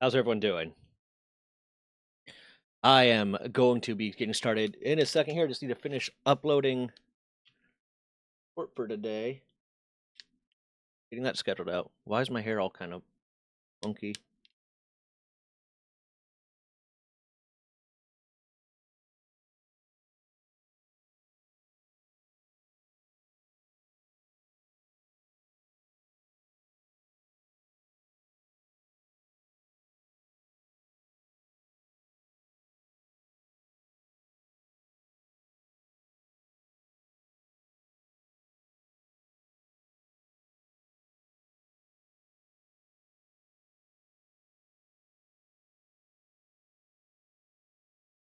How's everyone doing? I am going to be getting started in a second here. Just need to finish uploading work for today. Getting that scheduled out. Why is my hair all kind of funky?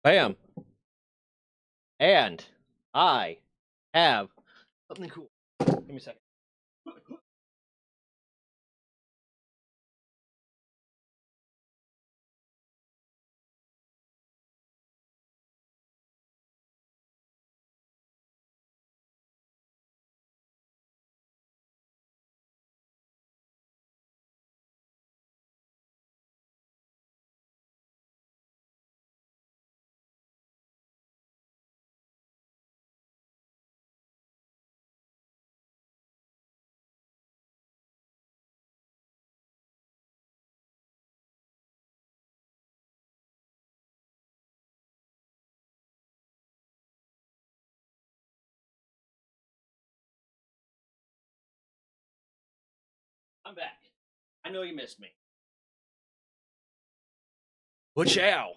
Bam! And I have something cool. Give me a second. I'm back. I know you missed me. What chow?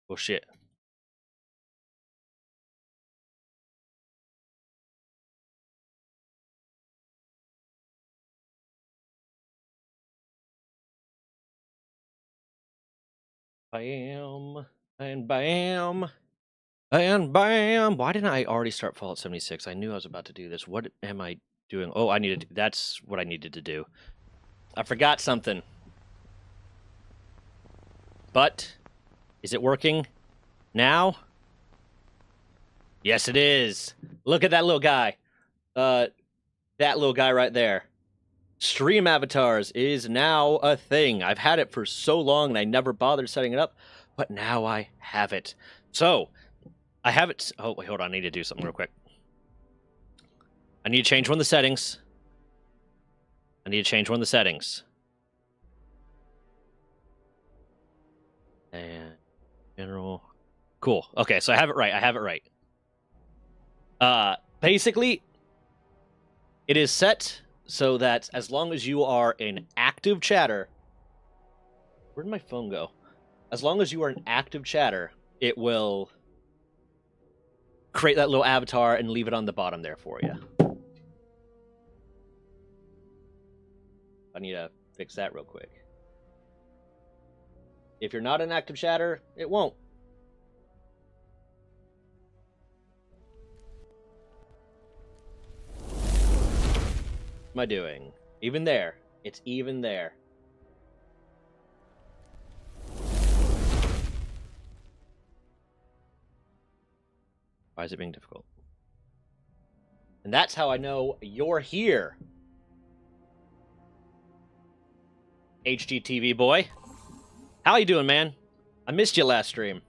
Oh shit. Bam and bam and bam. Why didn't I already start Fallout 76? I knew I was about to do this. What am I doing? Oh, I needed. That's what I needed to do. I forgot something. But is it working now? Yes, it is. Look at that little guy. That little guy right there. Stream avatars is now a thing. I've had it for so long and I never bothered setting it up, but now I have it. So, I have it. Oh, wait, hold on. I need to do something real quick. I need to change one of the settings. And general. Cool. Okay, so I have it right. Basically, it is set so that as long as you are an active chatter, where did my phone go? As long as you are an active chatter, it will create that little avatar and leave it on the bottom there for you. I need to fix that real quick. If you're not an active chatter, it won't. What am I doing? Even there. It's even there. Why is it being difficult? And that's how I know you're here. HGTV boy. How you doing, man? I missed you last stream.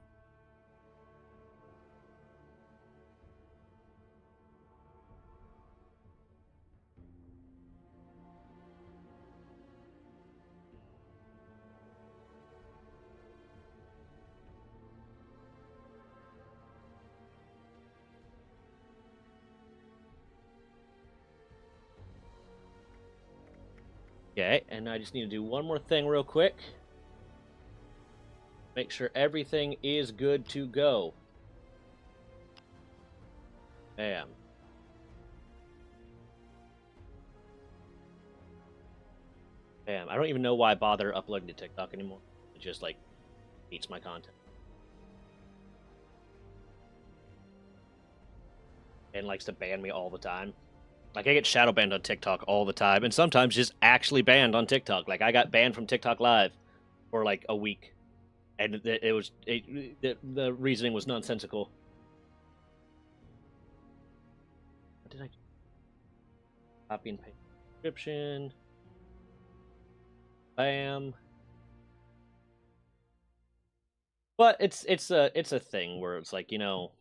Okay, and I just need to do one more thing real quick. Make sure everything is good to go. Bam. Bam. I don't even know why I bother uploading to TikTok anymore. It just, like, eats my content. And likes to ban me all the time. Like, I get shadow banned on TikTok all the time, and sometimes just actually banned on TikTok. Like, I got banned from TikTok Live for, like, a week. And the reasoning was nonsensical. What did I... Copy and paste description. Bam. But it's a thing where it's like, you know,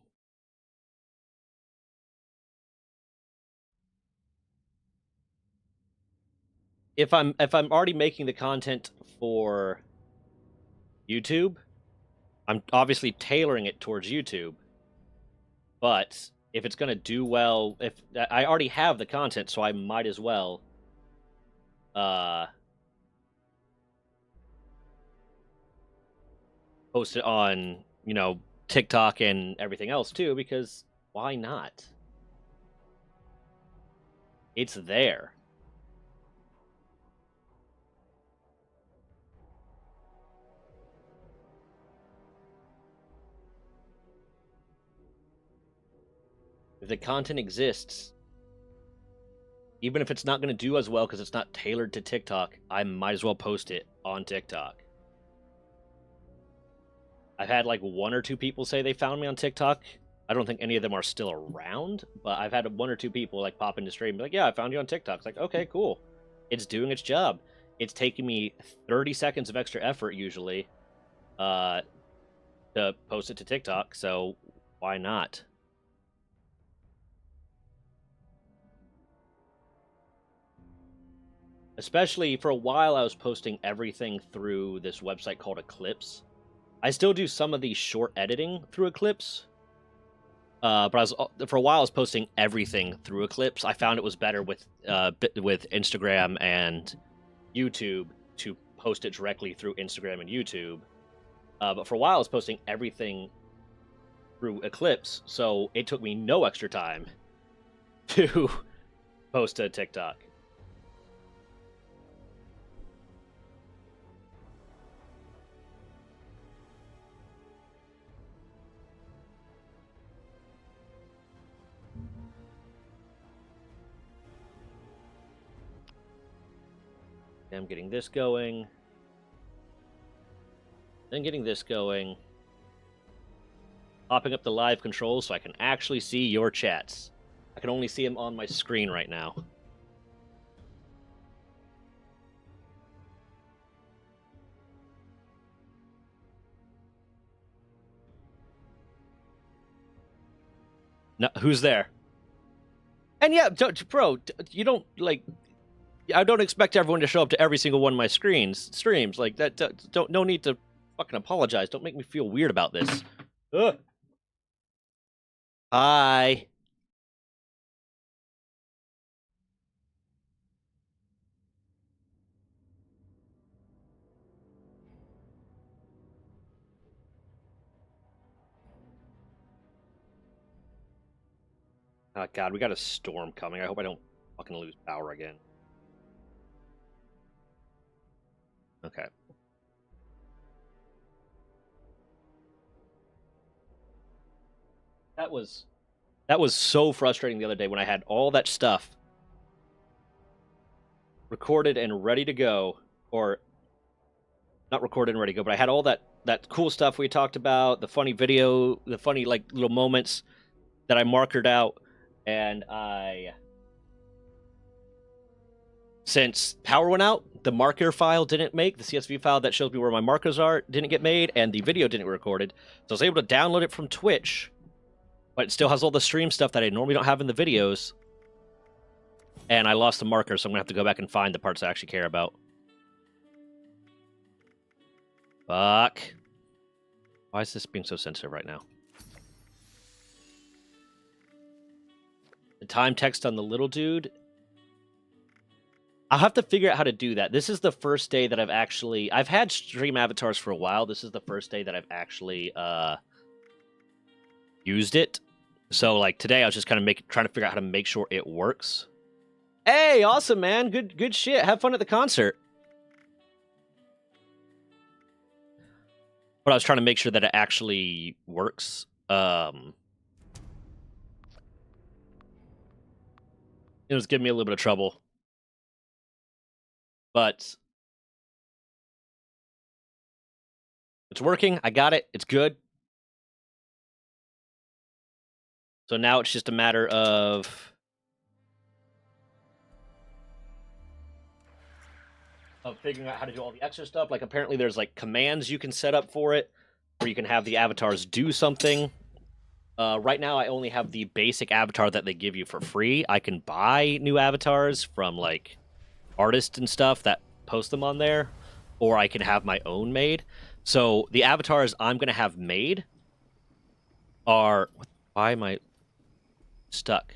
if I'm already making the content for YouTube, I'm obviously tailoring it towards YouTube. But if it's gonna do well, if I already have the content, so I might as well post it on, you know, TikTok and everything else too, because why not? It's there. If the content exists, even if it's not going to do as well because it's not tailored to TikTok, I might as well post it on TikTok. I've had like 1 or 2 people say they found me on TikTok. I don't think any of them are still around, but I've had 1 or 2 people like pop into stream and be like, yeah, I found you on TikTok. It's like, okay, cool. It's doing its job. It's taking me 30 seconds of extra effort usually to post it to TikTok, so why not? Especially for a while, I was posting everything through this website called Eclipse. I still do some of the short editing through Eclipse, but for a while I was posting everything through Eclipse. I found it was better with Instagram and YouTube to post it directly through Instagram and YouTube. But for a while I was posting everything through Eclipse, so it took me no extra time to post to TikTok. I'm getting this going. Then getting this going. Popping up the live controls so I can actually see your chats. I can only see them on my screen right now. No, who's there? And yeah, bro, you don't like. I don't expect everyone to show up to every single one of my streams like that. Don't no need to fucking apologize. Don't make me feel weird about this. Ugh. Hi. Oh god, we got a storm coming. I hope I don't fucking lose power again. Okay. That was so frustrating the other day when I had all that stuff recorded and ready to go, or not recorded and ready to go, but I had all that cool stuff we talked about, the funny video, the funny like little moments that I markered out, and since power went out, the marker file didn't make, the CSV file that shows me where my markers are didn't get made, and the video didn't get recorded. So I was able to download it from Twitch, but it still has all the stream stuff that I normally don't have in the videos. And I lost the marker, so I'm going to have to go back and find the parts I actually care about. Fuck. Why is this being so sensitive right now? The time text on the little dude. I'll have to figure out how to do that. This is the first day that I've had stream avatars for a while. This is the first day that I've actually used it. So like today I was just kind of trying to figure out how to make sure it works. Hey, awesome, man. Good shit. Have fun at the concert. But I was trying to make sure that it actually works. It was giving me a little bit of trouble. But it's working. I got it. It's good. So now it's just a matter of of figuring out how to do all the extra stuff. Like apparently there's like commands you can set up for it, where you can have the avatars do something. Right now, I only have the basic avatar that they give you for free. I can buy new avatars from like artists and stuff that post them on there, or I can have my own made. So the avatars I'm gonna have made are. Why am I stuck?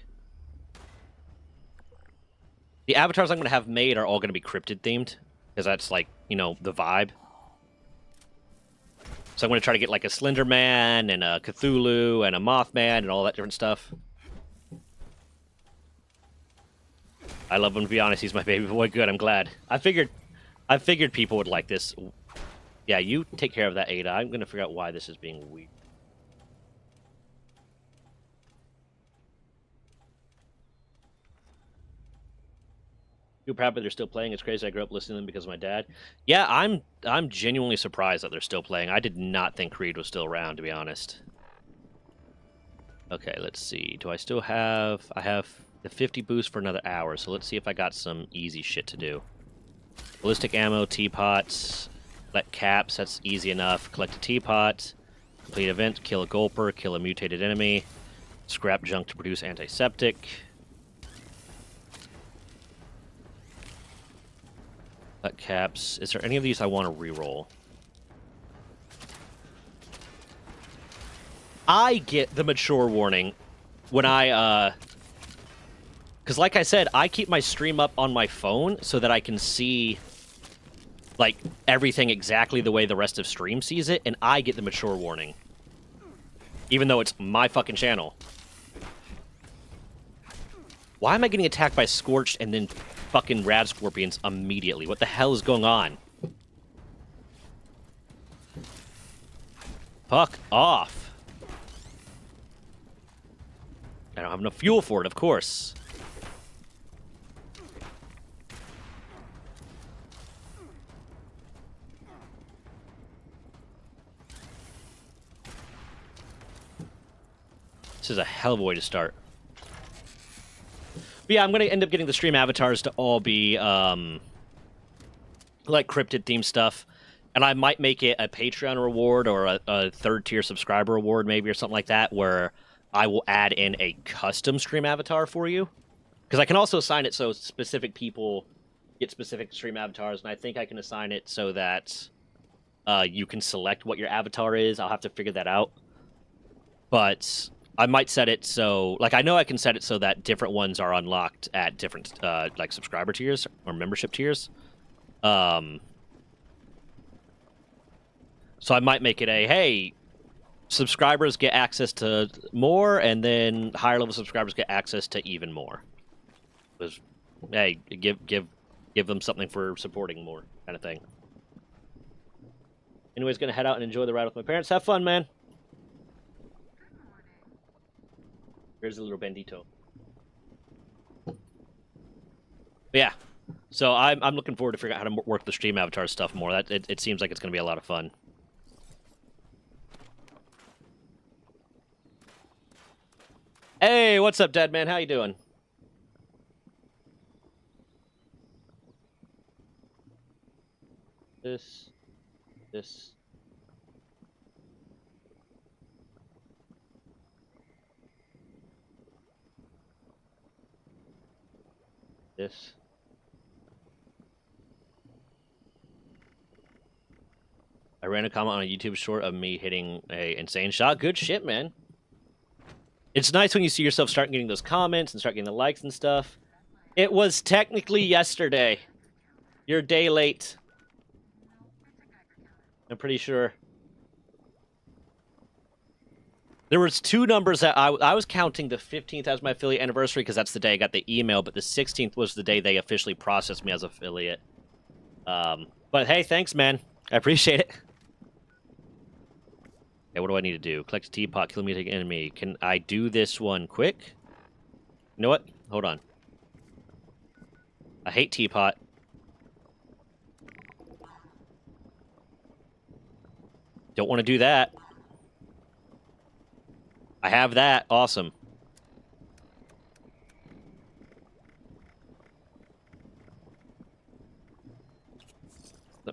The avatars I'm gonna have made are all gonna be cryptid themed, because that's like, you know, the vibe. So I'm going to try to get like a Slender Man and a Cthulhu and a Mothman and all that different stuff. I love him, to be honest. He's my baby boy. Good, I'm glad. I figured people would like this. Yeah, you take care of that, Ada. I'm going to figure out why this is being weird. Super proud that they're still playing. It's crazy. I grew up listening to them because of my dad. Yeah, I'm genuinely surprised that they're still playing. I did not think Creed was still around, to be honest. Okay, let's see. Do I still have... I have the 50 boost for another hour, so let's see if I got some easy shit to do. Ballistic ammo, teapots, collect caps, that's easy enough. Collect a teapot, complete event, kill a gulper, kill a mutated enemy, scrap junk to produce antiseptic. Collect caps. Is there any of these I want to reroll? I get the mature warning when I, because like I said, I keep my stream up on my phone so that I can see, like, everything exactly the way the rest of stream sees it, and I get the mature warning. Even though it's my fucking channel. Why am I getting attacked by Scorched and then fucking Rad Scorpions immediately? What the hell is going on? Fuck off. I don't have enough fuel for it, of course. This is a hell of a way to start. But yeah, I'm going to end up getting the stream avatars to all be, like, cryptid-themed stuff. And I might make it a Patreon reward or a third-tier subscriber reward, maybe, or something like that, where I will add in a custom stream avatar for you. Because I can also assign it so specific people get specific stream avatars, and I think I can assign it so that you can select what your avatar is. I'll have to figure that out. But I might set it so... Like, I know I can set it so that different ones are unlocked at different, like, subscriber tiers or membership tiers. So I might make it a, hey, subscribers get access to more, and then higher level subscribers get access to even more. Because, hey, give them something for supporting more, kind of thing. Anyways, gonna head out and enjoy the ride with my parents. Have fun, man. Here's the little bandito. But yeah, so I'm looking forward to figuring out how to work the stream avatar stuff more. That it seems like it's gonna be a lot of fun. Hey, what's up, Dead Man? How you doing? This. This. I ran a comment on a YouTube short of me hitting a insane shot. Good shit, man. It's nice when you see yourself start getting those comments and start getting the likes and stuff. It was technically yesterday. You're a day late. I'm pretty sure. There was two numbers that I was counting the 15th as my affiliate anniversary because that's the day I got the email, but the 16th was the day they officially processed me as affiliate. But hey, thanks, man. I appreciate it. Okay, what do I need to do? Collect a teapot, kill a mutated enemy. Can I do this one quick? You know what? Hold on. I hate teapot. Don't want to do that. I have that. Awesome.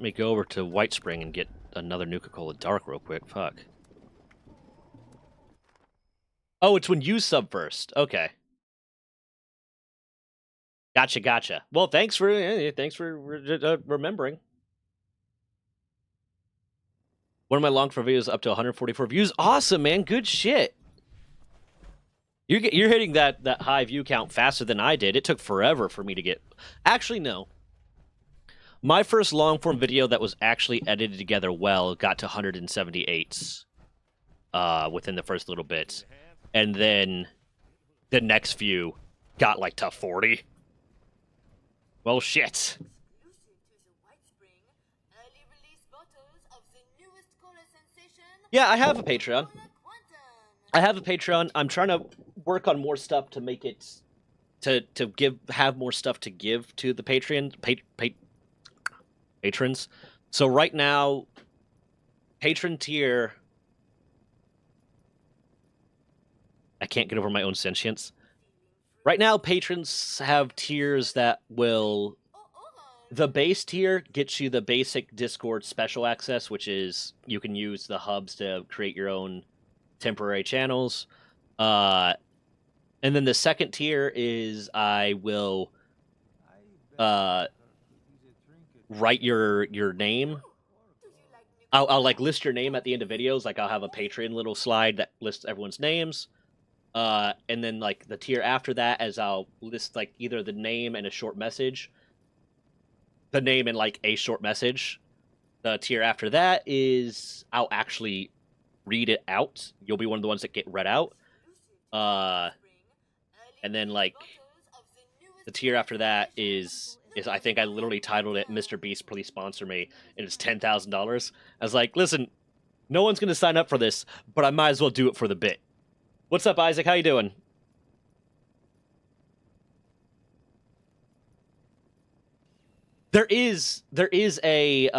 me go over to White Spring and get another Nuka-Cola Dark real quick. Fuck. Oh, it's when you sub first. Okay. Gotcha. Well, thanks for remembering. One of my long form videos up to 144 views. Awesome, man. Good shit. You're hitting that high view count faster than I did. It took forever for me to get... Actually, no. My first long form video that was actually edited together well got to 178 within the first little bit. And then the next few got like to 40. Well, shit. Yeah, I have a Patreon. I'm trying to work on more stuff to make it to have more stuff to give to the patrons. So right now, patron tier. I can't get over my own sentience. Right now, patrons have tiers that will... The base tier gets you the basic Discord special access, which is you can use the hubs to create your own temporary channels. And then the second tier is I will write your name. I'll like list your name at the end of videos. Like I'll have a Patreon little slide that lists everyone's names. And then like the tier after that, as I'll list like either the name and a short message. The name and like a short message. The tier after that is I'll actually read it out. You'll be one of the ones that get read out. And then like the tier after that is I think I literally titled it Mr. Beast Please Sponsor Me, and it's $10,000. I was like, listen, no one's gonna sign up for this, but I might as well do it for the bit. What's up, Isaac? How you doing? There is a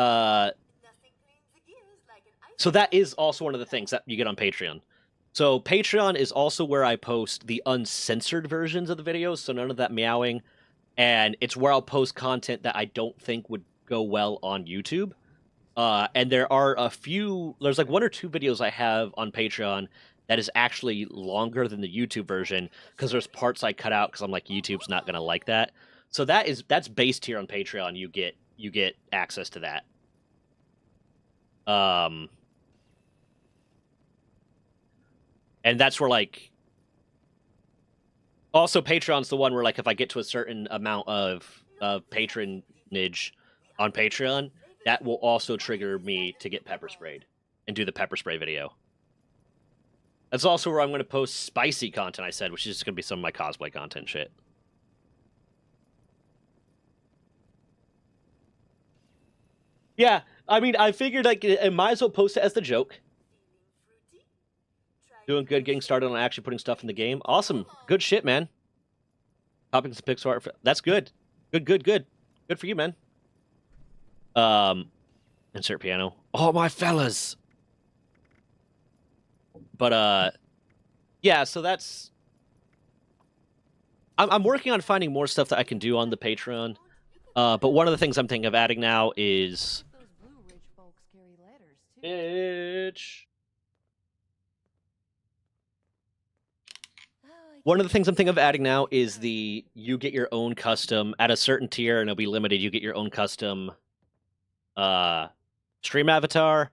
so that is also one of the things that you get on Patreon. So Patreon is also where I post the uncensored versions of the videos, so none of that meowing, and it's where I'll post content that I don't think would go well on YouTube. And there are there's like one or two videos I have on Patreon that is actually longer than the YouTube version because there's parts I cut out because I'm like, YouTube's not gonna like that. So that's based here on Patreon. You get access to that. And that's where like also Patreon's the one where like if I get to a certain amount of patronage on Patreon, that will also trigger me to get pepper sprayed and do the pepper spray video. That's also where I'm going to post spicy content, I said, which is just going to be some of my cosplay content shit. Yeah, I mean, I figured like I might as well post it as the joke. Doing good, getting started on actually putting stuff in the game. Awesome, good shit, man. Popping some pixel art. That's good. Good. Good for you, man. Insert piano. Oh, my fellas. But yeah. So that's. I'm working on finding more stuff that I can do on the Patreon. But one of the things I'm thinking of adding now is... One of the things I'm thinking of adding now is you get your own custom, at a certain tier, and it'll be limited, you get your own custom stream avatar.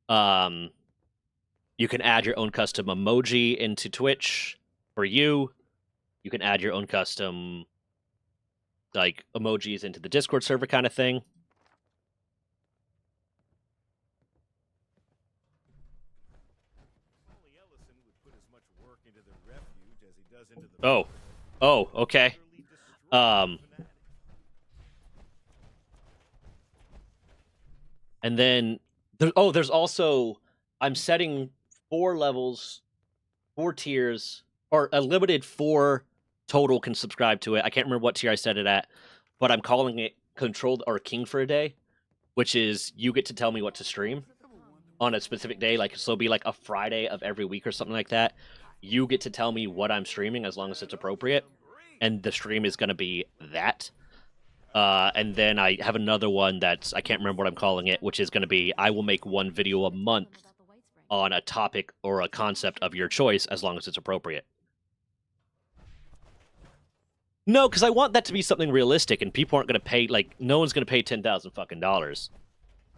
You can add your own custom emoji into Twitch for you. You can add your own custom like emojis into the Discord server kind of thing. Oh, okay. And then there's also I'm setting 4 levels, 4 tiers, or a limited 4 total can subscribe to it. I can't remember what tier I set it at, but I'm calling it Controlled or King for a Day, which is you get to tell me what to stream on a specific day. Like, so it'll be like a Friday of every week or something like that. You get to tell me what I'm streaming as long as it's appropriate, and the stream is going to be that. And then I have another one that's, I can't remember what I'm calling it, which is going to be, I will make one video a month on a topic or a concept of your choice, as long as it's appropriate. No, because I want that to be something realistic, and people aren't going to pay, like, no one's going to pay $10,000 fucking dollars.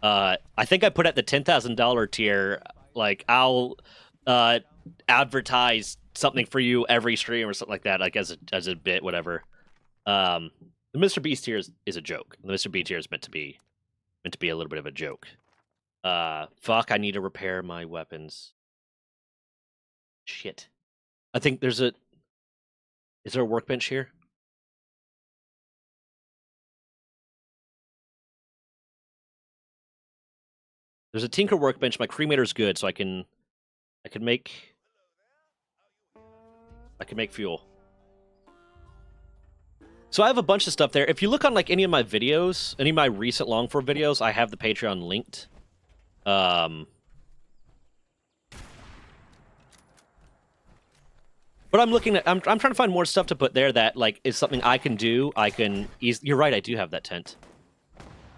I think I put at the $10,000 tier, like, I'll advertise something for you every stream or something like that, like as a bit, whatever. The Mr. Beast tier is a joke. The Mr. B tier is meant to be a little bit of a joke. Fuck, I need to repair my weapons. Shit. I think there's a... Is there a workbench here? There's a Tinker workbench. My cremator's good, so I can make fuel. So I have a bunch of stuff there. If you look on like any of my videos, any of my recent long form videos, I have the Patreon linked. But I'm looking at, I'm trying to find more stuff to put there that like is something I can do. You're right, I do have that tent.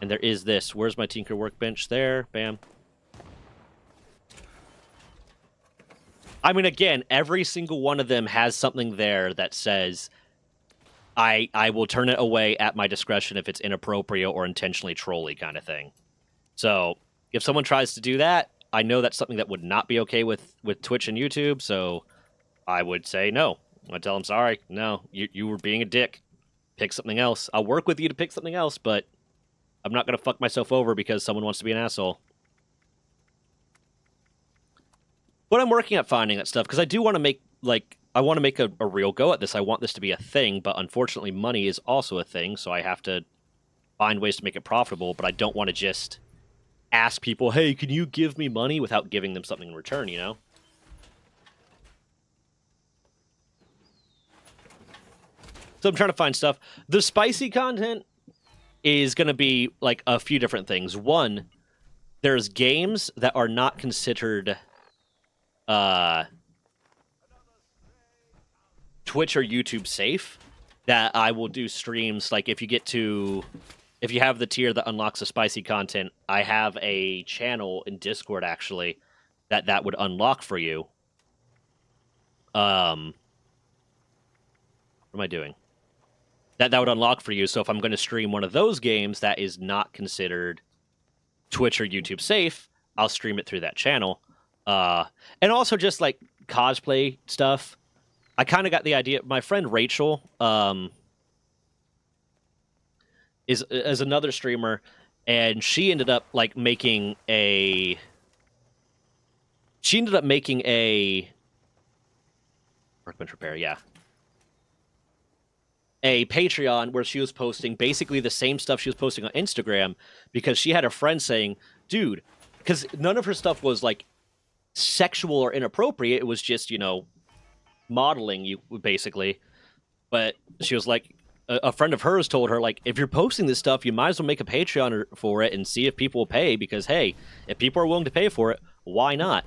And there is this. Where's my Tinker workbench? There, bam. I mean, again, every single one of them has something there that says I will turn it away at my discretion if it's inappropriate or intentionally trolly kind of thing. So if someone tries to do that, I know that's something that would not be okay with Twitch and YouTube, so I would say no. I'd tell them, sorry, no, you were being a dick. Pick something else. I'll work with you to pick something else, but I'm not going to fuck myself over because someone wants to be an asshole. But I'm working at finding that stuff, because I do want to make, like, I want to make a real go at this. I want this to be a thing, but unfortunately money is also a thing, so I have to find ways to make it profitable, but I don't want to just ask people, hey, can you give me money, without giving them something in return, you know? So I'm trying to find stuff. The spicy content is going to be, like, a few different things. One, there's games that are not considered Twitch or YouTube safe, that I will do streams. Like, if you have the tier that unlocks the spicy content, I have a channel in Discord, actually, that would unlock for you. What am I doing? That would unlock for you, so if I'm going to stream one of those games that is not considered Twitch or YouTube safe, I'll stream it through that channel. And also just, like, cosplay stuff. I kind of got the idea. My friend Rachel is another streamer, and she ended up like making a workbench repair, yeah. A Patreon where she was posting basically the same stuff she was posting on Instagram, because she had a friend saying, dude, because none of her stuff was like sexual or inappropriate, it was just, you know, modeling, you basically. But she was like, a friend of hers told her, like, if you're posting this stuff, you might as well make a Patreon for it and see if people will pay, because hey, if people are willing to pay for it, why not?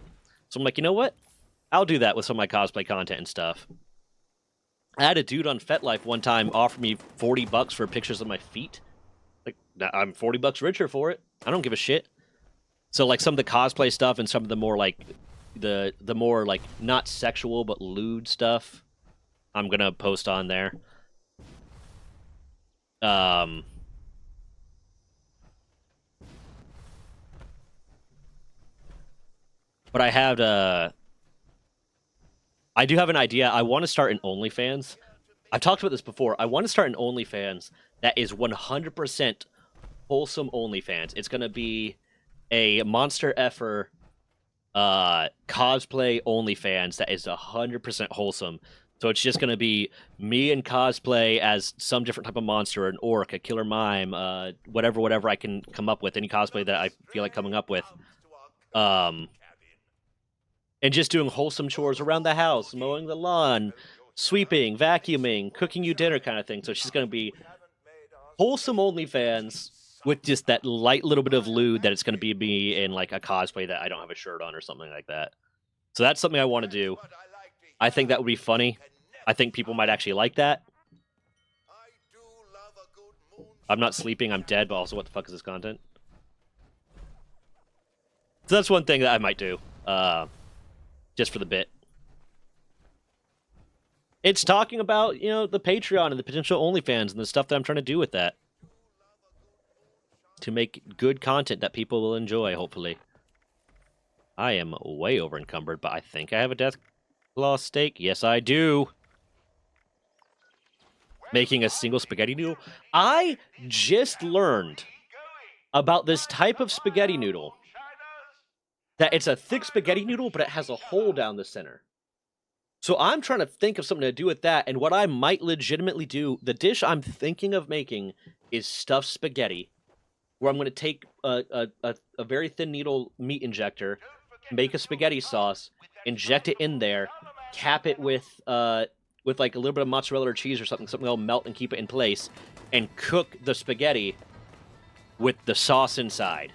So I'm like, you know what, I'll do that with some of my cosplay content and stuff. I had a dude on FetLife one time offer me $40 for pictures of my feet. Like, I'm $40 richer for it. I don't give a shit. So like some of the cosplay stuff and some of the more like the more like not sexual but lewd stuff, I'm gonna post on there. But I do have an idea. I want to start an OnlyFans. I've talked about this before. I want to start an OnlyFans that is 100% wholesome OnlyFans. It's gonna be a Monster Effer cosplay OnlyFans that is 100% wholesome. So it's just going to be me and cosplay as some different type of monster, an orc, a killer mime, whatever I can come up with, any cosplay that I feel like coming up with. And just doing wholesome chores around the house, mowing the lawn, sweeping, vacuuming, cooking you dinner kind of thing. So it's just going to be wholesome OnlyFans with just that light little bit of lewd that it's going to be me in like a cosplay that I don't have a shirt on or something like that. So that's something I want to do. I think that would be funny. I think people might actually like that. I'm not sleeping, I'm dead, but also what the fuck is this content? So that's one thing that I might do, just for the bit. It's talking about, you know, the Patreon and the potential OnlyFans and the stuff that I'm trying to do with that. To make good content that people will enjoy, hopefully. I am way over encumbered, but I think I have a Deathclaw steak. Yes, I do. Making a single spaghetti noodle. I just learned about this type of spaghetti noodle. That it's a thick spaghetti noodle, but it has a hole down the center. So I'm trying to think of something to do with that, and what I might legitimately do, the dish I'm thinking of making is stuffed spaghetti, where I'm going to take a very thin needle meat injector, make a spaghetti sauce, inject it in there, cap it with like a little bit of mozzarella or cheese or something that'll melt and keep it in place, and cook the spaghetti with the sauce inside.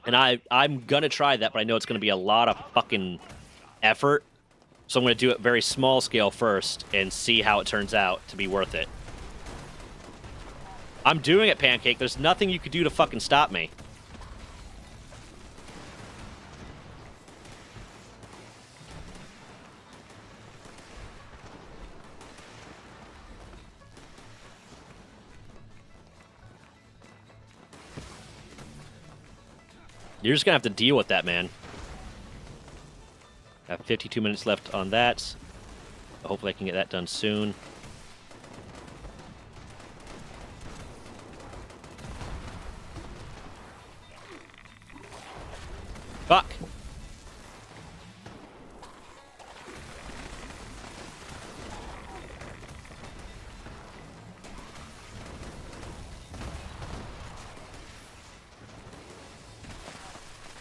And I'm gonna try that, but I know it's gonna be a lot of fucking effort. So I'm gonna do it very small scale first and see how it turns out to be worth it. I'm doing it, Pancake. There's nothing you could do to fucking stop me. You're just gonna have to deal with that, man. Got 52 minutes left on that. Hopefully I can get that done soon. Fuck!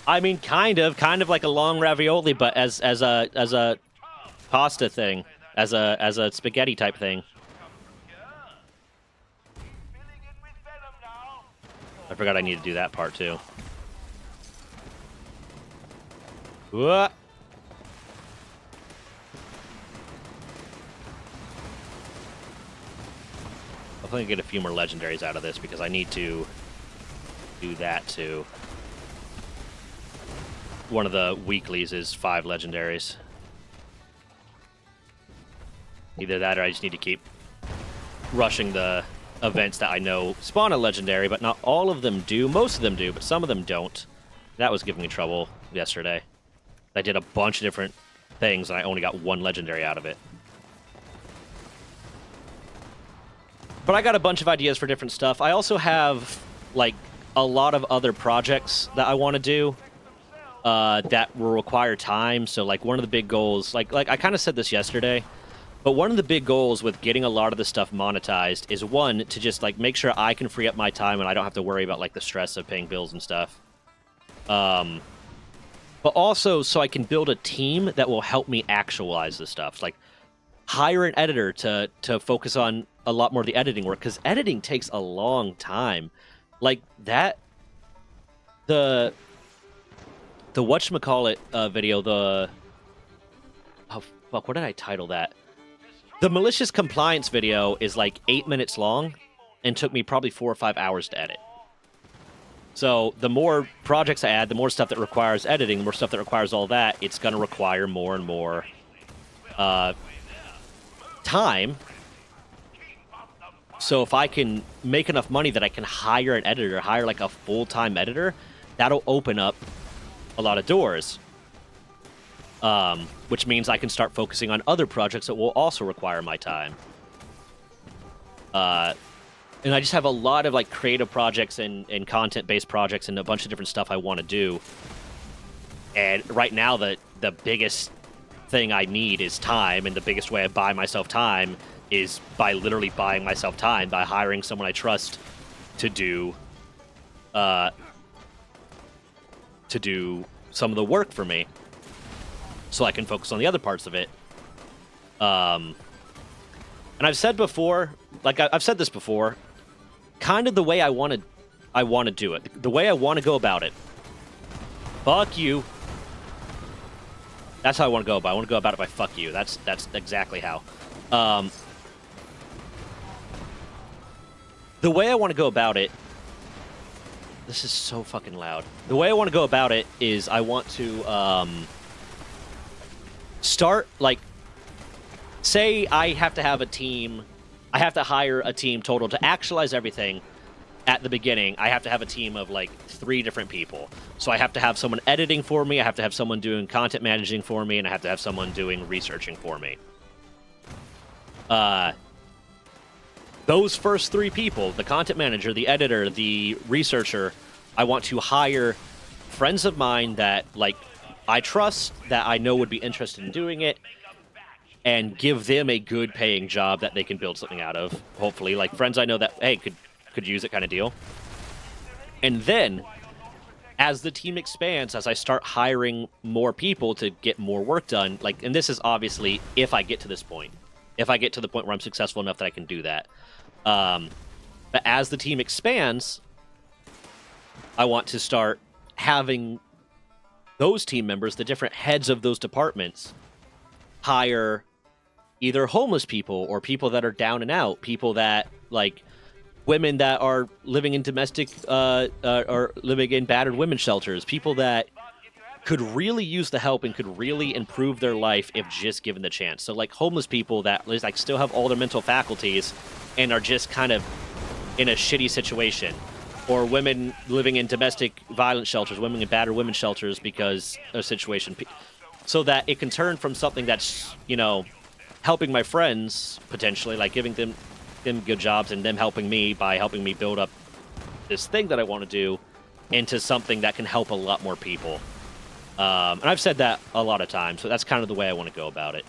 I mean, kind of like a long ravioli, but as a pasta thing, as a spaghetti type thing. I forgot I need to do that part too. What? I'll probably get a few more legendaries out of this because I need to do that too. One of the weeklies is 5 legendaries. Either that or I just need to keep rushing the events that I know spawn a legendary, but not all of them do. Most of them do, but some of them don't. That was giving me trouble yesterday. I did a bunch of different things and I only got 1 legendary out of it. But I got a bunch of ideas for different stuff. I also have, like, a lot of other projects that I want to do. That will require time. So, like, one of the big goals, like I kind of said this yesterday, but one of the big goals with getting a lot of the stuff monetized is, one, to just, like, make sure I can free up my time and I don't have to worry about, like, the stress of paying bills and stuff. But also so I can build a team that will help me actualize this stuff. Like, hire an editor to focus on a lot more of the editing work, because editing takes a long time. Like, that, the whatchamacallit video, oh fuck, what did I title that? The malicious compliance video is like 8 minutes long and took me probably 4 or 5 hours to edit. So the more projects I add, the more stuff that requires editing, the more stuff that requires all that, it's going to require more and more time. So if I can make enough money that I can hire an editor, hire like a full-time editor, that'll open up a lot of doors, which means I can start focusing on other projects that will also require my time. And I just have a lot of, like, creative projects and content-based projects and a bunch of different stuff I want to do. And right now, the biggest thing I need is time, and the biggest way I buy myself time is by literally buying myself time, by hiring someone I trust to do some of the work for me, so I can focus on the other parts of it. And I've said before, like I've said this before, kind of the way I want to do it, the way I want to go about it. Fuck you. That's how I want to go about it. I want to go about it by fuck you. That's exactly how. The way I want to go about it... This is so fucking loud. The way I want to go about it is I want to start, like... Say I have to have a team... I have to hire a team total to actualize everything at the beginning. I have to have a team of, like, 3 different people. So I have to have someone editing for me, I have to have someone doing content managing for me, and I have to have someone doing researching for me. Those first 3 people, the content manager, the editor, the researcher, I want to hire friends of mine that, like, I trust, that I know would be interested in doing it, and give them a good paying job that they can build something out of, hopefully. Like, friends I know that, hey, could use it kind of deal. And then, as the team expands, as I start hiring more people to get more work done, like, and this is obviously if I get to this point. If I get to the point where I'm successful enough that I can do that. But as the team expands, I want to start having those team members, the different heads of those departments, hire either homeless people or people that are down and out, people that, like, women that are living in domestic, or living in battered women's shelters, people that could really use the help and could really improve their life if just given the chance. So, like, homeless people that, like, still have all their mental faculties and are just kind of in a shitty situation. Or women living in domestic violence shelters, women in battered women's shelters because of a situation. So that it can turn from something that's, you know, helping my friends, potentially, like giving them good jobs and them helping me by helping me build up this thing that I want to do, into something that can help a lot more people. And I've said that a lot of times, so that's kind of the way I want to go about it.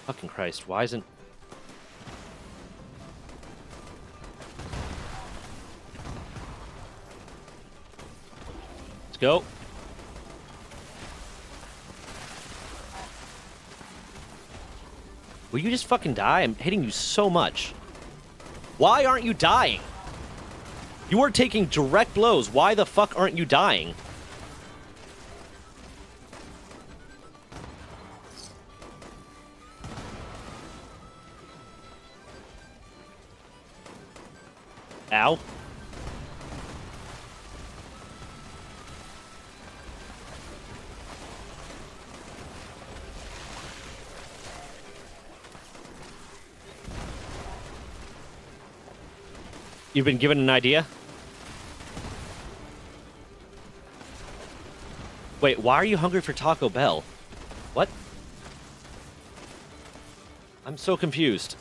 Fucking Christ, why isn't... Let's go. Will you just fucking die? I'm hitting you so much. Why aren't you dying? You are taking direct blows. Why the fuck aren't you dying? Ow. You've been given an idea? Wait, why are you hungry for Taco Bell? What? I'm so confused.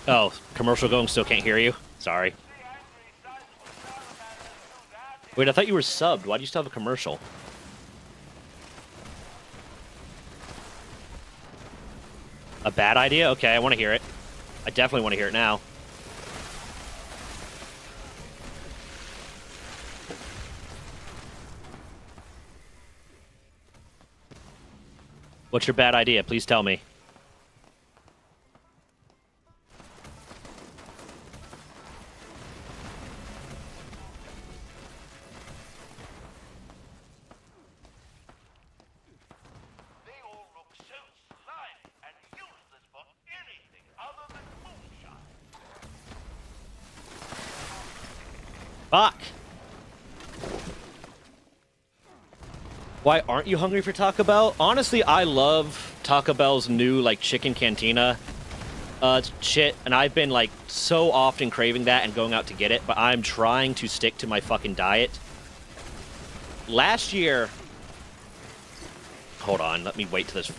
Oh, commercial going, still can't hear you? Sorry. Wait, I thought you were subbed. Why do you still have a commercial? A bad idea? Okay, I want to hear it. I definitely want to hear it now. What's your bad idea? Please tell me. Fuck! Why aren't you hungry for Taco Bell? Honestly, I love Taco Bell's new, like, chicken cantina shit, and I've been, like, so often craving that and going out to get it, but I'm trying to stick to my fucking diet. Last year... Hold on, let me wait till this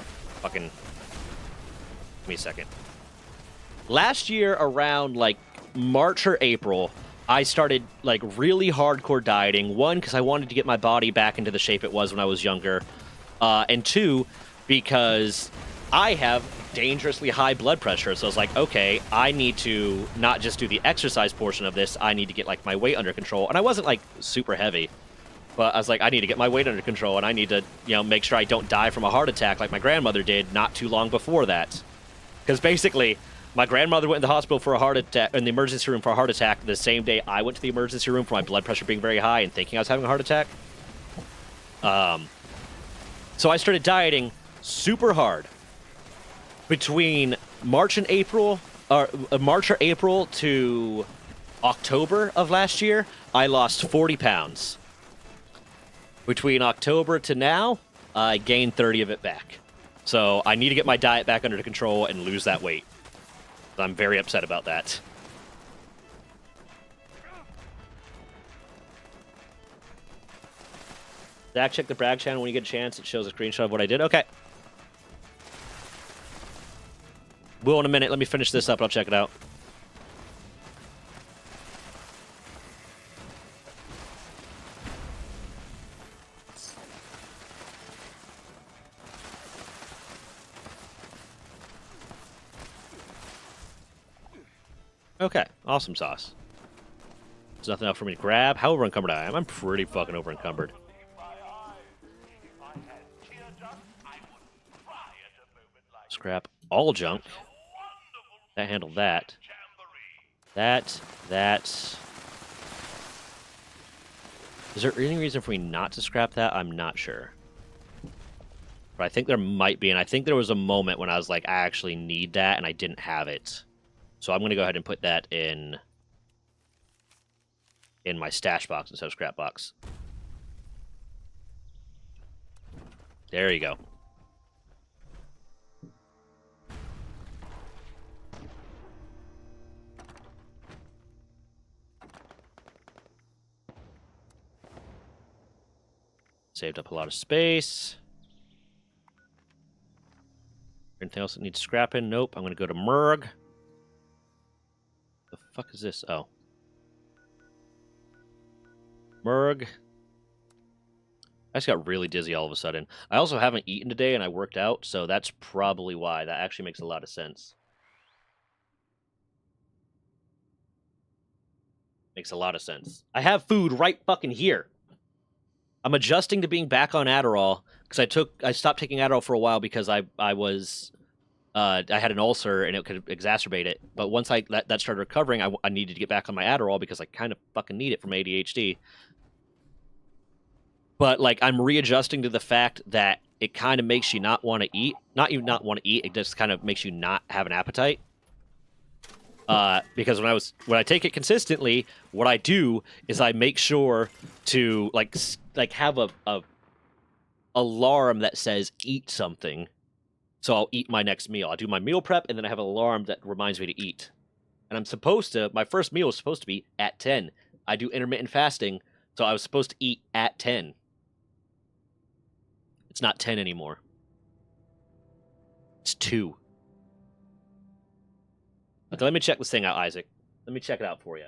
fucking... Give me a second. Last year, around, like, March or April... I started, like, really hardcore dieting. 1, because I wanted to get my body back into the shape it was when I was younger. And 2, because I have dangerously high blood pressure. So I was like, okay, I need to not just do the exercise portion of this, I need to get, like, my weight under control. And I wasn't, like, super heavy. But I was like, I need to get my weight under control, and I need to, make sure I don't die from a heart attack like my grandmother did not too long before that. Because basically, my grandmother went in the hospital for a heart attack, in the emergency room for a heart attack, the same day I went to the emergency room for my blood pressure being very high and thinking I was having a heart attack. So I started dieting super hard between March and April, or March or April to October of last year. I lost 40 pounds. Between October to now, I gained 30 of it back. So I need to get my diet back under control and lose that weight. I'm very upset about that. Zach, check the brag channel when you get a chance. It shows a screenshot of what I did. Okay. Will in a minute. Let me finish this up and I'll check it out. Okay, awesome sauce. There's nothing else for me to grab. How over encumbered I am. I'm pretty fucking over encumbered. Scrap all junk. That handled that. That. Is there any reason for me not to scrap that? I'm not sure. But I think there might be, and I think there was a moment when I was like, I actually need that, and I didn't have it. So I'm going to go ahead and put that in my stash box instead of scrap box. There you go. Saved up a lot of space. Anything else that needs scrapping? Nope. I'm going to go to Merg. The fuck is this? Oh. Merg. I just got really dizzy all of a sudden. I also haven't eaten today and I worked out, so that's probably why. That actually makes a lot of sense. Makes a lot of sense. I have food right fucking here. I'm adjusting to being back on Adderall because I stopped taking Adderall for a while because I had an ulcer and it could exacerbate it. But once that started recovering, I needed to get back on my Adderall because I kind of fucking need it from ADHD. But like I'm readjusting to the fact that it kind of makes you not want to eat. Not even not want to eat. It just kind of makes you not have an appetite. Because when I take it consistently, what I do is I make sure to like have a alarm that says eat something. So I'll eat my next meal. I'll do my meal prep, and then I have an alarm that reminds me to eat. And my first meal is supposed to be at 10. I do intermittent fasting, so I was supposed to eat at 10. It's not 10 anymore. It's 2. Okay, let me check this thing out, Isaac. Let me check it out for you.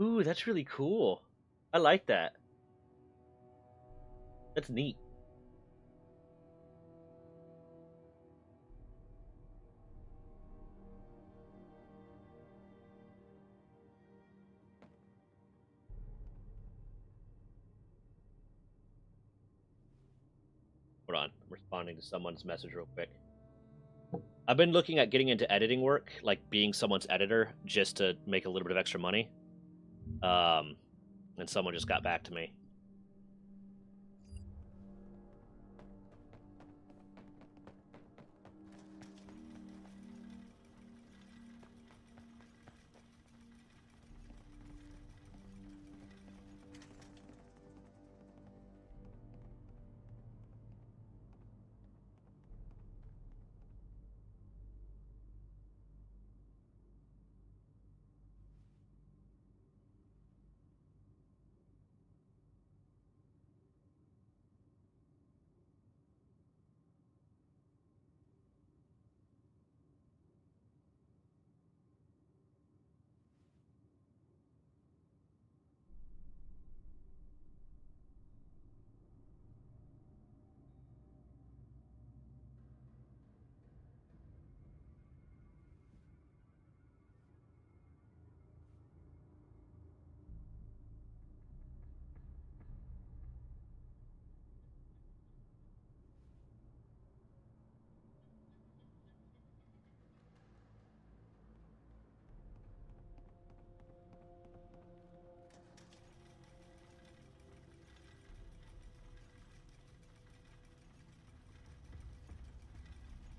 Ooh, that's really cool. I like that. That's neat. Hold on. I'm responding to someone's message real quick. I've been looking at getting into editing work, like being someone's editor, just to make a little bit of extra money. And someone just got back to me.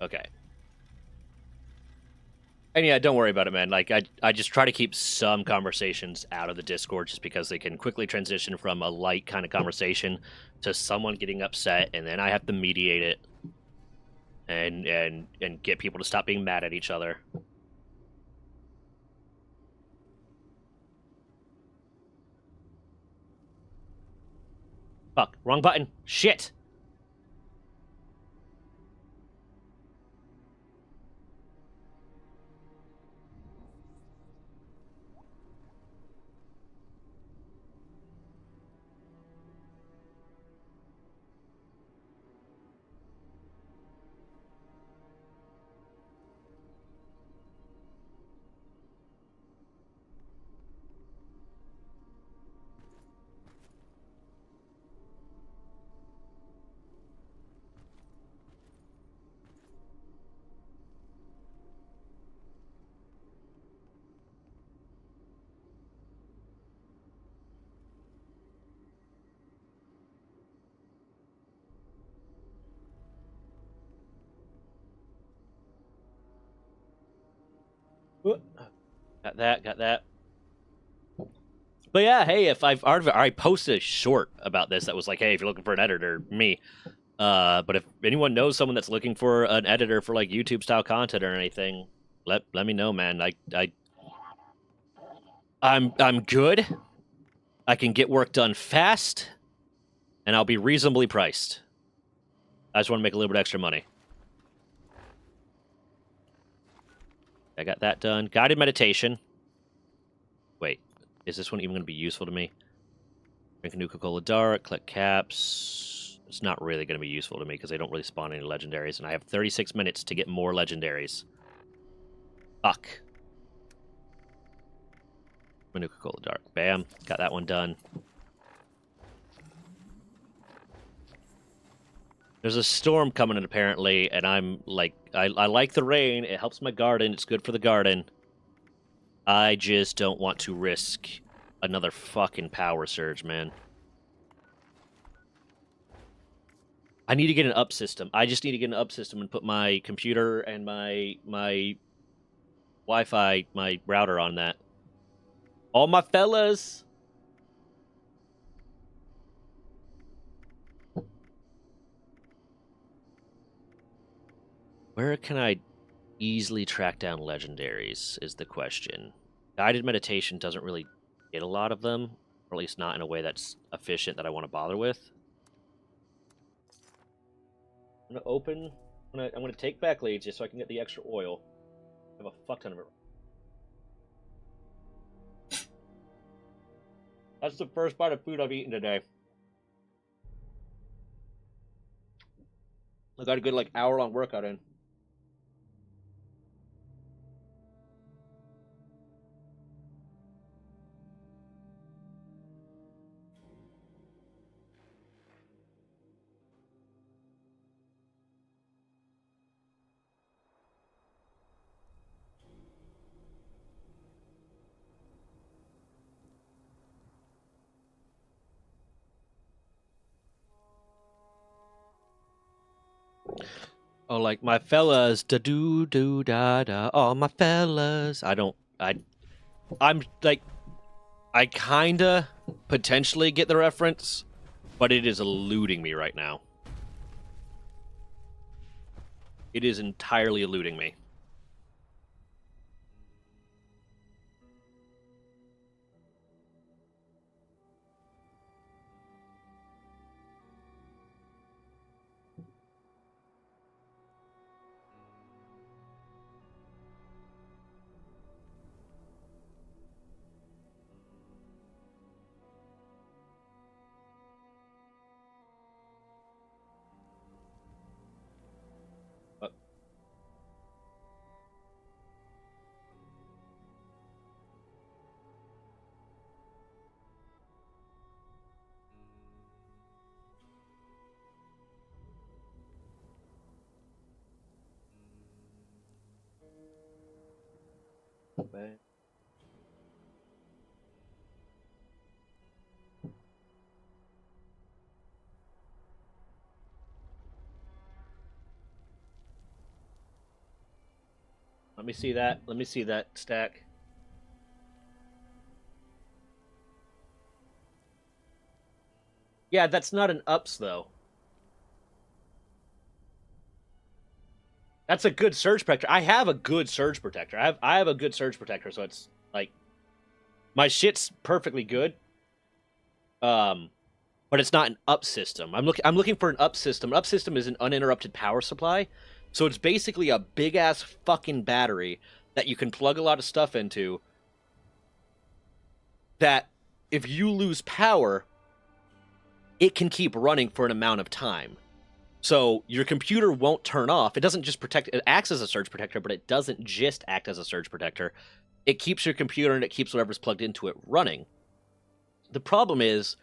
Okay. And yeah, don't worry about it, man. Like I just try to keep some conversations out of the Discord just because they can quickly transition from a light kind of conversation to someone getting upset, and then I have to mediate it and get people to stop being mad at each other. Fuck, wrong button. Shit. Got that, got that. But yeah, hey, if I posted a short about this that was like, hey, if you're looking for an editor, me. But if anyone knows someone that's looking for an editor for like YouTube style content or anything, let me know, man. I'm good. I can get work done fast, and I'll be reasonably priced. I just want to make a little bit extra money. I got that done. Guided meditation. Wait, is this one even going to be useful to me? Drink a new Coca-Cola Dark, collect caps. It's not really going to be useful to me because they don't really spawn any legendaries, and I have 36 minutes to get more legendaries. Fuck. Manuka Cola Dark. Bam. Got that one done. There's a storm coming in, apparently, and I'm like, I like the rain. It helps my garden. It's good for the garden. I just don't want to risk another fucking power surge, man. I need to get an up system. I just need to get an up system and put my computer and my Wi-Fi, my router on that. All my fellas. Where can I easily track down legendaries is the question. Guided meditation doesn't really get a lot of them, or at least not in a way that's efficient that I want to bother with. I'm gonna open. I'm gonna take back Legion so I can get the extra oil. I have a fuck ton of it. That's the first bite of food I've eaten today. I got a good like hour-long workout in. Oh, like my fellas, da do do da da. Oh, my fellas. I'm like, I kinda potentially get the reference, but it is eluding me right now. It is entirely eluding me. But Let me see that. Let me see that stack. Yeah, that's not an ups, though. That's a good surge protector. I have a good surge protector. I have a good surge protector, so it's like my shit's perfectly good. But it's not an up system. I'm looking for an up system. An up system is an uninterrupted power supply. So it's basically a big ass fucking battery that you can plug a lot of stuff into. That if you lose power, it can keep running for an amount of time. So your computer won't turn off. It doesn't just protect, it acts as a surge protector, but it doesn't just act as a surge protector. It keeps your computer and it keeps whatever's plugged into it running. The problem is,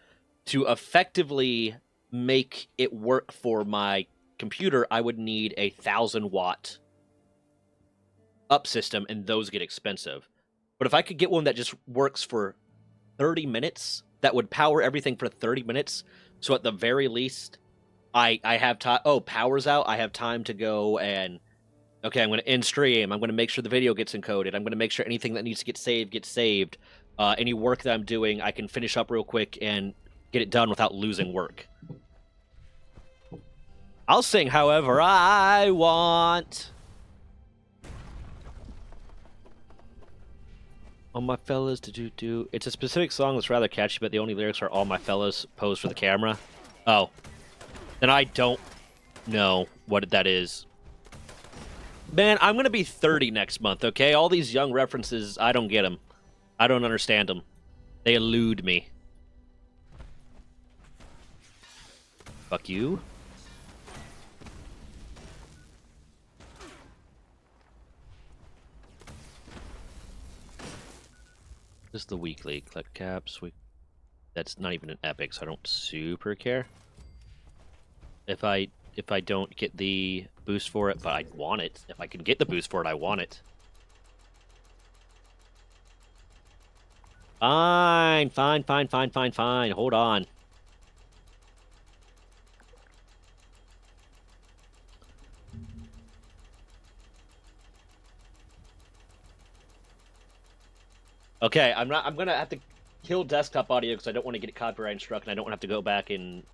to effectively make it work for my computer, I would need a 1,000-watt up system, and those get expensive. But if I could get one that just works for 30 minutes, that would power everything for 30 minutes, so at the very least, I have time. Oh, power's out. I have time to go and, okay, I'm going to end stream. I'm going to make sure the video gets encoded. I'm going to make sure anything that needs to get saved gets saved. Any work that I'm doing, I can finish up real quick and get it done without losing work. I'll sing however I want. All my fellas do. It's a specific song that's rather catchy, but the only lyrics are all my fellas pose for the camera. Oh. Then I don't know what that is. Man, I'm going to be 30 next month, okay? All these young references, I don't get them. I don't understand them. They elude me. Fuck you. This is the weekly. Collect caps. That's not even an epic, so I don't super care. If I don't get the boost for it, but I want it. If I can get the boost for it, I want it. Fine. Hold on. Okay, I'm gonna have to kill desktop audio because I don't want to get it copyright struck, and I don't want to have to go back and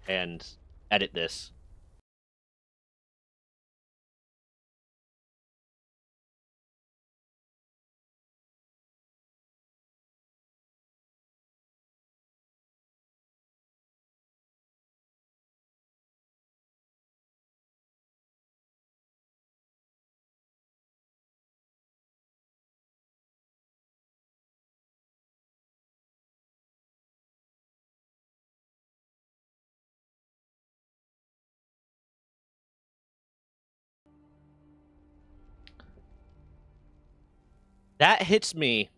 edit this. That hits me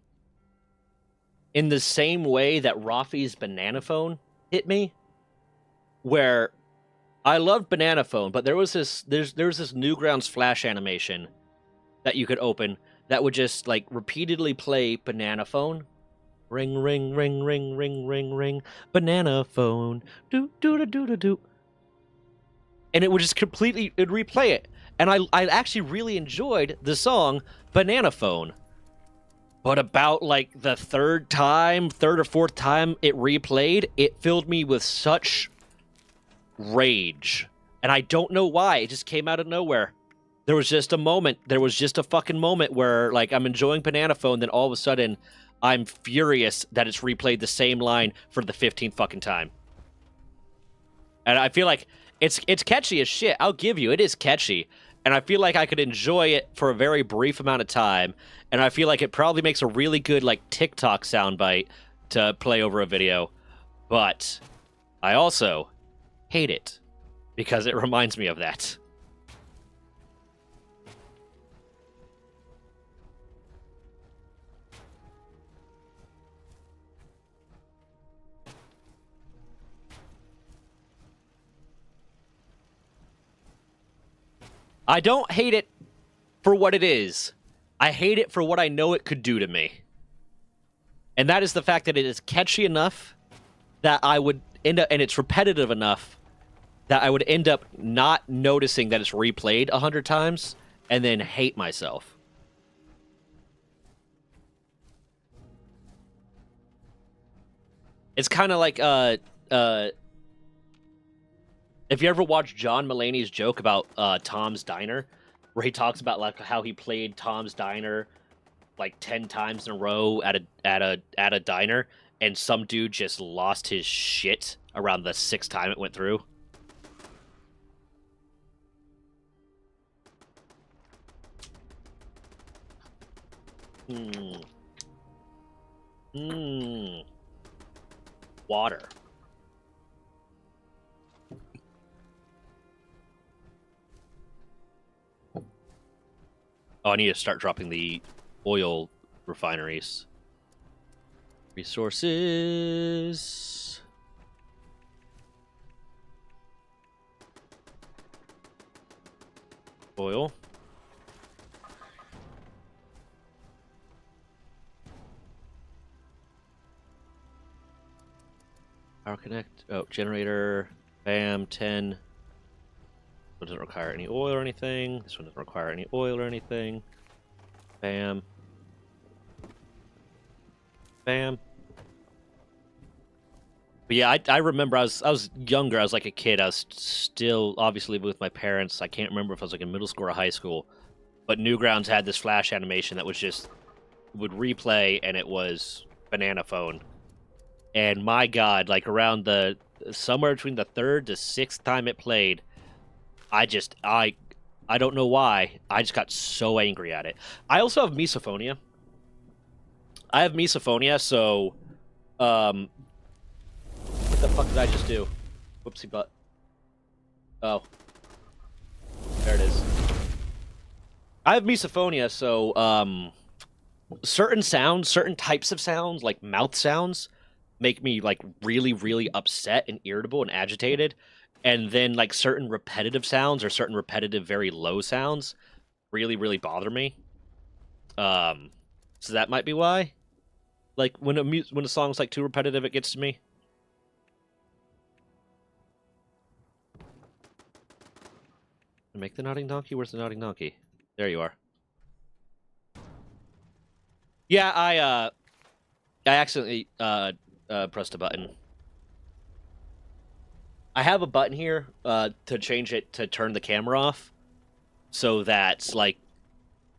in the same way that Rafi's Banana Phone hit me, where I loved Banana Phone, but there was this Newgrounds Flash animation that you could open that would just like repeatedly play Banana Phone. Ring, ring, ring, ring, ring, ring, ring, Banana Phone, do do do do do, and it would just completely it'd replay it, and I actually really enjoyed the song Banana Phone. But about, like, the third or fourth time it replayed, it filled me with such rage. And I don't know why. It just came out of nowhere. There was just a fucking moment where, like, I'm enjoying Banana Phone, then all of a sudden, I'm furious that it's replayed the same line for the 15th fucking time. And I feel like it's catchy as shit. I'll give you, it is catchy. And I feel like I could enjoy it for a very brief amount of time. And I feel like it probably makes a really good, like, TikTok soundbite to play over a video. But I also hate it because it reminds me of that. I don't hate it for what it is. I hate it for what I know it could do to me. And that is the fact that it is catchy enough that I would end up, and it's repetitive enough that I would end up not noticing that it's replayed 100 times and then hate myself. It's kind of like if you ever watched John Mulaney's joke about Tom's Diner, where he talks about like how he played Tom's Diner like 10 times in a row at a diner, and some dude just lost his shit around the 6th time it went through. Water. Oh, I need to start dropping the oil refineries. Resources. Oil. Power connect. Oh, generator. Bam, 10. This one doesn't require any oil or anything. This one doesn't require any oil or anything. Bam. Bam. But yeah, I remember I was younger. I was like a kid. I was still obviously with my parents. I can't remember if I was like in middle school or high school. But Newgrounds had this flash animation that was just would replay, and it was Banana Phone. And my God, like around the somewhere between the 3rd to 6th time it played, I don't know why. I just got so angry at it. I also have misophonia. So what the fuck did I just do? Whoopsie butt. Oh. There it is. I have misophonia, so certain sounds, certain types of sounds, like mouth sounds, make me like really, really upset and irritable and agitated. And then like certain repetitive sounds or certain repetitive, very low sounds really, really bother me. So that might be why. Like when a song's like too repetitive, it gets to me. Make the nodding donkey. Where's the nodding donkey? There you are. Yeah, I accidentally pressed a button. I have a button here to change it to turn the camera off, so that like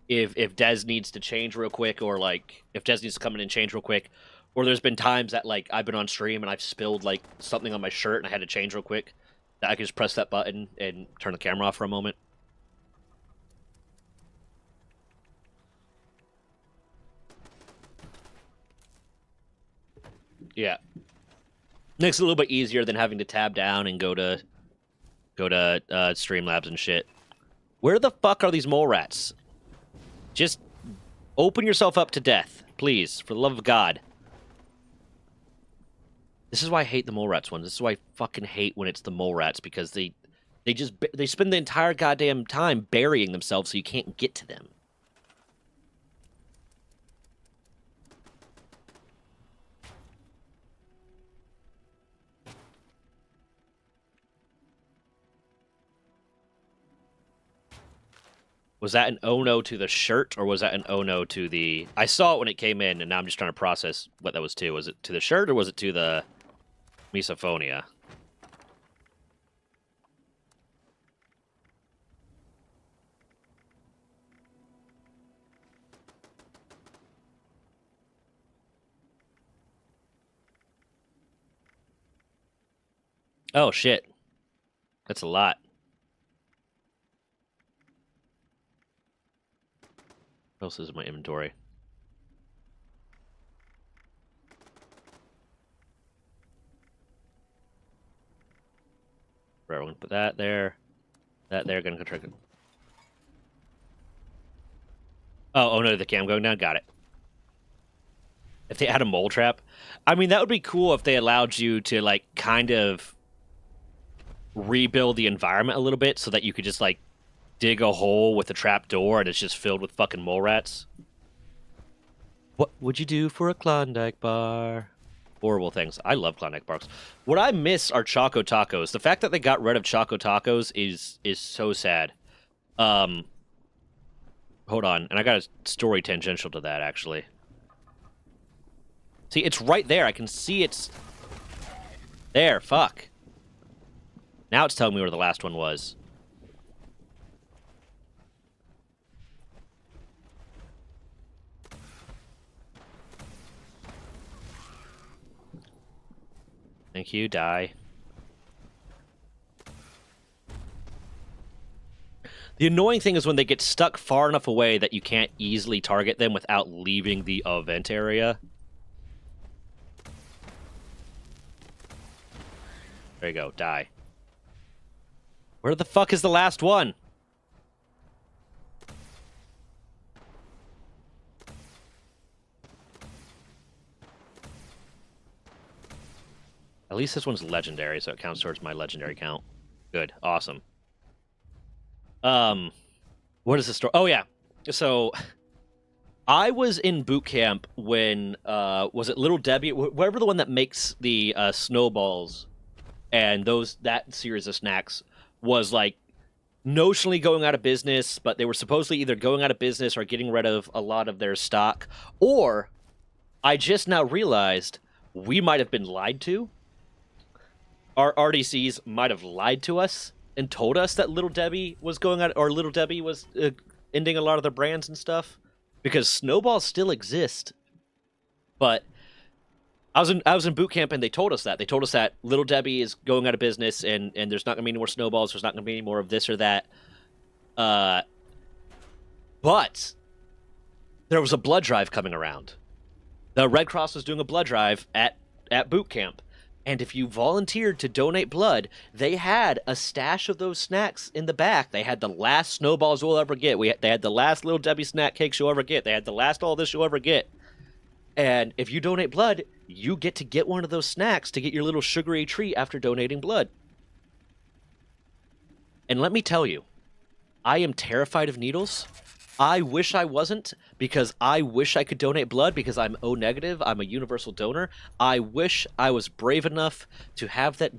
if Dez needs to change real quick, or like if Dez needs to come in and change real quick, or there's been times that like I've been on stream and I've spilled like something on my shirt and I had to change real quick, that I can just press that button and turn the camera off for a moment. Yeah. Makes it a little bit easier than having to tab down and go to Streamlabs and shit. Where the fuck are these mole rats? Just open yourself up to death, please, for the love of God. This is why I hate the mole rats ones. This is why I fucking hate when it's the mole rats, because they spend the entire goddamn time burying themselves so you can't get to them. Was that an oh no to the shirt, or was that an oh no to the... I saw it when it came in, and now I'm just trying to process what that was to. Was it to the shirt, or was it to the misophonia? Oh, shit. That's a lot. What else is in my inventory? Right, we're gonna put that there. That there, gonna contract it. Oh no, the cam going down? Got it. If they add a mole trap, I mean, that would be cool if they allowed you to, like, kind of rebuild the environment a little bit so that you could just, like, dig a hole with a trap door and it's just filled with fucking mole rats. What would you do for a Klondike bar? Horrible things. I love Klondike bars. What I miss are Choco Tacos. The fact that they got rid of Choco Tacos is so sad. Hold on, and I got a story tangential to that, actually. See, it's right there. I can see it's There, fuck. Now it's telling me where the last one was. Thank you, die. The annoying thing is when they get stuck far enough away that you can't easily target them without leaving the event area. There you go, die. Where the fuck is the last one? At least this one's legendary, so it counts towards my legendary count. Good, awesome. What is the story? Oh yeah, so I was in boot camp when was it Little Debbie, whatever the one that makes the snowballs and that series of snacks was like notionally going out of business, but they were supposedly either going out of business or getting rid of a lot of their stock, or I just now realized we might have been lied to. Our RDCs might have lied to us and told us that Little Debbie was going out, or Little Debbie was ending a lot of their brands and stuff, because snowballs still exist. But I was in boot camp and they told us that. They told us that Little Debbie is going out of business and there's not going to be any more snowballs. There's not going to be any more of this or that. But there was a blood drive coming around. The Red Cross was doing a blood drive at boot camp. And if you volunteered to donate blood, they had a stash of those snacks in the back. They had the last snowballs we'll ever get. They had the last Little Debbie snack cakes you'll ever get. They had the last all this you'll ever get. And if you donate blood, you get to get one of those snacks to get your little sugary treat after donating blood. And let me tell you, I am terrified of needles. I wish I wasn't, because I wish I could donate blood because I'm O negative. I'm a universal donor. I wish I was brave enough to have that.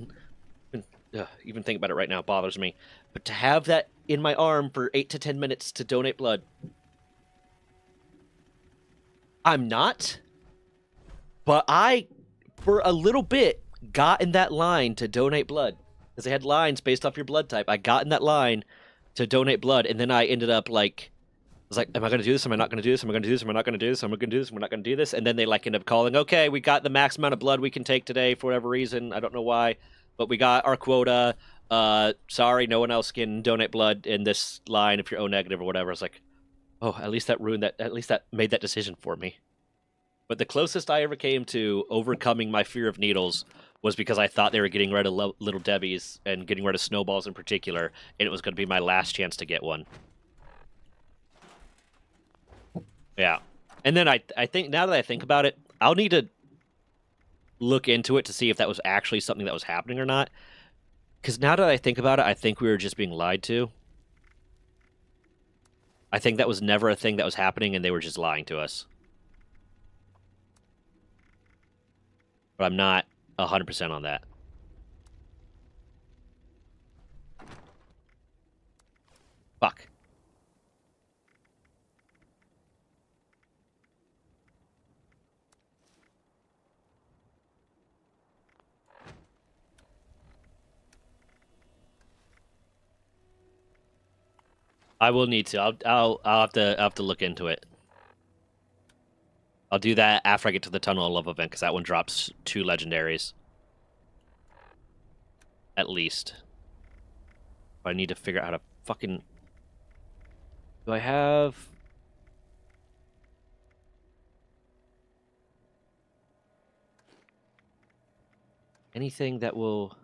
Even thinking about it right now bothers me. But to have that in my arm for 8 to 10 minutes to donate blood. I'm not. But I, for a little bit, got in that line to donate blood. Because they had lines based off your blood type. I got in that line to donate blood, and then I ended up like, I was like, am I going to do this? Am I not going to do this? Am I going to do this? Am I not going to do this? Am I going to do this? Am I not going to do this? And then they like end up calling, okay, we got the max amount of blood we can take today for whatever reason. I don't know why, but we got our quota. Sorry, no one else can donate blood in this line if you're O negative or whatever. I was like, oh, at least that ruined that. At least that made that decision for me. But the closest I ever came to overcoming my fear of needles was because I thought they were getting rid of Little Debbie's and getting rid of snowballs in particular, and it was going to be my last chance to get one. Yeah. And then I think, now that I think about it, I'll need to look into it to see if that was actually something that was happening or not. Because now that I think about it, I think we were just being lied to. I think that was never a thing that was happening and they were just lying to us. But I'm not 100% on that. Fuck. I will need to. I'll have to look into it. I'll do that after I get to the Tunnel of Love event, because that one drops 2 legendaries. At least. But I need to figure out how to fucking... Do I have... anything that will...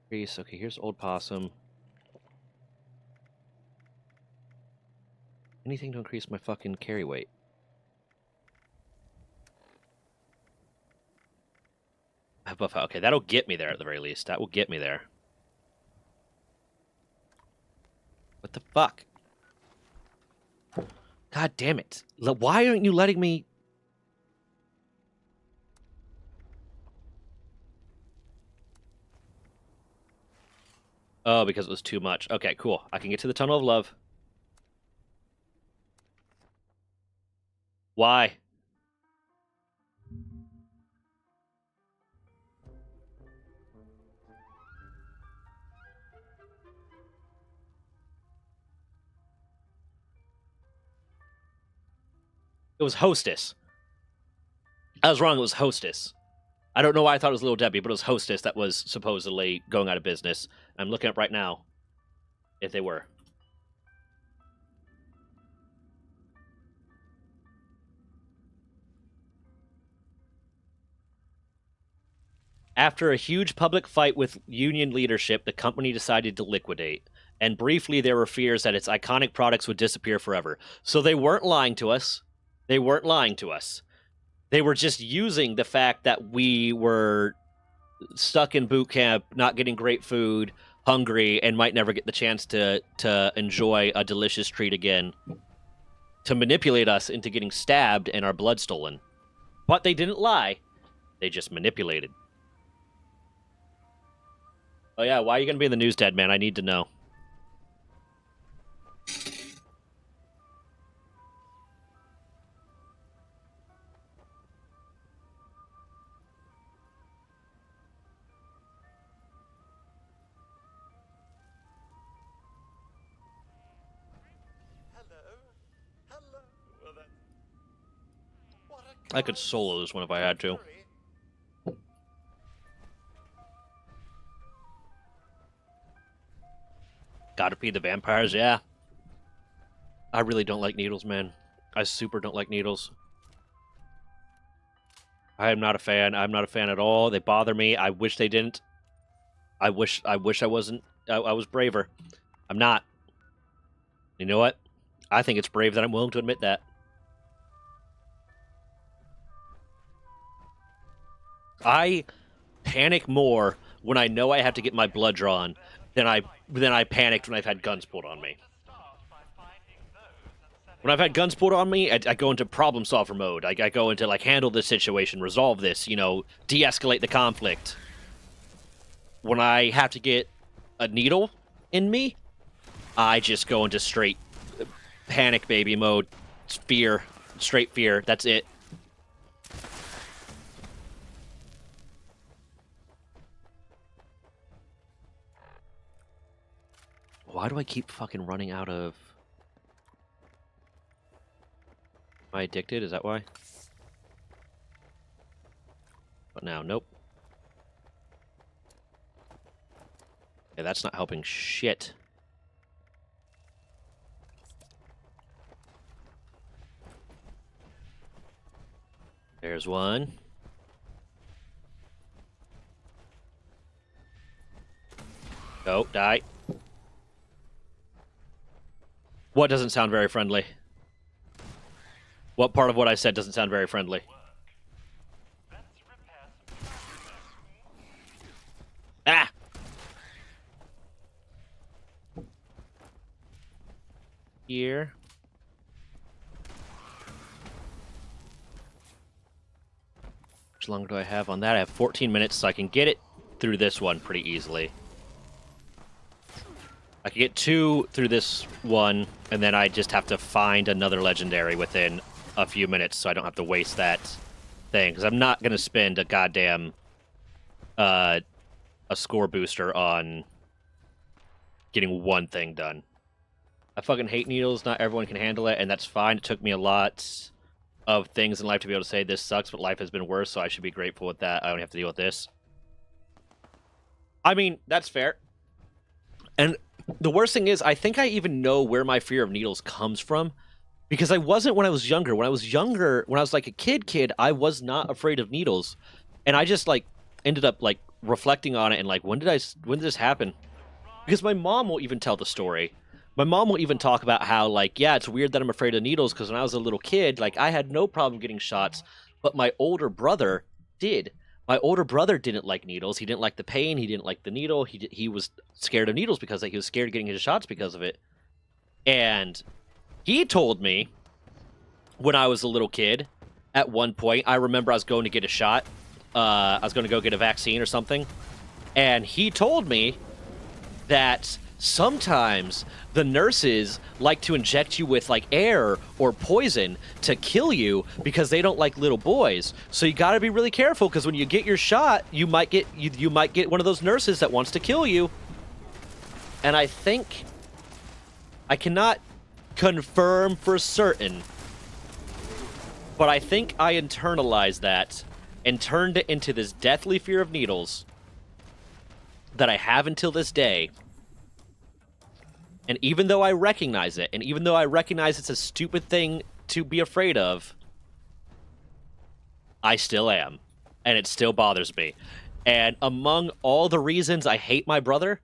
increase? Okay, here's Old Possum. Anything to increase my fucking carry weight. Buff out. Okay, that'll get me there at the very least. That will get me there. What the fuck? God damn it. Why aren't you letting me... Oh, because it was too much. Okay, cool. I can get to the Tunnel of Love. Why? It was Hostess. I was wrong. It was Hostess. I don't know why I thought it was Little Debbie, but it was Hostess that was supposedly going out of business. I'm looking up right now if they were. After a huge public fight with union leadership, the company decided to liquidate. And briefly, there were fears that its iconic products would disappear forever. So they weren't lying to us. They weren't lying to us. They were just using the fact that we were stuck in boot camp, not getting great food, hungry, and might never get the chance to enjoy a delicious treat again, to manipulate us into getting stabbed and our blood stolen. But they didn't lie. They just manipulated. Oh yeah, why are you going to be in the news, Dead Man? I need to know. I could solo this one if I had to. Gotta feed the vampires, yeah. I really don't like needles, man. I super don't like needles. I am not a fan. I'm not a fan at all. They bother me. I wish they didn't. I wish I wasn't. I was braver. I'm not. You know what? I think it's brave that I'm willing to admit that. I panic more when I know I have to get my blood drawn than I panicked when I've had guns pulled on me. When I've had guns pulled on me, I go into problem solver mode. I go into, like, handle this situation, resolve this, you know, de-escalate the conflict. When I have to get a needle in me, I just go into straight panic baby mode. Fear. Straight fear. That's it. Why do I keep fucking running out of... Am I addicted? Is that why? But now, nope. Yeah, that's not helping shit. There's one. Go, die. What doesn't sound very friendly? What part of what I said doesn't sound very friendly? Ah! Here. How long do I have on that? I have 14 minutes, so I can get it through this one pretty easily. I can get 2 through this one, and then I just have to find another legendary within a few minutes, so I don't have to waste that thing. Because I'm not going to spend a goddamn a score booster on getting one thing done. I fucking hate needles. Not everyone can handle it, and that's fine. It took me a lot of things in life to be able to say this sucks, but life has been worse, so I should be grateful with that. I don't have to deal with this. I mean, that's fair. And the worst thing is, I think I even know where my fear of needles comes from, because I wasn't when I was younger. When I was younger, when I was like a kid, I was not afraid of needles, and I just like ended up like reflecting on it and like, when did this happen? Because my mom will even tell the story. My mom will even talk about how, like, yeah, it's weird that I'm afraid of needles because when I was a little kid, like, I had no problem getting shots, but my older brother did. My older brother didn't like needles. He didn't like the pain. He didn't like the needle. He was scared of needles because he was scared of getting his shots because of it. And he told me when I was a little kid, at one point, I remember I was going to get a shot. I was going to go get a vaccine or something. And he told me that sometimes the nurses like to inject you with like air or poison to kill you because they don't like little boys. So you got to be really careful because when you get your shot, you might get one of those nurses that wants to kill you. And I think I cannot confirm for certain, But I think I internalized that and turned it into this deathly fear of needles that I have until this day. And even though I recognize it, and even though I recognize it's a stupid thing to be afraid of, I still am. And it still bothers me. And among all the reasons I hate my brother,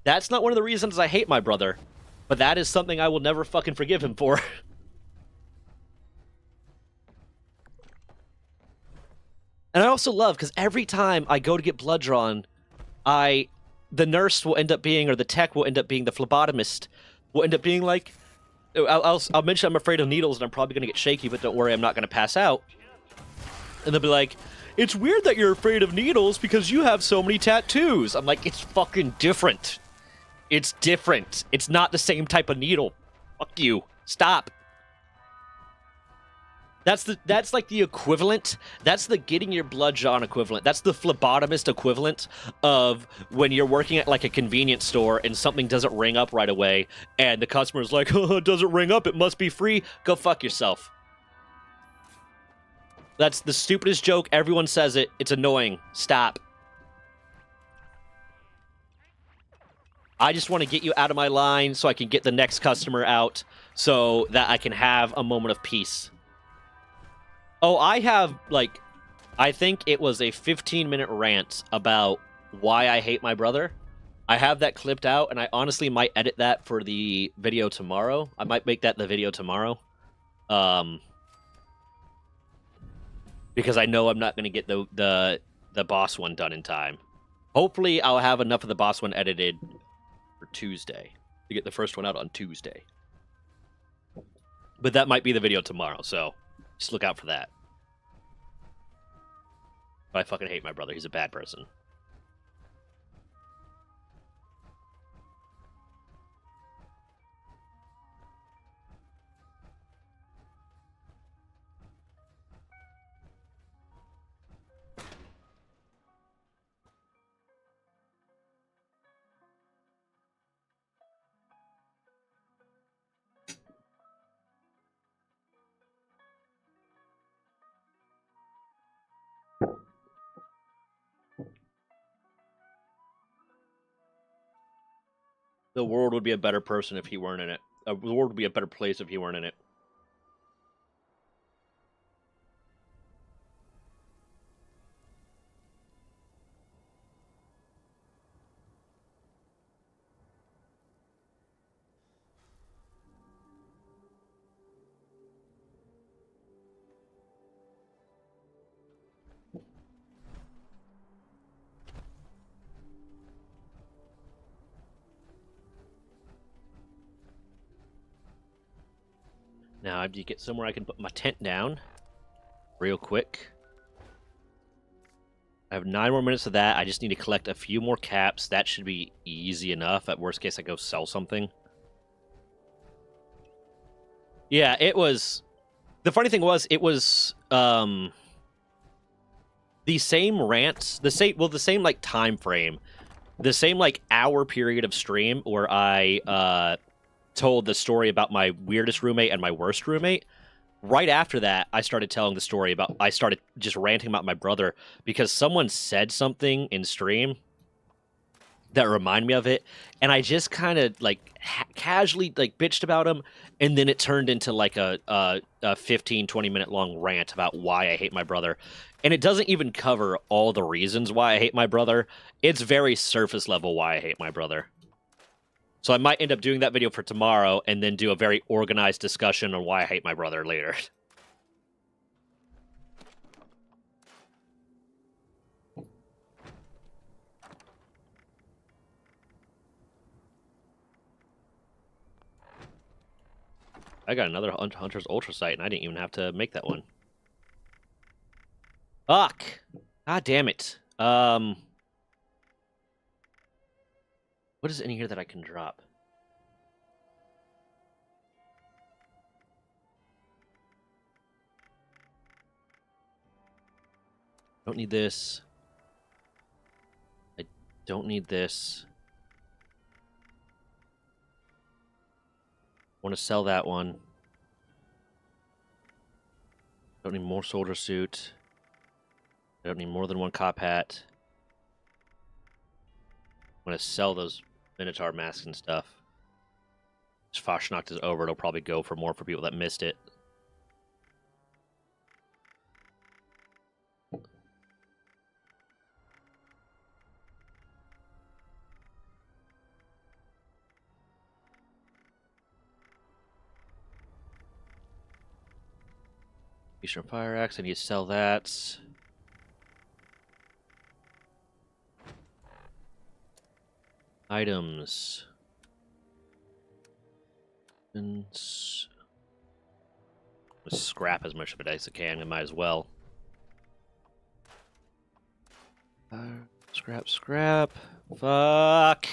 that's not one of the reasons I hate my brother. But that is something I will never fucking forgive him for. And I also love, because every time I go to get blood drawn, the nurse will end up being, or the tech will end up being, the phlebotomist will end up being like, I'll mention I'm afraid of needles and I'm probably going to get shaky, but don't worry, I'm not going to pass out. And they'll be like, it's weird that you're afraid of needles because you have so many tattoos. I'm like, it's fucking different. It's different. It's not the same type of needle. Fuck you. Stop. That's like the equivalent. That's the getting your blood drawn equivalent. That's the phlebotomist equivalent of when you're working at like a convenience store and something doesn't ring up right away, and the customer's like, "Oh, it doesn't ring up. It must be free." Go fuck yourself. That's the stupidest joke. Everyone says it. It's annoying. Stop. I just want to get you out of my line so I can get the next customer out so that I can have a moment of peace. Oh, I have, like, I think it was a 15-minute rant about why I hate my brother. I have that clipped out, and I honestly might edit that for the video tomorrow. I might make that the video tomorrow. Because I know I'm not going to get the boss one done in time. Hopefully, I'll have enough of the boss one edited for Tuesday to get the first one out on Tuesday. But that might be the video tomorrow, so just look out for that. But I fucking hate my brother. He's a bad person. The world would be a better person if he weren't in it. The world would be a better place if he weren't in it. Now I have to get somewhere I can put my tent down real quick. I have 9 more minutes of that. I just need to collect a few more caps. That should be easy enough. At worst case, I go sell something. Yeah, it was... The funny thing was, it was the same rant, the same like time frame, the same like hour period of stream where I told the story about my weirdest roommate and my worst roommate. Right after that, I started telling the story about, I started just ranting about my brother because someone said something in stream that reminded me of it, and I just kind of like casually like bitched about him, and then it turned into like a 15-20 minute long rant about why I hate my brother. And it doesn't even cover all the reasons why I hate my brother. It's very surface level why I hate my brother. So I might end up doing that video for tomorrow and then do a very organized discussion on why I hate my brother later. I got another Hunter's Ultra Sight, and I didn't even have to make that one. Fuck! God damn it. What is in here that I can drop? Don't need this. I don't need this. Want to sell that one. Don't need more soldier suit. I don't need more than one cop hat. I'm gonna sell those Minotaur masks and stuff. As Fashnacht is over, it'll probably go for more for people that missed it. Eastern Fire Axe, I need to sell that. Items. Let's scrap as much of it as I can. I might as well. Scrap. Fuck.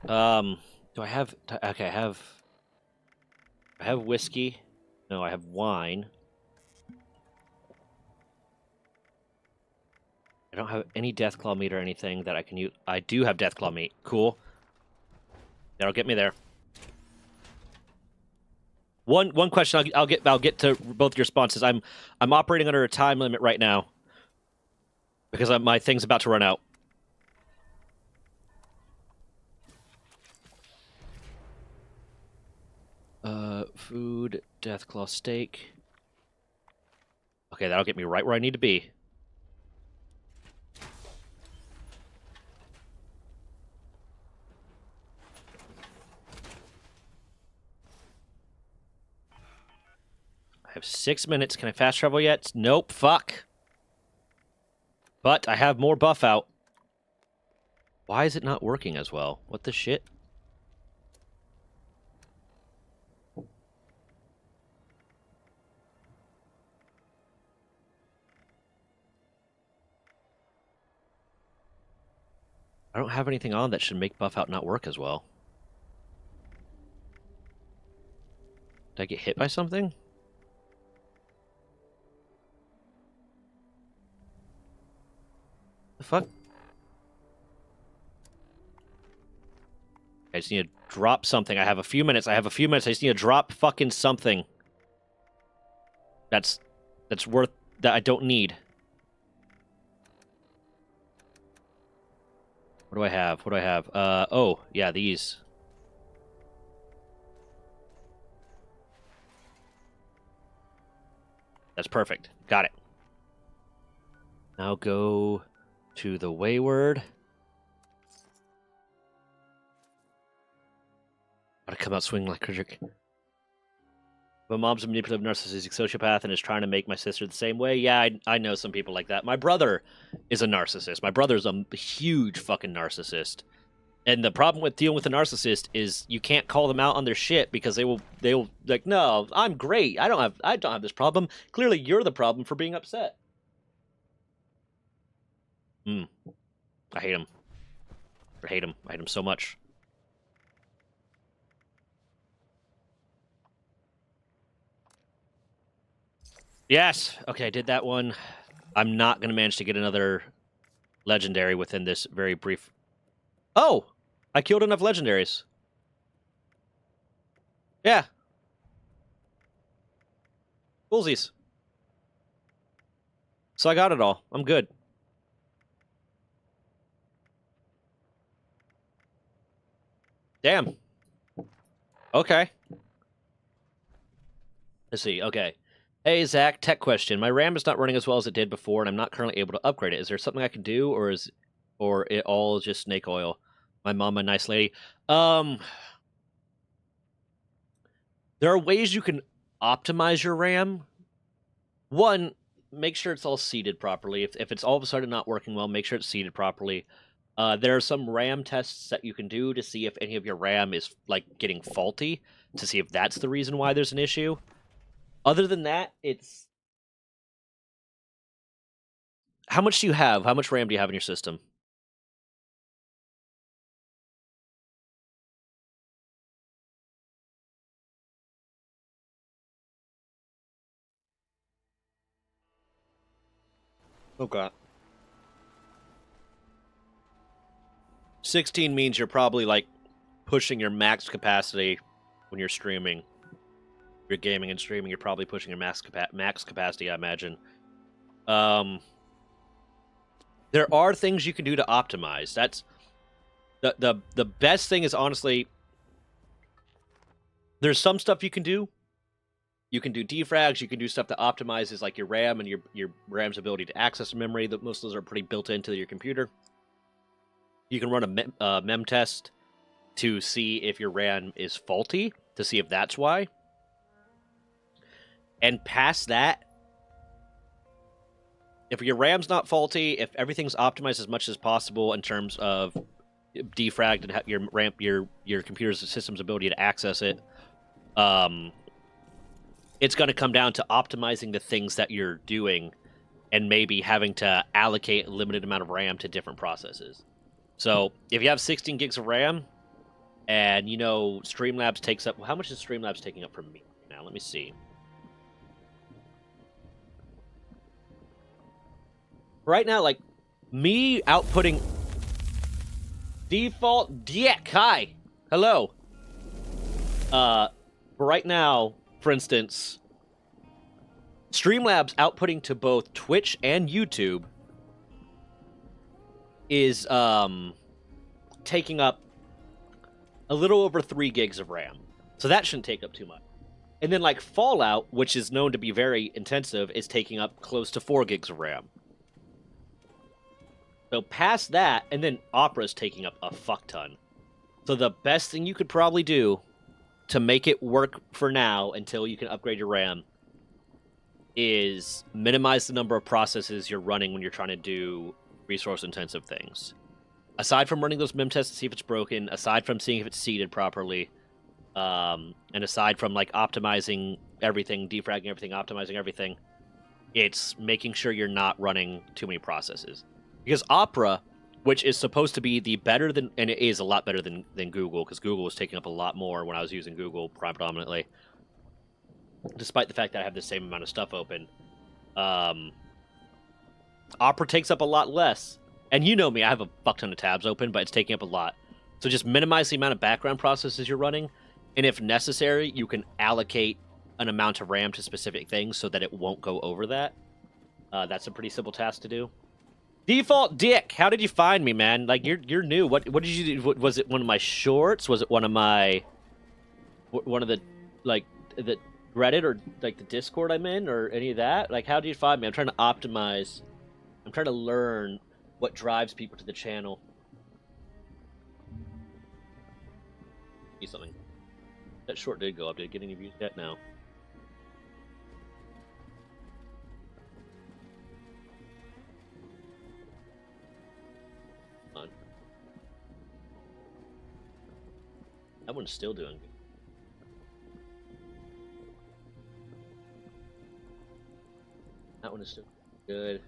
Do I have? Okay, I have whiskey. No, I have wine. I don't have any Deathclaw meat or anything that I can use. I do have Deathclaw meat. Cool. That'll get me there. One question. I'll get to both your responses. I'm operating under a time limit right now because my thing's about to run out. Food, Deathclaw steak. Okay, that'll get me right where I need to be. I have 6 minutes. Can I fast travel yet? Nope. Fuck. But I have more buff out. Why is it not working as well? What the shit? I don't have anything on that should make buff out not work as well. Did I get hit by something? The fuck? I just need to drop something. I have a few minutes. I just need to drop fucking something. That's worth that I don't need. What do I have? Oh, yeah, these. That's perfect. Got it. Now go to the Wayward. Gotta come out swinging like a jerk. My mom's a manipulative narcissistic sociopath and is trying to make my sister the same way. Yeah, I know some people like that. My brother is a narcissist. My brother's a huge fucking narcissist. And the problem with dealing with a narcissist is you can't call them out on their shit because they will like, no, I'm great. I don't have this problem. Clearly you're the problem for being upset. I hate him. I hate him so much. Yes. Okay, I did that one. I'm not going to manage to get another legendary within this very brief... Oh! I killed enough legendaries. Yeah. Coolsies. So I got it all. I'm good. Damn. Okay. Let's see. Okay. Hey, Zach, tech question. My RAM is not running as well as it did before, and I'm not currently able to upgrade it. Is there something I can do, or it all just snake oil? My mom, a nice lady. There are ways you can optimize your RAM. One, make sure it's all seated properly. If it's all of a sudden not working well, make sure it's seated properly. There are some RAM tests that you can do to see if any of your RAM is like getting faulty, to see if that's the reason why there's an issue. Other than that, it's... How much do you have? How much RAM do you have in your system? Oh, God. 16 means you're probably, like, pushing your max capacity when you're streaming. you're gaming and streaming, you're probably pushing your max capacity, I imagine. There are things you can do to optimize. That's the best thing is, honestly, there's some stuff you can do. You can do defrags, you can do stuff that optimizes like your RAM and your RAM's ability to access memory. That most of those are pretty built into your computer. You can run a mem test to see if your RAM is faulty, to see if that's why. And past that, if your RAM's not faulty, if everything's optimized as much as possible in terms of defragged and your computer's system's ability to access it, it's going to come down to optimizing the things that you're doing and maybe having to allocate a limited amount of RAM to different processes. So if you have 16 gigs of RAM and, Streamlabs takes up... How much is Streamlabs taking up from me now? Let me see. Right now, like, me outputting... Default Diek, hi! Hello. Right now... For instance, Streamlabs outputting to both Twitch and YouTube is taking up a little over 3 gigs of RAM. So that shouldn't take up too much. And then like Fallout, which is known to be very intensive, is taking up close to 4 gigs of RAM. So past that, and then Opera's taking up a fuck ton. So the best thing you could probably do to make it work for now until you can upgrade your RAM is minimize the number of processes you're running when you're trying to do resource-intensive things. Aside from running those mem tests to see if it's broken, aside from seeing if it's seeded properly, and aside from like optimizing everything, defragging everything, optimizing everything, it's making sure you're not running too many processes. Because Opera, which is supposed to be the better than, and it is a lot better than Google, because Google was taking up a lot more when I was using Google predominantly, despite the fact that I have the same amount of stuff open. Opera takes up a lot less, and you know me, I have a fuck ton of tabs open, but it's taking up a lot. So just minimize the amount of background processes you're running, and if necessary, you can allocate an amount of RAM to specific things so that it won't go over that. That's a pretty simple task to do. Default Dick, how did you find me, man? Like, you're new. What did you do? Was it one of my shorts? Was it one of the like the Reddit or like the Discord I'm in or any of that? Like, how do you find me? I'm trying to optimize. I'm trying to learn what drives people to the channel. See something. That short did go up. Did it get any views yet? No. That one's still doing good. That one is still good.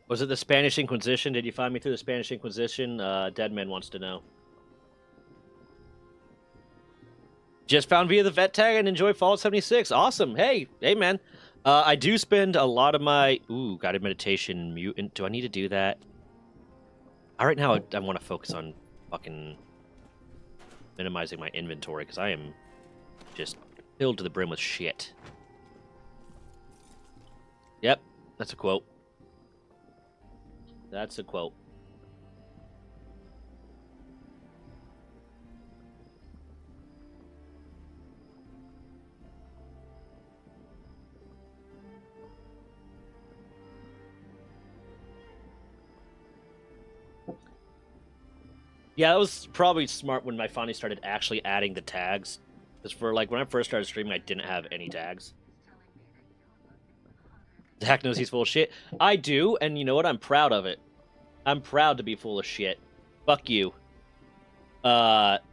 Was it the Spanish Inquisition? Did you find me through the Spanish Inquisition? Deadman wants to know. Just found via the vet tag and enjoy Fallout 76. Awesome. Hey, man. I do spend a lot of my... Ooh, guided meditation, mutant. Do I need to do that? Right now, I want to focus on fucking minimizing my inventory, because I am just filled to the brim with shit. Yep, that's a quote. That's a quote. Yeah, that was probably smart when I finally started actually adding the tags. Because for, like, when I first started streaming, I didn't have any tags. Zach knows he's full of shit. I do, and you know what? I'm proud of it. I'm proud to be full of shit. Fuck you. What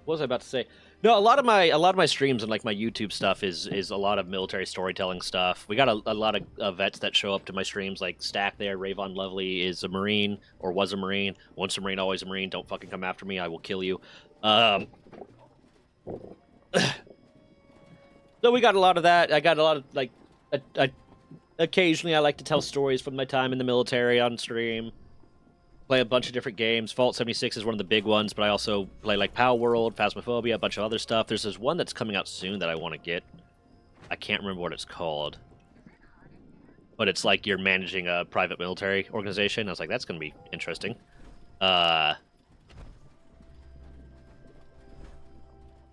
What was I about to say? No, a lot of my streams and like my YouTube stuff is a lot of military storytelling stuff. We got a lot of vets that show up to my streams, like Stack there. Rayvon Lovely is a Marine or was a Marine. Once a Marine, always a Marine. Don't fucking come after me. I will kill you. So we got a lot of that. I got a lot of like. Occasionally, I like to tell stories from my time in the military on stream. Play a bunch of different games. Vault 76 is one of the big ones, but I also play like Pow World, Phasmophobia, a bunch of other stuff. There's this one that's coming out soon that I want to get. I can't remember what it's called. But it's like you're managing a private military organization. I was like, that's going to be interesting. But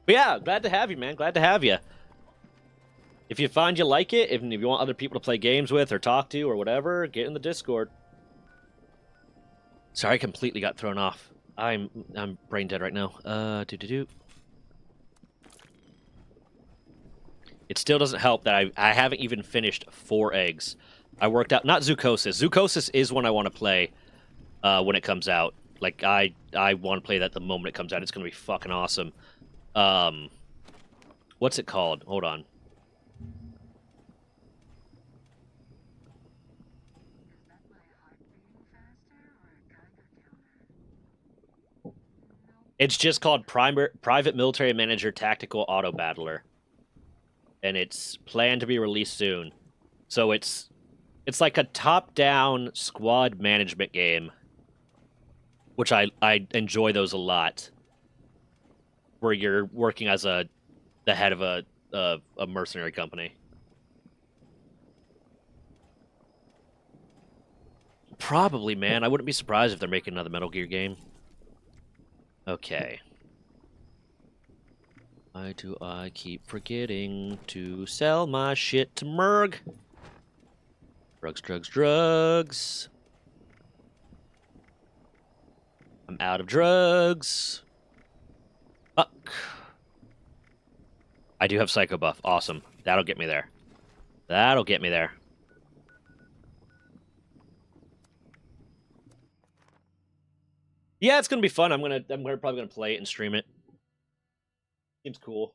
yeah, glad to have you, man. Glad to have you. If you find you like it, if you want other people to play games with or talk to or whatever, get in the Discord. Sorry, I completely got thrown off. I'm brain dead right now. It still doesn't help that I haven't even finished 4 eggs. I worked out not Zookosis. Zookosis is one I want to play when it comes out. Like I want to play that the moment it comes out. It's gonna be fucking awesome. What's it called? Hold on. It's just called Private Military Manager Tactical Auto Battler. And it's planned to be released soon. So it's like a top-down squad management game. Which I enjoy those a lot. Where you're working as the head of a mercenary company. Probably, man. I wouldn't be surprised if they're making another Metal Gear game. Okay. Why do I keep forgetting to sell my shit to Merg? Drugs, drugs, drugs. I'm out of drugs. Fuck. I do have Psycho Buff. Awesome. That'll get me there. That'll get me there. Yeah, it's gonna be fun. I'm probably gonna play it and stream it. Seems cool.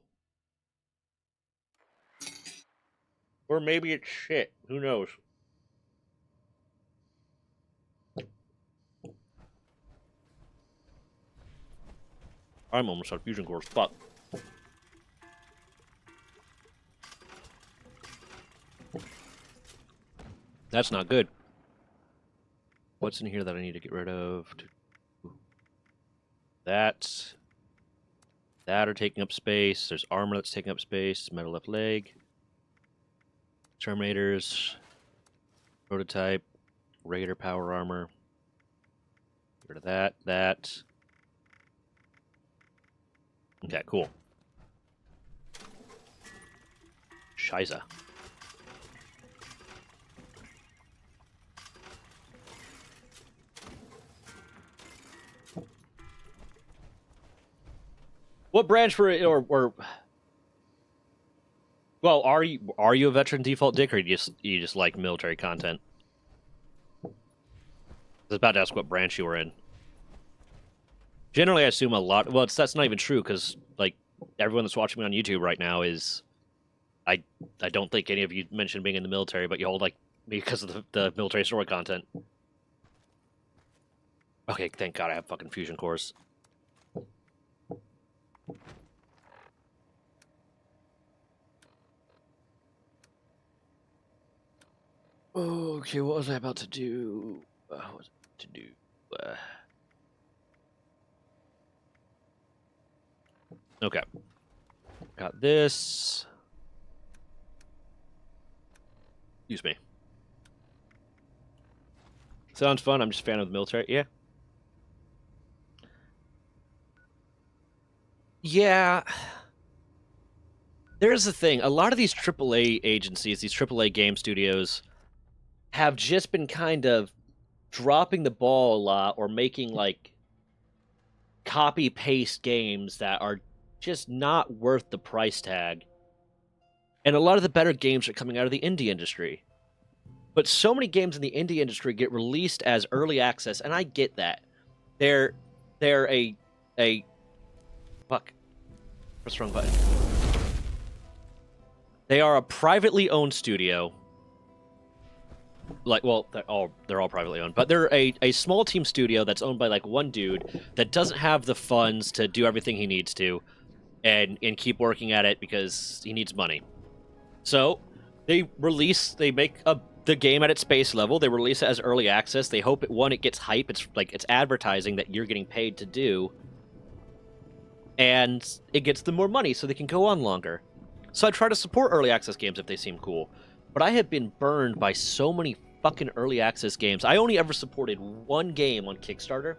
Or maybe it's shit. Who knows? I'm almost out of fusion cores. Fuck. That's not good. What's in here that I need to get rid of? That are taking up space. There's armor that's taking up space. Metal left leg. Terminators. Prototype. Raider power armor. Get rid of that. That. Okay, cool. Shiza. What branch were or well, are you a veteran default dick, or you just like military content? I was about to ask what branch you were in. Generally, I assume a lot. Well, that's not even true because like everyone that's watching me on YouTube right now is, I don't think any of you mentioned being in the military, but you hold like me because of the military story content. Okay, thank God I have fucking fusion cores. Okay, what was I about to do? What was I to do? Okay. Got this. Excuse me. Sounds fun. I'm just a fan of the military. Yeah. Yeah. There's the thing. A lot of these AAA agencies, these AAA game studios, have just been kind of dropping the ball a lot or making like copy paste games that are just not worth the price tag. And a lot of the better games are coming out of the indie industry. But so many games in the indie industry get released as early access, and I get that. They're a fuck. Press the wrong button. They are a privately owned studio. Like, well, they're all privately owned, but they're a small team studio that's owned by like one dude that doesn't have the funds to do everything he needs to, and keep working at it because he needs money. So they make the game at its base level. They release it as early access. They hope it gets hype. It's advertising that you're getting paid to do, and it gets them more money so they can go on longer. So I try to support early access games if they seem cool. But I have been burned by so many fucking early access games. I only ever supported one game on Kickstarter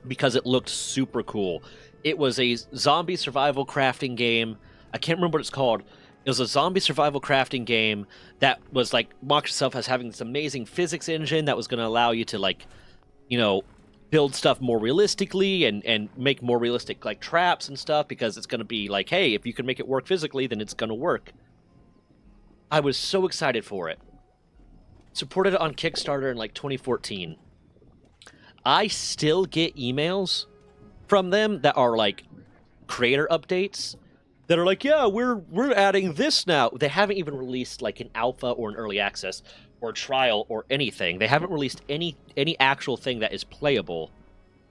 because it looked super cool. It was a zombie survival crafting game. I can't remember what it's called. It was a zombie survival crafting game that was like mocked itself as having this amazing physics engine that was going to allow you to like, build stuff more realistically and make more realistic like traps and stuff, because it's going to be like, hey, if you can make it work physically, then it's going to work. I was so excited for it. Supported it on Kickstarter in like 2014. I still get emails from them that are like creator updates that are like, yeah, we're adding this now. They haven't even released like an alpha or an early access or trial or anything. They haven't released any actual thing that is playable.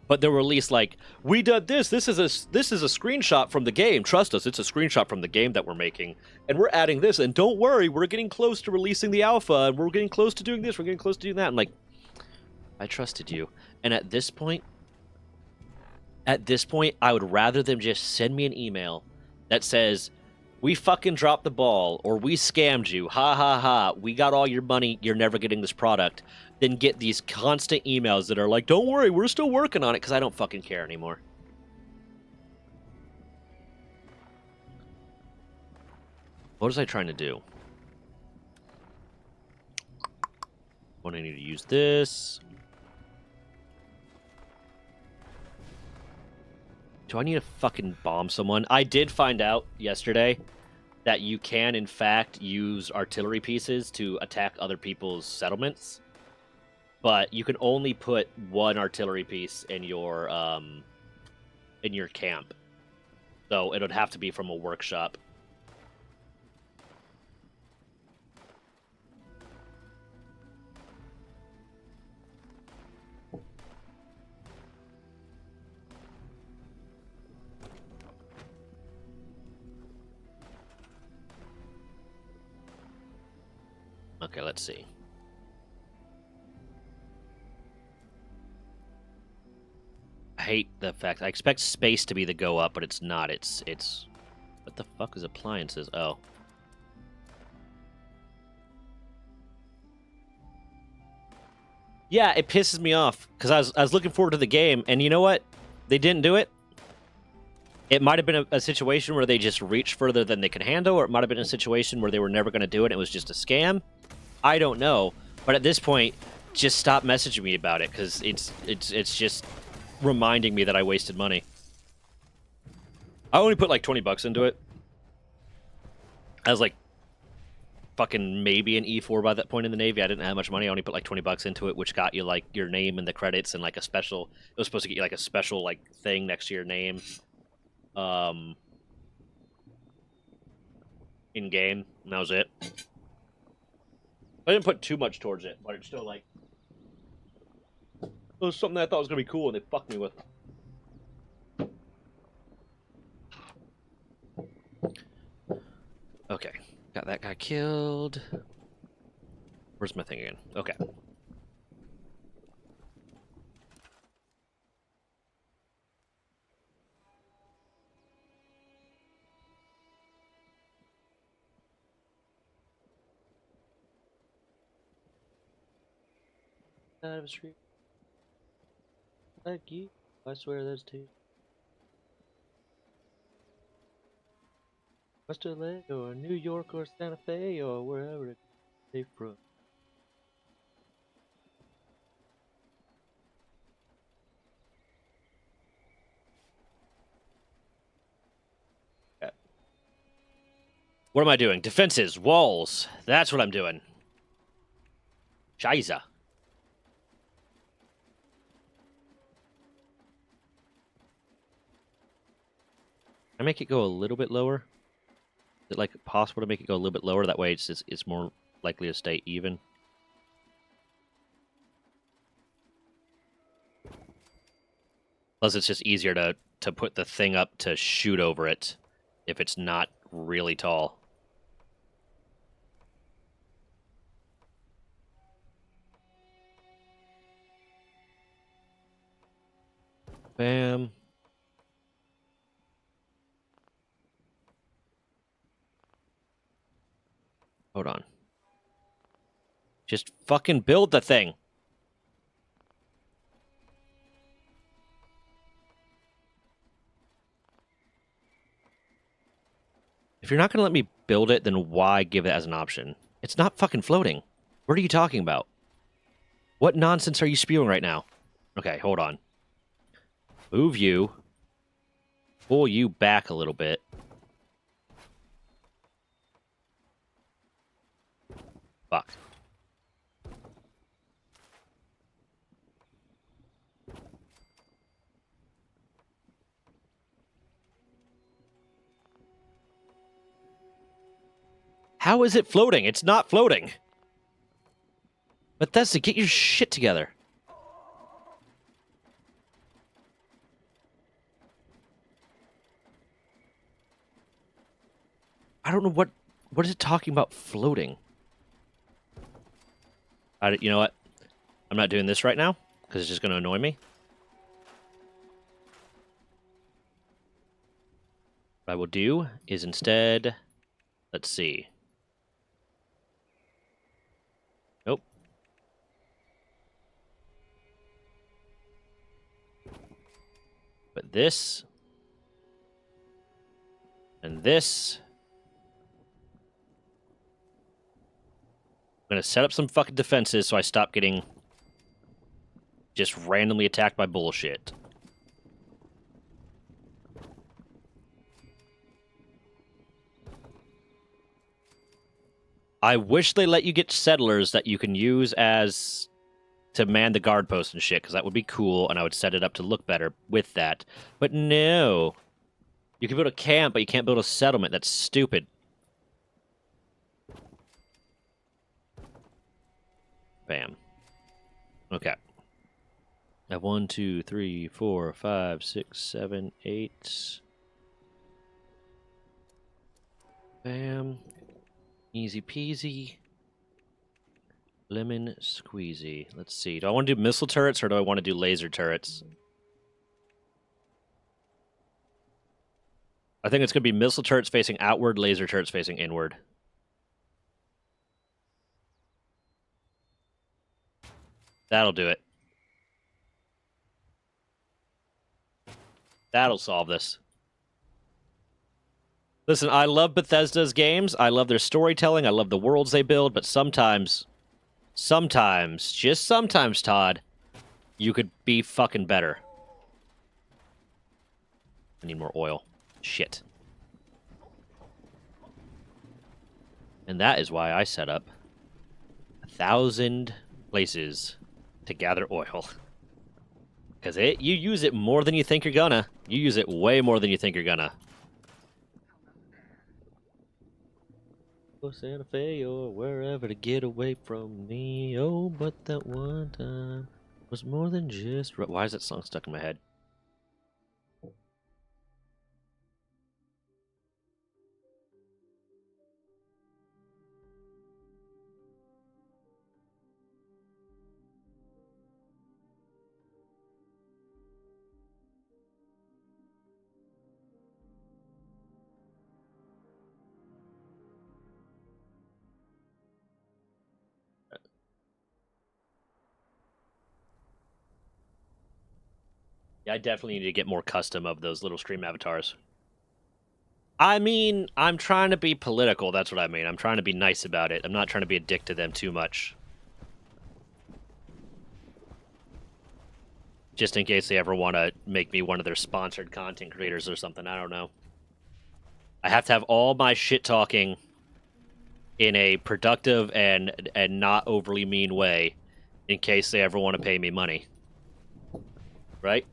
But they'll release like, we did this. This is a screenshot from the game. Trust us, it's a screenshot from the game that we're making, and we're adding this. And don't worry, we're getting close to releasing the alpha, and we're getting close to doing this. We're getting close to doing that. I'm like, I trusted you. And at this point, I would rather them just send me an email that says, we fucking dropped the ball, or we scammed you. Ha ha ha. We got all your money. You're never getting this product. Then get these constant emails that are like, don't worry, we're still working on it, because I don't fucking care anymore. What was I trying to do? When I need to use this. Do I need to fucking bomb someone? I did find out yesterday that you can, in fact, use artillery pieces to attack other people's settlements. But you can only put one artillery piece in your camp. So it would have to be from a workshop. Okay, let's see. I hate the fact I expect space to be the go up, but it's not. It's what the fuck is appliances? Oh. Yeah, it pisses me off because I was looking forward to the game, and you know what? They didn't do it. It might have been a situation where they just reached further than they could handle, or it might have been a situation where they were never going to do it and it was just a scam. I don't know. But at this point, just stop messaging me about it, because it's just reminding me that I wasted money. I only put like 20 bucks into it. I was like fucking maybe an E4 by that point in the Navy. I didn't have much money. I only put like 20 bucks into it, which got you like your name and the credits and like a special, it was supposed to get you like a special like thing next to your name. In game, and that was it. I didn't put too much towards it, but it's still like, it was something that I thought was gonna be cool, and they fucked me with. Okay, got that guy killed. Where's my thing again? Okay. Out of a street like you, I swear there's two. West LA or New York or Santa Fe or wherever they're from. What am I doing? Defenses, walls. That's what I'm doing. Scheiße. I make it go a little bit lower? Is it like possible to make it go a little bit lower? That way it's more likely to stay even. Plus, it's just easier to put the thing up to shoot over it if it's not really tall. Bam. Hold on. Just fucking build the thing. If you're not going to let me build it, then why give it as an option? It's not fucking floating. What are you talking about? What nonsense are you spewing right now? Okay, hold on. Move you. Pull you back a little bit. Fuck. How is it floating? It's not floating. Bethesda, get your shit together. I don't know what is it talking about floating? You know what? I'm not doing this right now because it's just going to annoy me. What I will do is instead, let's see. Nope. But this and this. I'm going to set up some fucking defenses so I stop getting just randomly attacked by bullshit. I wish they let you get settlers that you can use as to man the guard post and shit, because that would be cool, and I would set it up to look better with that. But no. You can build a camp, but you can't build a settlement. That's stupid. Bam. Okay. I have 1, 2, 3, 4, 5, 6, 7, 8. Bam. Easy peasy. Lemon squeezy. Let's see. Do I want to do missile turrets or do I want to do laser turrets? I think it's going to be missile turrets facing outward, laser turrets facing inward. That'll do it. That'll solve this. Listen, I love Bethesda's games. I love their storytelling. I love the worlds they build. But sometimes, just sometimes, Todd, you could be fucking better. I need more oil. Shit. And that is why I set up 1,000 places to gather oil. Because you use it more than you think you're gonna. You use it way more than you think you're gonna. Go Santa Fe or wherever to get away from me. Oh, but that one time was more than just... Why is that song stuck in my head? I definitely need to get more custom of those little stream avatars. I mean, I'm trying to be political, that's what I mean. I'm trying to be nice about it. I'm not trying to be a dick to them too much. Just in case they ever want to make me one of their sponsored content creators or something, I don't know. I have to have all my shit talking in a productive and not overly mean way in case they ever want to pay me money. Right?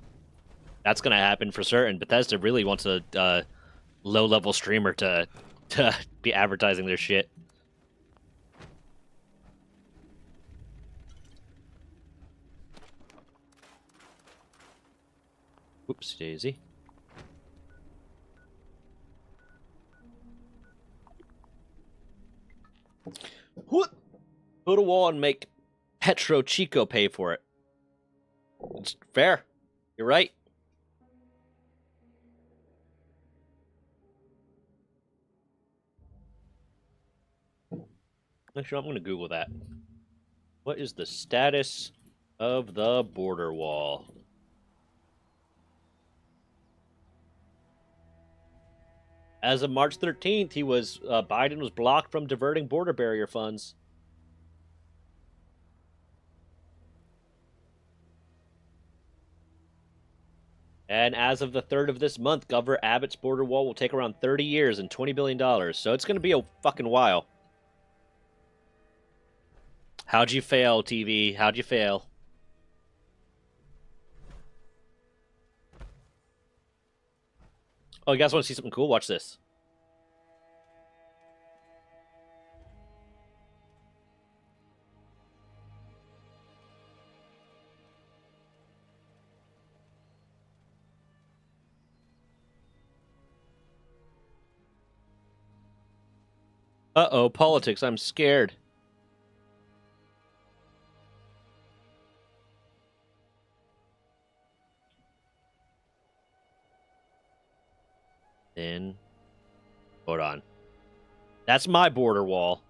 That's going to happen for certain. Bethesda really wants to low-level streamer to be advertising their shit. Whoops, daisy. What? Build a wall and make Petro Chico pay for it. It's fair. You're right. Actually, I'm going to Google that. What is the status of the border wall? As of March 13th, Biden was blocked from diverting border barrier funds. And as of the 3rd of this month, Governor Abbott's border wall will take around 30 years and $20 billion. So it's going to be a fucking while. How'd you fail, TV? How'd you fail? Oh, you guys want to see something cool? Watch this. Uh-oh, politics. I'm scared. Then, hold on. That's my border wall.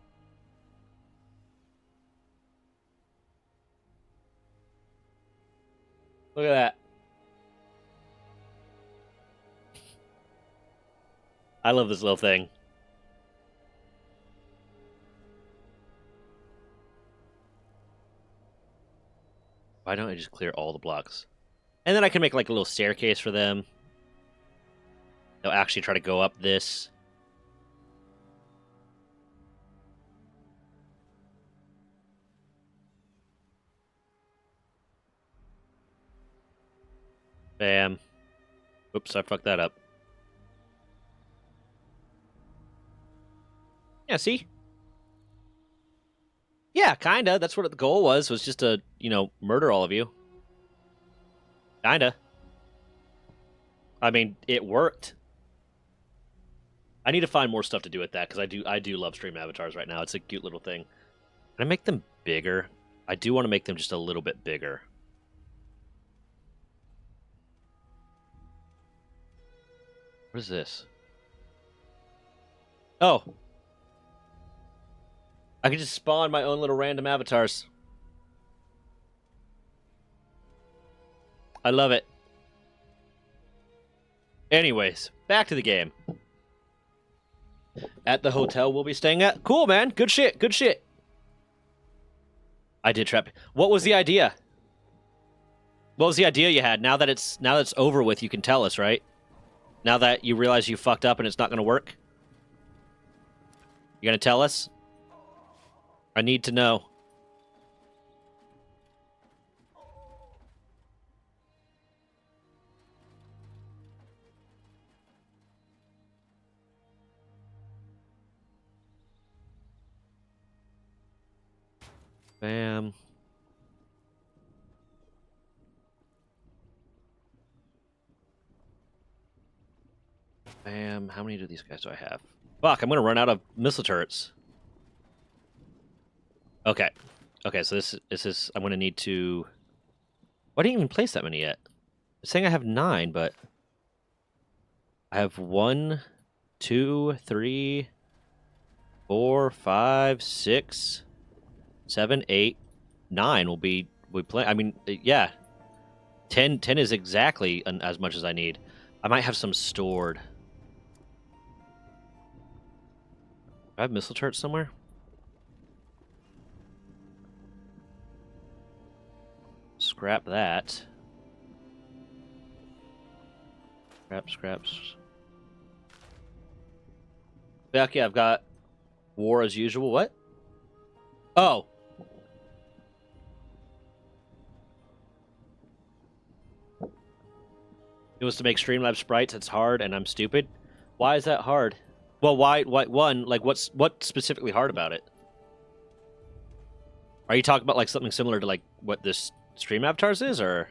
Look at that. I love this little thing. Why don't I just clear all the blocks? And then I can make like a little staircase for them. They'll actually try to go up this. Bam. Oops, I fucked that up. Yeah, see? Yeah, kinda. That's what the goal was just to, murder all of you. Kinda. I mean, it worked. I need to find more stuff to do with that, because I do love stream avatars right now. It's a cute little thing. Can I make them bigger? I do want to make them just a little bit bigger. What is this? Oh. I can just spawn my own little random avatars. I love it. Anyways, back to the game. At the hotel we'll be staying at. Cool, man. Good shit. Good shit. I did trap. What was the idea? What was the idea you had? Now that it's over with, you can tell us, right? Now that you realize you fucked up and it's not going to work? You going to tell us? I need to know. Bam. Bam. How many of these guys do I have? Fuck, I'm going to run out of missile turrets. Okay. Okay, so this is... I'm going to need to... Why didn't you even place that many yet? It's saying I have 9, but... I have 1, 2, 3, 4, 5, 6, 7, 8, 9 will be... We play. I mean, yeah. 10 is exactly as much as I need. I might have some stored. Do I have missile turrets somewhere? Scrap that. Scraps. Yeah, okay, I've got war as usual. What? Oh. It was to make Streamlabs sprites. It's hard, and I'm stupid. Why is that hard? Well, why one, like what specifically hard about it? Are you talking about like something similar to like what this stream avatars is, or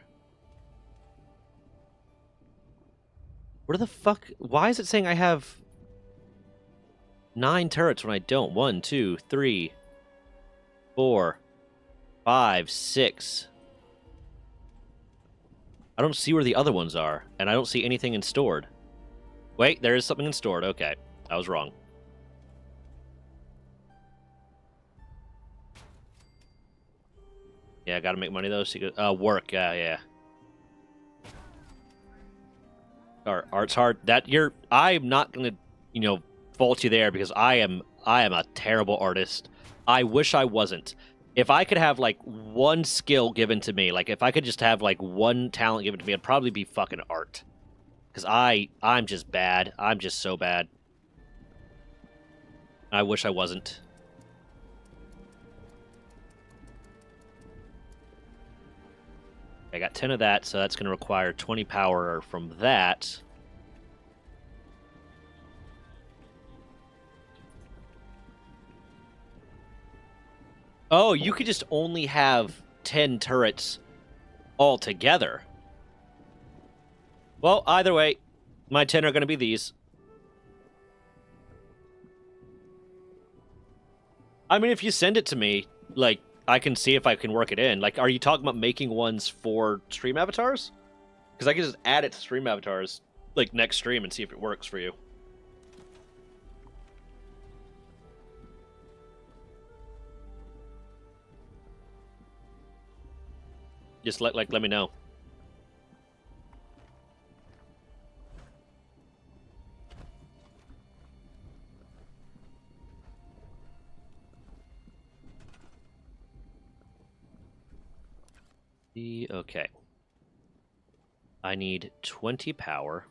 where the fuck? Why is it saying I have 9 turrets when I don't? 1, 2, 3, 4, 5, 6. I don't see where the other ones are, and I don't see anything in stored. Wait, there is something in stored. Okay, I was wrong. Yeah, I gotta make money though. So work. Yeah. Art's hard. I'm not gonna, fault you there because I am a terrible artist. I wish I wasn't. If I could have like one skill given to me, like if I could just have like one talent given to me, it'd probably be fucking art. Because I'm just bad. I'm just so bad. I wish I wasn't. I got 10 of that, so that's going to require 20 power from that. Oh, you could just only have 10 turrets altogether. Well, either way, my 10 are going to be these. I mean, if you send it to me, like, I can see if I can work it in. Like, are you talking about making ones for stream avatars? Because I can just add it to stream avatars, like, next stream and see if it works for you. Just let me know. Okay. I need 20 power.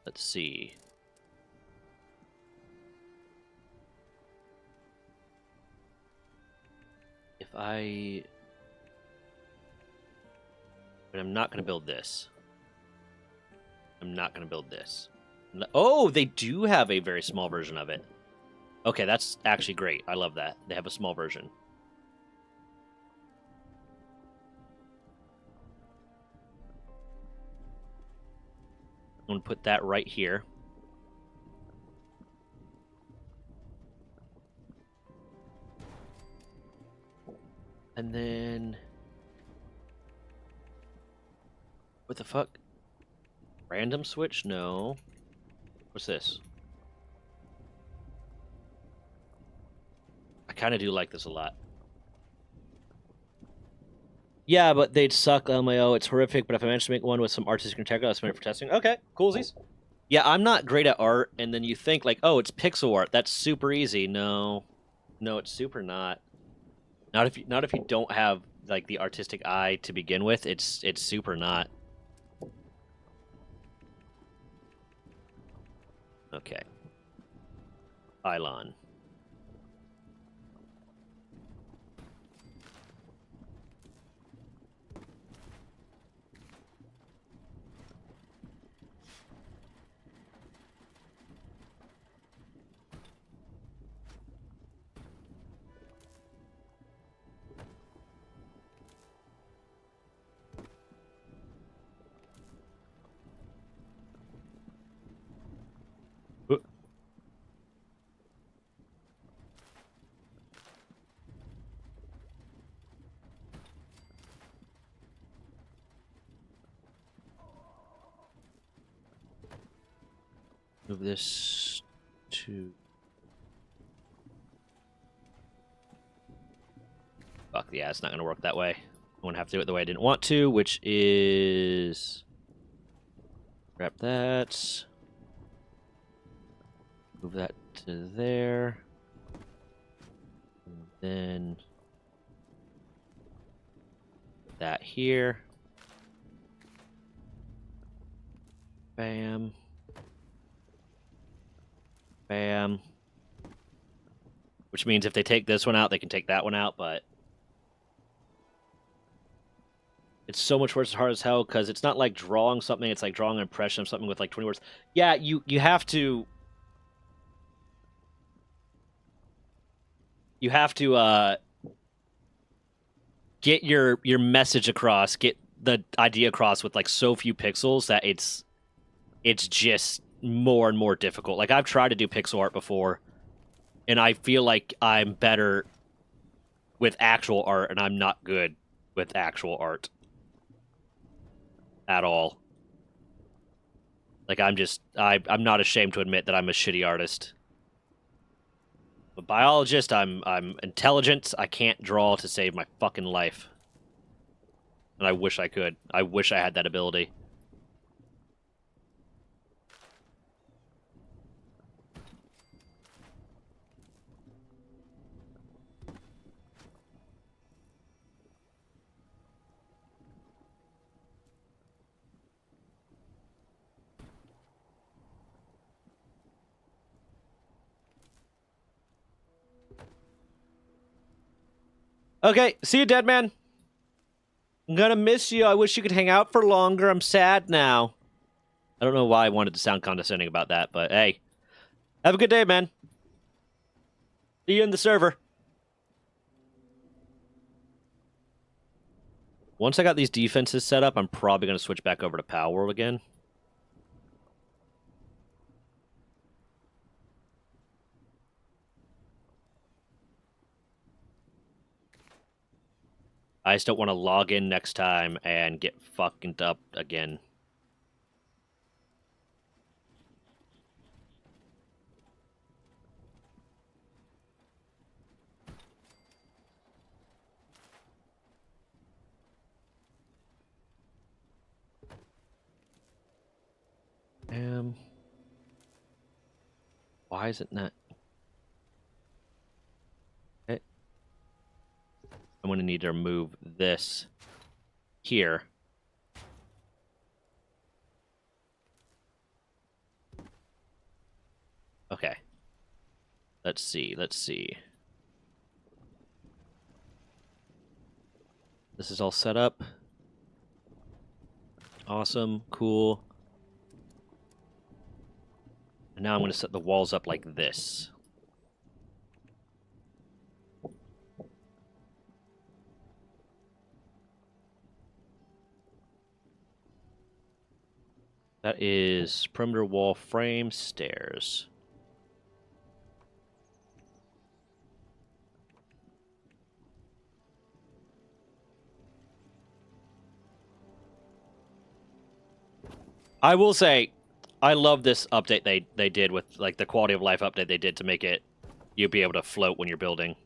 Let's see. If I... But I'm not going to build this. I'm not going to build this. Oh, they do have a very small version of it. Okay, that's actually great. I love that. They have a small version. I'm going to put that right here. And then... What the fuck? Random switch? No. What's this? I kind of do like this a lot. Yeah, but they'd suck, LMAO. It's horrific, but if I manage to make one with some artistic integrity, I'll submit it for testing. Okay, coolsies. Yeah, I'm not great at art, and then you think, like, oh, it's pixel art. That's super easy. No. No, it's super not. Not if you don't have, like, the artistic eye to begin with. It's super not. Okay. Pylon. Move this to... Fuck, yeah, it's not going to work that way. I'm going to have to do it the way I didn't want to, which is... Grab that. Move that to there. And then... that here. Bam. Bam. Which means if they take this one out, they can take that one out, but... It's so much worse, hard as hell, because it's not like drawing something. It's like drawing an impression of something with like 20 words. Yeah, you have to. You have to get your message across, get the idea across with like so few pixels that it's just more and more difficult. Like I've tried to do pixel art before, and I feel like I'm better with actual art, and I'm not good with actual art at all. Like I'm not ashamed to admit that I'm a shitty artist. A biologist, I'm intelligent. I can't draw to save my fucking life. And I wish I could. I wish I had that ability. Okay, see you, dead man. I'm gonna miss you. I wish you could hang out for longer. I'm sad now. I don't know why I wanted to sound condescending about that, but hey. Have a good day, man. See you in the server. Once I got these defenses set up, I'm probably going to switch back over to Palworld again. I just don't want to log in next time and get fucking up again. Why is it not? Okay. I'm going to need to remove this here. Okay. Let's see. This is all set up. Awesome. Cool. And now I'm going to set the walls up like this. That is perimeter wall frame stairs. I will say, I love this update they did with like the quality of life update they did to make it you be able to float when you're building.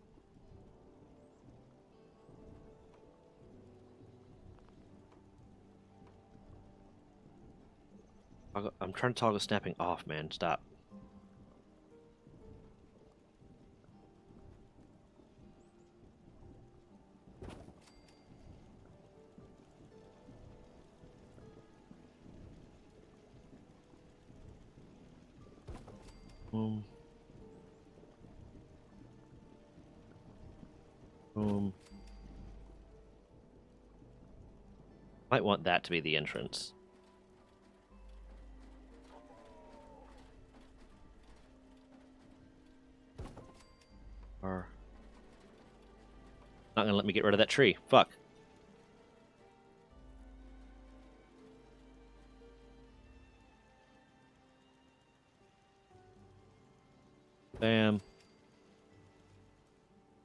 I'm trying to toggle snapping off, man. Stop. Boom. Boom. Might want that to be the entrance. Or not gonna let me get rid of that tree. Fuck. Bam.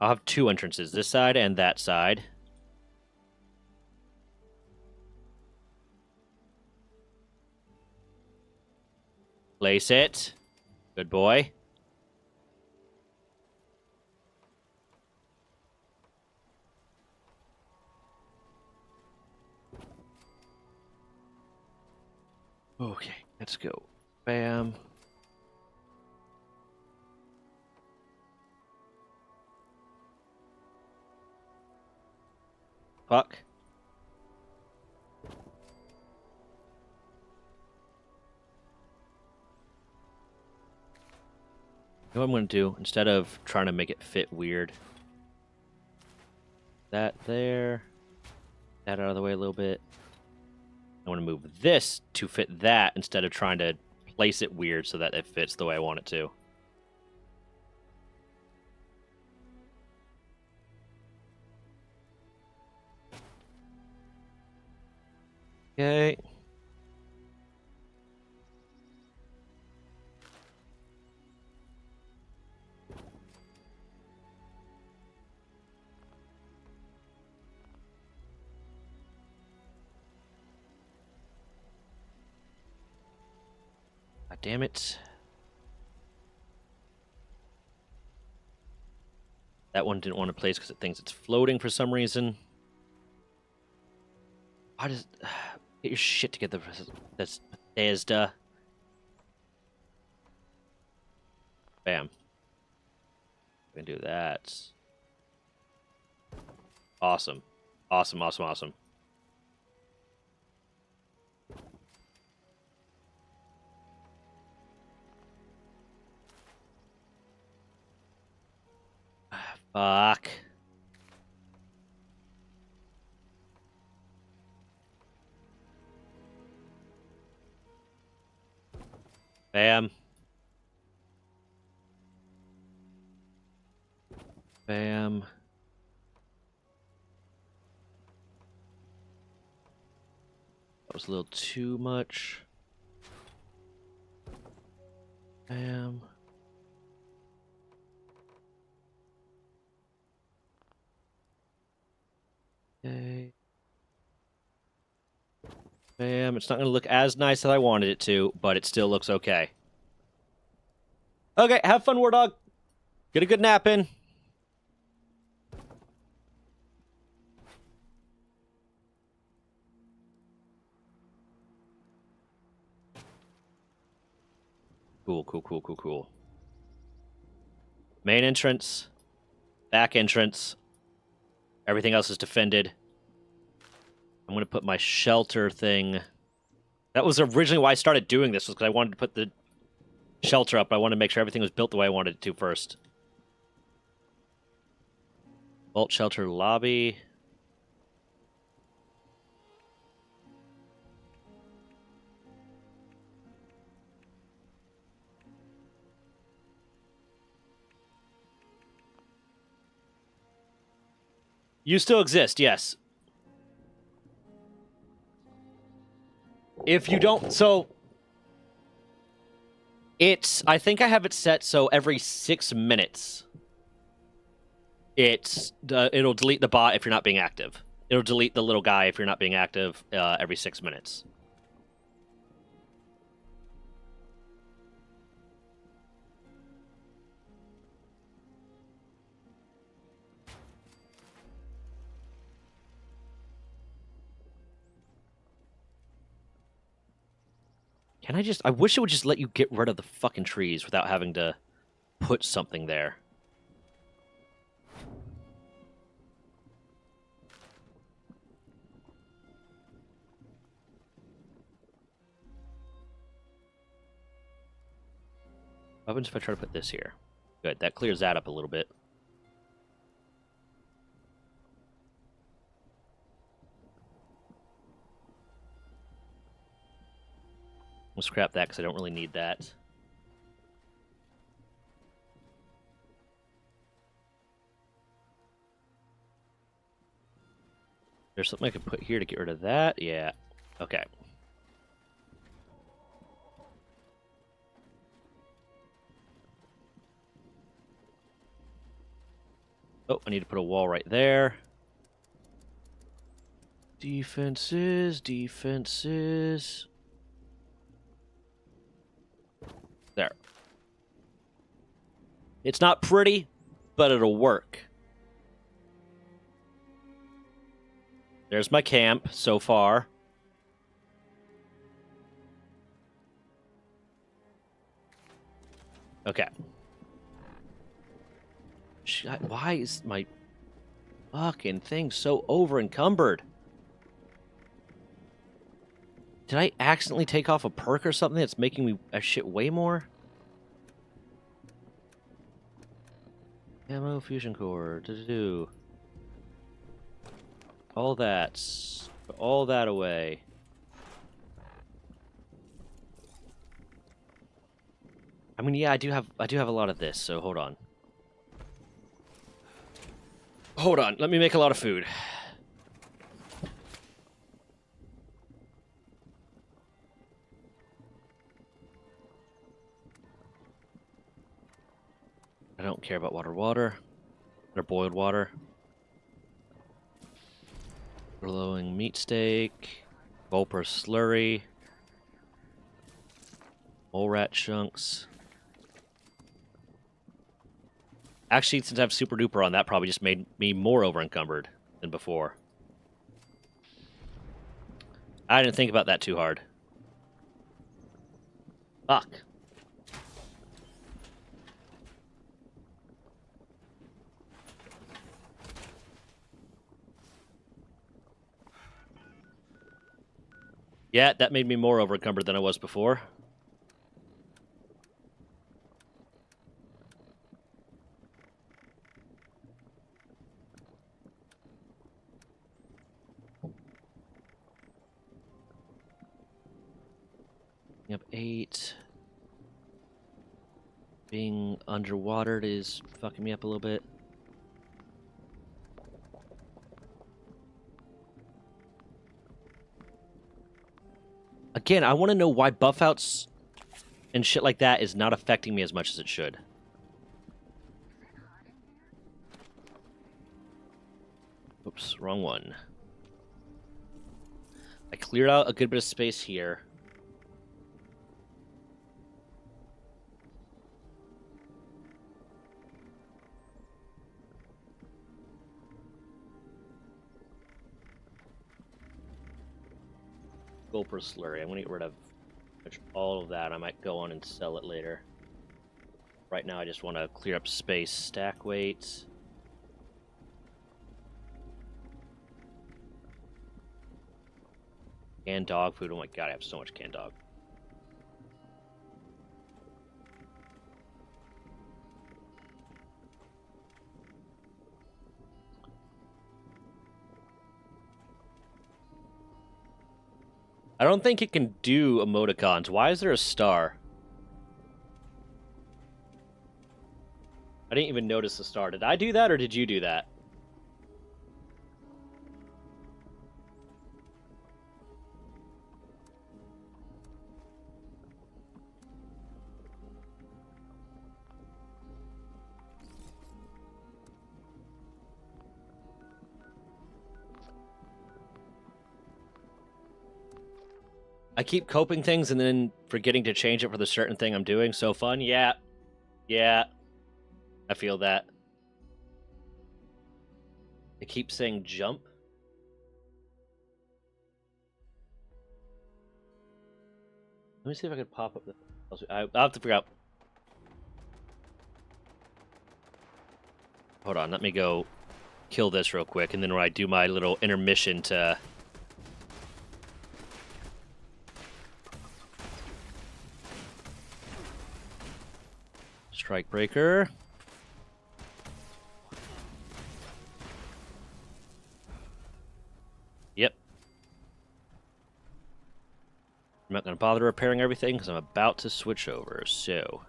I'll have two entrances, this side and that side. Place it. Good boy. Okay, let's go. Bam. Fuck. You know what I'm going to do? Instead of trying to make it fit weird. That there. that out of the way a little bit. I want to move this to fit that instead of trying to place it weird so that it fits the way I want it to. Okay. God damn it. That one didn't want to place because it thinks it's floating for some reason. Why does... Get your shit together. That's Bethesda. Bam. We can do that. Awesome. Awesome, awesome, awesome. Fuck. Bam. Bam. That was a little too much. Bam. Okay. Bam. It's not going to look as nice as I wanted it to, but it still looks okay. Okay, have fun, War Dog. Get a good nap in. Cool, cool, cool, cool, cool. Main entrance. Back entrance. Everything else is defended. I'm going to put my shelter thing. That was originally why I started doing this, was because I wanted to put the shelter up. I wanted to make sure everything was built the way I wanted it to first. Vault shelter lobby. You still exist, yes. If you don't, so it's, I think I have it set so every 6 minutes, it'll delete the bot if you're not being active. It'll delete the little guy if you're not being active every 6 minutes. Can I just... I wish it would just let you get rid of the fucking trees without having to put something there. What happens if I try to put this here? Good, that clears that up a little bit. We'll scrap that because I don't really need that. There's something I could put here to get rid of that? Yeah. Okay. Oh, I need to put a wall right there. Defenses, defenses. There. It's not pretty, but it'll work. There's my camp so far. Okay. Why is my fucking thing so over-encumbered? Did I accidentally take off a perk or something that's making me shit way more? Ammo, fusion core, all that. Put all that away. I mean, yeah, I do have a lot of this, so hold on. Hold on, let me make a lot of food. I don't care about water. Or boiled water. Glowing meat steak. Vulpur slurry. Mole rat chunks. Actually, since I have Super Duper on, that probably just made me more over-encumbered than before. I didn't think about that too hard. Fuck. Yeah, that made me more over-encumbered than I was before. Yep, 8. Being underwatered is fucking me up a little bit. Again, I want to know why buff outs and shit like that is not affecting me as much as it should. Oops, wrong one. I cleared out a good bit of space here. Vulpur slurry. I'm going to get rid of all of that. I might go on and sell it later. Right now, I just want to clear up space. Stack weights. Canned dog food. Oh my god, I have so much canned dog. I don't think it can do emoticons. Why is there a star? I didn't even notice the star. Did I do that or did you do that? I keep coping things and then forgetting to change it for the certain thing I'm doing. So fun. Yeah. Yeah. I feel that. I keep saying jump. Let me see if I can pop up the... I'll have to figure out... Hold on, let me go kill this real quick, and then when I do my little intermission to... Strike breaker. Yep. I'm not going to bother repairing everything because I'm about to switch over, so...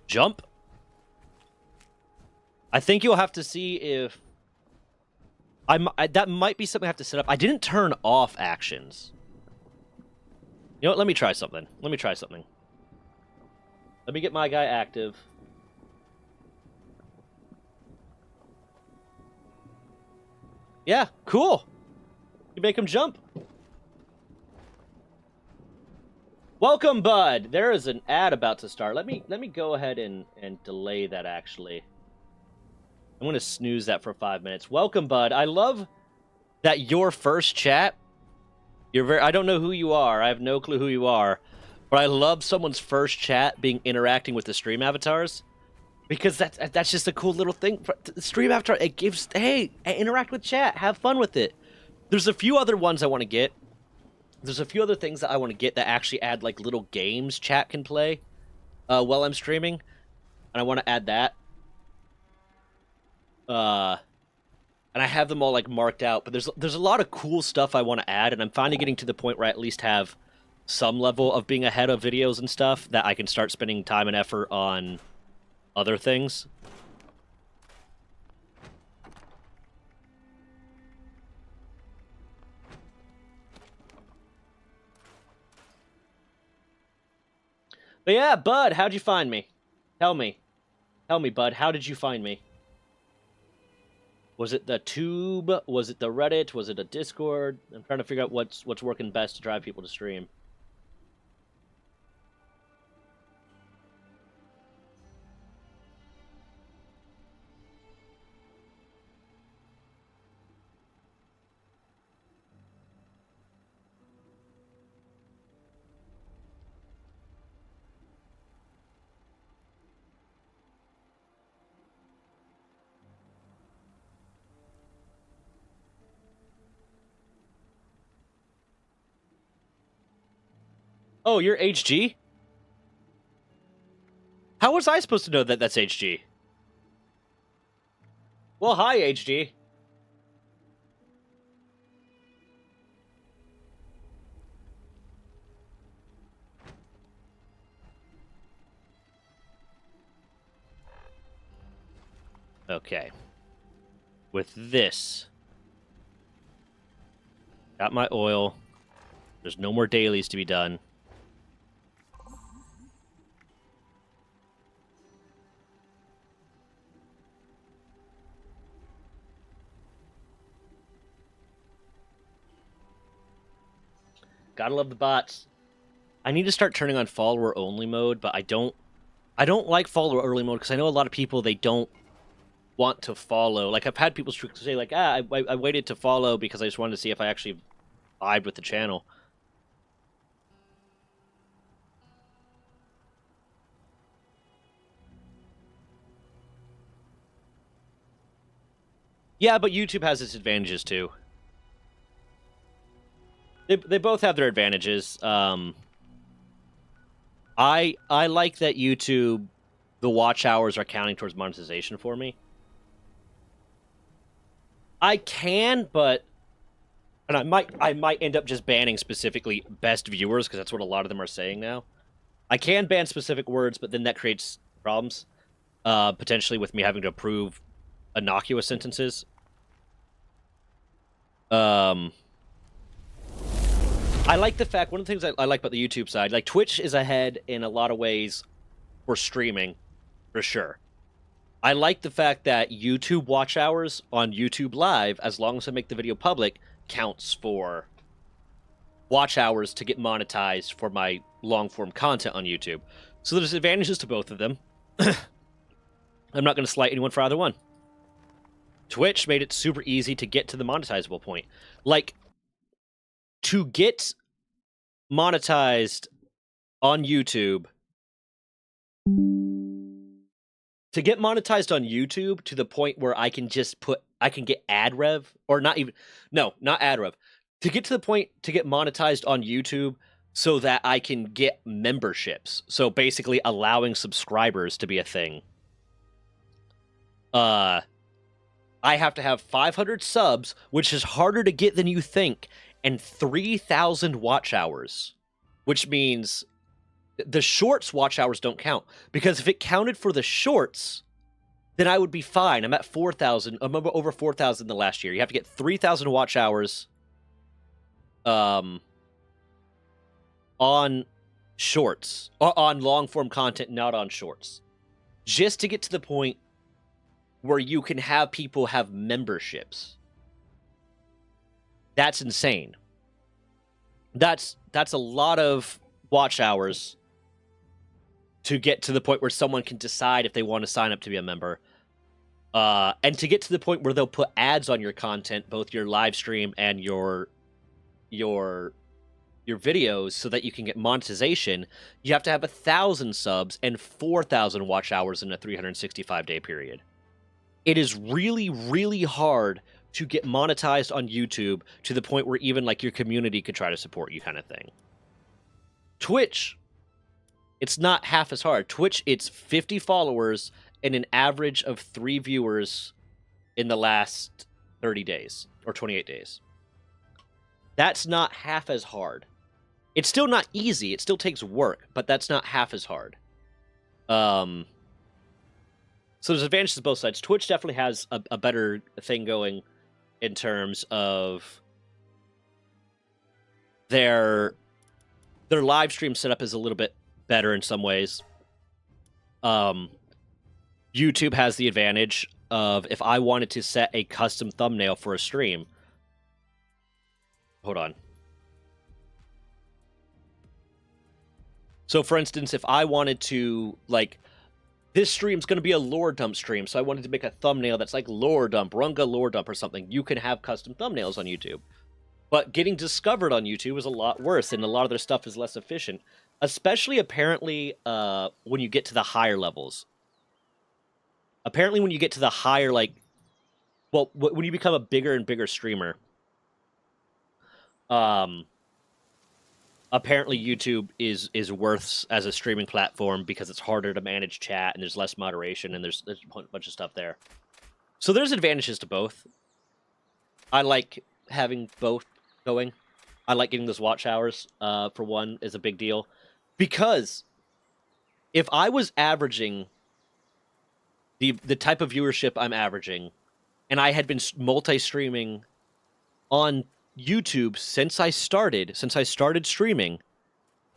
Jump? I think you'll have to see if... that might be something I have to set up. I didn't turn off actions. You know what? Let me try something. Let me get my guy active. Yeah, cool. You make him jump. Welcome, bud. There is an ad about to start. Let me go ahead and delay that, actually. I'm going to snooze that for 5 minutes. Welcome, bud. I love that your first chat... I don't know who you are. I have no clue who you are. But I love someone's first chat being interacting with the stream avatars. Because that's just a cool little thing. The stream avatar, it gives... Hey, interact with chat. Have fun with it. There's a few other ones I want to get. There's a few other things that I want to get that actually add, like, little games chat can play while I'm streaming. And I want to add that. I and I have them all like marked out. But there's a lot of cool stuff I want to add, and I'm finally getting to the point where I at least have some level of being ahead of videos and stuff that I can start spending time and effort on other things. But yeah, Bud, how'd you find me? Tell me. Tell me, Bud, how did you find me? Was it the Tube? Was it the Reddit? Was it a Discord? I'm trying to figure out what's working best to drive people to stream. Oh, you're HG? How was I supposed to know that that's HG? Well, hi, HG. Okay. With this, got my oil. There's no more dailies to be done. Gotta love the bots. I need to start turning on follower only mode, but I don't like follower only mode because I know a lot of people, they don't want to follow. Like, I've had people say like, I waited to follow because I just wanted to see if I actually vibed with the channel. Yeah, but YouTube has its advantages too. They both have their advantages. I like that YouTube, the watch hours are counting towards monetization for me. I can, but and I might end up just banning specifically best viewers because that's what a lot of them are saying now. I can ban specific words, but then that creates problems, potentially with me having to approve innocuous sentences. I like the fact, one of the things I like about the YouTube side, like Twitch is ahead in a lot of ways for streaming, for sure. I like the fact that YouTube watch hours on YouTube Live, as long as I make the video public, counts for watch hours to get monetized for my long-form content on YouTube. So there's advantages to both of them. I'm not going to slight anyone for either one. Twitch made it super easy to get to the monetizable point. Like, to get monetized on YouTube, to the point where I can just I can get ad rev, or not ad rev, to get to the point to get monetized on YouTube so that I can get memberships. So basically allowing subscribers to be a thing. I have to have 500 subs, which is harder to get than you think, and 3,000 watch hours, which means the shorts watch hours don't count. Because if it counted for the shorts, then I would be fine. I'm at 4,000. I'm over 4,000 the last year. You have to get 3,000 watch hours on shorts, on long-form content, not on shorts, just to get to the point where you can have people have memberships. That's insane. That's a lot of watch hours to get to the point where someone can decide if they want to sign up to be a member. And to get to the point where they'll put ads on your content, both your live stream and your videos, so that you can get monetization, you have to have 1,000 subs and 4,000 watch hours in a 365-day period. It is really, really hard to get monetized on YouTube to the point where even like your community could try to support you, kind of thing. Twitch, it's not half as hard. Twitch, it's 50 followers and an average of 3 viewers in the last 30 days or 28 days. That's not half as hard. It's still not easy. It still takes work, but that's not half as hard. So there's advantages to both sides. Twitch definitely has a better thing going in terms of their live stream setup is a little bit better in some ways. YouTube has the advantage of if I wanted to set a custom thumbnail for a stream. Hold on. So, for instance, if I wanted to, like, this stream's going to be a lore dump stream, so I wanted to make a thumbnail that's like lore dump, Runga lore dump or something, you can have custom thumbnails on YouTube. But getting discovered on YouTube is a lot worse, and a lot of their stuff is less efficient. Especially, apparently, when you get to the higher levels. Apparently, when you get to the higher, like... Well, when you become a bigger and bigger streamer... apparently YouTube is worse as a streaming platform because it's harder to manage chat and there's less moderation and there's a bunch of stuff there. So there's advantages to both. I like having both going. I like getting those watch hours, for one, is a big deal. Because if I was averaging the type of viewership I'm averaging, and I had been multi-streaming on YouTube since I started streaming,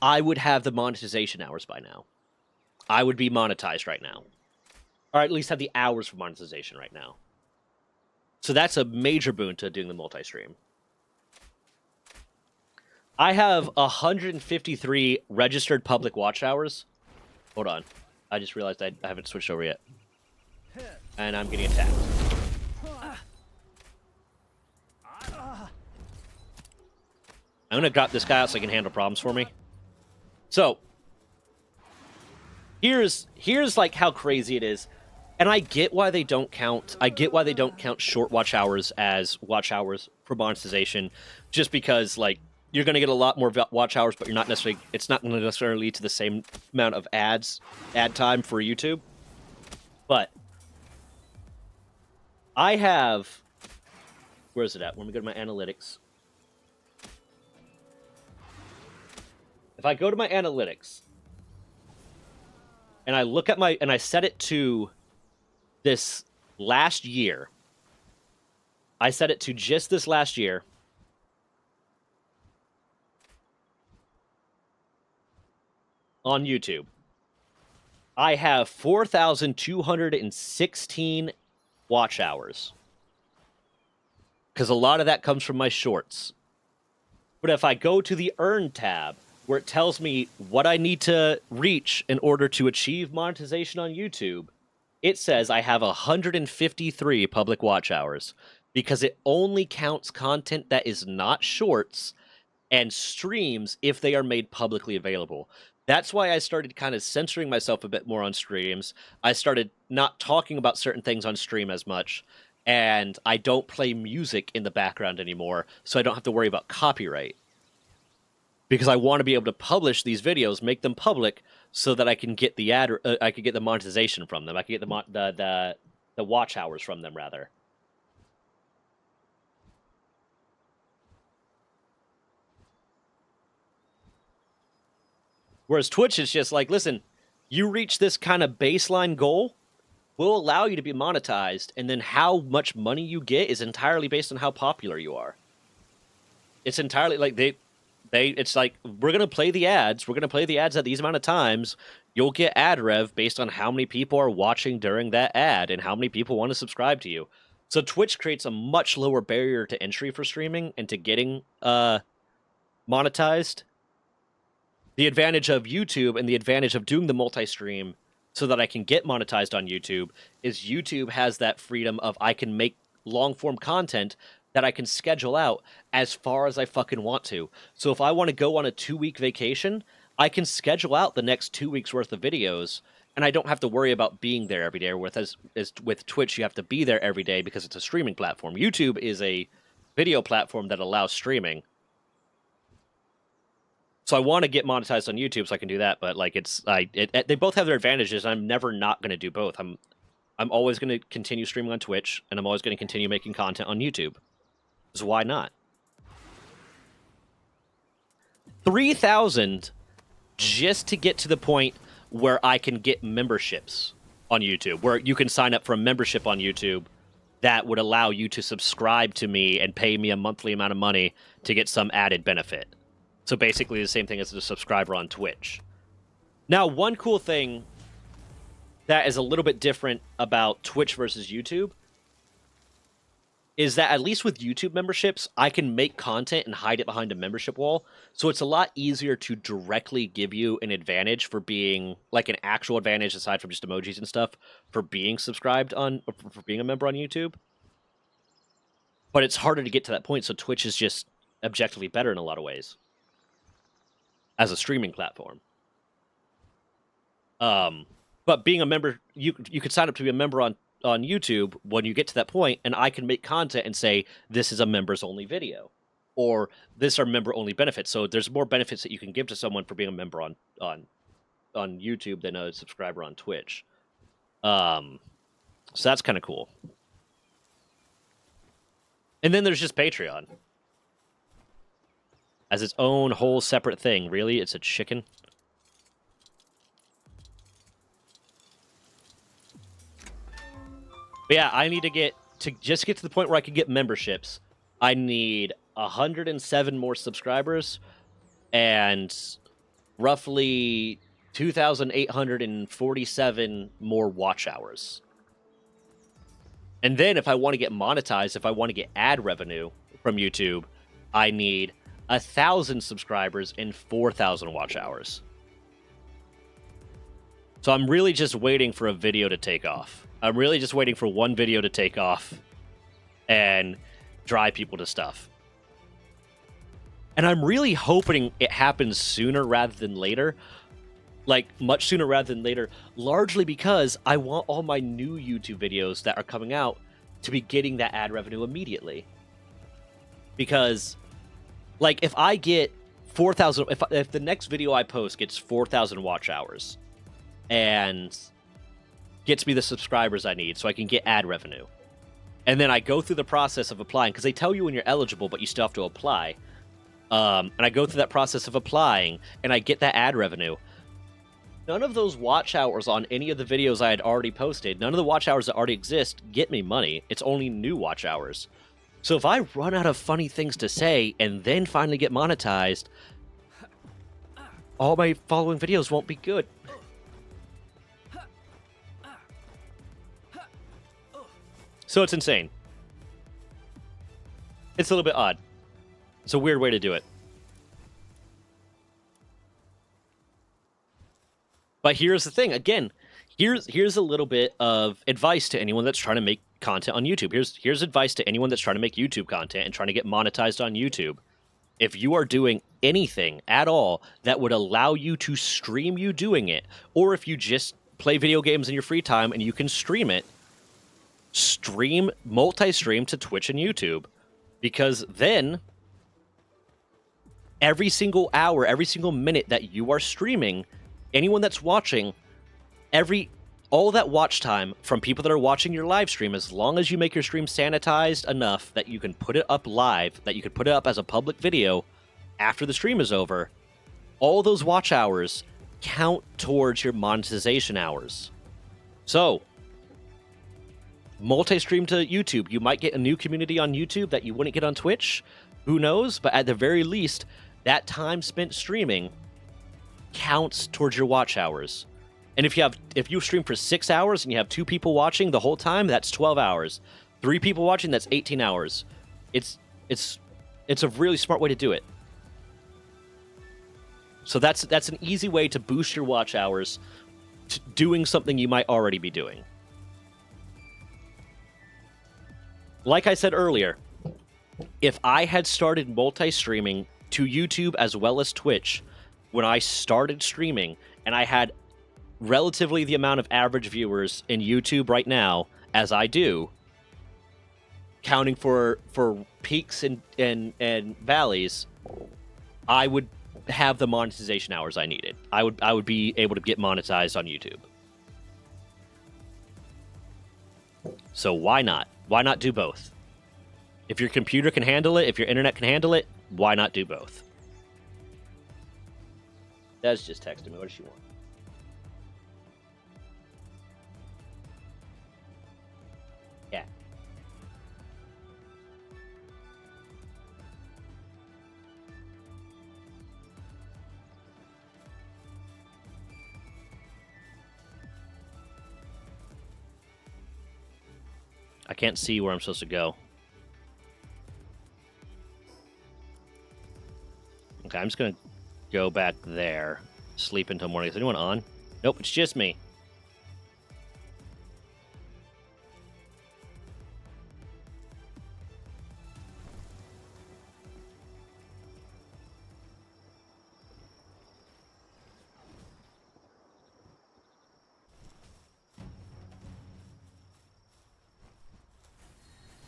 I would have the monetization hours by now. I would be monetized right now. Or at least have the hours for monetization right now. So that's a major boon to doing the multi-stream. I have 153 registered public watch hours. Hold on. I just realized I haven't switched over yet. And I'm getting attacked. I'm gonna drop this guy out so he can handle problems for me. So, here's like how crazy it is. And I get why they don't count. I get why they don't count short watch hours as watch hours for monetization, just because like you're gonna get a lot more watch hours, but you're not necessarily. It's not gonna necessarily lead to the same amount of ad time for YouTube. But I have. Where is it at? When we go to my analytics. If I go to my analytics and I look at and I set it to this last year, I set it to just this last year. On YouTube, I have 4,216 watch hours. Because a lot of that comes from my shorts. But if I go to the Earn tab, where it tells me what I need to reach in order to achieve monetization on YouTube, it says I have 153 public watch hours because it only counts content that is not shorts and streams if they are made publicly available. That's why I started kind of censoring myself a bit more on streams. I started not talking about certain things on stream as much, and I don't play music in the background anymore, so I don't have to worry about copyright. Because I want to be able to publish these videos, make them public, so that I can get the I could get the monetization from them. I can get the watch hours from them, rather. Whereas Twitch is just like, listen, you reach this kind of baseline goal, we'll allow you to be monetized, and then how much money you get is entirely based on how popular you are. It's entirely like it's like, we're going to play the ads. We're going to play the ads at these amount of times. You'll get ad rev based on how many people are watching during that ad and how many people want to subscribe to you. So Twitch creates a much lower barrier to entry for streaming and to getting monetized. The advantage of YouTube and the advantage of doing the multi-stream so that I can get monetized on YouTube is YouTube has that freedom of I can make long-form content that I can schedule out as far as I fucking want to. So if I want to go on a 2-week vacation, I can schedule out the next 2 weeks worth of videos, and I don't have to worry about being there every day. With Twitch, you have to be there every day because it's a streaming platform. YouTube is a video platform that allows streaming. So I want to get monetized on YouTube so I can do that, but like they both have their advantages. And I'm never not going to do both. I'm always going to continue streaming on Twitch, and I'm always going to continue making content on YouTube. So why not? 3,000 just to get to the point where I can get memberships on YouTube, where you can sign up for a membership on YouTube that would allow you to subscribe to me and pay me a monthly amount of money to get some added benefit. So basically the same thing as a subscriber on Twitch. Now, one cool thing that is a little bit different about Twitch versus YouTube is that at least with YouTube memberships, I can make content and hide it behind a membership wall. So it's a lot easier to directly give you an advantage for being, like an actual advantage aside from just emojis and stuff, for being subscribed on, or for being a member on YouTube. But it's harder to get to that point, so Twitch is just objectively better in a lot of ways as a streaming platform. But being a member, you could sign up to be a member on YouTube when you get to that point, and I can make content and say, this is a members only video, or this are member only benefits. So there's more benefits that you can give to someone for being a member on YouTube than a subscriber on Twitch. So that's kind of cool. And then there's just Patreon as its own whole separate thing. Really? It's a chicken? But yeah, I need to get to the point where I can get memberships. I need 107 more subscribers and roughly 2,847 more watch hours. And then if I want to get monetized, if I want to get ad revenue from YouTube, I need 1,000 subscribers and 4,000 watch hours. So I'm really just waiting for a video to take off. I'm really just waiting for one video to take off and drive people to stuff. And I'm really hoping it happens sooner rather than later. Like, much sooner rather than later, largely because I want all my new YouTube videos that are coming out to be getting that ad revenue immediately. Because, like, if I get 4,000, if the next video I post gets 4,000 watch hours and gets me the subscribers I need so I can get ad revenue, and then I go through the process of applying, because they tell you when you're eligible, but you still have to apply. And I go through that process of applying, and I get that ad revenue. None of those watch hours on any of the videos I had already posted, none of the watch hours that already exist get me money. It's only new watch hours. So if I run out of funny things to say and then finally get monetized, all my following videos won't be good. So it's insane. It's a little bit odd. It's a weird way to do it. But here's the thing. Again, here's a little bit of advice to anyone that's trying to make content on YouTube. Here's advice to anyone that's trying to make YouTube content and trying to get monetized on YouTube. If you are doing anything at all that would allow you to stream you doing it, or if you just play video games in your free time and you can stream it, multi-stream to Twitch and YouTube. Because then every single hour, every single minute that you are streaming, anyone that's watching, all that watch time from people that are watching your live stream, as long as you make your stream sanitized enough that you can put it up live, that you can put it up as a public video after the stream is over, all those watch hours count towards your monetization hours. So, multi-stream to YouTube. You might get a new community on YouTube that you wouldn't get on Twitch. Who knows? But at the very least, that time spent streaming counts towards your watch hours. And if you stream for 6 hours and you have 2 people watching the whole time, that's 12 hours. 3 people watching, that's 18 hours. It's a really smart way to do it. So that's an easy way to boost your watch hours to doing something you might already be doing. Like I said earlier, if I had started multi-streaming to YouTube as well as Twitch when I started streaming, and I had relatively the amount of average viewers in YouTube right now as I do, counting for peaks and valleys, I would have the monetization hours I needed. I would be able to get monetized on YouTube. So why not? Why not do both? If your computer can handle it, if your internet can handle it, why not do both? Des just texted me. What does she want? Yeah. I can't see where I'm supposed to go. Okay, I'm just gonna go back there. Sleep until morning. Is anyone on? Nope, it's just me.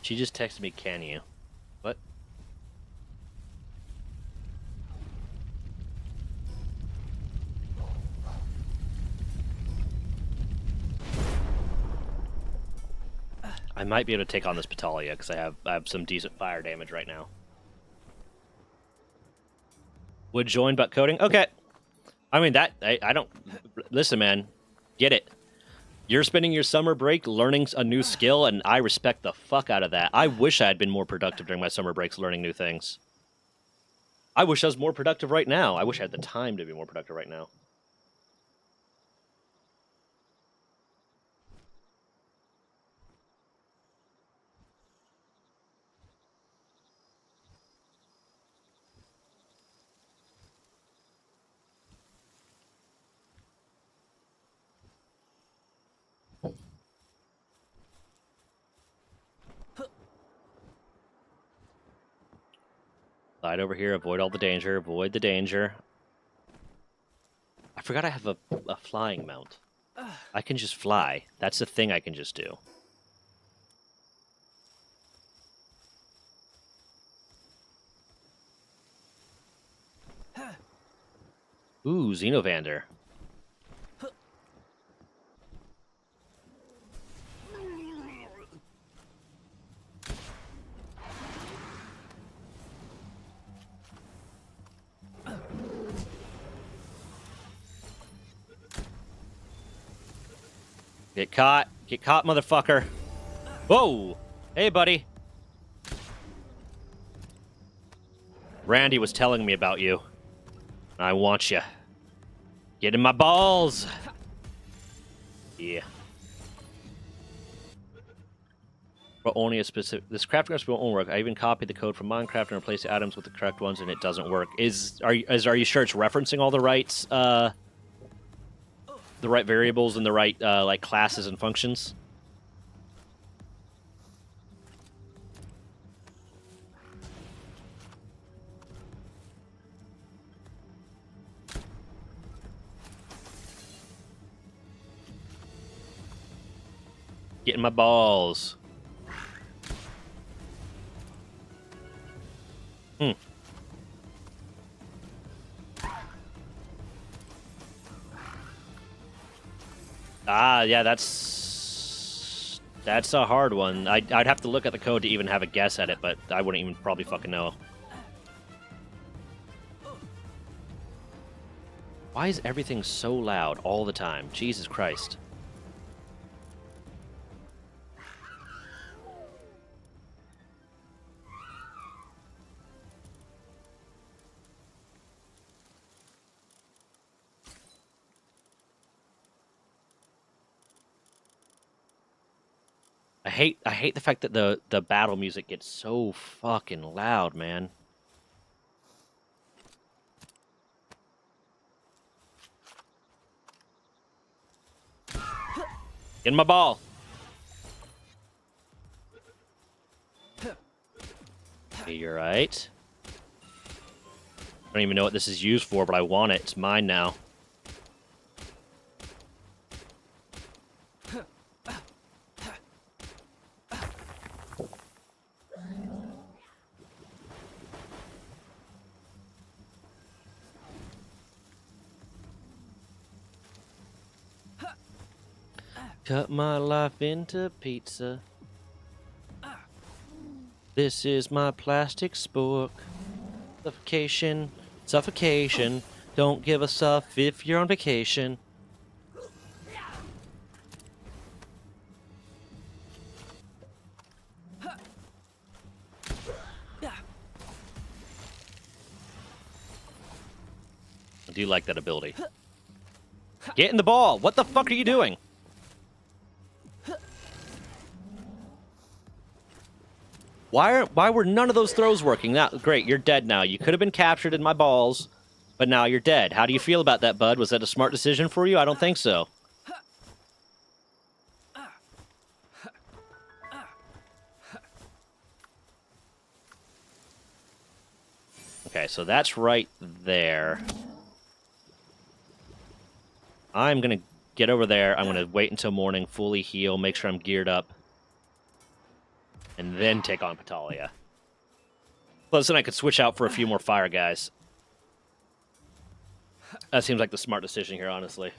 She just texted me, can you? What? I might be able to take on this Patalia because I have some decent fire damage right now. Would join but coding? Okay. I mean, that I don't listen, man. Get it. You're spending your summer break learning a new skill, and I respect the fuck out of that. I wish I had been more productive during my summer breaks learning new things. I wish I was more productive right now. I wish I had the time to be more productive right now. Slide over here, avoid all the danger, avoid the danger. I forgot I have a flying mount. I can just fly. That's the thing I can just do. Ooh, Xenovander. Get caught. Get caught, motherfucker. Whoa! Hey, buddy. Randy was telling me about you. I want you. Get in my balls. Yeah. But only a specific. This crafting recipe won't work. I even copied the code from Minecraft and replaced the items with the correct ones, and it doesn't work. Are you sure it's referencing all the right variables and the right like classes and functions? Get in my balls. Ah, yeah, that's a hard one. I'd have to look at the code to even have a guess at it, but I wouldn't even probably fucking know. Why is everything so loud all the time? Jesus Christ. I hate the fact that the battle music gets so fucking loud, man. Get in my ball. Okay, you're right. I don't even know what this is used for, but I want it. It's mine now. Cut my life into pizza. This is my plastics book. Suffocation, suffocation. Don't give a suff if you're on vacation. I do like that ability. Get in the ball! What the fuck are you doing? Why were none of those throws working? Now, great, you're dead now. You could have been captured in my balls, but now you're dead. How do you feel about that, bud? Was that a smart decision for you? I don't think so. Okay, so that's right there. I'm going to get over there. I'm going to wait until morning, fully heal, make sure I'm geared up, and then take on Patalia. Plus, then I could switch out for a few more fire guys. That seems like the smart decision here, honestly.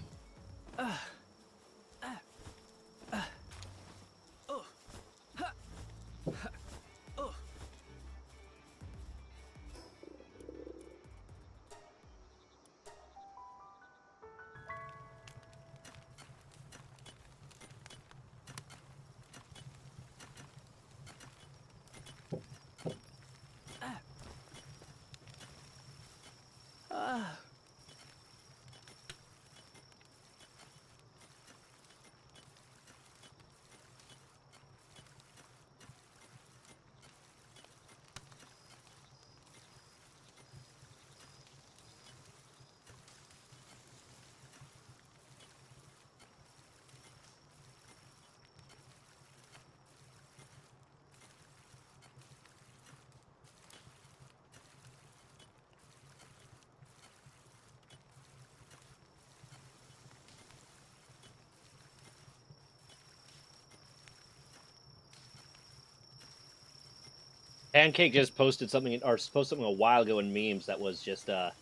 Pancake just posted something, or posted something a while ago in memes that was just a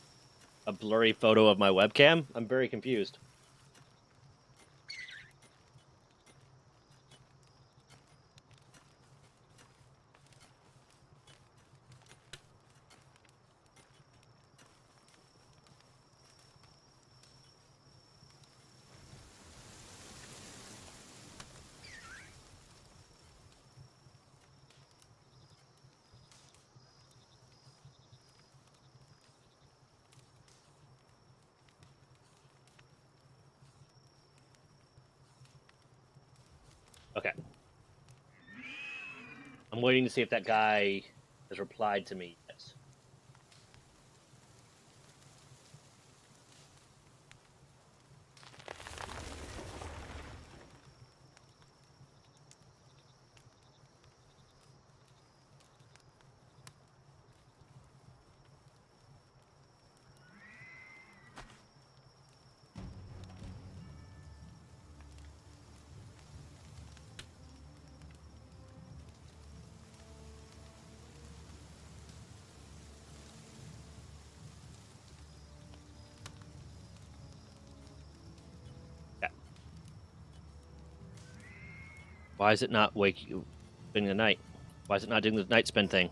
blurry photo of my webcam. I'm very confused. Okay. I'm waiting to see if that guy has replied to me yet. Okay. Why is it not waking in the night? Why is it not doing the night spin thing?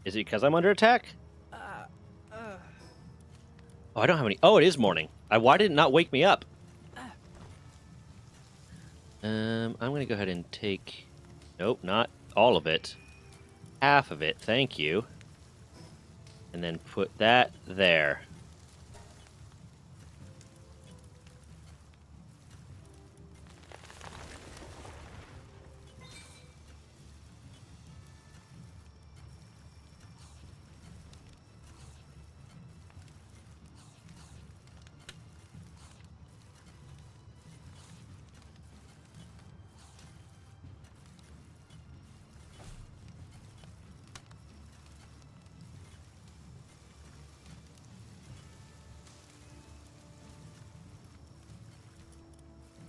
Is it because I'm under attack? Oh, I don't have any. Oh, it is morning. Why did it not wake me up? I'm gonna go ahead and take. Nope, not all of it. Half of it, thank you. And then put that there.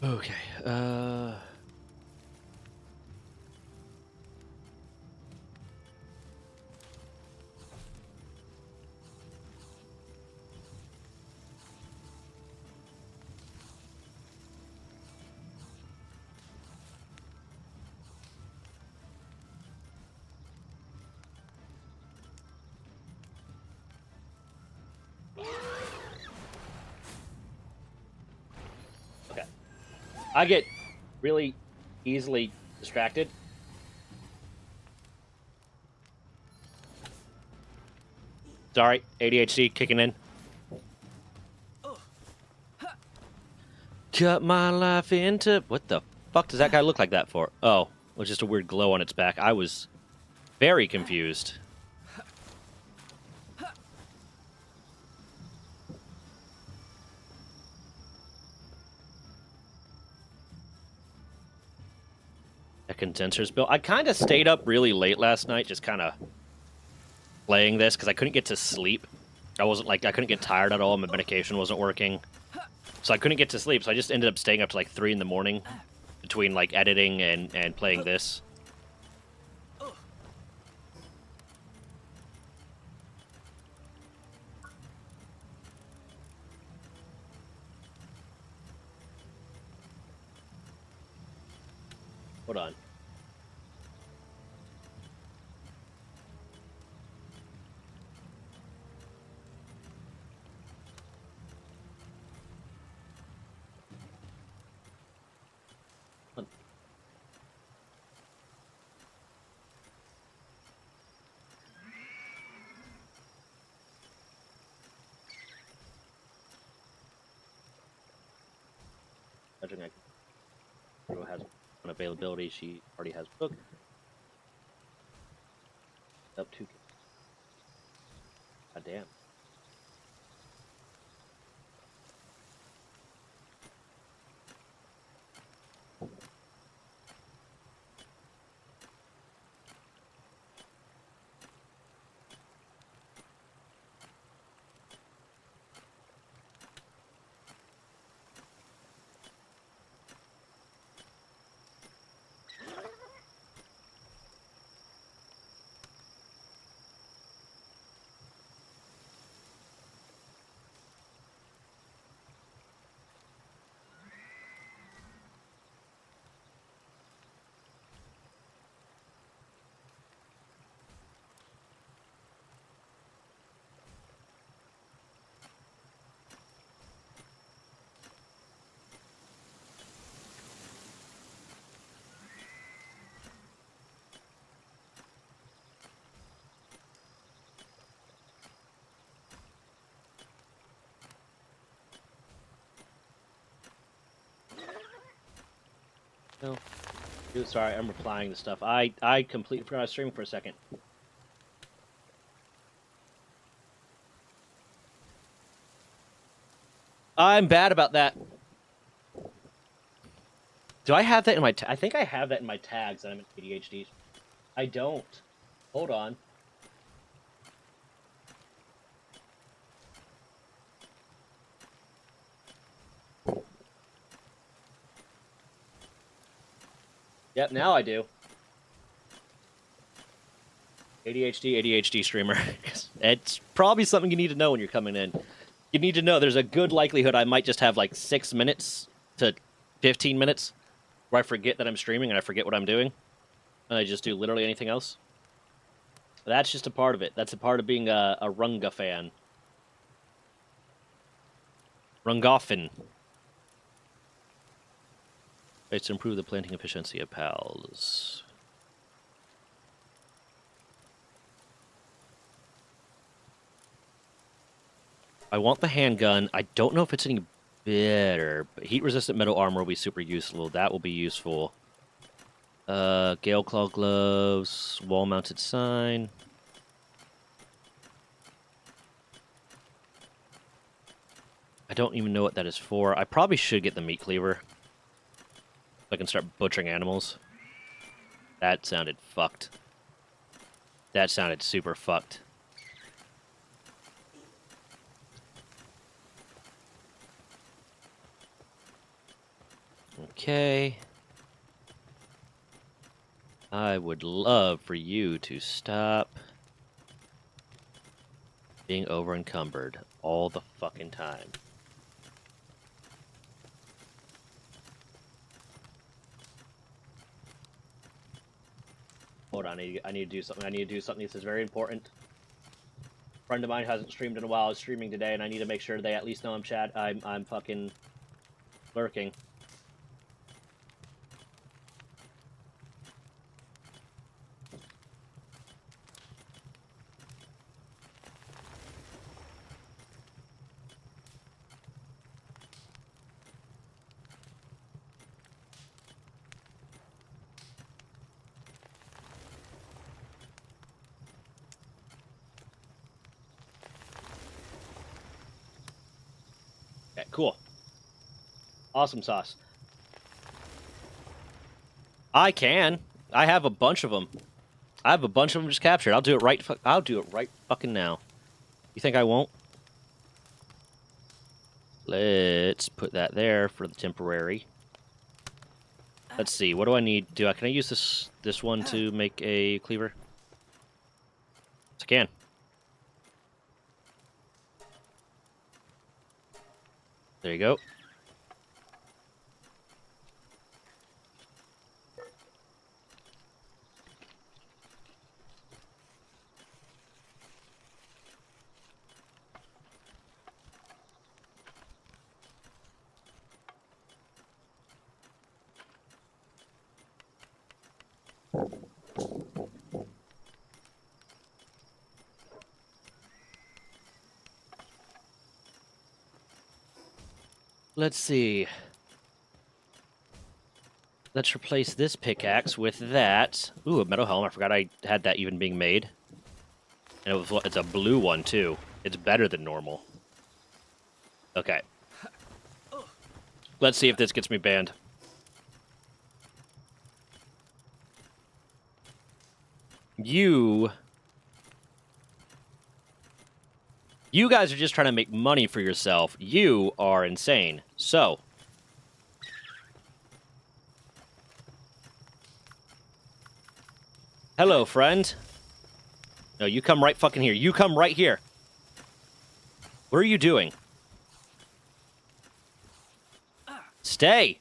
Okay, I get really easily distracted. Sorry, ADHD kicking in. Cut my life into... What the fuck does that guy look like that for? Oh, it was just a weird glow on its back. I was very confused. A condenser's built. I kind of stayed up really late last night, just kind of playing this, because I couldn't get to sleep. I couldn't get tired at all. My medication wasn't working. So I couldn't get to sleep, so I just ended up staying up to like 3 in the morning between like editing and playing this. Hold on. Has an availability. She already has book. Up to. God damn. No. Dude, sorry, I'm replying to stuff. I completely forgot I was streaming for a second. I'm bad about that. Do I have that in my... I think I have that in my tags that I'm in ADHD. I don't. Hold on. Yep, now I do. ADHD streamer. It's probably something you need to know when you're coming in. You need to know there's a good likelihood I might just have like 6 minutes to 15 minutes where I forget that I'm streaming and I forget what I'm doing. And I just do literally anything else. That's just a part of it. That's a part of being a Runga fan. Rungoffin. It's to improve the planting efficiency of pals. I want the handgun. I don't know if it's any better, but heat-resistant metal armor will be super useful. That will be useful. Gale Claw gloves, wall-mounted sign. I don't even know what that is for. I probably should get the meat cleaver. So I can start butchering animals. That sounded fucked. That sounded super fucked. Okay. I would love for you to stop being over encumbered all the fucking time. Hold on, I need to do something. I need to do something. This is very important. A friend of mine hasn't streamed in a while. I was streaming today, and I need to make sure they at least know I'm fucking lurking. Cool. Awesome sauce. I can. I have a bunch of them. I have a bunch of them just captured. I'll do it right. I'll do it right fucking now. You think I won't? Let's put that there for the temporary. Let's see. What do I need? Can I use this one to make a cleaver? Yes, I can. There you go. Let's see. Let's replace this pickaxe with that. Ooh, a metal helm. I forgot I had that even being made. And it's a blue one, too. It's better than normal. Okay. Let's see if this gets me banned. You guys are just trying to make money for yourself. You are insane. So. Hello, friend. No, you come right fucking here. You come right here. What are you doing? Stay.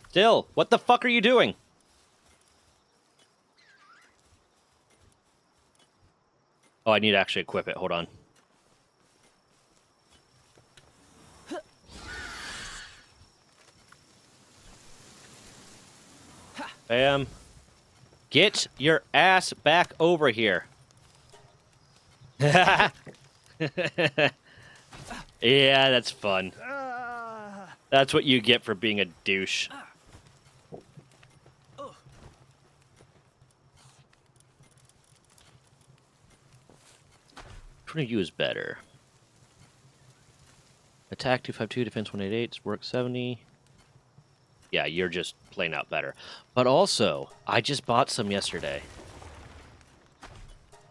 Still. What the fuck are you doing? Oh, I need to actually equip it. Hold on. Bam. Get your ass back over here. Yeah, that's fun. That's what you get for being a douche. Which one of you is better? Attack 252, defense 188, work 70. Yeah, you're just plain out better. But also, I just bought some yesterday.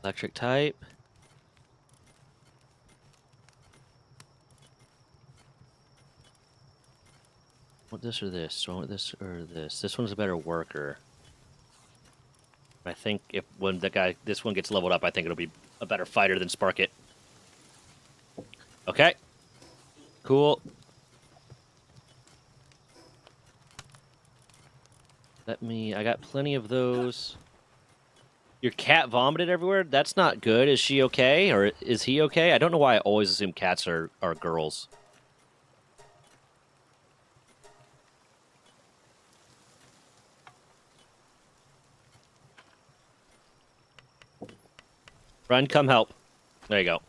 Electric type. Want this or this? Do I want this or this? This one's a better worker. I think if when this one gets leveled up, I think it'll be a better fighter than Spark It. Okay. Cool. I got plenty of those. Your cat vomited everywhere? That's not good. Is she okay? Or is he okay? I don't know why I always assume cats are girls. Run, come help. There you go.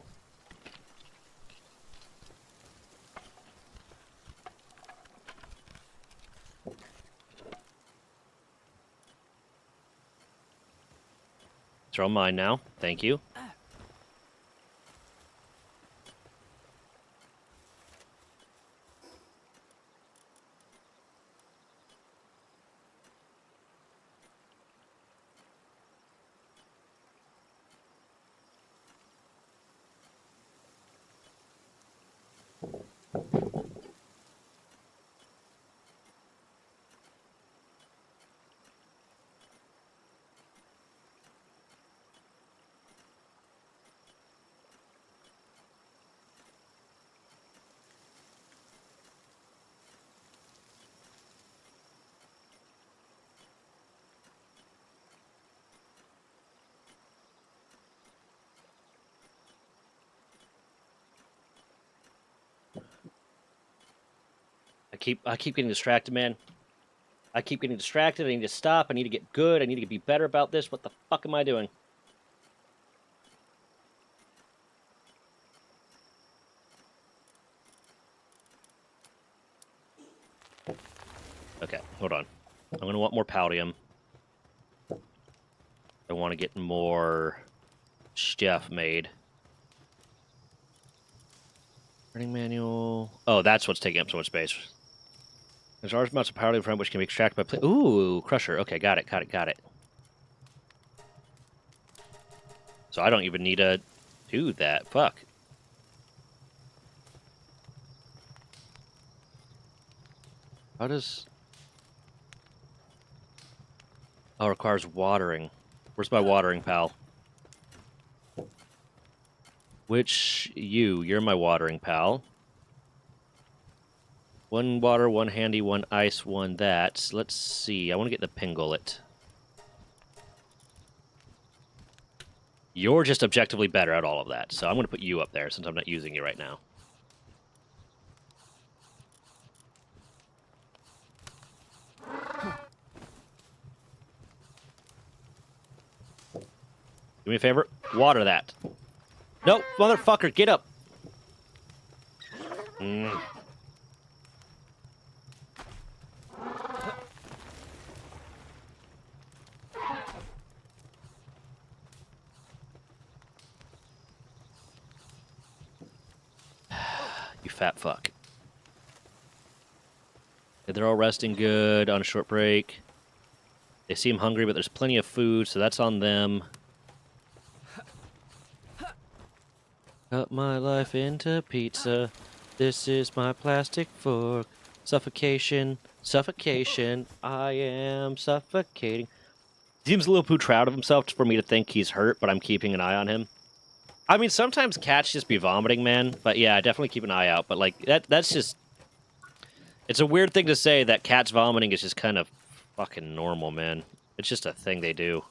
Throw mine now. Thank you. I keep getting distracted, man. I keep getting distracted. I need to stop. I need to get good. I need to be better about this. What the fuck am I doing? Okay, hold on. I'm going to want more Paldium. I want to get more stuff made. Running manual. Oh, that's what's taking up so much space. There's large amounts of power from which can be extracted by Ooh, crusher. Okay, got it. So I don't even need to do that. Fuck. How does... Oh, it requires watering. Where's my watering, pal? You're my watering pal. One water, one handy, one ice, one that. Let's see. I want to get the Pingullet. You're just objectively better at all of that, so I'm going to put you up there since I'm not using you right now. Do me a favor. Water that. Nope, motherfucker, get up. Mm. You fat fuck. They're all resting good on a short break. They seem hungry, but there's plenty of food, so that's on them. Cut my life into pizza. This is my plastic fork. Suffocation, suffocation. I am suffocating. Seems a little too proud of himself for me to think he's hurt, but I'm keeping an eye on him. I mean, sometimes cats just be vomiting, man. But yeah, I definitely keep an eye out. But like that's just... It's a weird thing to say that cats vomiting is just kind of fucking normal, man. It's just a thing they do.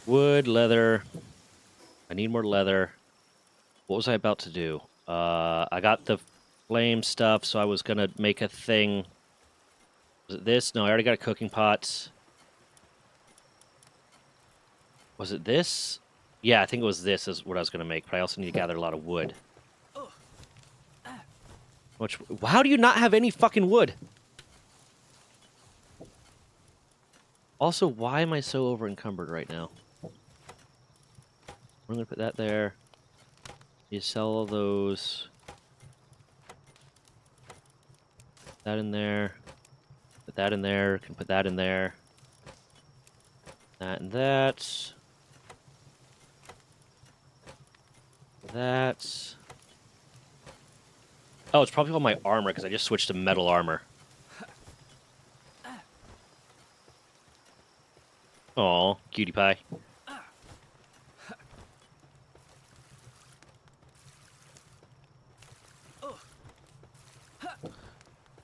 Wood, leather. I need more leather. What was I about to do? I got the flame stuff, so I was gonna make a thing. Was it this? No, I already got a cooking pot. Was it this? Yeah, I think it was this is what I was gonna make, but I also need to gather a lot of wood. How do you not have any fucking wood? Also, why am I so over encumbered right now? I'm gonna put that there. You sell all those. That in there. Put that in there. Can put that in there. That and that. That. Oh, it's probably all my armor because I just switched to metal armor. Aw, cutie pie.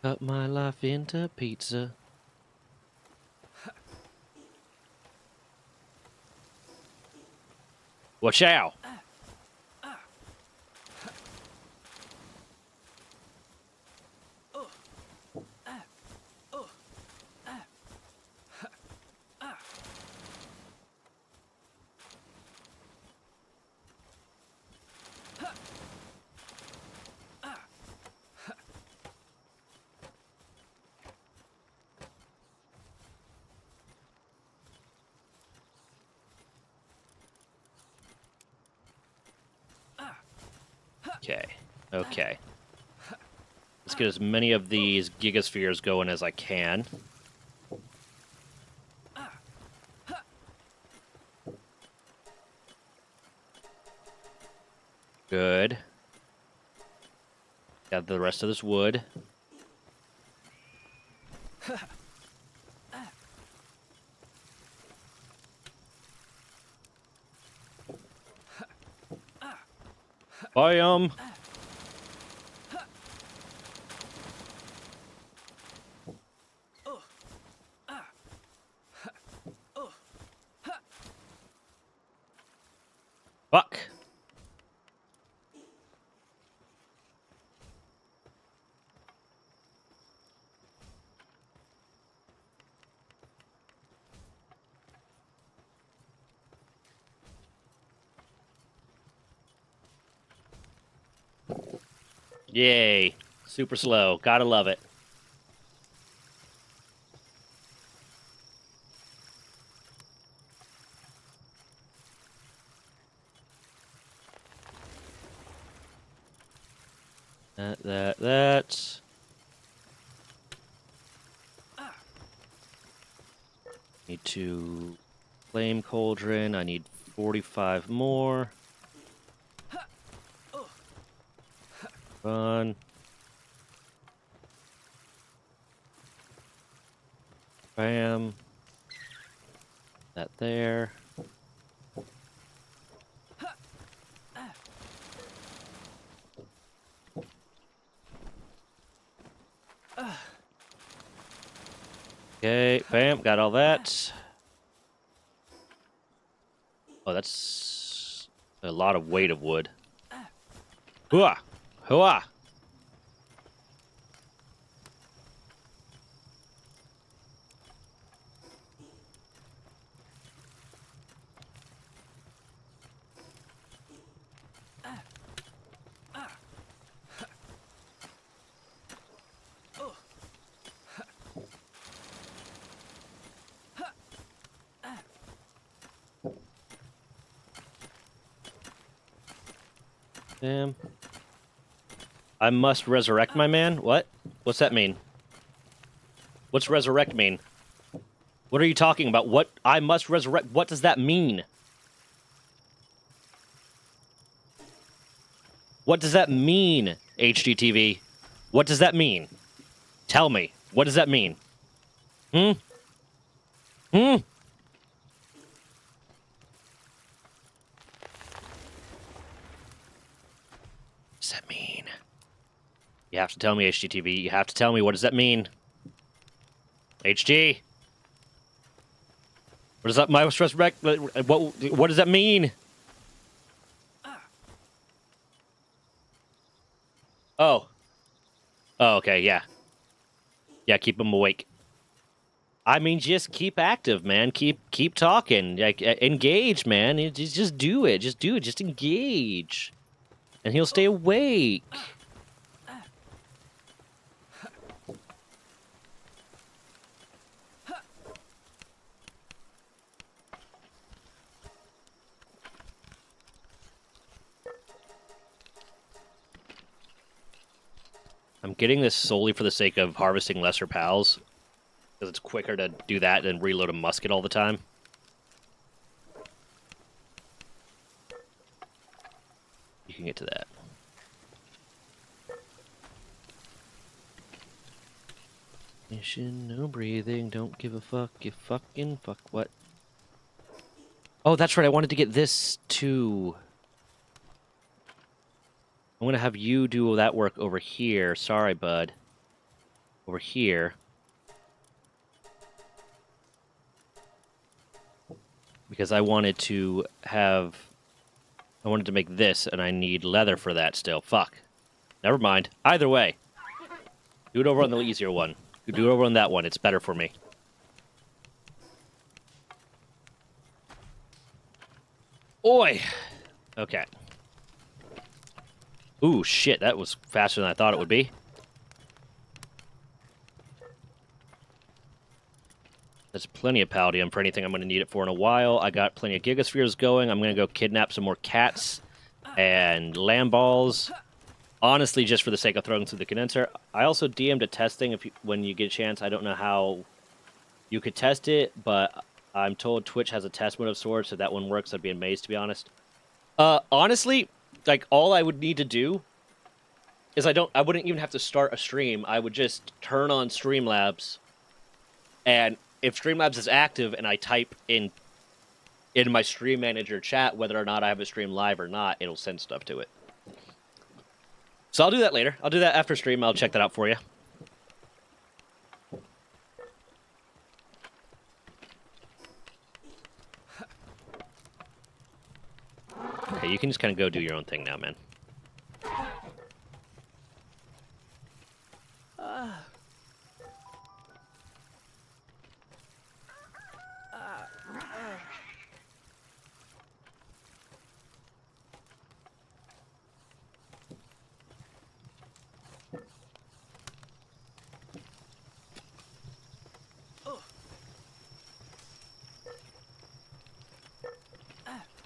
Cut my life into pizza. Watch out! Okay. Okay. Let's get as many of these gigaspheres going as I can. Good. Got the rest of this wood. Bye, Fuck. Yay. Super slow. Gotta love it. That. Need to flame cauldron. I need 45 more. Run. Bam. That there. Okay, bam, got all that. Oh, that's a lot of weight of wood. Hooah! Hooah! Damn. I must resurrect my man? What? What's that mean? What's resurrect mean? What are you talking about? What? I must resurrect. What does that mean? What does that mean, HGTV? What does that mean? Tell me. What does that mean? Hmm? Hmm? What does that mean? You have to tell me, HGTV. You have to tell me. What does that mean? HG? What does that... My resurrect... What does that mean? Oh. Oh, okay, yeah. Yeah, keep them awake. I mean, just keep active, man. Keep talking. Like, engage, man. Just do it. Just do it. Just engage. And he'll stay awake. I'm getting this solely for the sake of harvesting lesser pals. Because it's quicker to do that than reload a musket all the time. You can get to that. Mission, no breathing, don't give a fuck, you fucking fuck what? Oh, that's right, I wanted to get this too. I'm gonna have you do that work over here. Sorry, bud. Over here. Because I wanted to make this, and I need leather for that still. Fuck. Never mind. Either way. Do it over on the easier one. Do it over on that one. It's better for me. Oi! Okay. Ooh, shit. That was faster than I thought it would be. There's plenty of palladium for anything I'm going to need it for in a while. I got plenty of gigaspheres going. I'm going to go kidnap some more cats and lamb balls. Honestly, just for the sake of throwing through the condenser. I also DM'd a testing when you get a chance. I don't know how you could test it, but I'm told Twitch has a test mode of sorts. So if that one works, I'd be amazed, to be honest. Honestly, like, all I would need to do is I wouldn't even have to start a stream. I would just turn on Streamlabs, and if Streamlabs is active and I type in my stream manager chat whether or not I have a stream live or not, it'll send stuff to it. So I'll do that later. I'll do that after stream. I'll check that out for you. Okay, you can just kind of go do your own thing now, man.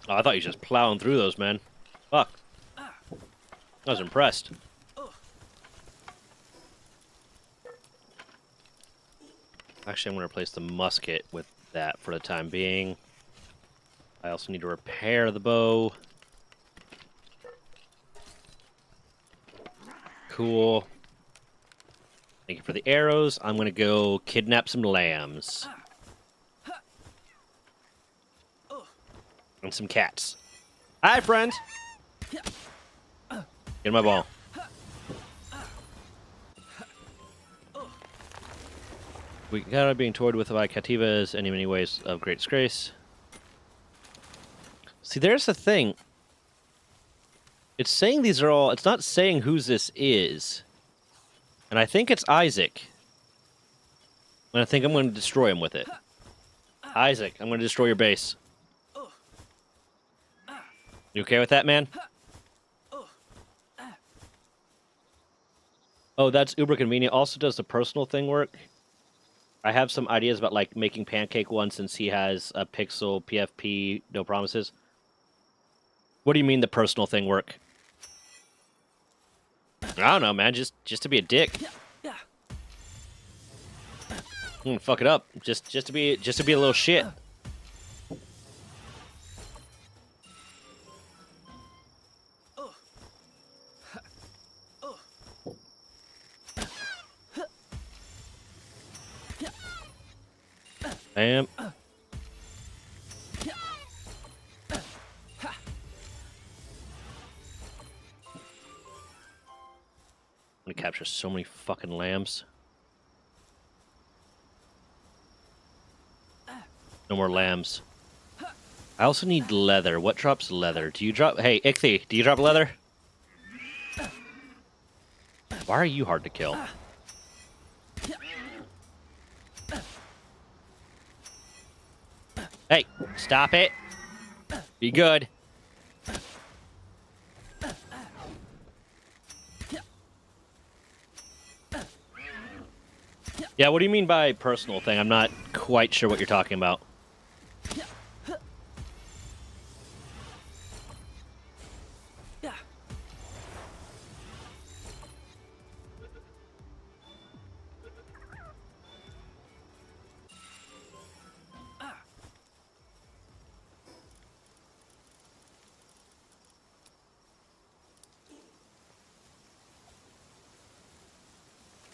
Oh, I thought you were just plowing through those, man. Fuck. I was impressed. Actually, I'm going to replace the musket with that for the time being. I also need to repair the bow. Cool. Thank you for the arrows. I'm going to go kidnap some lambs. And some cats. Hi, friend! Get my ball. We got being toyed with by Cativas in many ways of great disgrace. See, there's the thing. It's saying these are all... It's not saying whose this is. And I think it's Isaac. And I think I'm going to destroy him with it. Isaac, I'm going to destroy your base. You okay with that, man? Oh, that's uber convenient. Also, does the personal thing work? I have some ideas about, like, making Pancake one since he has a Pixel PFP, no promises. What do you mean the personal thing work? I don't know, man. Just to be a dick. Fuck it up. Just to be a little shit. Bam. I'm gonna capture so many fucking lambs. No more lambs. I also need leather. What drops leather? Do you drop... Hey, Ichthy, do you drop leather? Why are you hard to kill? Hey, stop it. Be good. Yeah, what do you mean by personal thing? I'm not quite sure what you're talking about.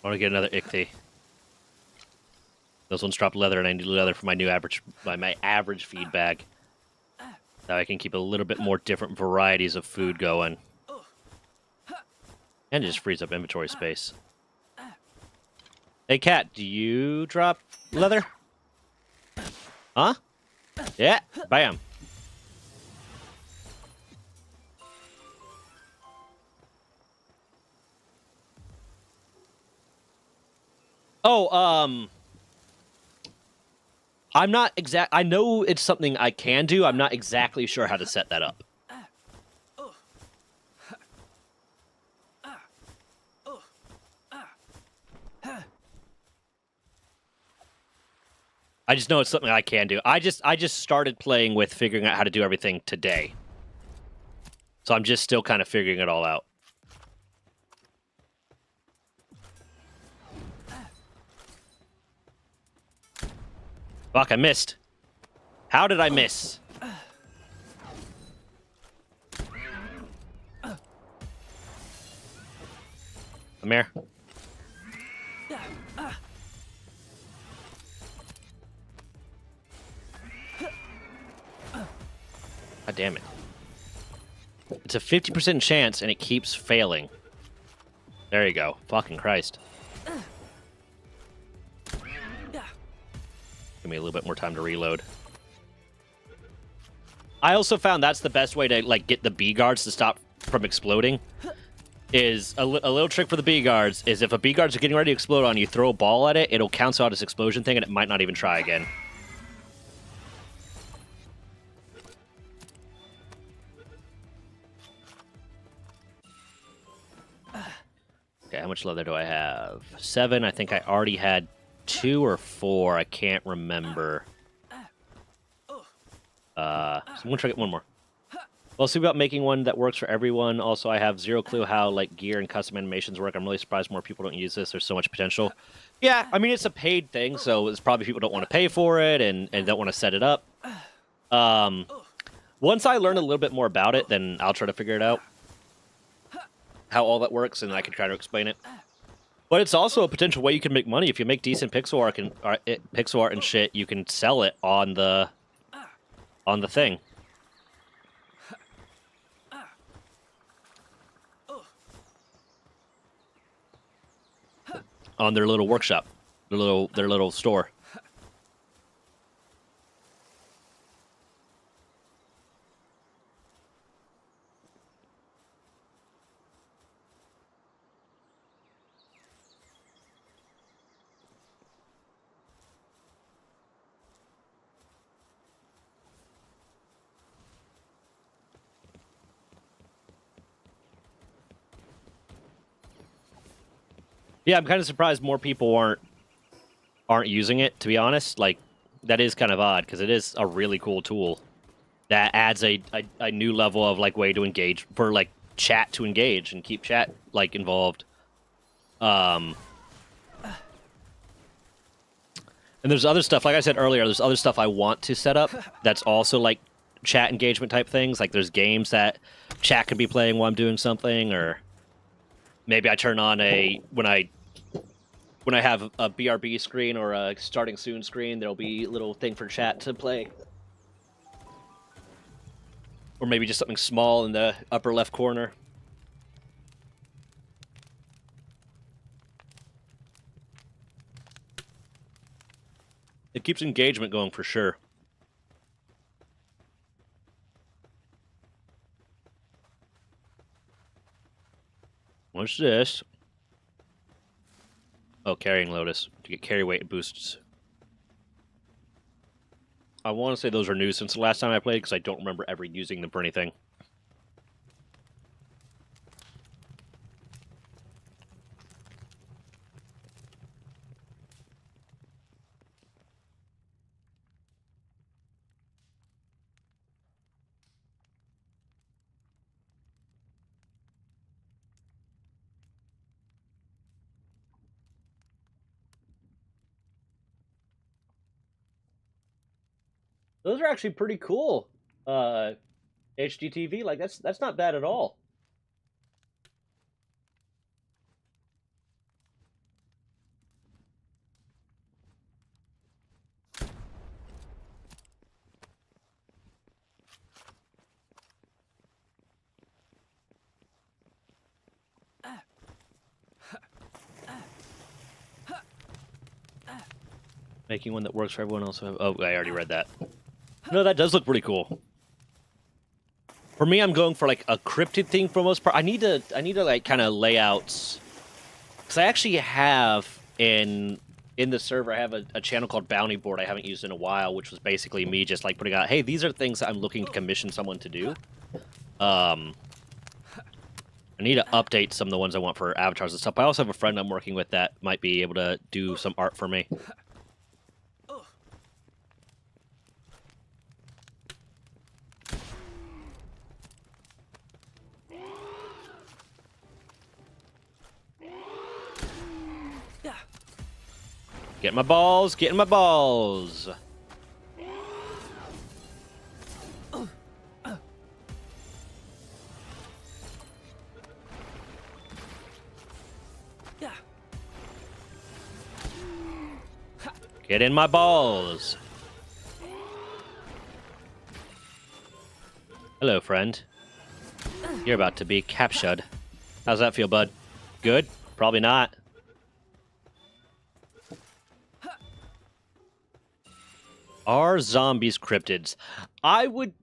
I want to get another Ichthy. Those ones drop leather, and I need leather for my new average, my average feed bag. Now I can keep a little bit more different varieties of food going. And just frees up inventory space. Hey, cat, do you drop leather? Huh? Yeah, bam. Oh, I'm not I know it's something I can do. I'm not exactly sure how to set that up. I just know it's something I can do. I just started playing with figuring out how to do everything today. So I'm just still kind of figuring it all out. Fuck, I missed. How did I miss? Come here. God damn it. It's a 50% chance and it keeps failing. There you go. Fucking Christ. Give me a little bit more time to reload. I also found that's the best way to like get the bee guards to stop from exploding. Is a little trick for the bee guards is if a bee guards are getting ready to explode on you, throw a ball at it, it'll cancel out this explosion thing and it might not even try again. Okay, how much leather do I have? 7. I think I already had 2 or 4. I can't remember. So I'm gonna try to get one more. We'll see about making one that works for everyone. Also, I have zero clue how like gear and custom animations work. I'm really surprised more people don't use this. There's so much potential. Yeah, I mean, it's a paid thing, so it's probably people don't want to pay for it and don't want to set it up. Once I learn a little bit more about it, then I'll try to figure it out. How all that works, and I can try to explain it. But it's also a potential way you can make money. If you make decent pixel art and shit, you can sell it on the thing. On their little workshop, their little store. Yeah, I'm kind of surprised more people aren't using it, to be honest. Like, that is kind of odd, because it is a really cool tool that adds a new level of, like, way to engage, for, like, chat to engage and keep chat, like, involved. And there's other stuff, like I said earlier, there's other stuff I want to set up that's also, like, chat engagement type things. Like, there's games that chat could be playing while I'm doing something, or maybe I turn on when I have a BRB screen or a starting soon screen, there'll be a little thing for chat to play. Or maybe just something small in the upper left corner. It keeps engagement going for sure. What's this? Oh, carrying Lotus. To get carry weight boosts. I want to say those are new since the last time I played, because I don't remember ever using them for anything. Those are actually pretty cool. HDTV, like that's not bad at all. Making one that works for everyone else. Oh, I already read that. No, that does look pretty cool. For me, I'm going for like a cryptid thing for the most part. I need to like kind of layouts, because I actually have in the server, I have a channel called Bounty Board I haven't used in a while, which was basically me just like putting out, hey, these are things that I'm looking to commission someone to do. I need to update some of the ones I want for avatars and stuff. I also have a friend I'm working with that might be able to do some art for me. Getting my balls, getting my balls. Get in my balls. Hello, friend. You're about to be captured. How's that feel, bud? Good? Probably not. Are zombies cryptids? I would...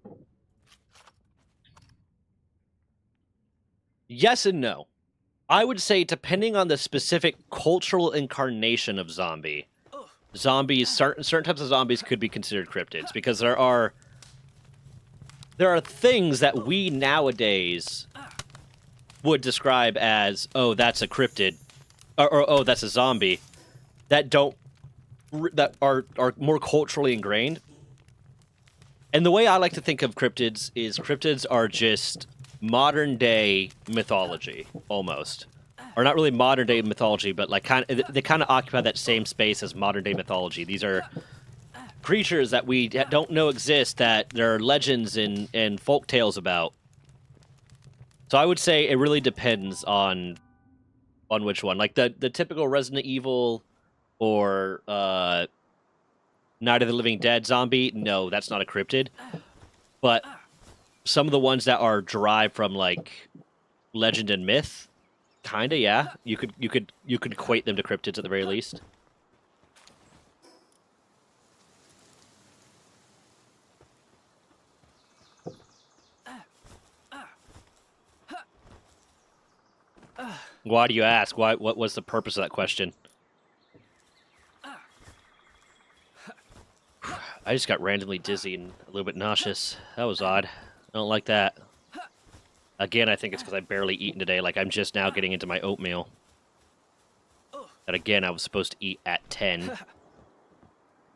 Yes and no. I would say depending on the specific cultural incarnation of zombie, zombies, certain types of zombies could be considered cryptids, because there are things that we nowadays would describe as, oh, that's a cryptid, or oh, that's a zombie, that are more culturally ingrained. And the way I like to think of cryptids is cryptids are just modern day mythology, almost. Or not really modern day mythology, but like they kind of occupy that same space as modern day mythology. These are creatures that we don't know exist, that there are legends and folk tales about. So I would say it really depends on which one. Like the typical Resident Evil or Night of the Living Dead zombie, no, that's not a cryptid. But some of the ones that are derived from like legend and myth, kinda, yeah. You could equate them to cryptids at the very least. Why do you ask? What was the purpose of that question? I just got randomly dizzy and a little bit nauseous. That was odd. I don't like that. Again, I think it's because I barely eaten today. Like, I'm just now getting into my oatmeal. That, again, I was supposed to eat at 10.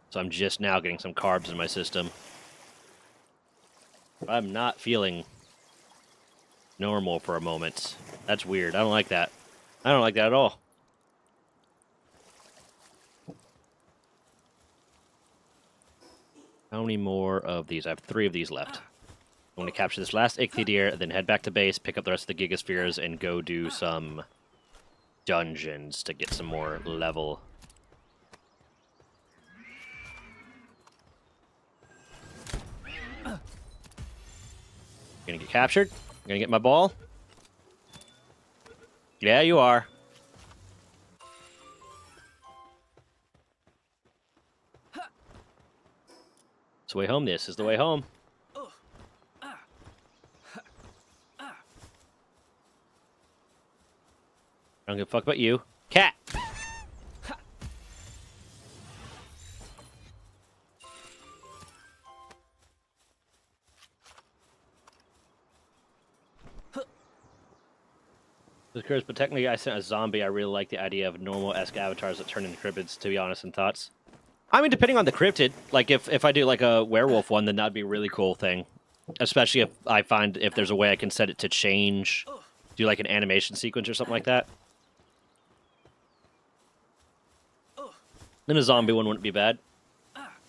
So I'm just now getting some carbs in my system. I'm not feeling normal for a moment. That's weird. I don't like that. I don't like that at all. How many more of these? I have 3 of these left. I'm going to capture this last Ichthydere, then head back to base, pick up the rest of the Gigaspheres, and go do some dungeons to get some more level. Gonna get captured? Gonna get my ball? Yeah, you are. It's the way home. This is the way home. I don't give a fuck about you. Cat! But technically I sent a zombie. I really like the idea of normal-esque avatars that turn into cryptids, to be honest, in thoughts. I mean, depending on the cryptid. Like, if I do, like, a werewolf one, then that'd be a really cool thing. Especially if I find if there's a way I can set it to change, do, like, an animation sequence or something like that. Then a zombie one wouldn't be bad.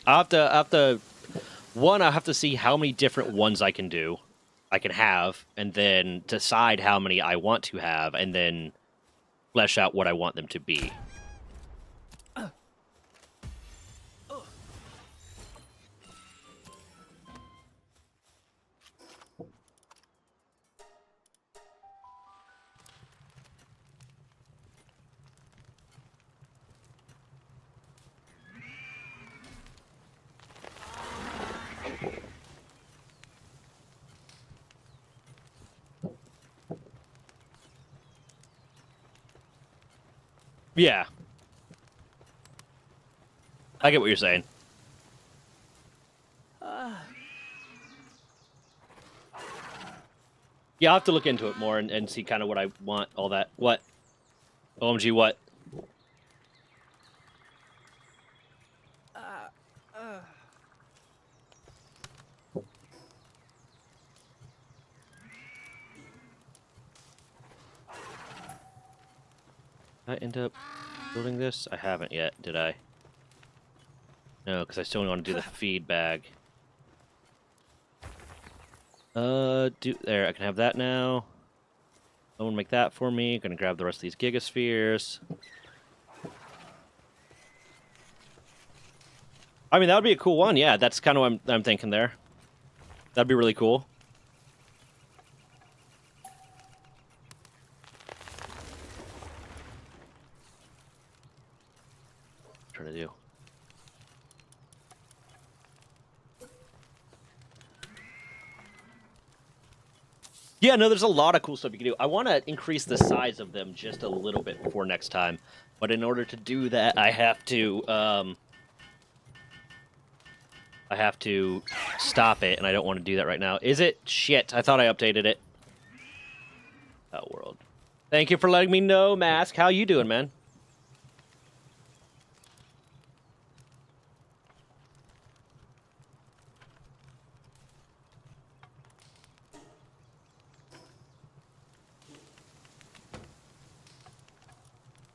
I'll have to see how many different ones I can have, and then decide how many I want to have, and then flesh out what I want them to be. Yeah. I get what you're saying. Yeah, I'll have to look into it more and see kind of what I want, all that. What? OMG, what? Did I end up building this? I haven't yet, did I? No, because I still want to do the feed bag. There, I can have that now. Someone make that for me. Gonna grab the rest of these Gigaspheres. I mean, that would be a cool one. Yeah, that's kind of what I'm thinking there. That'd be really cool. Trying to do. Yeah, no, there's a lot of cool stuff you can do. I want to increase the size of them just a little bit before next time, but in order to do that, I have to stop it, and I don't want to do that right now. Is it? Shit, I thought I updated it. Oh, world. Thank you for letting me know, Mask. How you doing, man?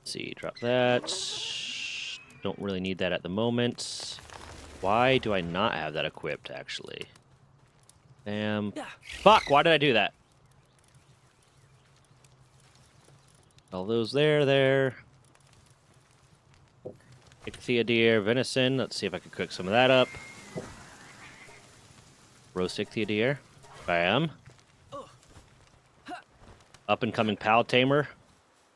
see, drop that. Don't really need that at the moment. Why do I not have that equipped, actually? Damn. Fuck, why did I do that? All those there. Ichthia deer, venison. Let's see if I can cook some of that up. Roast ichthia deer. Bam. Up and coming pal tamer.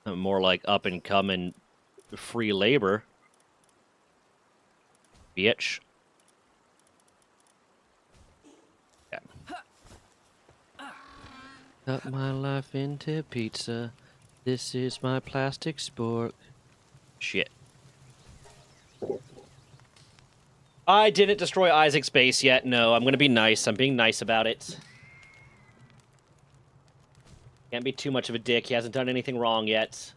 More like up and coming free labor. Bitch. Yeah. Cut my life into pizza. This is my plastic spork. Shit. I didn't destroy Isaac's base yet. No, I'm gonna be nice. I'm being nice about it. Can't be too much of a dick. He hasn't done anything wrong yet.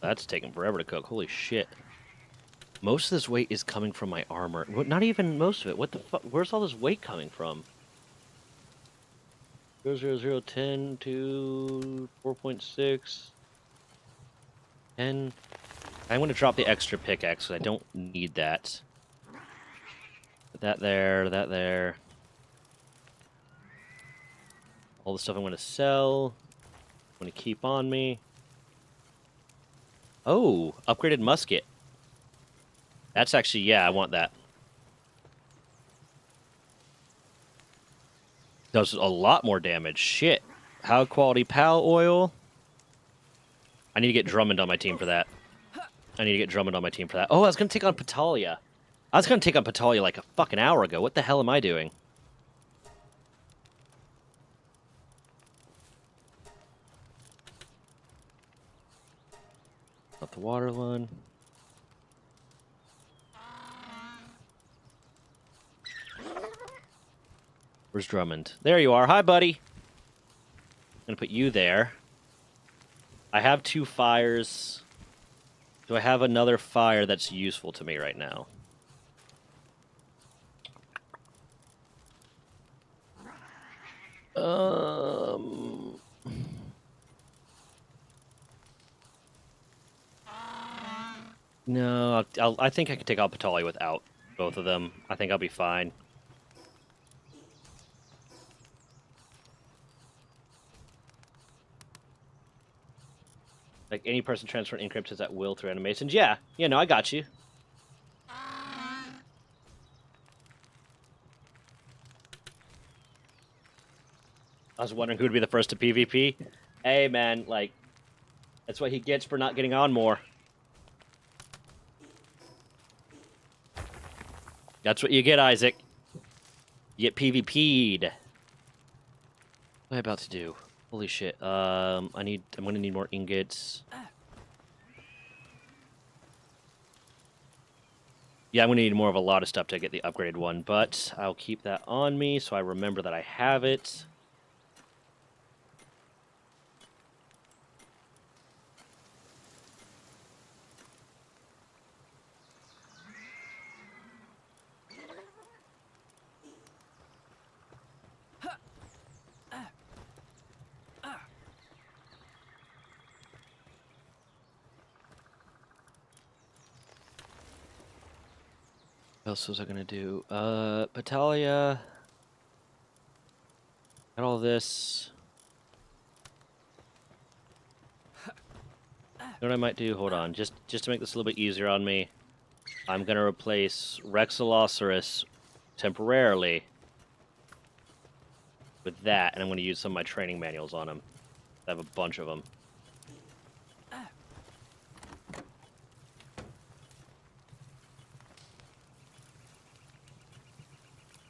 That's taking forever to cook. Holy shit. Most of this weight is coming from my armor. Not even most of it. What the fuck? Where's all this weight coming from? 00010 to 4.6. 10. I'm going to drop the extra pickaxe because I don't need that. Put that there. All the stuff I'm going to sell. I'm going to keep on me. Oh, upgraded musket. That's actually, yeah, I want that. Does a lot more damage. Shit. High quality pal oil. I need to get Drummond on my team for that. Oh, I was going to take on Patalia. I was going to take on Patalia like a fucking hour ago. What the hell am I doing? Not the water one. Where's Drummond? There you are. Hi, buddy. I'm going to put you there. I have 2 fires. Do I have another fire that's useful to me right now? No, I think I can take out Patalia without both of them. I think I'll be fine. Like, any person transferring encrypts is at will through animations. Yeah, no, I got you. I was wondering who would be the first to PvP. Hey, man, like, that's what he gets for not getting on more. That's what you get, Isaac. You get PvP'd. What am I about to do? Holy shit. I'm gonna need more ingots. Yeah, I'm gonna need more of a lot of stuff to get the upgraded one, but I'll keep that on me so I remember that I have it. What else was I gonna do? Patalia. Got all this. You know what I might do? Hold on. Just to make this a little bit easier on me, I'm gonna replace Rexalosaurus temporarily with that, and I'm gonna use some of my training manuals on him. I have a bunch of them.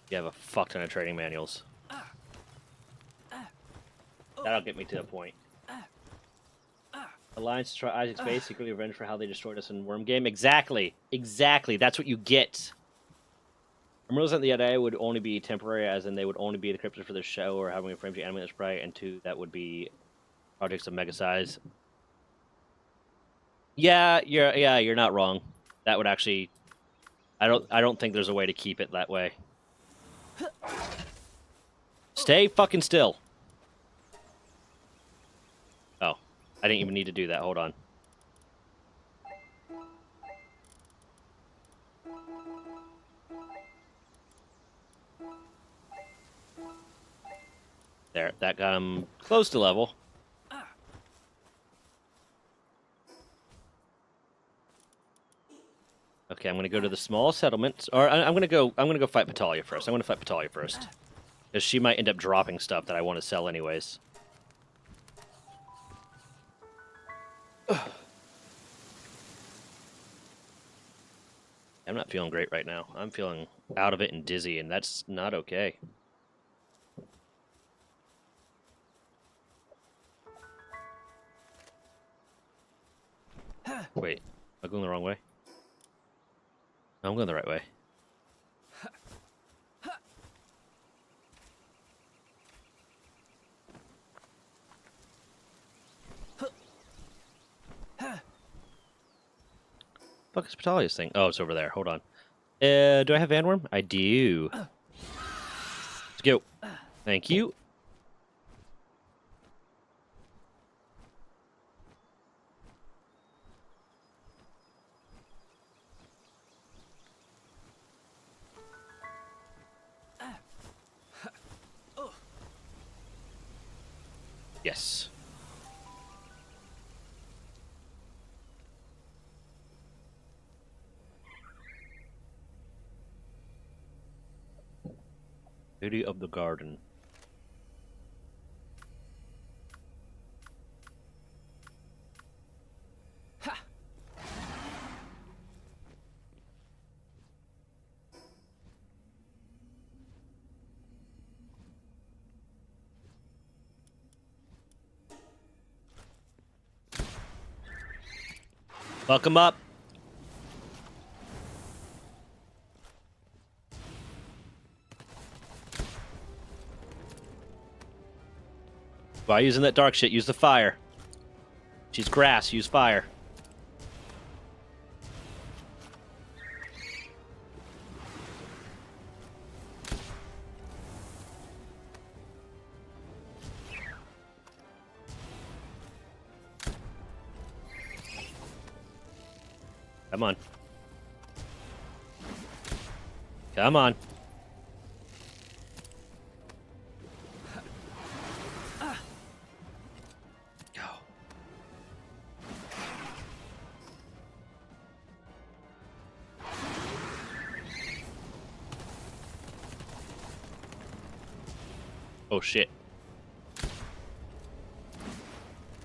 You have a fuck ton of training manuals. That'll get me to the point. Alliance to try Isaac's base, secretly revenge for how they destroyed us in Worm Game. Exactly. That's what you get. Emeralds at the other would only be temporary, as in they would only be decrypted for the show or having a frame to animate the sprite, and 2, that would be projects of mega size. Yeah, you're not wrong. That would actually I don't think there's a way to keep it that way. Stay fucking still. Oh, I didn't even need to do that. Hold on. There, that got him close to level. Okay, I'm gonna go to the small settlement, or I'm gonna go fight Patalia first. I'm gonna fight Patalia first, because she might end up dropping stuff that I want to sell anyways. I'm not feeling great right now. I'm feeling out of it and dizzy, and that's not okay. Wait, am I going the wrong way? No, I'm going the right way. Fuck is Patalia's thing? Oh, it's over there. Hold on. Do I have Vanworm? I do. Let's go. Thank you. Yes. Beauty of the garden. Fuck him up. Why using that dark shit? Use the fire. She's grass. Use fire. Come on. Come on. Go. Oh shit.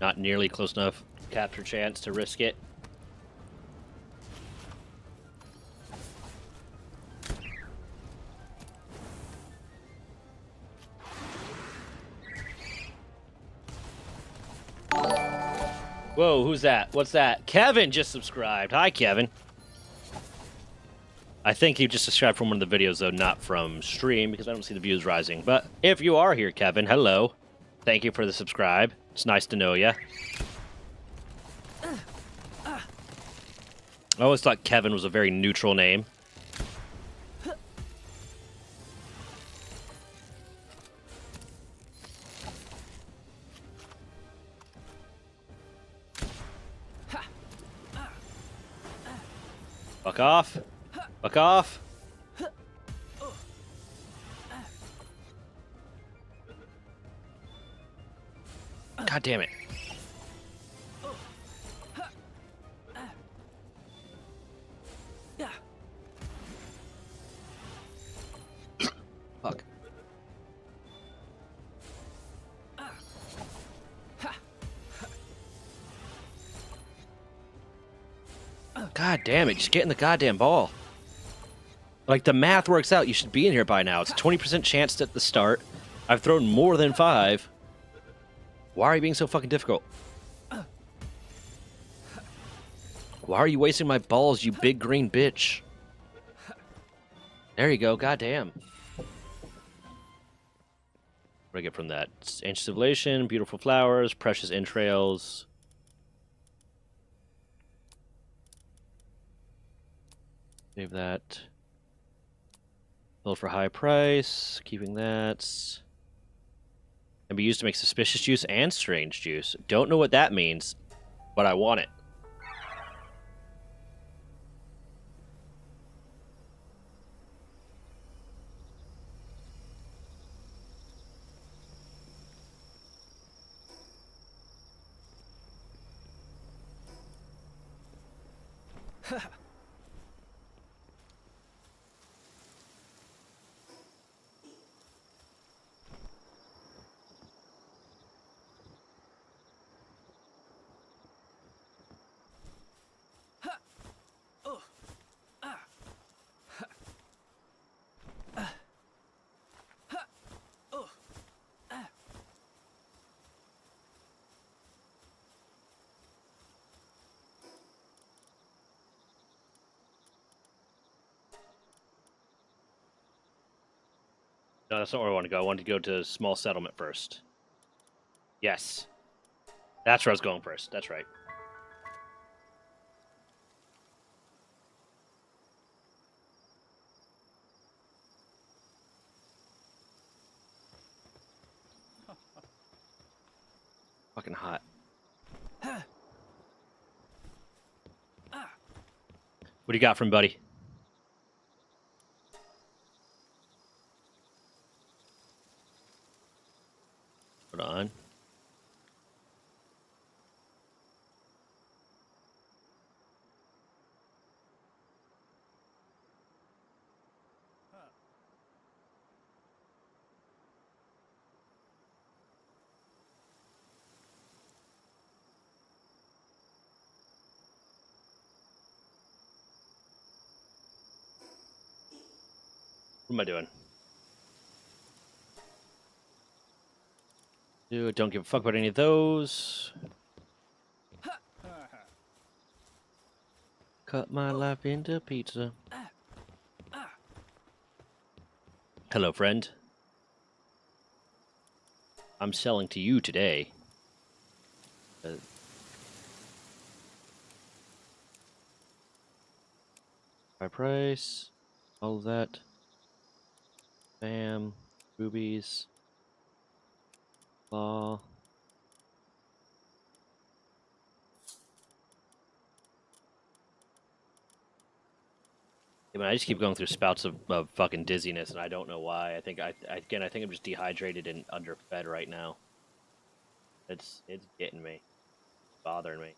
Not nearly close enough. Capture chance to risk it. Whoa, who's that? What's that? Kevin just subscribed. Hi, Kevin. I think you just subscribed from one of the videos, though, not from stream, because I don't see the views rising. But if you are here, Kevin, hello. Thank you for the subscribe. It's nice to know you. I always thought Kevin was a very neutral name. Fuck off. Fuck off. God damn it. Fuck. God damn it, just get in the goddamn ball. Like, the math works out. You should be in here by now. It's a 20% chance at the start. I've thrown more than 5. Why are you being so fucking difficult? Why are you wasting my balls, you big green bitch? There you go, goddamn. What do I get from that? It's ancient civilization, beautiful flowers, precious entrails. Save that. Build for high price. Keeping that. Can be used to make suspicious juice and strange juice. Don't know what that means, but I want it. No, that's not where I want to go. I want to go to small settlement first. Yes. That's where I was going first. That's right. Fucking hot. What do you got from buddy? Hold on. What am I doing? Dude, don't give a fuck about any of those. Cut my life into pizza. Hello, friend. I'm selling to you today. High price. All of that. Bam. Boobies. Claw. Yeah, man, I just keep going through spouts of fucking dizziness, and I don't know why. I think I think I'm just dehydrated and underfed right now. It's getting me, bothering me.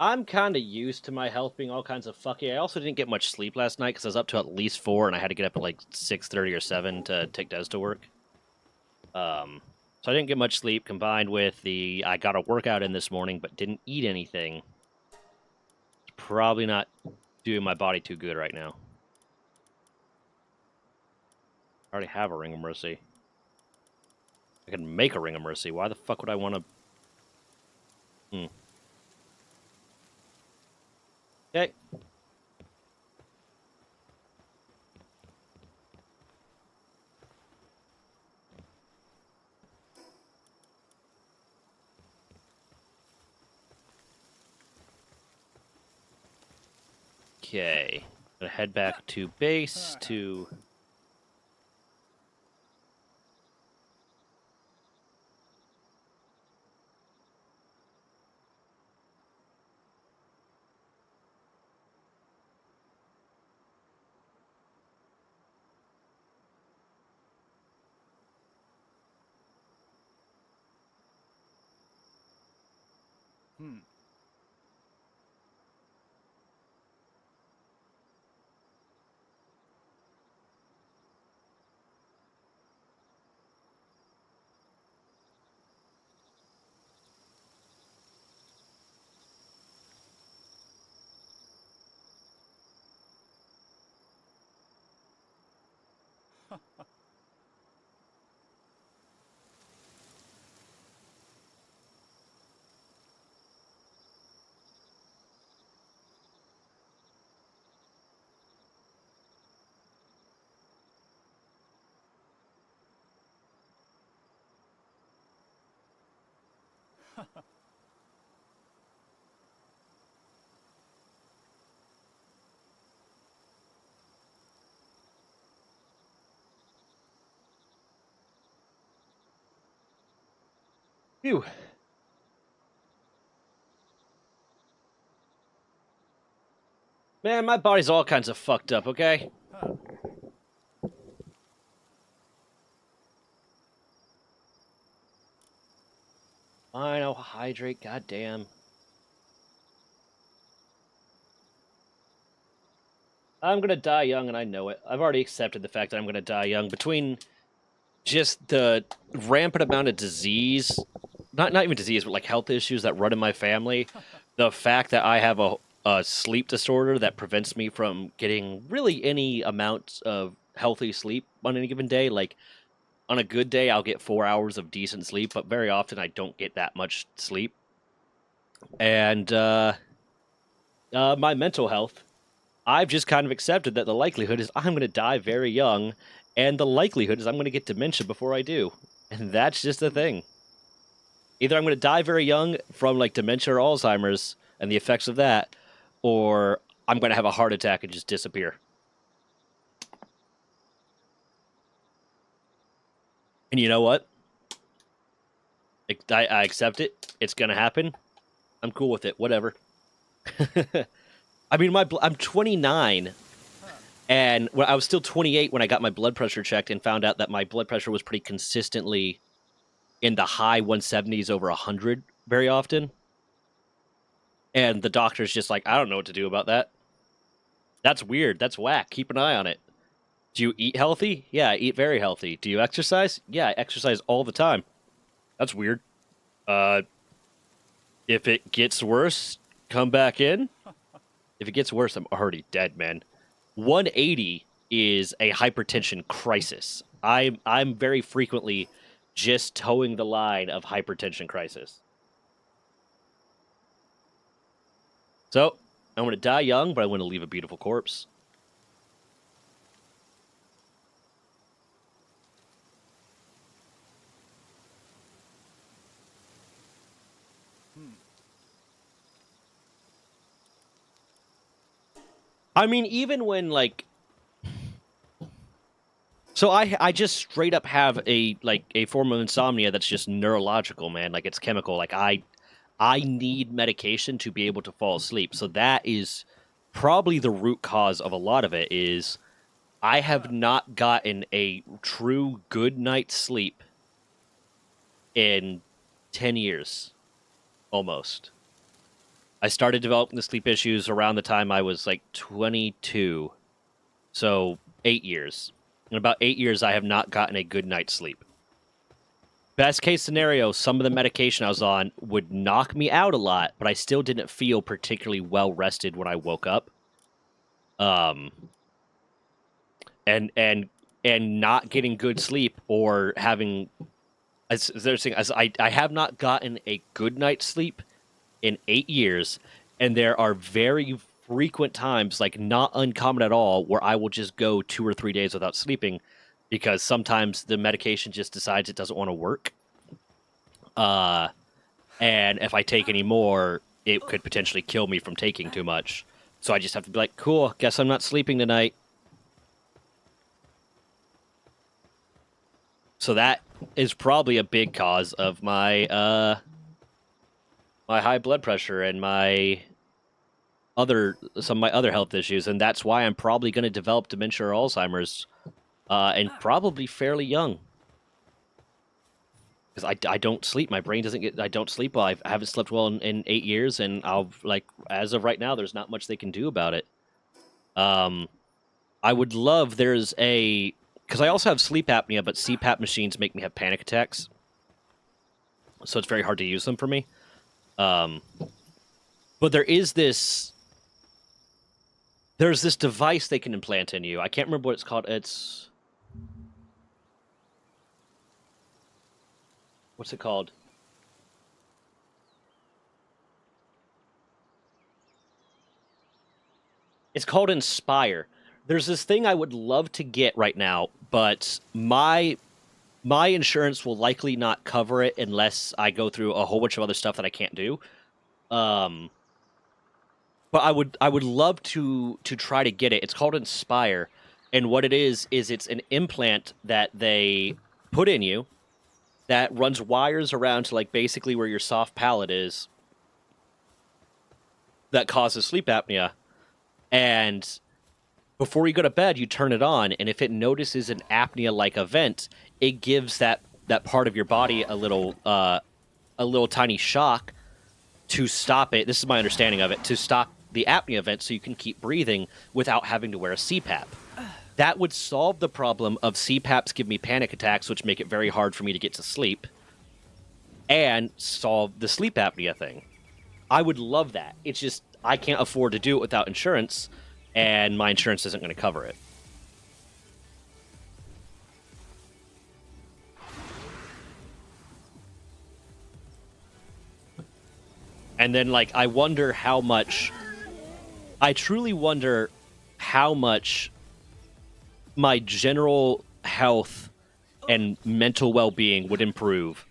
I'm kind of used to my health being all kinds of fucky. I also didn't get much sleep last night because I was up to at least 4, and I had to get up at like 6:30 or 7 to take Des to work. So I didn't get much sleep. Combined with I got a workout in this morning, but didn't eat anything. It's probably not doing my body too good right now. I already have a Ring of Mercy. I can make a Ring of Mercy. Why the fuck would I want to? Okay. Okay. Gonna head back to base to. Phew. Man, my body's all kinds of fucked up, okay? Fine, I'll hydrate, goddamn. I'm gonna die young, and I know it. I've already accepted the fact that I'm gonna die young. Between just the rampant amount of disease, not even disease, but like health issues that run in my family, the fact that I have a sleep disorder that prevents me from getting really any amount of healthy sleep on any given day. Like, on a good day, I'll get 4 hours of decent sleep, but very often I don't get that much sleep. And my mental health, I've just kind of accepted that the likelihood is I'm going to die very young, and the likelihood is I'm going to get dementia before I do. And that's just the thing. Either I'm going to die very young from like dementia or Alzheimer's and the effects of that, or I'm going to have a heart attack and just disappear. And you know what? I accept it. It's going to happen. I'm cool with it. Whatever. I mean, I'm 29, and when I was still 28 when I got my blood pressure checked and found out that my blood pressure was pretty consistently in the high 170s over 100 very often. And the doctor's just like, I don't know what to do about that. That's weird. That's whack. Keep an eye on it. Do you eat healthy? Yeah, I eat very healthy. Do you exercise? Yeah, I exercise all the time. That's weird. If it gets worse, come back in. If it gets worse, I'm already dead, man. 180 is a hypertension crisis. I'm very frequently just towing the line of hypertension crisis. So, I'm going to die young, but I want to leave a beautiful corpse. I mean, even when, like... So I just straight up have a form of insomnia that's just neurological, man. Like, it's chemical. Like, I need medication to be able to fall asleep. So that is probably the root cause of a lot of it is I have not gotten a true good night's sleep in 10 years, almost. I started developing the sleep issues around the time I was like 22. So 8 years. In about 8 years, I have not gotten a good night's sleep. Best case scenario, some of the medication I was on would knock me out a lot, but I still didn't feel particularly well rested when I woke up. And not getting good sleep or having, as they're saying, as I have not gotten a good night's sleep in 8 years, and there are very frequent times, like not uncommon at all, where I will just go 2 or 3 days without sleeping because sometimes the medication just decides it doesn't want to work. And if I take any more, it could potentially kill me from taking too much. So I just have to be like, cool, guess I'm not sleeping tonight. So that is probably a big cause of my my high blood pressure and some of my other health issues, and that's why I'm probably going to develop dementia or Alzheimer's, and probably fairly young. because I don't sleep. My brain doesn't get. I don't sleep well. I haven't slept well in 8 years, and I'll like as of right now, there's not much they can do about it. I would love there's a because I also have sleep apnea, but CPAP machines make me have panic attacks, so it's very hard to use them for me. But there's this device they can implant in you. I can't remember what it's called. What's it called? It's called Inspire. There's this thing I would love to get right now, but my insurance will likely not cover it unless I go through a whole bunch of other stuff that I can't do. But I would love to try to get it. It's called Inspire, and what it is it's an implant that they put in you that runs wires around to like basically where your soft palate is that causes sleep apnea. And before you go to bed, you turn it on, and if it notices an apnea-like event, it gives that part of your body a little tiny shock to stop it. This is my understanding of it, to stop the apnea event so you can keep breathing without having to wear a CPAP. That would solve the problem of CPAPs give me panic attacks, which make it very hard for me to get to sleep, and solve the sleep apnea thing. I would love that. It's just I can't afford to do it without insurance, and my insurance isn't going to cover it. And then, like, I truly wonder how much my general health and mental well-being would improve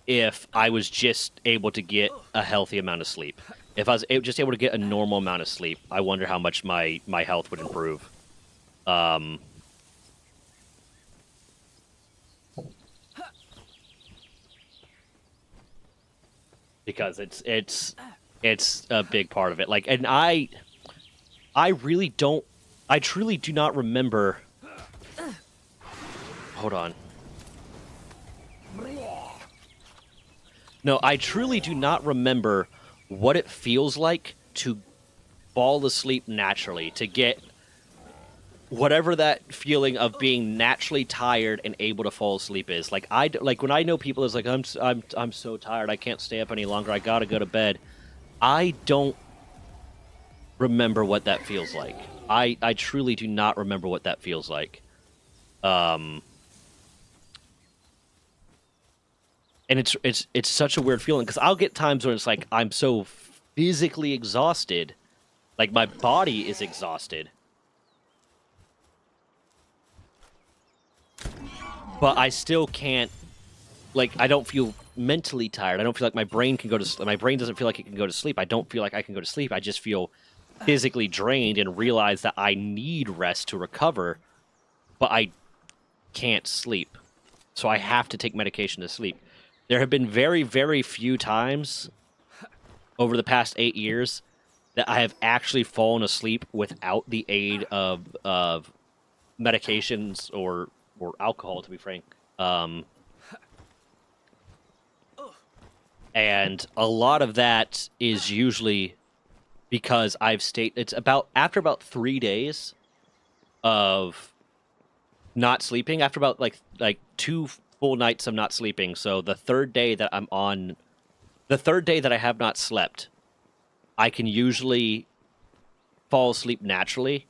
if I was just able to get a healthy amount of sleep. If I was just able to get a normal amount of sleep, I wonder how much my health would improve. Because it's a big part of it. Like, and I truly do not remember. Hold on. No, I truly do not remember what it feels like to fall asleep naturally, to get whatever that feeling of being naturally tired and able to fall asleep is. Like when I know people is like I'm so tired, I can't stay up any longer, I gotta go to bed. I don't remember what that feels like. I truly do not remember what that feels like. And it's such a weird feeling because I'll get times when it's like I'm so physically exhausted, like my body is exhausted, but I still can't. Like, I don't feel mentally tired. I don't feel like my brain can go to sleep. My brain doesn't feel like it can go to sleep. I don't feel like I can go to sleep. I just feel physically drained and realize that I need rest to recover, but I can't sleep. So I have to take medication to sleep. There have been very, very few times over the past 8 years that I have actually fallen asleep without the aid of medications or alcohol, to be frank. And a lot of that is usually because I've stayed. It's after about 3 days of not sleeping. After about like 2 full nights of not sleeping. So the third day that I have not slept, I can usually fall asleep naturally.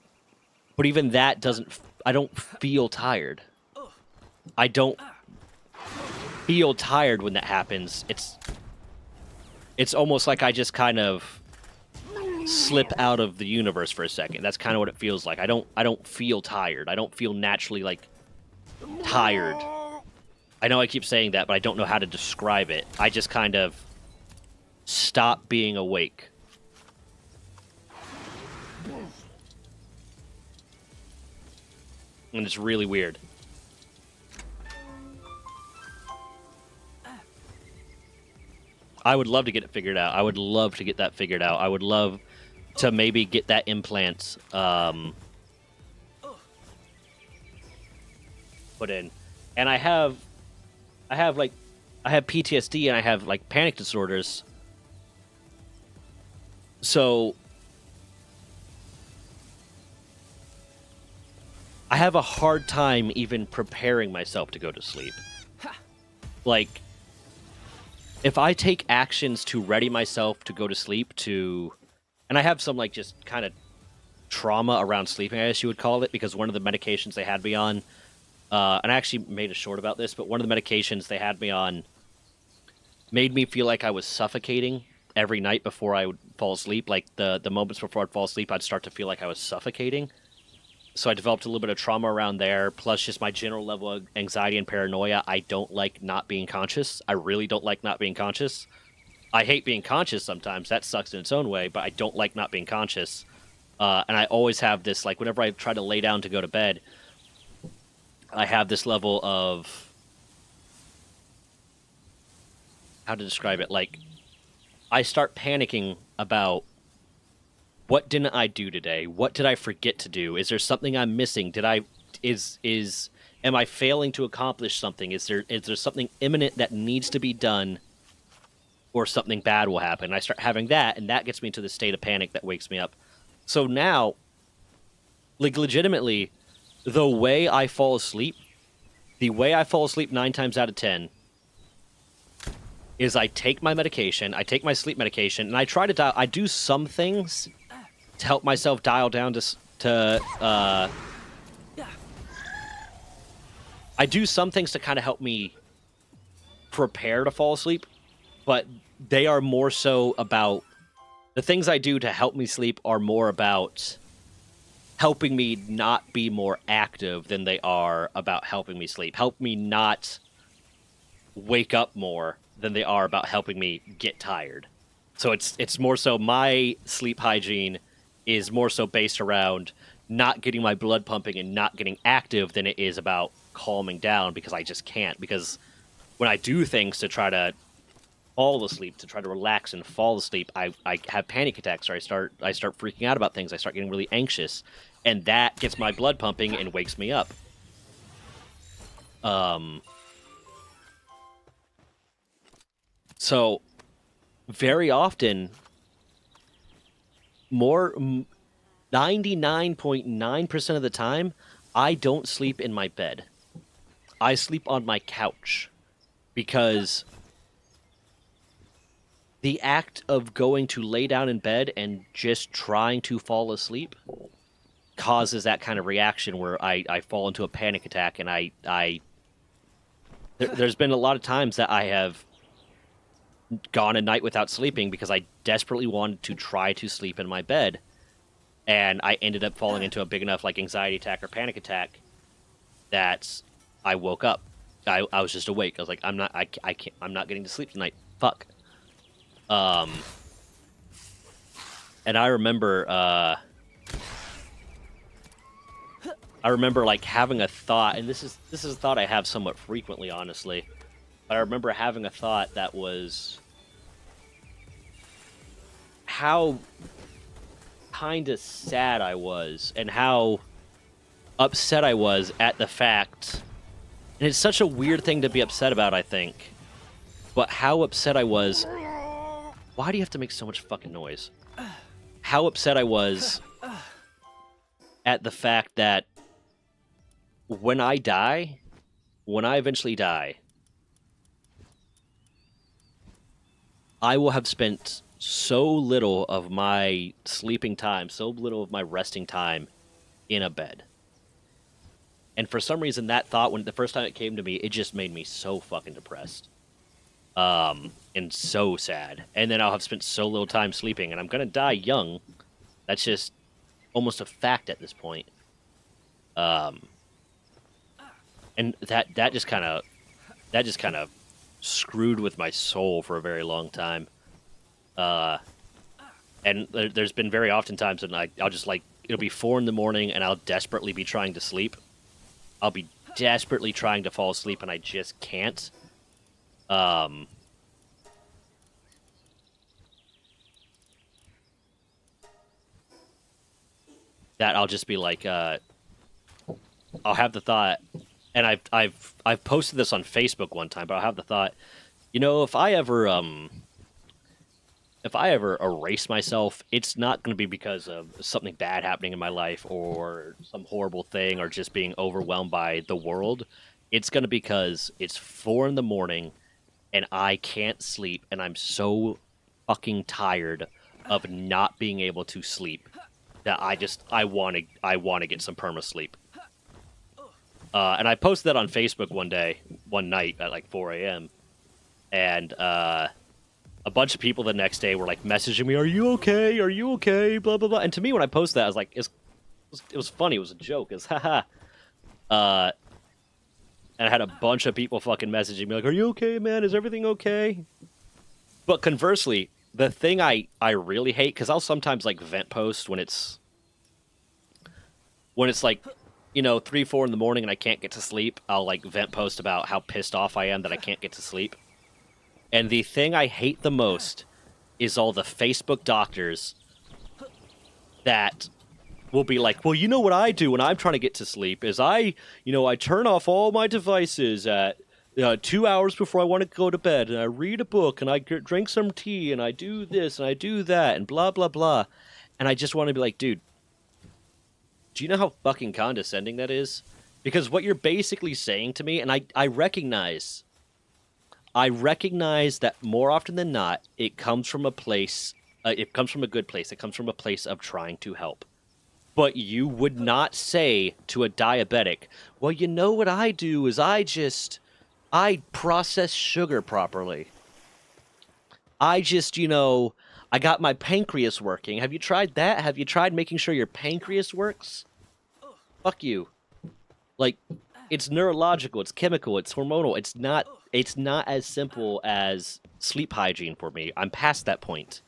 But even that I don't feel tired. I don't feel tired when that happens. It's almost like I just kind of slip out of the universe for a second. That's kind of what it feels like. I don't feel tired. I don't feel naturally like tired. I know I keep saying that, but I don't know how to describe it. I just kind of stop being awake. And it's really weird. I would love to get it figured out. I would love to get that figured out. I would love to maybe get that implant put in. And I have like I have PTSD and I have like panic disorders. So I have a hard time even preparing myself to go to sleep. Like, if I take actions to ready myself to go to sleep and I have some like just kind of trauma around sleeping, I guess you would call it, because one of the medications they had me on, and I actually made a short about this, but one of the medications they had me on made me feel like I was suffocating every night before I would fall asleep. Like the moments before I'd fall asleep, I'd start to feel like I was suffocating. So I developed a little bit of trauma around there, plus just my general level of anxiety and paranoia. I don't like not being conscious. I really don't like not being conscious. I hate being conscious sometimes. That sucks in its own way, but I don't like not being conscious. And I always have this, like, whenever I try to lay down to go to bed, I have this level of, how to describe it? Like, I start panicking about, what didn't I do today? What did I forget to do? Is there something I'm missing? Am I failing to accomplish something? Is there something imminent that needs to be done, or something bad will happen? And I start having that, and that gets me into the state of panic that wakes me up. So now, like, legitimately, the way I fall asleep 9 times out of 10 is I take my medication, I take my sleep medication, and I try to I do some things to help myself dial down I do some things to kind of help me prepare to fall asleep, but they are more so about, the things I do to help me sleep are more about helping me not be more active than they are about helping me sleep. Help me not wake up more than they are about helping me get tired. So it's more so, my sleep hygiene is more so based around not getting my blood pumping and not getting active than it is about calming down, because I just can't. Because when I do things to try to fall asleep, to try to relax and fall asleep, I have panic attacks, or I start freaking out about things. I start getting really anxious, and that gets my blood pumping and wakes me up. So very often, 99.9% of the time, I don't sleep in my bed. I sleep on my couch, because the act of going to lay down in bed and just trying to fall asleep causes that kind of reaction where I fall into a panic attack, and there's been a lot of times that I have gone a night without sleeping because I desperately wanted to try to sleep in my bed, and I ended up falling into a big enough like anxiety attack or panic attack that I woke up. I was just awake. I was like, I'm not getting to sleep tonight. Fuck. And I remember like having a thought, and this is a thought I have somewhat frequently, honestly. But I remember having a thought that was how kind of sad I was, and how upset I was at the fact, and it's such a weird thing to be upset about, I think, but how upset I was. Why do you have to make so much fucking noise? How upset I was at the fact that when I eventually die, I will have spent so little of my sleeping time, so little of my resting time in a bed. And for some reason, that thought, when the first time it came to me, it just made me so fucking depressed. And so sad. And then I'll have spent so little time sleeping, and I'm gonna die young. That's just almost a fact at this point. And that just kind of screwed with my soul for a very long time. And there's been very often times when I'll just, like, it'll be 4 in the morning and I'll desperately be trying to sleep. I'll be desperately trying to fall asleep and I just can't. That I'll just be like, I'll have the thought, and I've posted this on Facebook one time, but I'll have the thought, if I ever erase myself, it's not going to be because of something bad happening in my life or some horrible thing or just being overwhelmed by the world. It's going to be because it's 4 in the morning and I can't sleep and I'm so fucking tired of not being able to sleep that I want to get some perma sleep. And I posted that on Facebook one night at like 4 a.m. And a bunch of people the next day were like messaging me, "Are you okay? Are you okay?" Blah blah blah. And to me, when I posted that, I was like, it was funny. It was a joke. It was haha. And I had a bunch of people fucking messaging me like, "Are you okay, man? Is everything okay?" But conversely, the thing I really hate, because I'll sometimes like vent post when it's like 3 4 in the morning and I can't get to sleep. I'll like vent post about how pissed off I am that I can't get to sleep. And the thing I hate the most is all the Facebook doctors that will be like, "Well, you know what I do when I'm trying to get to sleep is I turn off all my devices at 2 hours before I want to go to bed, and I read a book, and I drink some tea, and I do this, and I do that, and blah, blah, blah." And I just want to be like, dude, do you know how fucking condescending that is? Because what you're basically saying to me, and I recognize that more often than not, it comes from a place, it comes from a good place. It comes from a place of trying to help. But you would not say to a diabetic, "Well, you know what I do is I process sugar properly. I just, I got my pancreas working. Have you tried that? Have you tried making sure your pancreas works?" Fuck you. Like, it's neurological, it's chemical, it's hormonal. It's not as simple as sleep hygiene for me. I'm past that point.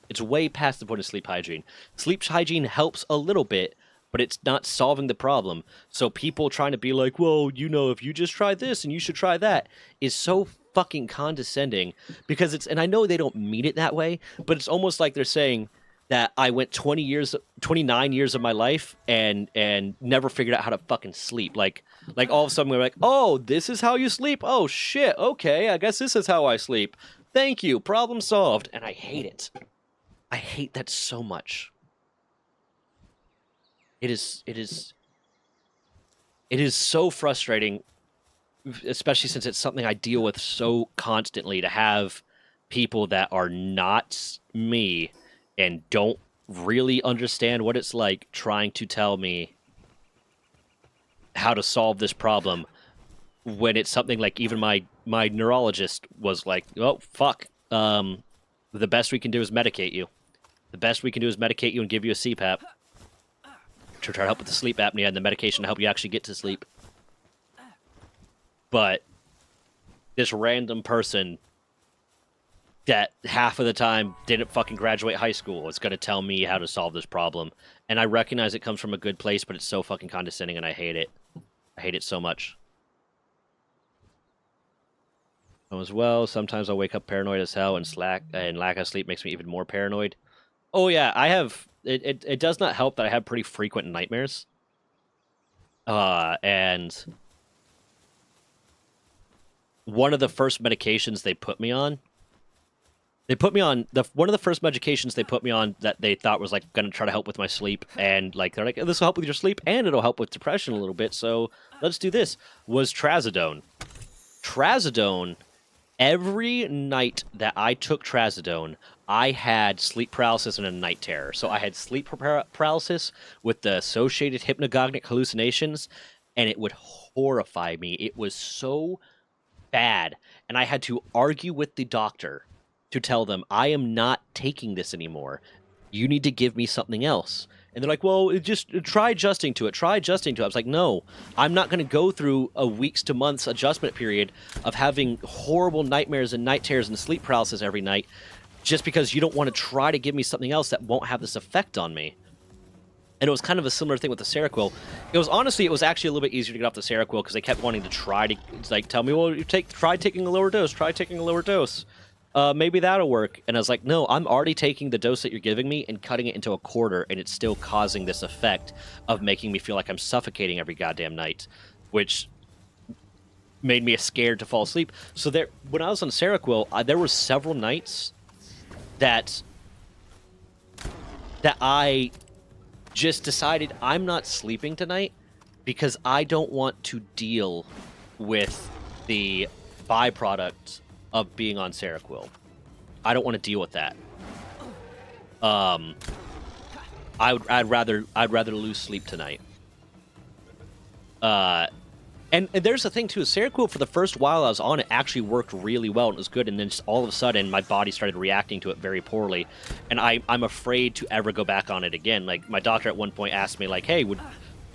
It's way past the point of sleep hygiene. Sleep hygiene helps a little bit, but it's not solving the problem. So people trying to be like, "Well, if you just try this and you should try that," is so fucking condescending, because and I know they don't mean it that way, but it's almost like they're saying that I went 29 years of my life and never figured out how to fucking sleep. Like all of a sudden we're like, "Oh, this is how you sleep? Oh shit, okay, I guess this is how I sleep. Thank you, problem solved." And I hate it. I hate that so much. It is so frustrating, especially since it's something I deal with so constantly, to have people that are not me and don't really understand what it's like trying to tell me how to solve this problem, when it's something like even my neurologist was like, "Oh, fuck. The best we can do is medicate you. The best we can do is medicate you and give you a CPAP to try to help with the sleep apnea and the medication to help you actually get to sleep." But this random person that half of the time didn't fucking graduate high school is going to tell me how to solve this problem. And I recognize it comes from a good place, but it's so fucking condescending and I hate it. I hate it so much. As well, sometimes I'll wake up paranoid as hell, and lack of sleep makes me even more paranoid. Oh yeah, I have it does not help that I have pretty frequent nightmares. And one of the first medications they put me on, one of the first medications they put me on that they thought was like going to try to help with my sleep, and like they're like, "This will help with your sleep and it'll help with depression a little bit, so let's do this," was trazodone. Trazodone, every night that I took trazodone, I had sleep paralysis and a night terror. So I had sleep paralysis with the associated hypnagogic hallucinations, and it would horrify me. It was so bad, and I had to argue with the doctor to tell them, "I am not taking this anymore. You need to give me something else." And they're like, "Well, just try adjusting to it. Try adjusting to it." I was like, "No, I'm not going to go through a weeks to months adjustment period of having horrible nightmares and night terrors and sleep paralysis every night just because you don't want to try to give me something else that won't have this effect on me." And it was kind of a similar thing with the Seroquel. It was actually a little bit easier to get off the Seroquel because they kept wanting to try to tell me, "Well, try taking a lower dose. Try taking a lower dose. Maybe that'll work." And I was like, "No, I'm already taking the dose that you're giving me and cutting it into a quarter, and it's still causing this effect of making me feel like I'm suffocating every goddamn night," which made me scared to fall asleep. So there, when I was on Seroquel, there were several nights that I just decided I'm not sleeping tonight because I don't want to deal with the byproduct of being on Seroquel. I don't want to deal with that. I'd rather lose sleep tonight. And there's the thing too, Seroquel for the first while I was on it actually worked really well and it was good, and then just all of a sudden my body started reacting to it very poorly, and I'm afraid to ever go back on it again. Like my doctor at one point asked me like, "Hey,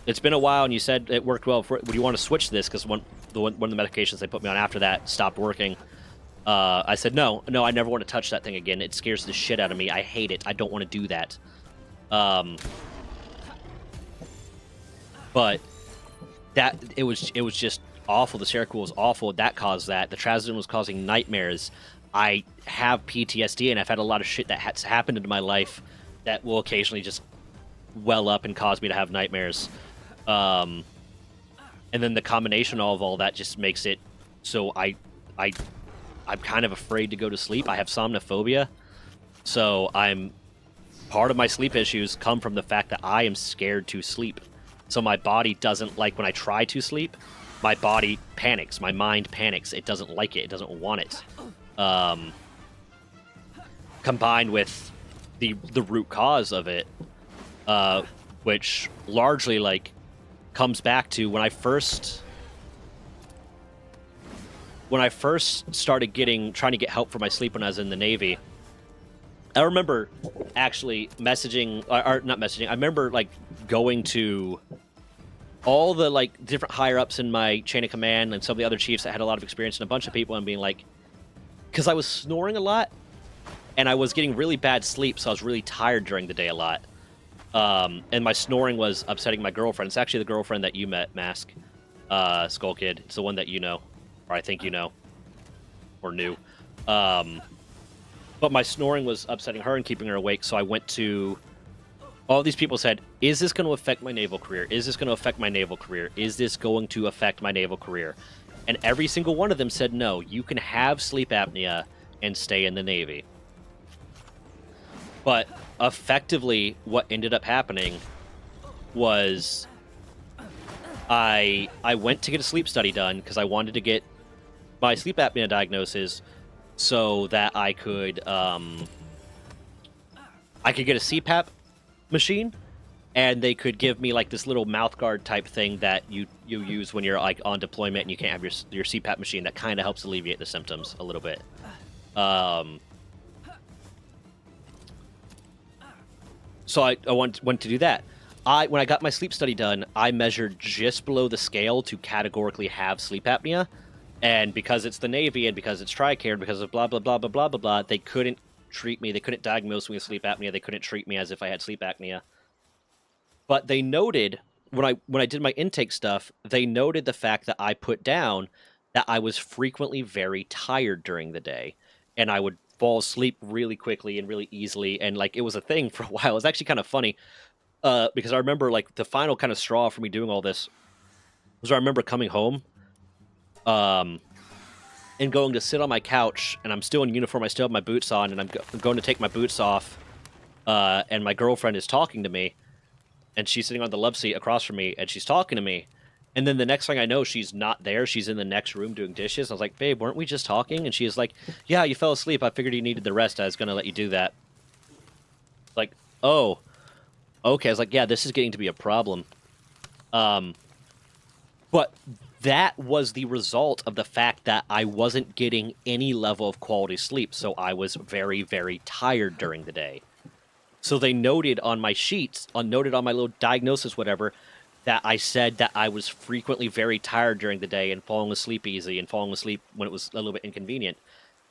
it's been a while and you said it worked well. Would you want to switch this?" Because one of the medications they put me on after that stopped working. I said no, I never want to touch that thing again. It scares the shit out of me. I hate it. I don't want to do that. But that it was just awful. The Seroquel was awful. That caused that. The Trazodone was causing nightmares. I have PTSD, and I've had a lot of shit that has happened in my life that will occasionally just well up and cause me to have nightmares. And then the combination of all that just makes it so I'm kind of afraid to go to sleep. I have somnophobia, so part of my sleep issues come from the fact that I am scared to sleep. So my body doesn't like when I try to sleep. My body panics. My mind panics. It doesn't like it. It doesn't want it. Combined with the root cause of it, which largely like comes back to when I first started trying to get help for my sleep when I was in the Navy. I remember actually messaging, or not messaging, I remember like going to all the like different higher ups in my chain of command and some of the other chiefs that had a lot of experience and a bunch of people and being like, because I was snoring a lot and I was getting really bad sleep, so I was really tired during the day a lot. And my snoring was upsetting my girlfriend. It's actually the girlfriend that you met, Mask, Skull Kid. It's the one that you know, or I think you know, or knew. But my snoring was upsetting her and keeping her awake, so I went to... All these people said, is this going to affect my naval career? Is this going to affect my naval career? Is this going to affect my naval career? And every single one of them said, no, you can have sleep apnea and stay in the Navy. But effectively, what ended up happening was I went to get a sleep study done because I wanted to get my sleep apnea diagnosis so that I could get a CPAP machine, and they could give me like this little mouth guard type thing that you use when you're like on deployment and you can't have your CPAP machine. That kind of helps alleviate the symptoms a little bit. So I went to do that. When I got my sleep study done, I measured just below the scale to categorically have sleep apnea. And because it's the Navy and because it's TRICARE, because of blah, blah, blah, blah, blah, blah, blah, they couldn't treat me. They couldn't diagnose me with sleep apnea. They couldn't treat me as if I had sleep apnea. But they noted, when I did my intake stuff, they noted the fact that I put down that I was frequently very tired during the day. And I would fall asleep really quickly and really easily. And like it was a thing for a while. It was actually kind of funny because I remember like the final kind of straw for me doing all this was I remember coming home and going to sit on my couch, and I'm still in uniform, I still have my boots on, and I'm going to take my boots off, and my girlfriend is talking to me, and she's sitting on the love seat across from me, and she's talking to me, and then the next thing I know, she's not there, she's in the next room doing dishes. I was like, babe, weren't we just talking? And she is like, yeah, you fell asleep, I figured you needed the rest, I was going to let you do that. Like, oh, okay. I was like, yeah, this is getting to be a problem. But that was the result of the fact that I wasn't getting any level of quality sleep, so I was very, very tired during the day. So they noted on my sheets, noted on my little diagnosis, whatever, that I said that I was frequently very tired during the day and falling asleep easy and falling asleep when it was a little bit inconvenient.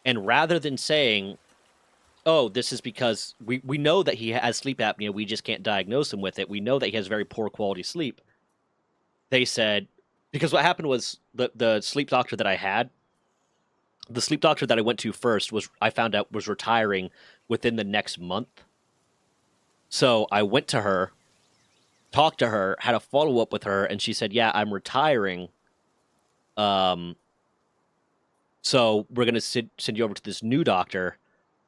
And rather than saying, oh, this is because we know that he has sleep apnea, we just can't diagnose him with it, we know that he has very poor quality sleep, they said, because what happened was the sleep doctor that I had, the sleep doctor that I went to first I found out was retiring within the next month. So I went to her, talked to her, had a follow-up with her, and she said, yeah, I'm retiring. So we're going to send you over to this new doctor,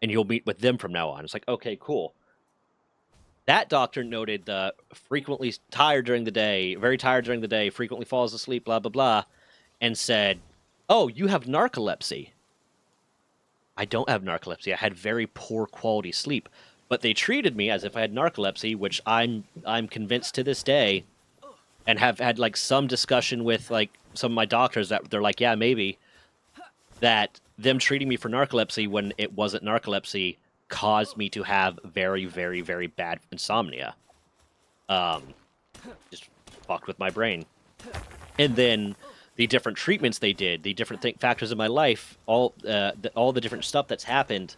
and you'll meet with them from now on. It's like, okay, cool. That doctor noted frequently tired during the day, very tired during the day, frequently falls asleep, blah, blah, blah, and said, oh, you have narcolepsy. I don't have narcolepsy. I had very poor quality sleep. But they treated me as if I had narcolepsy, which I'm convinced to this day, and have had like some discussion with like some of my doctors that they're like, yeah, maybe, that them treating me for narcolepsy when it wasn't narcolepsy caused me to have very, very, very bad insomnia. Just fucked with my brain. And then the different treatments they did, the different factors in my life, all the different stuff that's happened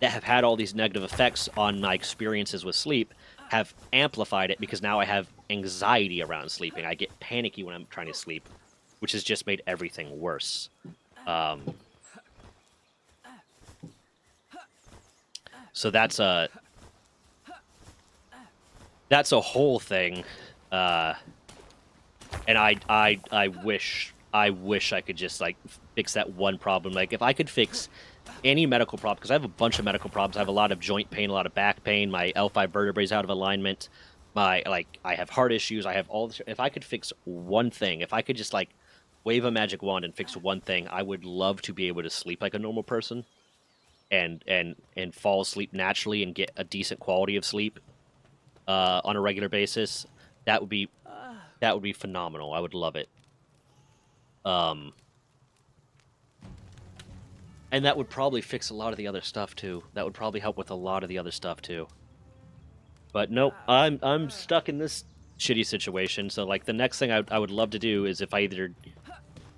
that have had all these negative effects on my experiences with sleep have amplified it, because now I have anxiety around sleeping. I get panicky when I'm trying to sleep, which has just made everything worse. So that's a whole thing, and I wish I could just like fix that one problem. Like if I could fix any medical problem, because I have a bunch of medical problems. I have a lot of joint pain, a lot of back pain. My L5 vertebrae is out of alignment. I have heart issues. I have all this. If I could fix one thing, if I could just like wave a magic wand and fix one thing, I would love to be able to sleep like a normal person, and fall asleep naturally and get a decent quality of sleep on a regular basis. That would be phenomenal. I would love it. And that would probably fix a lot of the other stuff too. That would probably help with a lot of the other stuff too. But nope, I'm stuck in this shitty situation. So like the next thing I would love to do is if I either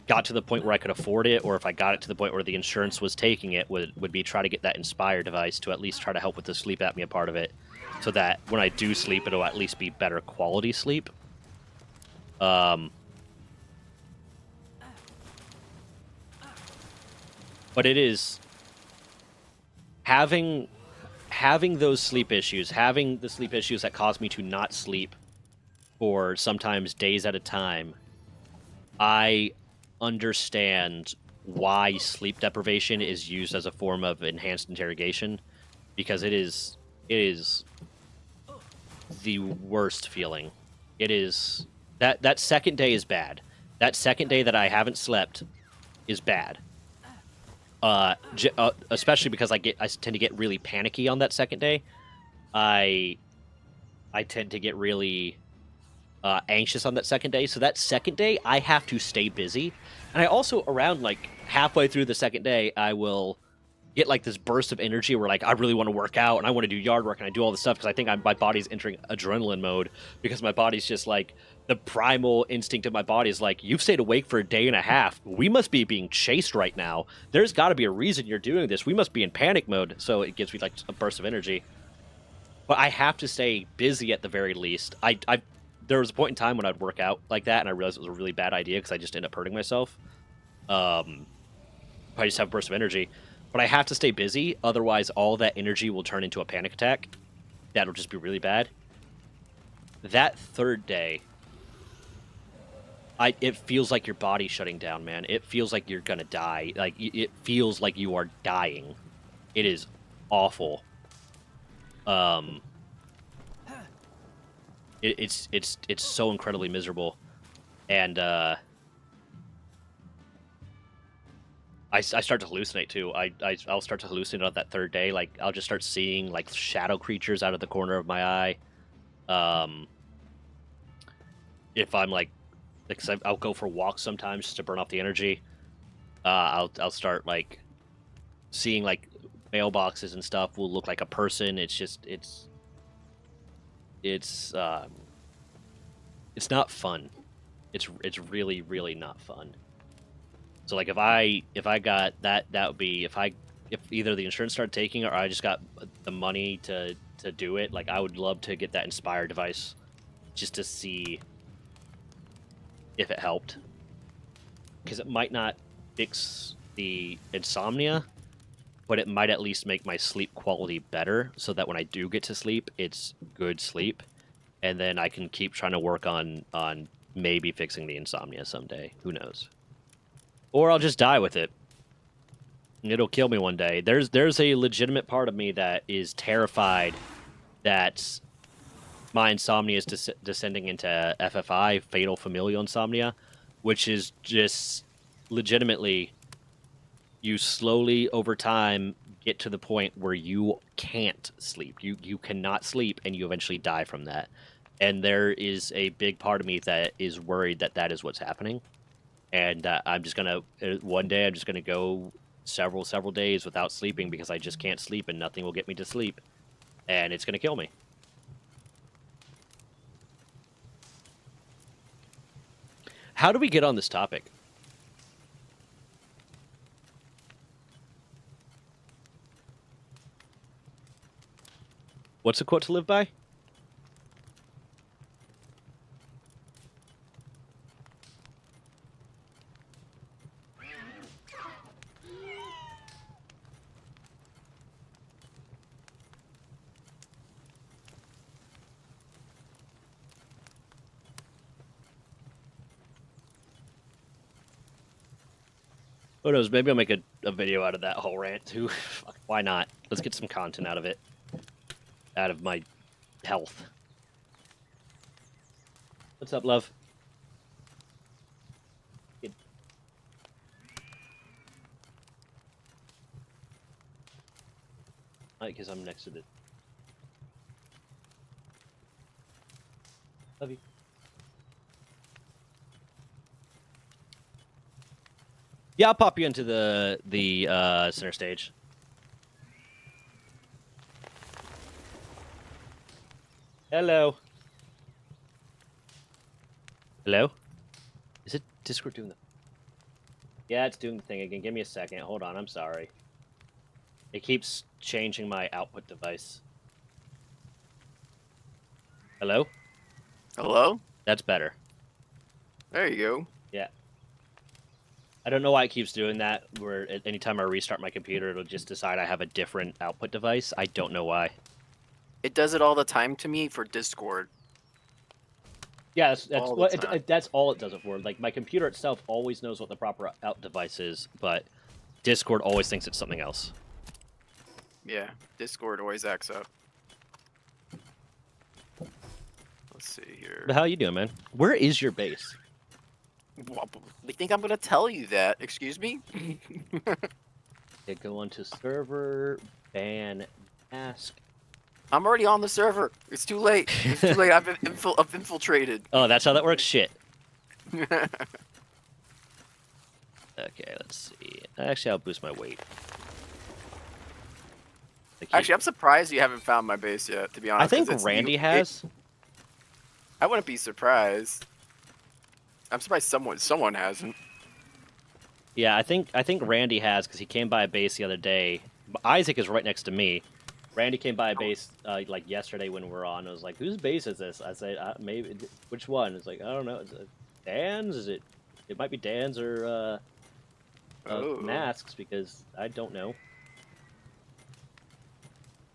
got to the point where I could afford it, or if I got it to the point where the insurance was taking it, would be try to get that Inspire device to at least try to help with the sleep apnea part of it, so that when I do sleep, it'll at least be better quality sleep. But it is having those sleep issues, having the sleep issues that cause me to not sleep for sometimes days at a time. I understand why sleep deprivation is used as a form of enhanced interrogation, because it is the worst feeling. It is that second day is bad. That second day that I haven't slept is bad. Especially because I tend to get really panicky on that second day. I tend to get really anxious on that second day. So that second day, I have to stay busy. And I also, around like halfway through the second day, I will get like this burst of energy where like I really want to work out and I want to do yard work and I do all this stuff because I think my body's entering adrenaline mode, because my body's just like, the primal instinct of my body is like, you've stayed awake for a day and a half. We must be being chased right now. There's got to be a reason you're doing this. We must be in panic mode. So it gives me like a burst of energy. But I have to stay busy at the very least. There was a point in time when I'd work out like that, and I realized it was a really bad idea because I just ended up hurting myself. I just have a burst of energy. But I have to stay busy, otherwise all that energy will turn into a panic attack. That'll just be really bad. That third day, it feels like your body's shutting down, man. It feels like you're gonna die. Like, it feels like you are dying. It is awful. It's so incredibly miserable, and I start to hallucinate too. I'll start to hallucinate on that third day. Like, I'll just start seeing like shadow creatures out of the corner of my eye. If I'm like, because I'll go for walks sometimes just to burn off the energy. I'll start like seeing like mailboxes and stuff will look like a person. It's just it's not fun. It's really, really not fun. So like if I got that would be if either the insurance started taking it or I just got the money to do it. Like, I would love to get that Inspire device just to see if it helped, because it might not fix the insomnia, but it might at least make my sleep quality better, so that when I do get to sleep, it's good sleep, and then I can keep trying to work on maybe fixing the insomnia someday. Who knows? Or I'll just die with it. It'll kill me one day. There's a legitimate part of me that is terrified that my insomnia is descending into FFI, fatal familial insomnia, which is just legitimately you slowly over time get to the point where you can't sleep. You cannot sleep, and you eventually die from that. And there is a big part of me that is worried that that is what's happening. And I'm just gonna one day I'm just gonna go several days without sleeping because I just can't sleep and nothing will get me to sleep, and it's gonna kill me. How do we get on this topic? What's a quote to live by? Who knows? Maybe I'll make a video out of that whole rant too. Fuck, why not? Let's get some content out of it. Out of my health. What's up, love? Good. Because I'm next to the... Love you. Yeah, I'll pop you into the center stage. Hello. Hello? Is it Discord doing the... Yeah, it's doing the thing again. Give me a second. Hold on, I'm sorry. It keeps changing my output device. Hello? Hello? That's better. There you go. Yeah. I don't know why it keeps doing that, where anytime I restart my computer, it'll just decide I have a different output device. I don't know why. It does it all the time to me for Discord. Yeah, that's All the what time. that's all it does it for. Like, my computer itself always knows what the proper out device is, but Discord always thinks it's something else. Yeah, Discord always acts up. Let's see here. But how you doing, man? Where is your base? You think I'm gonna tell you that? Excuse me? Okay, go onto server, ban, ask. I'm already on the server. It's too late. It's too late. I've infiltrated. Oh, that's how that works? Shit. Okay, let's see. Actually, I'll boost my weight. Actually, I'm surprised you haven't found my base yet, to be honest. I think Randy has. I wouldn't be surprised. I'm surprised someone hasn't. Yeah, I think Randy has, because he came by a base the other day. Isaac is right next to me. Randy came by a base like yesterday when we were on. I was like, "Whose base is this?" I said, "Maybe which one?" It's like, "I don't know. Is it Dan's? Is it? It might be Dan's or Masks, because I don't know."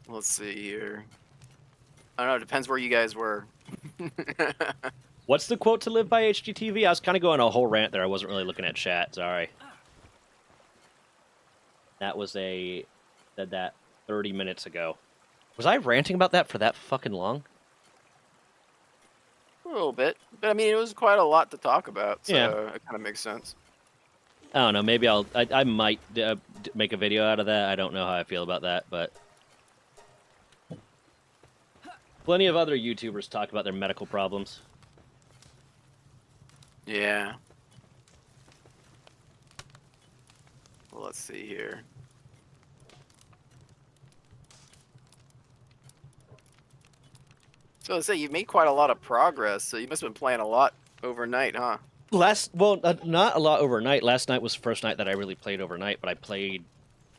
Let's see here. I don't know. It depends where you guys were. What's the quote to live by, HGTV? I was kind of going a whole rant there. I wasn't really looking at chat. Sorry. That was said that 30 minutes ago. Was I ranting about that for that fucking long? A little bit, but I mean, it was quite a lot to talk about, so Yeah. it kind of makes sense. I don't know. Maybe I might make a video out of that. I don't know how I feel about that, but plenty of other YouTubers talk about their medical problems. Yeah. Well, let's see here. So let's say you've made quite a lot of progress, so you must have been playing a lot overnight, huh? Not a lot overnight. Last night was the first night that I really played overnight, but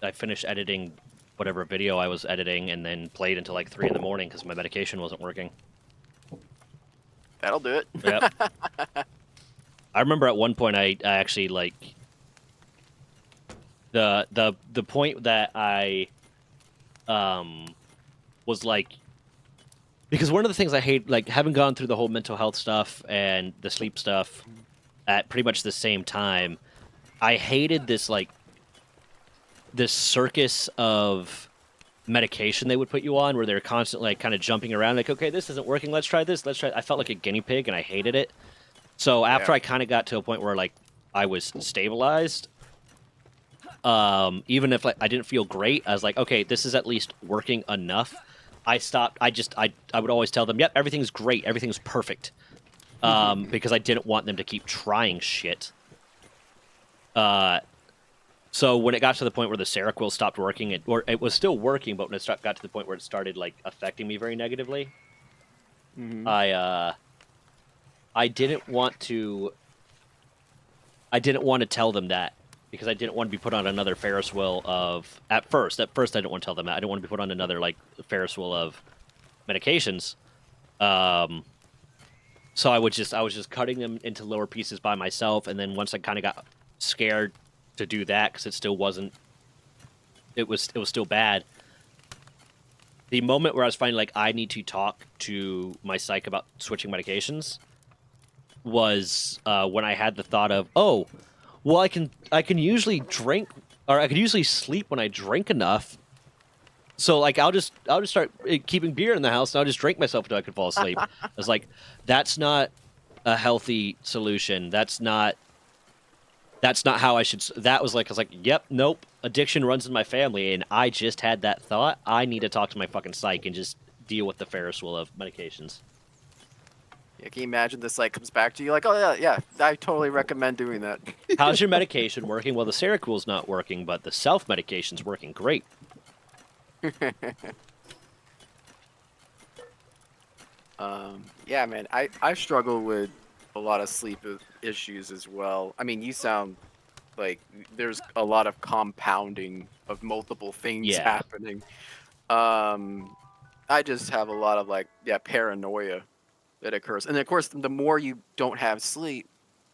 I finished editing whatever video I was editing and then played until like 3 in the morning because my medication wasn't working. That'll do it. Yep. I remember at one point I actually like the point that I was like, because one of the things I hate, like having gone through the whole mental health stuff and the sleep stuff at pretty much the same time, I hated this like this circus of medication they would put you on, where they're constantly like kind of jumping around, like, okay, this isn't working, let's try this, let's try. I felt like a guinea pig, and I hated it. So after I kind of got to a point where like I was stabilized, even if like I didn't feel great, I was like, okay, this is at least working enough. I stopped. I would always tell them, yep, everything's great, everything's perfect, because I didn't want them to keep trying shit. So when it got to the point where the Seroquel stopped working, it was still working, but when it got to the point where it started like affecting me very negatively, I didn't want to. I didn't want to tell them that, because I didn't want to be put on another Ferris wheel of. At first, I didn't want to tell them that. I didn't want to be put on another like Ferris wheel of medications. So I was just cutting them into lower pieces by myself, and then once I kind of got scared to do that, because it still wasn't. It was still bad. The moment where I was finding like I need to talk to my psych about switching medications was when I had the thought of, oh, well, I can usually drink, or I can usually sleep when I drink enough. So like I'll just start keeping beer in the house, and I'll just drink myself until I can fall asleep. I was like, that's not a healthy solution. That's not how I should. That was like, I was like, yep, nope. Addiction runs in my family, and I just had that thought. I need to talk to my fucking psych and just deal with the Ferris wheel of medications. Yeah, can you imagine this like comes back to you like, oh yeah, I totally recommend doing that. How's your medication working? Well, the Seroquel's not working, but the self-medication's working great. Yeah, man, I struggle with a lot of sleep issues as well. I mean, you sound like there's a lot of compounding of multiple things happening. I just have a lot of like, paranoia that occurs, and of course, the more you don't have sleep,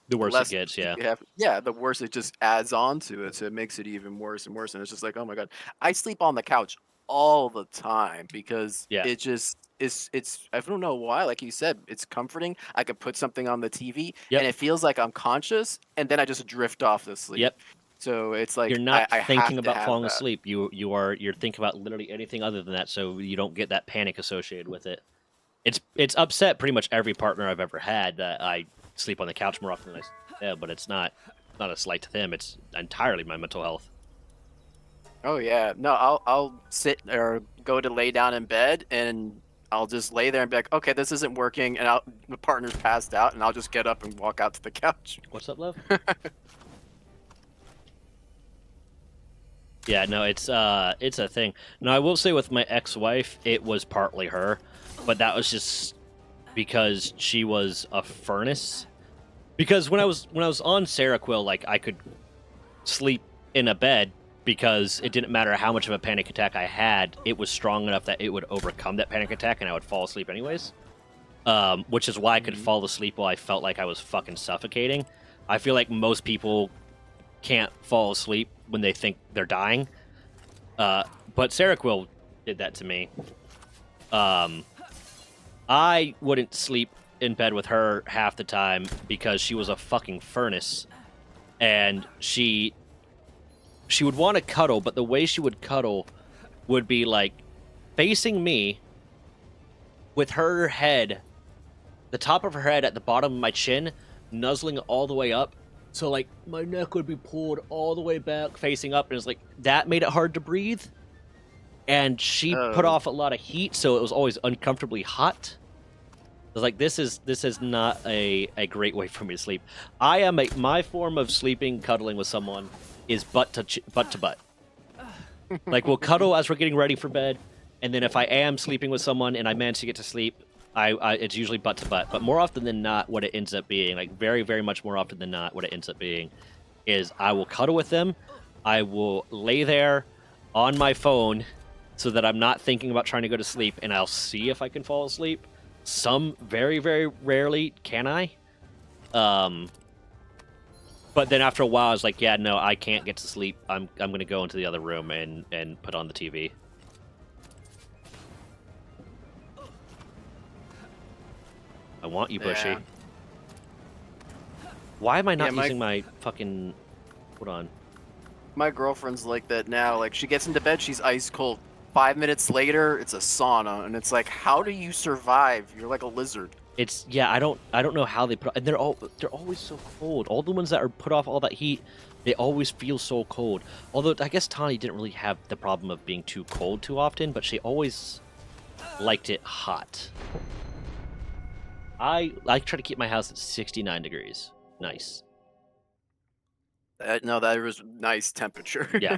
the worse it gets. The worse it just adds on to it, so it makes it even worse and worse. And it's just like, oh my god, I sleep on the couch all the time because it just it's I don't know why, like you said, it's comforting. I could put something on the TV and it feels like I'm conscious, and then I just drift off to sleep. So it's like you're not I thinking about falling that. asleep. You're thinking about literally anything other than that, so you don't get that panic associated with it. It's upset pretty much every partner I've ever had that I sleep on the couch more often than but it's not a slight to them. It's entirely my mental health. Oh yeah, no, I'll sit or go to lay down in bed, and I'll just lay there and be like, okay, this isn't working, and the partner's passed out, and I'll just get up and walk out to the couch. What's up, love? Yeah, no, it's a thing. Now, I will say with my ex-wife, it was partly her, but that was just because she was a furnace. Because when I was on Seroquel, like, I could sleep in a bed because it didn't matter how much of a panic attack I had, it was strong enough that it would overcome that panic attack and I would fall asleep anyways. Which is why I could fall asleep while I felt like I was fucking suffocating. I feel like most people can't fall asleep when they think they're dying. But Seroquel did that to me. I wouldn't sleep in bed with her half the time because she was a fucking furnace. And she would want to cuddle, but the way she would cuddle would be like facing me with her head, the top of her head at the bottom of my chin, nuzzling all the way up. So like my neck would be pulled all the way back, facing up, and it's like that made it hard to breathe. And she put off a lot of heat, so it was always uncomfortably hot. I was like, this is not a great way for me to sleep. My form of sleeping, cuddling with someone is butt to butt. Like, we'll cuddle as we're getting ready for bed, and then if I am sleeping with someone and I manage to get to sleep, it's usually butt to butt. But more often than not, what it ends up being, like very, very much more often than not, what it ends up being is I will cuddle with them, I will lay there on my phone so that I'm not thinking about trying to go to sleep, and I'll see if I can fall asleep. Some very, very rarely can I. But then after a while, I was like, yeah, no, I can't get to sleep. I'm going to go into the other room and put on the TV. I want you, Bushy. Yeah. Why am I not using my fucking... Hold on. my girlfriend's like that now. Like she gets into bed, she's ice cold. 5 minutes later, it's a sauna, and it's like, how do you survive? You're like a lizard. It's I don't know how they put, and they're always so cold. All the ones that are put off all that heat, they always feel so cold. Although I guess Tani didn't really have the problem of being too cold too often, but she always liked it hot. I try to keep my house at 69 degrees. Nice. No, that was nice temperature. Yeah.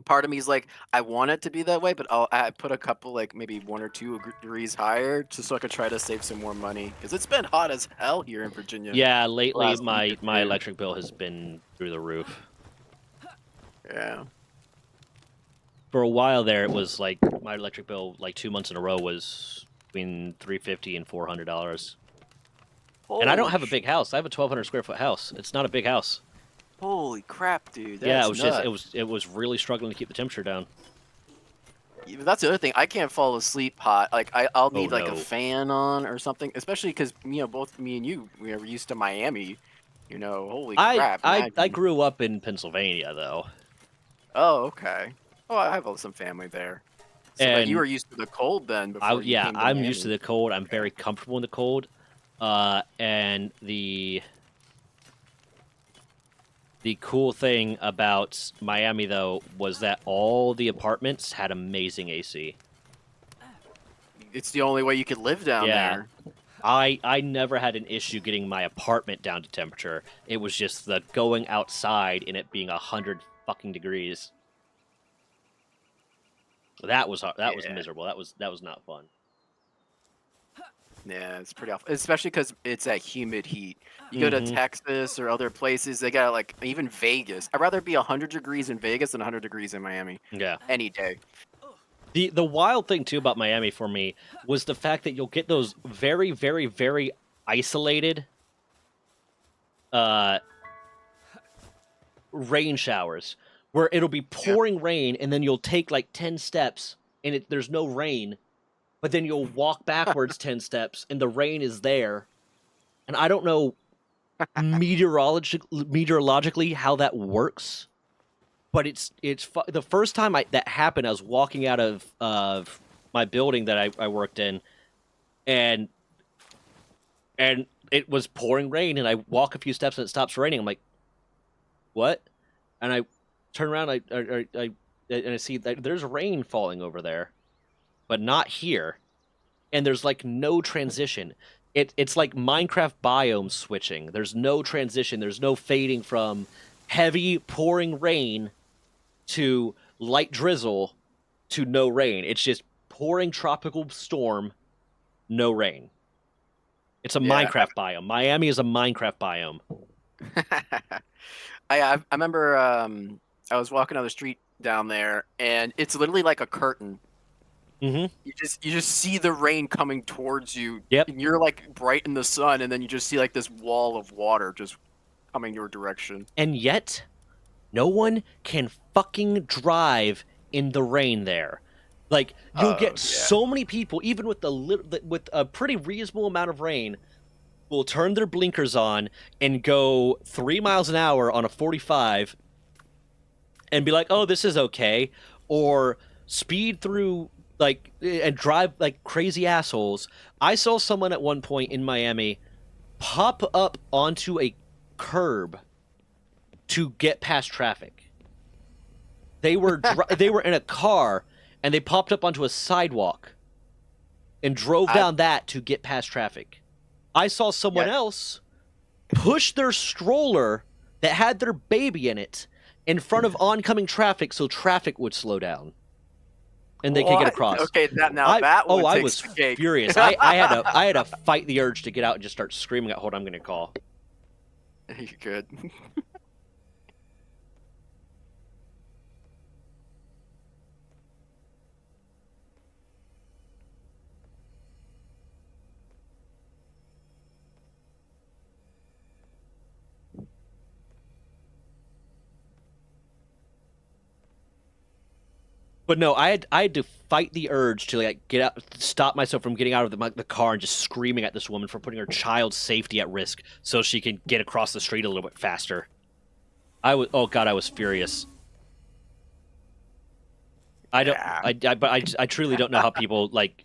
Part of me is like, I want it to be that way, but I put a couple, like maybe 1 or 2 degrees higher, just so I could try to save some more money. Because it's been hot as hell here in Virginia. Yeah, lately my electric bill has been through the roof. Yeah. For a while there, it was like my electric bill, like 2 months in a row, was between $350 and $400. And I don't have a big house. I have a 1,200 square foot house. It's not a big house. Holy crap, dude! Yeah, it was really struggling to keep the temperature down. Yeah, that's the other thing. I can't fall asleep hot. Like I'll need like a fan on or something, especially because both me and you, we are used to Miami. Holy crap! I grew up in Pennsylvania though. Oh, okay. Oh, I have some family there. So and you were used to the cold then. Before yeah, I'm used to the cold. I'm very comfortable in the cold. And the cool thing about Miami, though, was that all the apartments had amazing AC. It's the only way you could live down there. I never had an issue getting my apartment down to temperature. It was just the going outside and it being 100 fucking degrees. That was miserable. That was not fun. Yeah, it's pretty awful, especially because it's that humid heat. You go to Texas or other places, they got like even Vegas. I'd rather be 100 degrees in Vegas than 100 degrees in Miami. Yeah, any day. The wild thing too about Miami for me was the fact that you'll get those very, very, very isolated rain showers where it'll be pouring rain and then you'll take like 10 steps and there's no rain. But then you'll walk backwards 10 steps, and the rain is there. And I don't know meteorologically how that works, but it's the first time that happened. I was walking out of my building that I worked in, and it was pouring rain. And I walk a few steps, and it stops raining. I'm like, what? And I turn around, and I see that there's rain falling over there. But not here. And there's like no transition. It's like Minecraft biome switching. There's no transition. There's no fading from heavy pouring rain to light drizzle to no rain. It's just pouring tropical storm, no rain. It's a Minecraft biome. Miami is a Minecraft biome. I remember I was walking on the street down there, and it's literally like a curtain. Mm-hmm. You just see the rain coming towards you. Yep. And you're like bright in the sun, and then you just see like this wall of water just coming your direction. And yet, no one can fucking drive in the rain there. Like you'll get so many people, even with with a pretty reasonable amount of rain, will turn their blinkers on and go 3 miles an hour on a 45, and be like, "Oh, this is okay," or speed through. And drive like crazy assholes. I saw someone at one point in Miami pop up onto a curb to get past traffic. They were in a car and they popped up onto a sidewalk and drove down that to get past traffic. I saw someone else push their stroller that had their baby in it in front of oncoming traffic so traffic would slow down. And they could get across. Okay, that I was furious. I had to fight the urge to get out and just start screaming at. Hold on, I'm gonna call. You good? But no, I had to fight the urge to like get out, stop myself from getting out of the car and just screaming at this woman for putting her child's safety at risk so she can get across the street a little bit faster. I was furious. I don't. I truly don't know how people like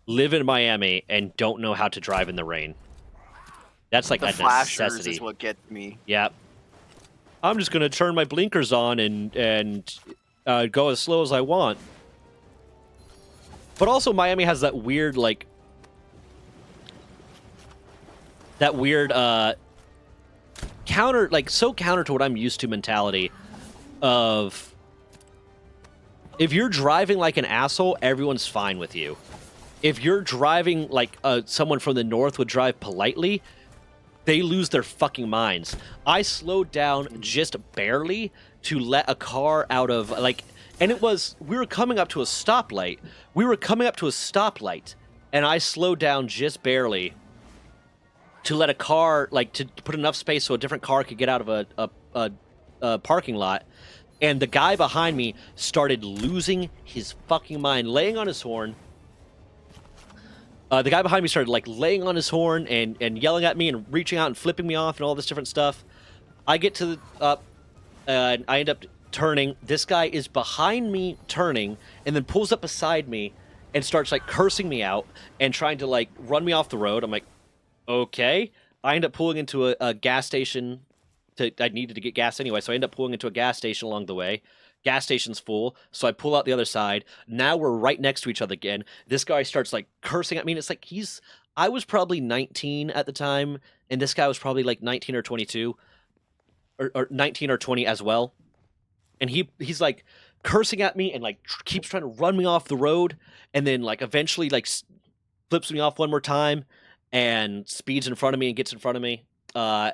live in Miami and don't know how to drive in the rain. That's like the a flashers necessity. is what gets me. Yeah. I'm just gonna turn my blinkers on and go as slow as I want. But also, Miami has that weird counter to what I'm used to mentality of if you're driving like an asshole, everyone's fine with you. If you're driving like someone from the north would drive politely, they lose their fucking minds. I slowed down just barely to let a car out of and we were coming up to a stoplight. And I slowed down just barely to let a car, to put enough space so a different car could get out of a parking lot. And the guy behind me started losing his fucking mind, laying on his horn. The guy behind me started laying on his horn and yelling at me and reaching out and flipping me off and all this different stuff. I get to and I end up turning. This guy is behind me turning and then pulls up beside me and starts cursing me out and trying to run me off the road. I'm like, okay. I end up pulling into a gas station. I needed to get gas anyway, so I end up pulling into a gas station along the way. Gas station's full, so I pull out the other side. Now we're right next to each other again. This guy starts cursing at me, and it's I was probably 19 at the time, and this guy was probably 19 or 22, or 19 or 20 as well. And he's cursing at me and keeps trying to run me off the road, and then eventually flips me off one more time and speeds in front of me and gets in front of me.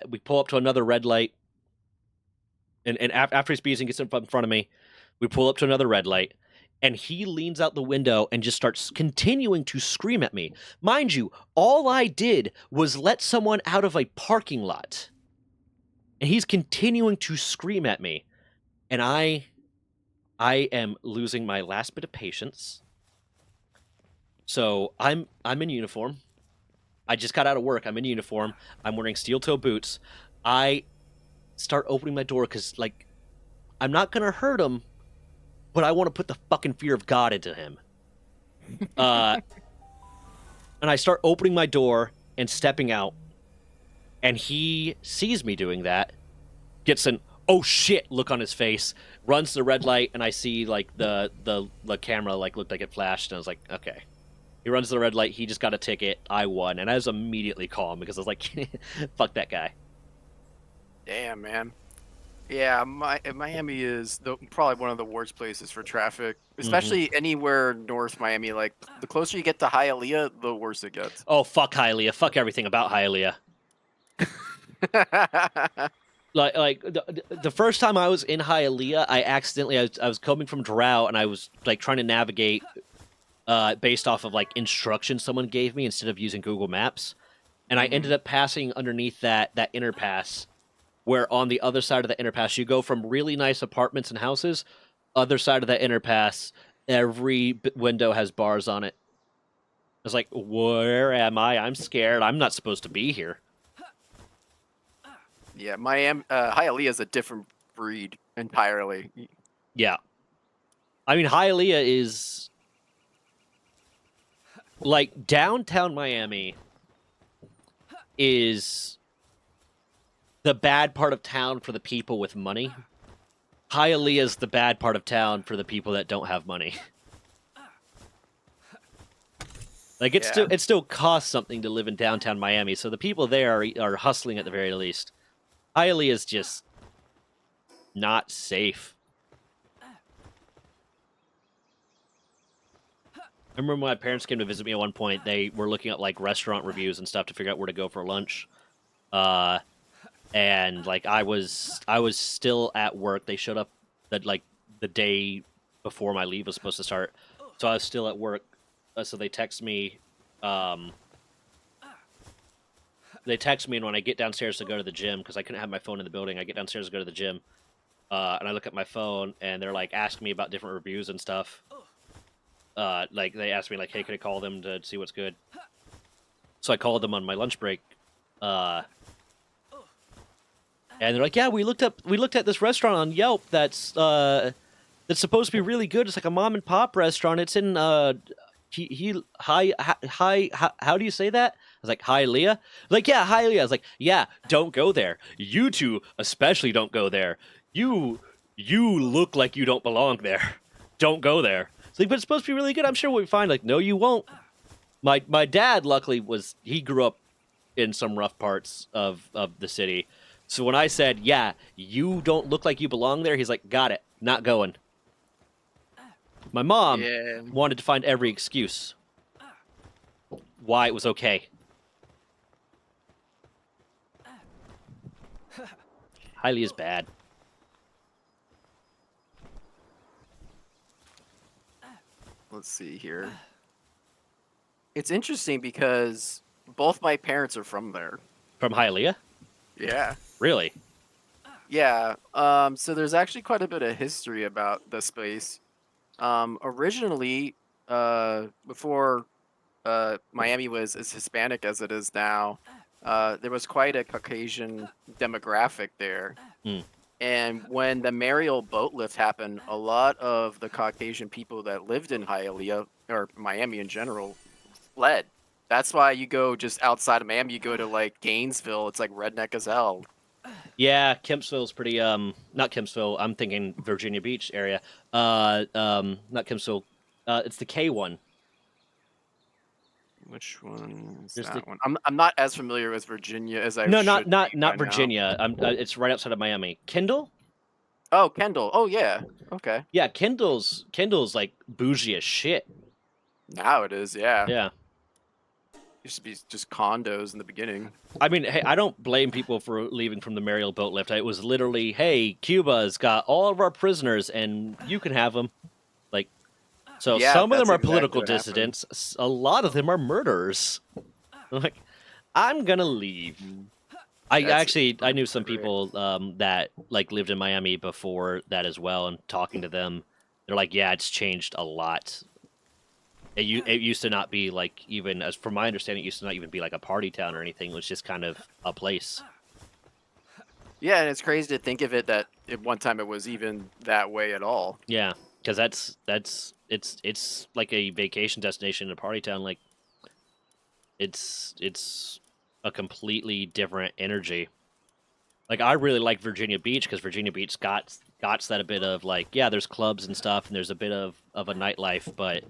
We pull up to another red light. And after he speeds and gets in front of me, we pull up to another red light, and he leans out the window and just starts continuing to scream at me. Mind you, all I did was let someone out of a parking lot, and he's continuing to scream at me, and I am losing my last bit of patience. So I'm in uniform. I just got out of work. I'm in uniform. I'm wearing steel-toe boots. I start opening my door because, I'm not going to hurt him, but I want to put the fucking fear of God into him. And I start opening my door and stepping out, and he sees me doing that, gets an, oh shit, look on his face, runs to the red light, and I see, the camera, looked like it flashed, and I was like, okay. He runs to the red light, he just got a ticket, I won, and I was immediately calm because I was like, fuck that guy. Damn, man. Yeah, Miami is probably one of the worst places for traffic, especially anywhere north Miami. The closer you get to Hialeah, the worse it gets. Oh, fuck Hialeah. Fuck everything about Hialeah. The first time I was in Hialeah, I was coming from Doral, and I was trying to navigate based off of instructions someone gave me instead of using Google Maps, and I ended up passing underneath that interpass, where on the other side of the interpass you go from really nice apartments and houses. Other side of that interpass, every window has bars on it. I was like, where am I? I'm scared. I'm not supposed to be here. Yeah, Miami, Hialeah is a different breed entirely. Yeah. I mean, Hialeah is downtown Miami is the bad part of town for the people with money. Hialeah is the bad part of town for the people that don't have money. It still costs something to live in downtown Miami, so the people there are hustling at the very least. Hialeah is just not safe. I remember when my parents came to visit me at one point, they were looking at restaurant reviews and stuff to figure out where to go for lunch. And I was still at work. They showed up the day before my leave was supposed to start, so I was still at work. So they text me. They text me, and when I get downstairs to go to the gym, because I couldn't have my phone in the building, I get downstairs to go to the gym, and I look at my phone, and they're asking me about different reviews and stuff. They asked me hey, could I call them to see what's good? So I called them on my lunch break. And they're like, yeah, we looked at this restaurant on Yelp that's that's supposed to be really good. It's like a mom and pop restaurant. It's in how do you say that? I was like, Hialeah. Like, yeah, Hialeah. I was like, yeah, don't go there. You two especially don't go there. You look like you don't belong there. Don't go there. It's like, but it's supposed to be really good. I'm sure we'll find. Like, no, you won't. My dad luckily he grew up in some rough parts of the city. So when I said, yeah, you don't look like you belong there, he's like, got it, not going. My mom wanted to find every excuse why it was okay. Hialeah is bad. Let's see here. It's interesting because both my parents are from there. From Hialeah? Yeah. Really? Yeah. So there's actually quite a bit of history about the space. Originally, before Miami was as Hispanic as it is now, there was quite a Caucasian demographic there. Mm. And when the Mariel boat lift happened, a lot of the Caucasian people that lived in Hialeah, or Miami in general, fled. That's why you go just outside of Miami, you go to like Gainesville, it's like redneck as hell. Yeah, Kempsville's pretty not Kempsville, I'm thinking Virginia Beach area. Not Kempsville. It's the K one. Which one is that one? I'm not as familiar with Virginia as I No, should not Virginia. It's right outside of Miami. Kendall? Oh, Kendall. Oh yeah. Okay. Yeah, Kendall's like bougie as shit. Now it is, yeah. Yeah. Used to be just condos in the beginning. I mean, hey, I don't blame people for leaving from the Mariel boat lift. It was literally, hey, Cuba's got all of our prisoners and you can have them. Like, so Yeah, some of them that's are political exactly what happened. dissidents. A lot of them are murderers. Like, I'm gonna leave. I knew some people that like lived in Miami before that as well, and talking to them, they're like, yeah, it's changed a lot. It used to not be like, even as from my understanding, it used to not even be like a party town or anything. It was just kind of a place. Yeah, and it's crazy to think of it that at one time it was even that way at all. Yeah, because it's like a vacation destination, a party town. Like, it's a completely different energy. Like, I really like Virginia Beach because Virginia Beach got that a bit of like, yeah, there's clubs and stuff, and there's a bit of a nightlife, but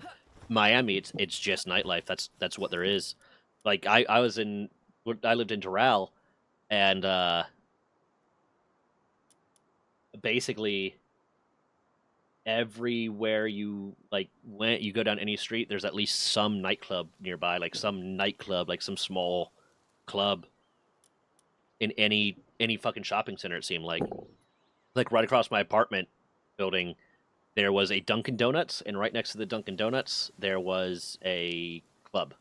Miami, it's just nightlife. That's what there is. Like, I lived in Doral, and basically everywhere you like went, you go down any street, there's at least some nightclub nearby, like some small club in any fucking shopping center. It seemed like right across my apartment building, there was a Dunkin' Donuts, and right next to the Dunkin' Donuts, there was a club,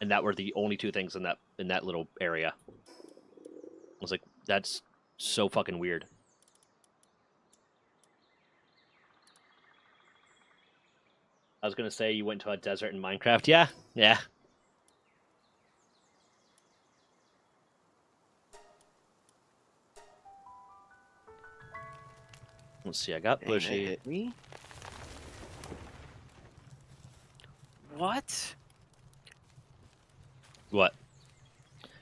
and that were the only two things in that little area. I was like, that's so fucking weird. I was gonna say you went to a desert in Minecraft. Yeah. Let's see. I got bushy. Hit me. What? What?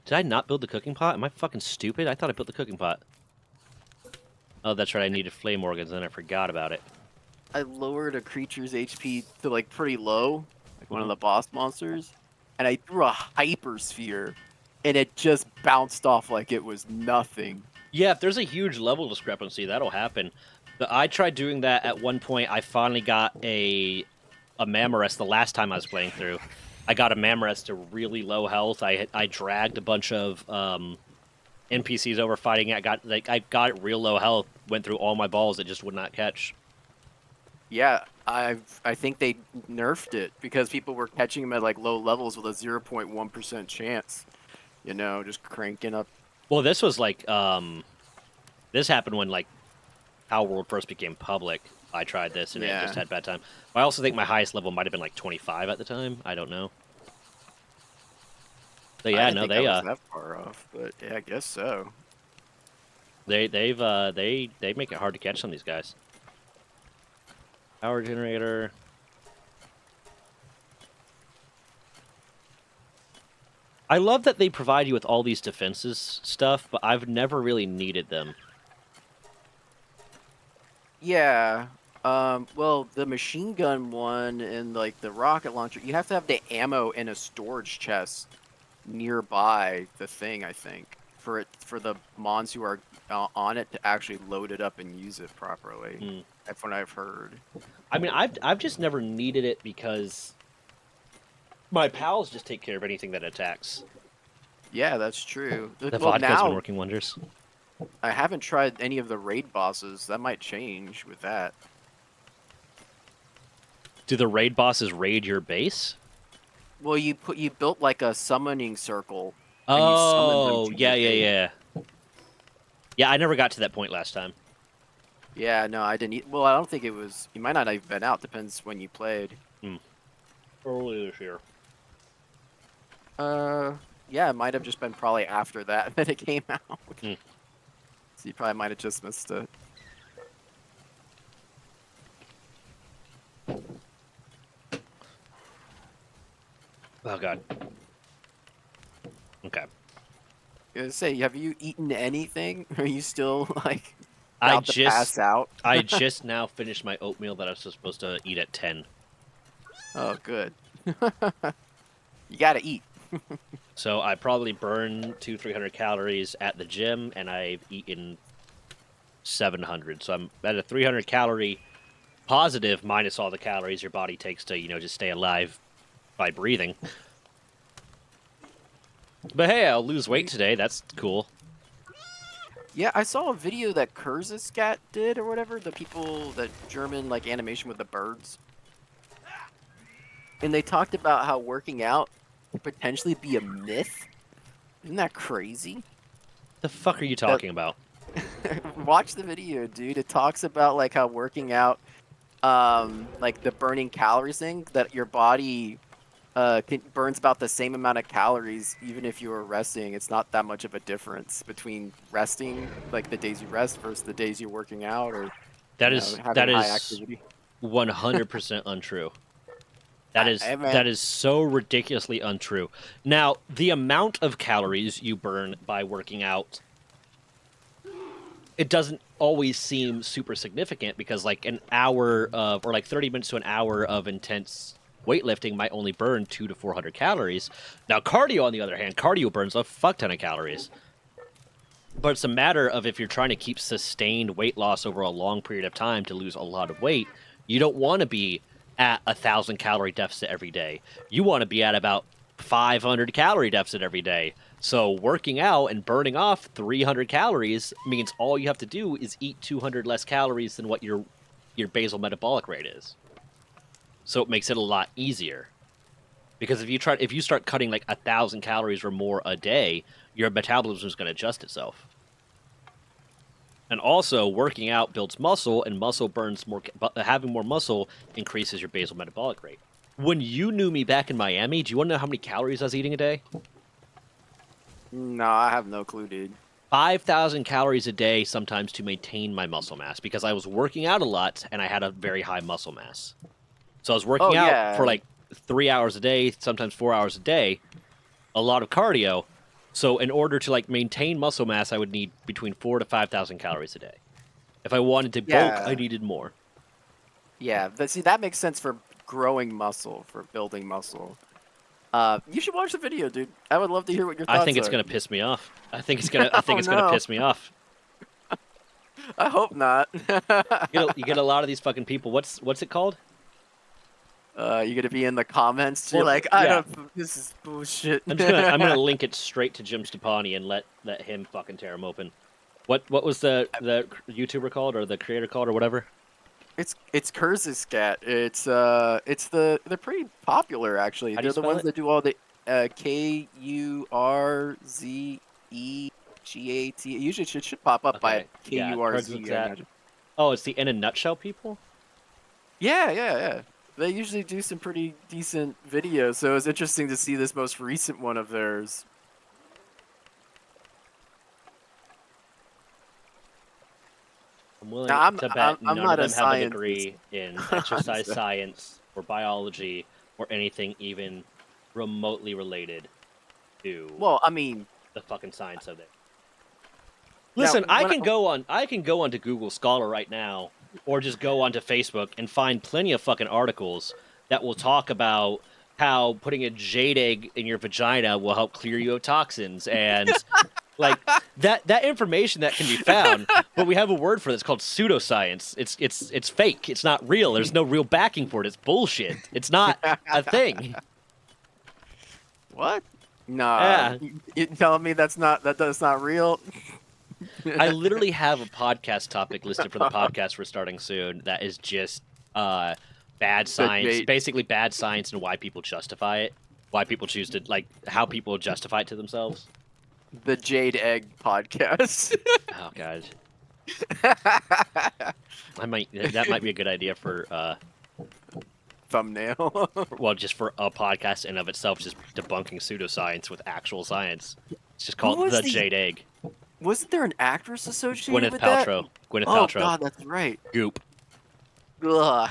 Did I not build the cooking pot? Am I fucking stupid? I thought I built the cooking pot. Oh, that's right. I needed flame organs, and I forgot about it. I lowered a creature's HP to like pretty low, like one of the boss monsters, and I threw a hypersphere, and it just bounced off like it was nothing. Yeah, if there's a huge level discrepancy, that'll happen. But I tried doing that at one point. I finally got a Mammorest the last time I was playing through. I got a Mammorest to really low health. I dragged a bunch of NPCs over fighting it. I got it real low health. Went through all my balls. It just would not catch. Yeah, I think they nerfed it because people were catching them at like low levels with a 0.1% chance. You know, just cranking up. Well, this was like this happened when like Palworld first became public. I tried this and it just had bad time. I also think my highest level might have been like 25 at the time. I don't know. But yeah, no, they was that far off, but yeah, I guess so. They make it hard to catch some of these guys. Power generator. I love that they provide you with all these defenses stuff, but I've never really needed them. Yeah. Well, the machine gun one and like the rocket launcher, you have to have the ammo in a storage chest nearby the thing, I think, for the mons who are on it to actually load it up and use it properly. Mm. That's what I've heard. I mean, I've just never needed it because my pals just take care of anything that attacks. Yeah, that's true. The Well, vodka's now been working wonders. I haven't tried any of the raid bosses. That might change with that. Do the raid bosses raid your base? Well, you built like a summoning circle. And you summoned them Oh, to yeah, your base. yeah. Yeah, I never got to that point last time. Yeah, no, I didn't. Well, I don't think it was. You might not have been out. Depends when you played. Early this year. Yeah, it might have just been probably after that that it came out. Mm. So you probably might have just missed it. Oh god. Okay. I was gonna say, have you eaten anything? Are you still like I about to pass out? I just now finished my oatmeal that I was supposed to eat at 10. Oh, good. You gotta eat. So I probably burned 200-300 calories at the gym, and I've eaten 700. So I'm at a 300 calorie positive minus all the calories your body takes to, just stay alive by breathing. But hey, I'll lose weight today. That's cool. Yeah, I saw a video that Kurzgesagt did or whatever. The people, that German like animation with the birds, and they talked about how working out could potentially be a myth. Isn't that crazy? The fuck are you talking about? Watch the video, dude. It talks about like how working out, like the burning calories thing, that your body burns about the same amount of calories even if you were resting. It's not that much of a difference between resting, like the days you rest, versus the days you're working out, or that is having high activity. 100% untrue. That is so ridiculously untrue. Now, the amount of calories you burn by working out, it doesn't always seem super significant, because like an hour of, or like 30 minutes to an hour of intense weightlifting might only burn 200 to 400 calories. Now, cardio, on the other hand, cardio burns a fuck ton of calories. But it's a matter of, if you're trying to keep sustained weight loss over a long period of time to lose a lot of weight, you don't want to be at 1,000 calorie deficit every day. You want to be at about 500 calorie deficit every day. So working out and burning off 300 calories means all you have to do is eat 200 less calories than what your basal metabolic rate is. So it makes it a lot easier. Because if you start cutting like 1,000 calories or more a day, your metabolism is going to adjust itself. And also, working out builds muscle, and muscle burns more. Having more muscle increases your basal metabolic rate. When you knew me back in Miami, do you want to know how many calories I was eating a day? No, I have no clue, dude. 5,000 calories a day, sometimes, to maintain my muscle mass, because I was working out a lot and I had a very high muscle mass. So I was working out for like 3 hours a day, sometimes 4 hours a day, a lot of cardio. So in order to like maintain muscle mass, I would need between 4,000 to 5,000 calories a day. If I wanted to bulk, I needed more. Yeah, see, that makes sense for growing muscle, for building muscle. You should watch the video, dude. I would love to hear what your thoughts are. I think it's gonna piss me off. I think it's gonna piss me off. I hope not. You get a lot of these fucking people. What's it called? You're gonna be in the comments. You're like, I don't. This is bullshit. I'm gonna link it straight to Jim Stepani and let him fucking tear him open. What was the YouTuber called, or the creator called, or whatever? It's Kurzgesagt. They're pretty popular, actually. They're the ones that do all the Kurzgeat. Usually it should pop up by Kurz. Oh, it's the In a Nutshell people? Yeah. They usually do some pretty decent videos, so it was interesting to see this most recent one of theirs. I'm willing Now, to bet I'm none not of a them have a scientist. degree in exercise science or biology or anything even remotely related to Well, I mean, the fucking science of it. now Listen, I when can go onto Google Scholar right now, or just go onto Facebook and find plenty of fucking articles that will talk about how putting a jade egg in your vagina will help clear you of toxins and like that information that can be found. But we have a word for it. It's called pseudoscience. It's fake. It's not real. There's no real backing for it. It's bullshit. It's not a thing. What? Nah, Yeah. you telling me that's not real? I literally have a podcast topic listed for the podcast we're starting soon that is just bad science, basically bad science and why people justify it, why people choose to, like, how people justify it to themselves. The Jade Egg podcast. Oh god. That might be a good idea for thumbnail. Well, just for a podcast in of itself, just debunking pseudoscience with actual science. It's just called The Jade Egg. Wasn't there an actress associated with Paltrow. that? Gwyneth Paltrow. Oh god, that's right. Goop. Ugh.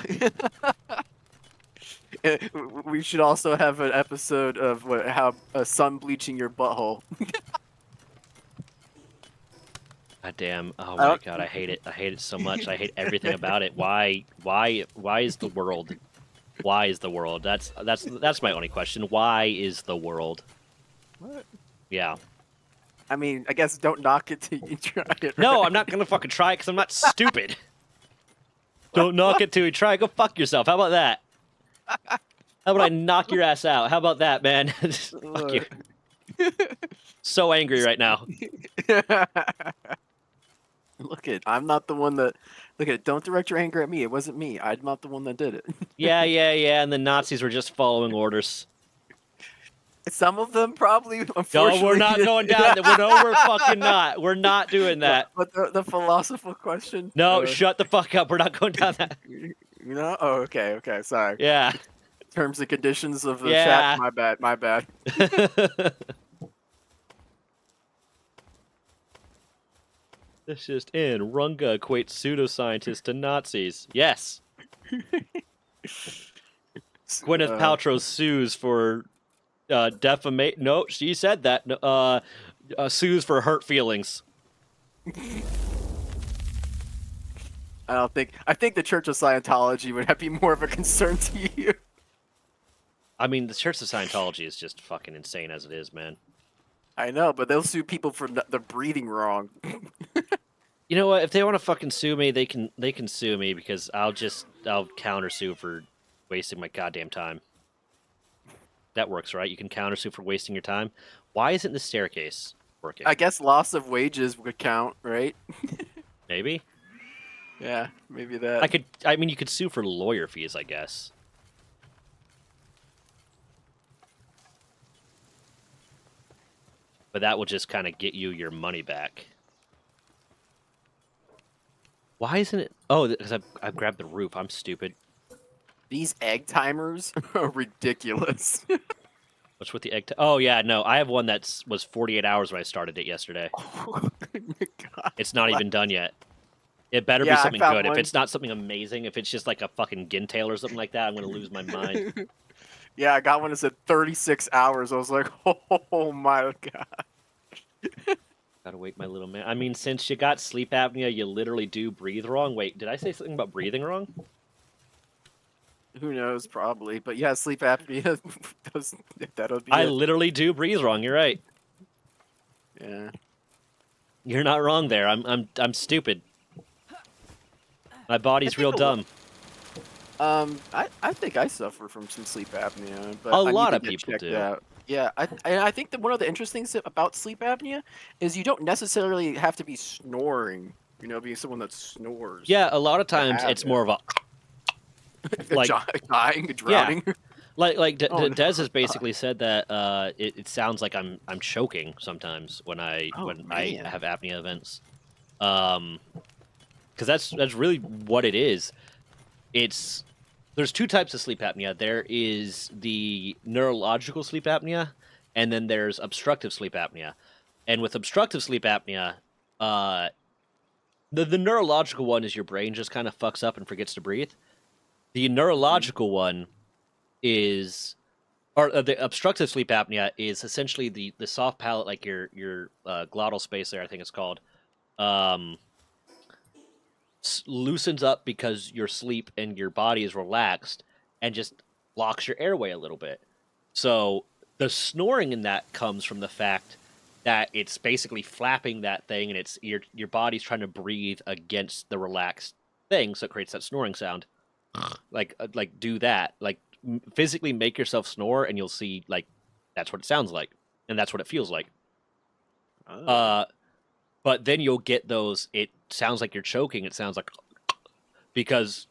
We should also have an episode of how sun bleaching your butthole. God damn! Oh my god, I hate it. I hate it so much. I hate everything about it. Why is the world? Why is the world? That's my only question. Why is the world? What? Yeah. I mean, I guess don't knock it till you try it. Right? No, I'm not gonna fucking try it because I'm not stupid. Don't knock it till you try. Go fuck yourself. How about that? How about I knock your ass out? How about that, man? Fuck you. So angry right now. Look it, I'm not the one that. Look at it. Don't direct your anger at me. It wasn't me. I'm not the one that did it. Yeah. And the Nazis were just following orders. Some of them probably. Unfortunately, no, we're not going down. No, we're fucking not. We're not doing that. But the philosophical question. No, shut the fuck up. We're not going down that. You know? Oh, okay. Sorry. Yeah. Terms and conditions of the chat. My bad. This just in. Runga equates pseudoscientists to Nazis. Yes. Gwyneth Paltrow sues for defamation. No, she said that. Sues for hurt feelings. I think the Church of Scientology would be more of a concern to you. I mean, the Church of Scientology is just fucking insane as it is, man. I know, but they'll sue people for the breathing wrong. You know what? If they want to fucking sue me, they can sue me because I'll countersue for wasting my goddamn time. That works, right? You can countersue for wasting your time. Why isn't the staircase working? I guess loss of wages would count, right? Maybe. Yeah, maybe that. I mean, you could sue for lawyer fees, I guess. But that will just kind of get you your money back. Why isn't it? Oh, because I grabbed the roof. I'm stupid. These egg timers are ridiculous. What's with the egg? Oh yeah, no, I have one that was 48 hours when I started it yesterday. Oh my god! It's not even done yet. It better be something good. If it's not something amazing, if it's just like a fucking Gintail or something like that, I'm gonna lose my mind. Yeah, I got one that said 36 hours. I was like, oh my god. Gotta wake my little man. I mean, since you got sleep apnea, you literally do breathe wrong. Wait, did I say something about breathing wrong? Who knows? Probably, but yeah, sleep apnea. That'll be. I literally do breathe wrong. You're right. Yeah. You're not wrong there. I'm stupid. My body's real dumb. I think I suffer from some sleep apnea, but a lot of people do. Out. Yeah, I think that one of the interesting things about sleep apnea is you don't necessarily have to be snoring. You know, being someone that snores. Yeah, a lot of times it's more of a like dying, drowning. Yeah. Like Des has basically said that it sounds like I'm choking sometimes when I have apnea events. Because that's really what it is. There's two types of sleep apnea. There is the neurological sleep apnea, and then there's obstructive sleep apnea. And with obstructive sleep apnea, The neurological one is your brain just kind of fucks up and forgets to breathe. The neurological one is, or the obstructive sleep apnea is essentially the soft palate, like your glottal space there, I think it's called, loosens up because your sleep and your body is relaxed and just blocks your airway a little bit. So the snoring in that comes from the fact that it's basically flapping that thing, and it's your body's trying to breathe against the relaxed thing, so it creates that snoring sound. Like do that, like physically make yourself snore, and you'll see like that's what it sounds like, and that's what it feels like. Oh. But then you'll get those. It sounds like you're choking. It sounds like because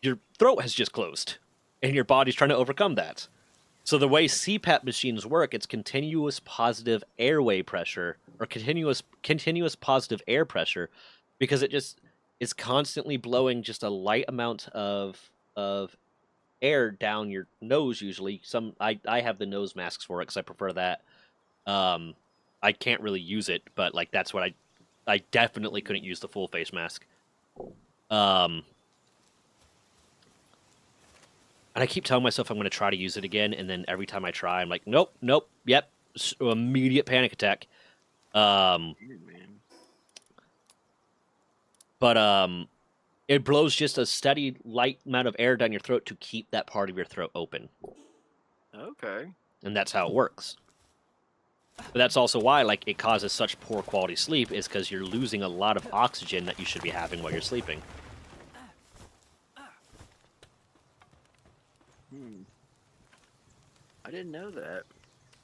your throat has just closed, and your body's trying to overcome that. So the way CPAP machines work, it's continuous positive airway pressure, or continuous positive air pressure, because it just is constantly blowing just a light amount of air down your nose. Usually, I have the nose masks for it because I prefer that. I can't really use it, but like that's what I definitely couldn't use the full face mask. And I keep telling myself I'm going to try to use it again, and then every time I try, I'm like, nope, yep, immediate panic attack. But it blows just a steady, light amount of air down your throat to keep that part of your throat open. Okay. And that's how it works. But that's also why, like, it causes such poor quality sleep, is because you're losing a lot of oxygen that you should be having while you're sleeping. I didn't know that.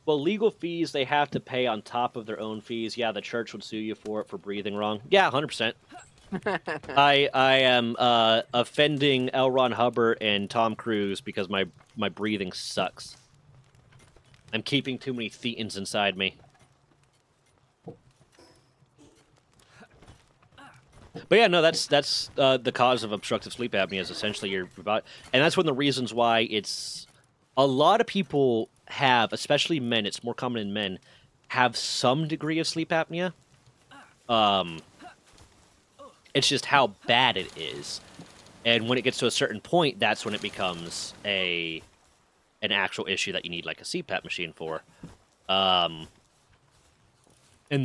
Well, legal fees they have to pay on top of their own fees. Yeah, the church would sue you for it for breathing wrong. Yeah, 100%. I am offending L. Ron Hubbard and Tom Cruise because my breathing sucks. I'm keeping too many thetans inside me. But yeah, no, that's the cause of obstructive sleep apnea is essentially your body, and that's one of the reasons why it's a lot of people have, especially men. It's more common in men have some degree of sleep apnea. It's just how bad it is, and when it gets to a certain point, that's when it becomes an actual issue that you need like a CPAP machine for. And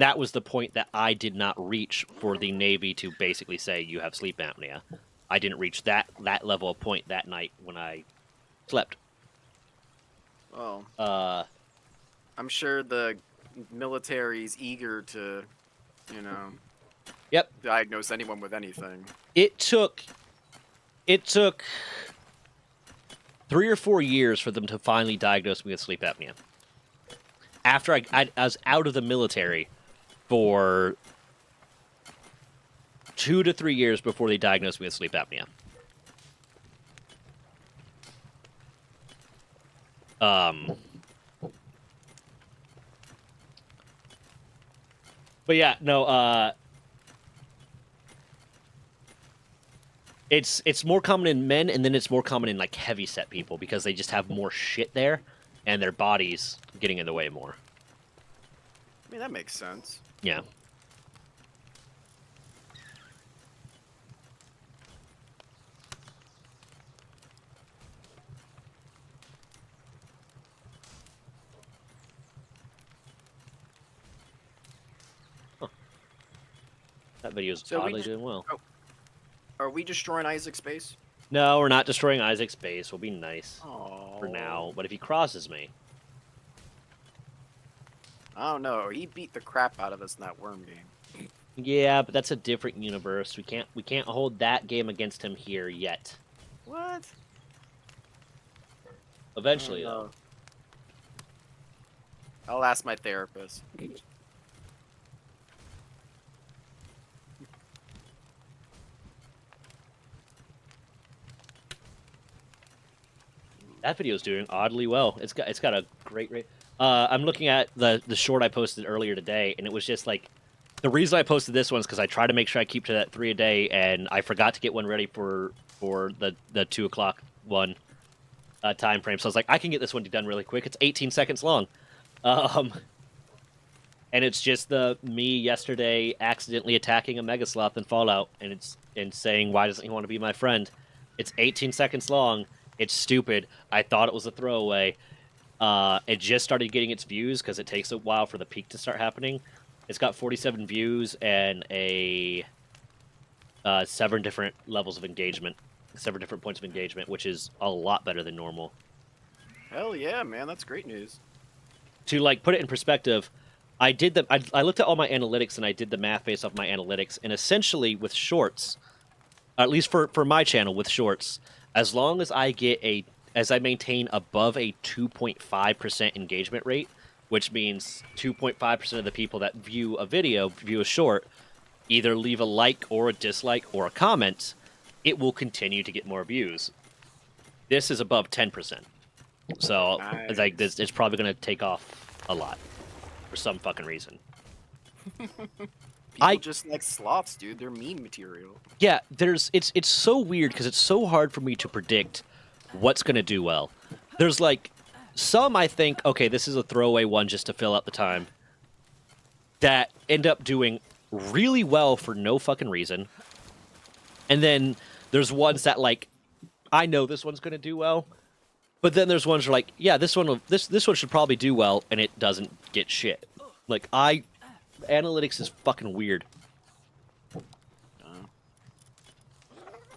that was the point that I did not reach for the Navy to basically say you have sleep apnea. I didn't reach that level of point that night when I slept. Oh. I'm sure the military's eager to, Yep. diagnose anyone with anything. It took 3 or 4 years for them to finally diagnose me with sleep apnea. After I was out of the military for 2 to 3 years before they diagnosed me with sleep apnea. But yeah, no, it's more common in men, and then it's more common in like heavy set people because they just have more shit there, and their body's getting in the way more. I mean, that makes sense. Yeah. Huh. That video's oddly doing well. Oh, are we destroying Isaac's base? No, we're not destroying Isaac's base. We'll be nice for now. But if he crosses me... I don't know. He beat the crap out of us in that worm game. Yeah, but that's a different universe. We can't hold that game against him here yet. What? Eventually, though. I'll ask my therapist. That video's doing oddly well. It's got a great rate. I'm looking at the short I posted earlier today, and it was just like, the reason I posted this one is because I try to make sure I keep to that 3 a day, and I forgot to get one ready for the 2 o'clock one time frame. So I was like, I can get this one done really quick. It's 18 seconds long, and and it's just the me yesterday accidentally attacking a Mega Sloth in Fallout, and saying, why doesn't he want to be my friend? It's 18 seconds long. It's stupid. I thought it was a throwaway. It just started getting its views because it takes a while for the peak to start happening. It's got 47 views and 7 different levels of engagement, 7 different points of engagement, which is a lot better than normal. Hell yeah, man, that's great news. To like put it in perspective, I looked at all my analytics and I did the math based off my analytics, and essentially with shorts, at least for my channel with shorts, as long as I maintain above a 2.5% engagement rate, which means 2.5% of the people that view a short, either leave a like or a dislike or a comment, it will continue to get more views. This is above 10%. So nice. like this, it's probably going to take off a lot for some fucking reason. People just like sloths, dude. They're meme material. Yeah, it's so weird because it's so hard for me to predict what's going to do well. There's like some I think, okay, this is a throwaway one just to fill out the time, that end up doing really well for no fucking reason. And then there's ones that like, I know this one's going to do well, but then there's ones that are like, yeah, this one should probably do well, and it doesn't get shit. Like analytics is fucking weird.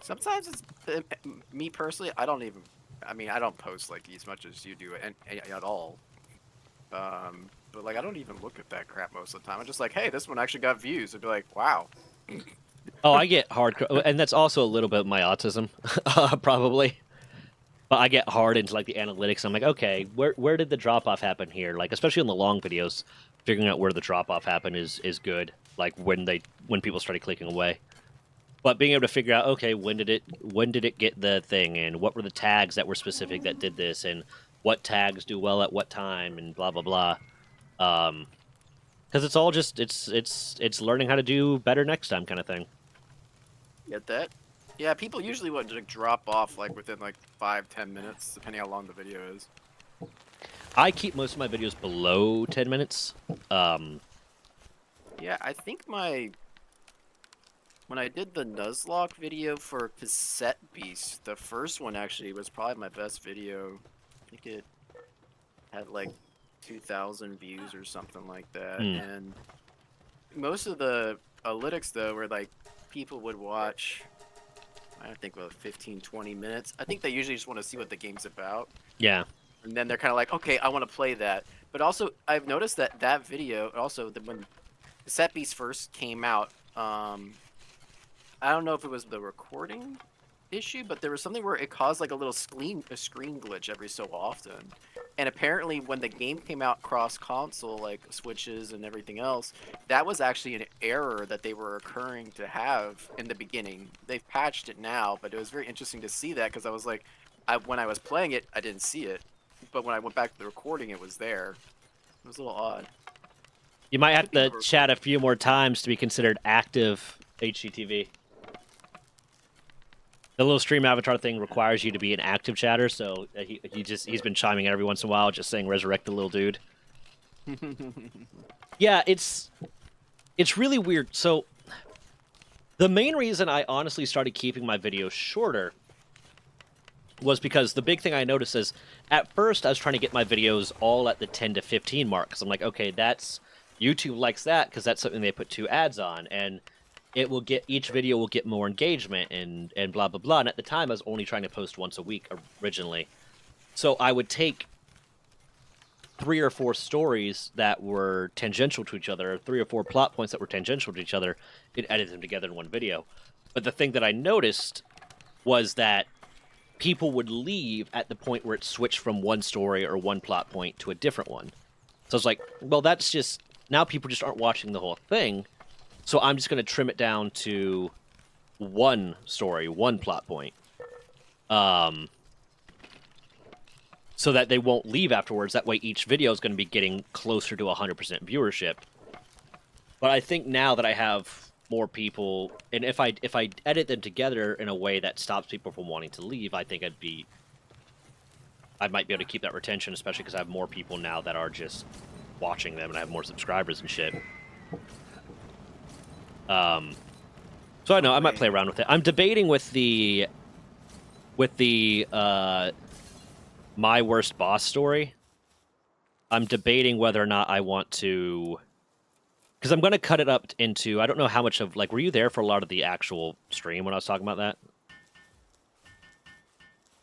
Sometimes it's me personally. I don't post like as much as you do at all. But like I don't even look at that crap most of the time. I'm just like, hey, this one actually got views. I'd be like, wow. Oh, I get hardcore, and that's also a little bit of my autism, probably. But I get hard into like the analytics. I'm like, okay, where did the drop off happen here? Like, especially in the long videos, figuring out where the drop off happened is good. Like when people started clicking away. But being able to figure out, okay, when did it get the thing, and what were the tags that were specific that did this, and what tags do well at what time, and blah blah blah. Because it's all just it's learning how to do better next time kind of thing. Get that? Yeah, people usually want to like, drop off like within like 5-10 minutes, depending how long the video is. I keep most of my videos below 10 minutes. Yeah, I think when I did the Nuzlocke video for Cassette Beast, the first one actually was probably my best video. I think it had like 2,000 views or something like that. And most of the analytics though were like people would watch, I don't think about 15-20 minutes. I think they usually just want to see what the game's about. Yeah. And then they're kind of like, okay, I want to play that. But also, I've noticed that video, also when Cassette Beast first came out, I don't know if it was the recording issue, but there was something where it caused like a little screen glitch every so often. And apparently when the game came out cross-console, like Switches and everything else, that was actually an error that they were occurring to have in the beginning. They've patched it now, but it was very interesting to see that because I was like, when I was playing it, I didn't see it. But when I went back to the recording, it was there. It was a little odd. You might have to chat a few more times to be considered active HGTV. The little stream avatar thing requires you to be an active chatter, so he's been chiming in every once in a while, just saying resurrect the little dude. Yeah, it's really weird. So the main reason I honestly started keeping my videos shorter was because the big thing I noticed is at first I was trying to get my videos all at the 10 to 15 mark, because I'm like, okay, that's YouTube likes that because that's something they put 2 ads on, and each video will get more engagement and blah blah blah. And at the time I was only trying to post once a week originally, so I would take 3 or 4 stories that were tangential to each other, or 3 or 4 plot points that were tangential to each other, and edit them together in one video. But the thing that I noticed was that people would leave at the point where it switched from one story or one plot point to a different one. So I was like, well, that's just, now people just aren't watching the whole thing. So I'm just going to trim it down to one story, one plot point. So that they won't leave afterwards. That way each video is going to be getting closer to 100% viewership. But I think now that I have more people, and if I edit them together in a way that stops people from wanting to leave, I think I might be able to keep that retention, especially because I have more people now that are just watching them and I have more subscribers and shit. So I know I might play around with it. I'm debating with the my worst boss story. I'm debating whether or not I want to, because I'm going to cut it up into, I don't know how much of, like, were you there for a lot of the actual stream when I was talking about that?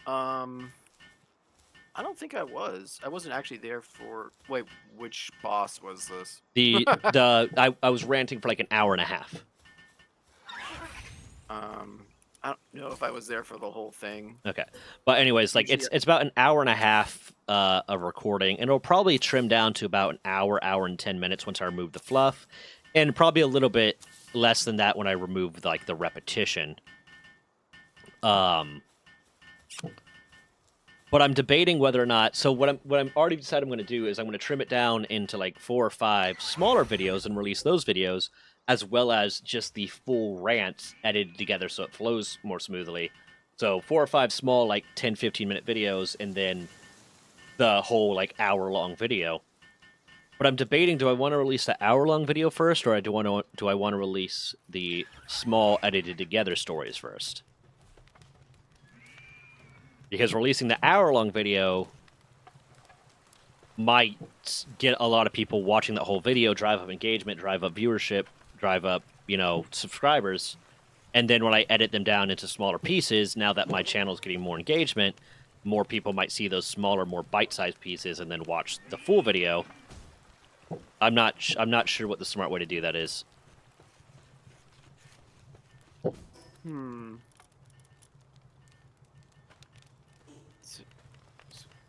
I don't think I was. I wasn't actually there for. Wait, which boss was this? I was ranting for like an hour and a half. I don't know if I was there for the whole thing. Okay, but anyways, like it's about an hour and a half of recording, and it'll probably trim down to about an hour and 10 minutes once I remove the fluff, and probably a little bit less than that when I remove like the repetition. But I'm debating whether or not. So what I'm already decided I'm going to do is I'm going to trim it down into like 4 or 5 smaller videos and release those videos, as well as just the full rant edited together so it flows more smoothly. So 4 or 5 small, like 10, 15-minute videos, and then the whole like hour-long video. But I'm debating: do I want to release the hour-long video first, or do I want to release the small edited together stories first? Because releasing the hour-long video might get a lot of people watching the whole video, drive up engagement, drive up viewership, drive up, subscribers. And then when I edit them down into smaller pieces, now that my channel is getting more engagement, more people might see those smaller, more bite-sized pieces and then watch the full video. I'm not sure what the smart way to do that is.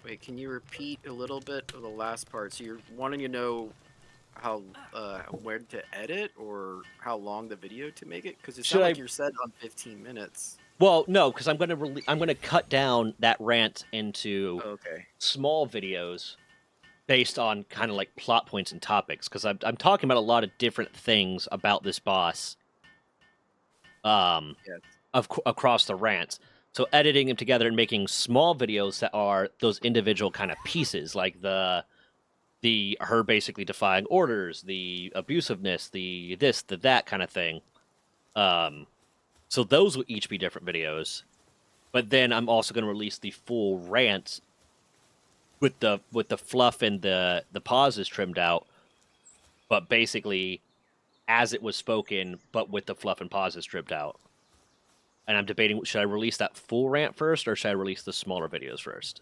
Wait, can you repeat a little bit of the last part? So you're wanting to know how where to edit or how long the video to make it? Because it sounds like you're set on 15 minutes. Well, no, because I'm gonna cut down that rant into small videos based on kind of like plot points and topics. Because I'm talking about a lot of different things about this boss. Across the rants. So editing them together and making small videos that are those individual kind of pieces, like her basically defying orders, the abusiveness, the this, the that kind of thing. So those will each be different videos. But then I'm also going to release the full rant with the fluff and the pauses trimmed out, but basically as it was spoken, but with the fluff and pauses trimmed out. And I'm debating, should I release that full rant first, or should I release the smaller videos first?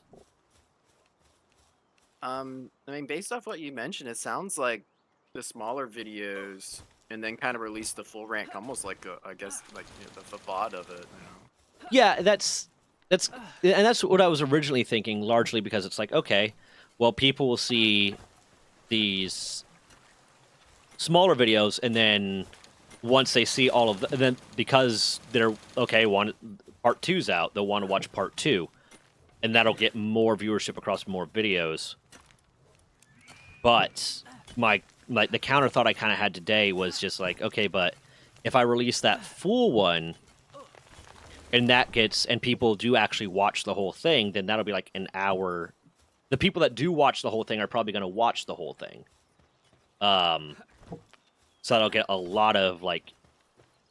I mean, based off what you mentioned, it sounds like the smaller videos, and then kind of release the full rant, almost like I guess like the facade of it. Yeah, that's what I was originally thinking, largely because it's like, okay, well, people will see these smaller videos, and then once they see all of then because they're part 2's out, they'll want to watch part 2, and that'll get more viewership across more videos. But the counter thought I kind of had today was just like, okay, but if I release that full one, and people do actually watch the whole thing, then that'll be like an hour. The people that do watch the whole thing are probably going to watch the whole thing. So that'll get a lot of like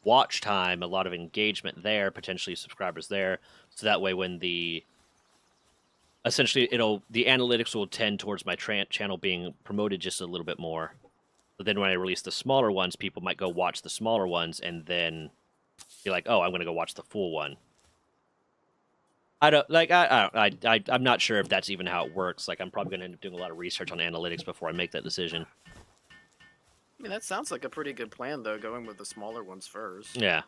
watch time, a lot of engagement there, potentially subscribers there. So that way, when the analytics will tend towards my channel being promoted just a little bit more. But then when I release the smaller ones, people might go watch the smaller ones and then be like, "Oh, I'm going to go watch the full one." I'm not sure if that's even how it works. Like, I'm probably going to end up doing a lot of research on analytics before I make that decision. I mean, that sounds like a pretty good plan, though, going with the smaller ones first. Yeah.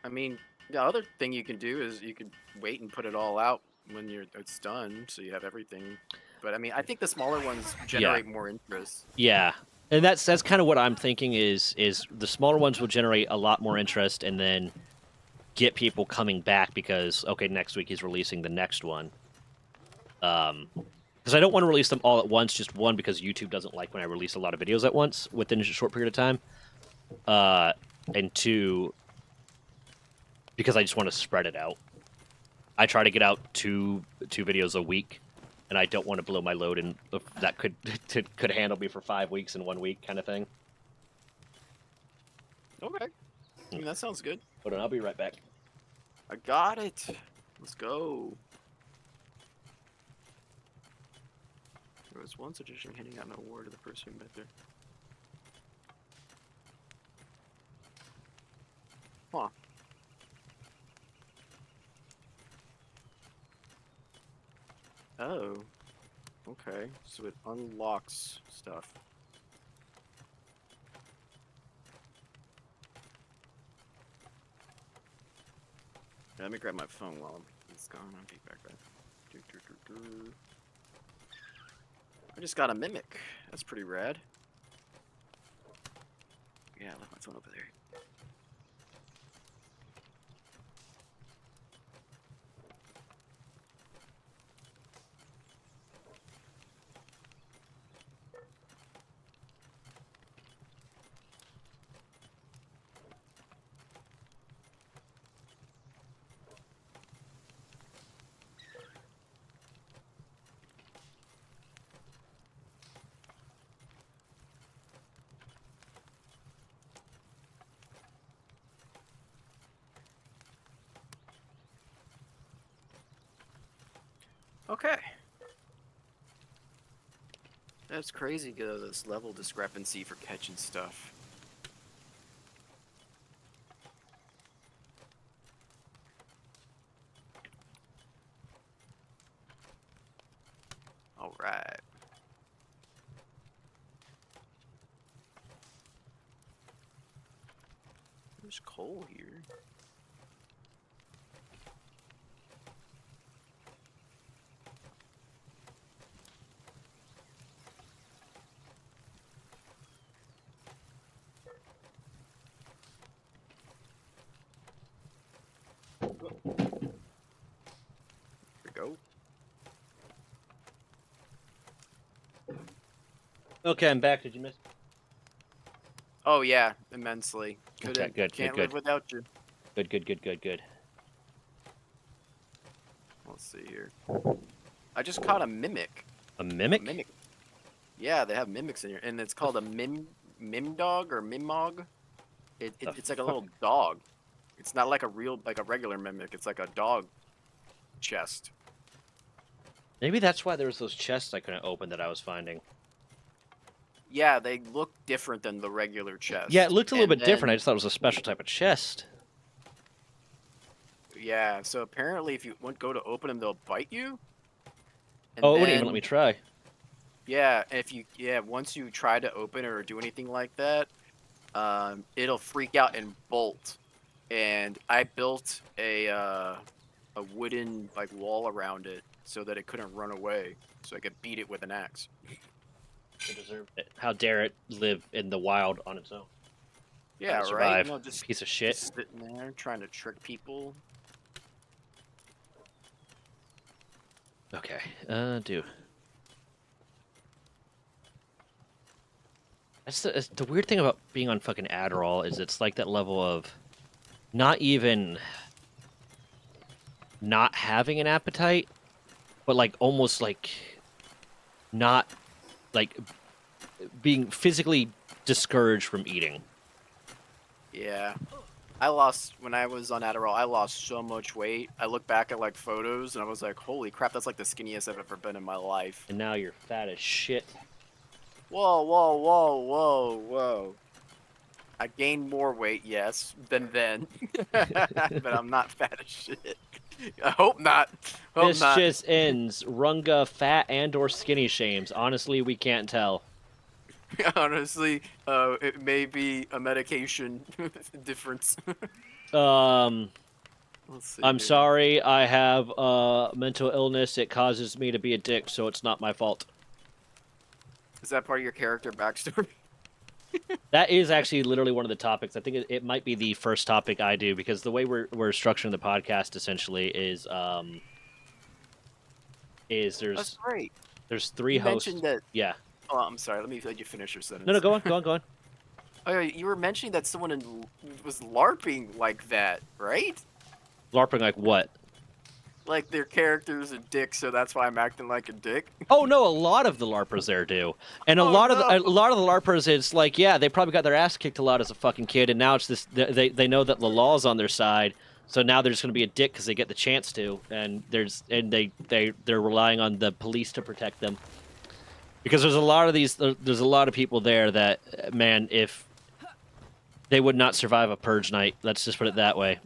I mean, the other thing you can do is you could wait and put it all out when it's done, so you have everything. But I mean, I think the smaller ones generate more interest. Yeah, and that's kind of what I'm thinking is the smaller ones will generate a lot more interest, and then get people coming back because next week he's releasing the next one. Because I don't want to release them all at once, just one, because YouTube doesn't like when I release a lot of videos at once within a short period of time. And two, because I just want to spread it out. I try to get out two videos a week, and and I don't want to blow my load, and that could handle me for 5 weeks in 1 week, kind of thing. Okay. I mean, that sounds good. Hold on, I'll be right back. I got it. Let's go. There was one suggestion handing out an award to the person who met there. Huh. Oh. Okay. So it unlocks stuff. Yeah, let me grab my phone while it's gone. I'll be back. I just got a mimic. That's pretty rad. Yeah, I left my phone over there. Okay. That's crazy, this level discrepancy for catching stuff. Alright. There's coal here. Go. Okay, I'm back. Did you miss? Oh yeah, immensely. Okay, good. Can't live without you. Good. Let's see here. I just caught a mimic. A mimic? Mimic. Yeah, they have mimics in here, and it's called a mimdog or mimog. It's like a little dog. It's not like a regular mimic. It's like a dog chest. Maybe that's why there was those chests I couldn't open that I was finding. Yeah, they look different than the regular chest. Yeah, it looked a little bit different. I just thought it was a special type of chest. Yeah, so apparently if you go to open them, they'll bite you. Oh, it wouldn't even let me try. Yeah, once you try to open it or do anything like that, it'll freak out and bolt. And I built a wooden wall around it so that it couldn't run away, so I could beat it with an axe. It deserved it. How dare it live in the wild on its own? Yeah, survive. right. Just piece of shit. Just sitting there trying to trick people. Okay, do. That's the weird thing about being on fucking Adderall is it's like that level of not even not having an appetite, but almost not being physically discouraged from eating. Yeah. When I was on Adderall, I lost so much weight. I look back at photos and I was like, holy crap, that's like the skinniest I've ever been in my life. And now you're fat as shit. Whoa. I gained more weight, yes, than then. But I'm not fat as shit. I hope not. This just ends. Runga fat and or skinny shames. Honestly, we can't tell. Honestly, it may be a medication difference. Let's see, I'm sorry. I have mental illness. It causes me to be a dick, so it's not my fault. Is that part of your character backstory? That is actually literally one of the topics. I think it might be the first topic I do, because the way we're structuring the podcast essentially is That's great. There's three hosts. Mentioned that. Yeah. Oh, I'm sorry. Let you finish your sentence. No, go on. Oh, yeah, you were mentioning that someone was LARPing like that, right? LARPing like what? like their character's a dick, so that's why I'm acting like a dick. Oh no, a lot of the LARPers there do, and a lot of the LARPers, it's like, yeah, they probably got their ass kicked a lot as a fucking kid, and now it's this. They know that the law's on their side, so now they're just gonna be a dick because they get the chance to, and they're relying on the police to protect them. Because there's a lot of people there that, man, if they would not survive a purge night, let's just put it that way.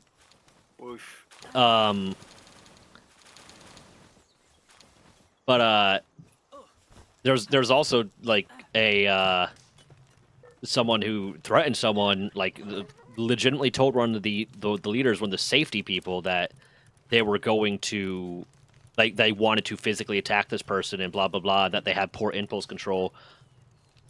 Oof. But there's also like a someone who threatened someone, like legitimately told one of the leaders, one of the safety people, that they were going to, like, they wanted to physically attack this person and blah blah blah, that they have poor impulse control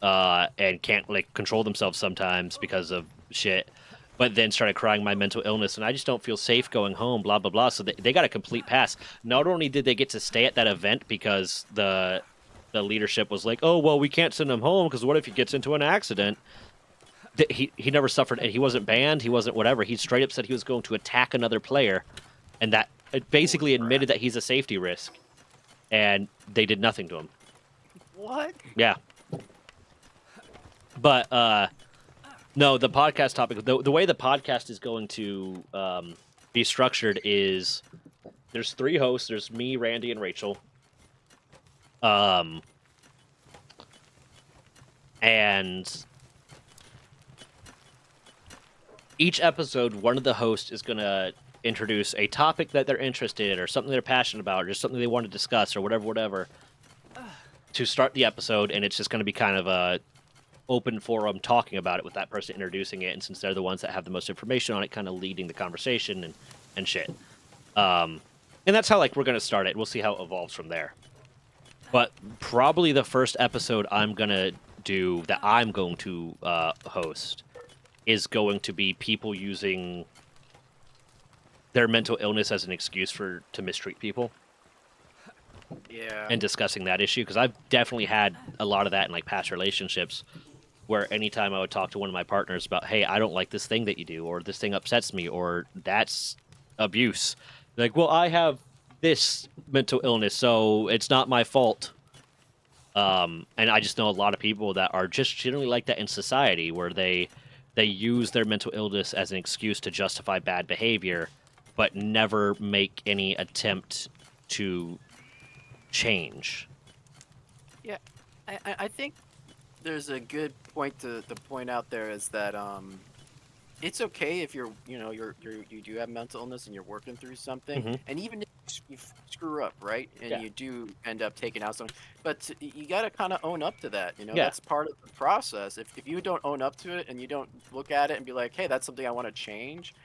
and can't like control themselves sometimes because of shit, but then started crying my mental illness and I just don't feel safe going home, blah blah blah. So they got a complete pass. Not only did they get to stay at that event because the leadership was like, oh well, we can't send him home because what if he gets into an accident. He never suffered, and he wasn't banned, he wasn't whatever. He straight up said he was going to attack another player, and that it basically admitted that he's a safety risk, and they did nothing to him. What? Yeah. But no, the podcast topic, the way the podcast is going to be structured is there's 3 hosts. There's me, Randy, and Rachel. And each episode, one of the hosts is going to introduce a topic that they're interested in, or something they're passionate about, or just something they want to discuss, or whatever, to start the episode, and it's just going to be kind of a open forum talking about it with that person introducing it, and since they're the ones that have the most information on it, kind of leading the conversation and shit. And that's how, like, we're going to start it. We'll see how it evolves from there. But probably the first episode I'm going to do, that I'm going to host, is going to be people using their mental illness as an excuse to mistreat people. Yeah. And discussing that issue, because I've definitely had a lot of that in like past relationships, where anytime I would talk to one of my partners about, hey, I don't like this thing that you do, or this thing upsets me, or that's abuse. Like, well, I have this mental illness, so it's not my fault. And I just know a lot of people that are just generally like that in society, where they use their mental illness as an excuse to justify bad behavior, but never make any attempt to change. Yeah, I think there's a good point to point out there, is that it's okay if you do have mental illness and you're working through something, and even if you screw up, right, and you do end up taking out something, but you got to kind of own up to that. That's part of the process. If you don't own up to it and you don't look at it and be like, hey, that's something I want to change,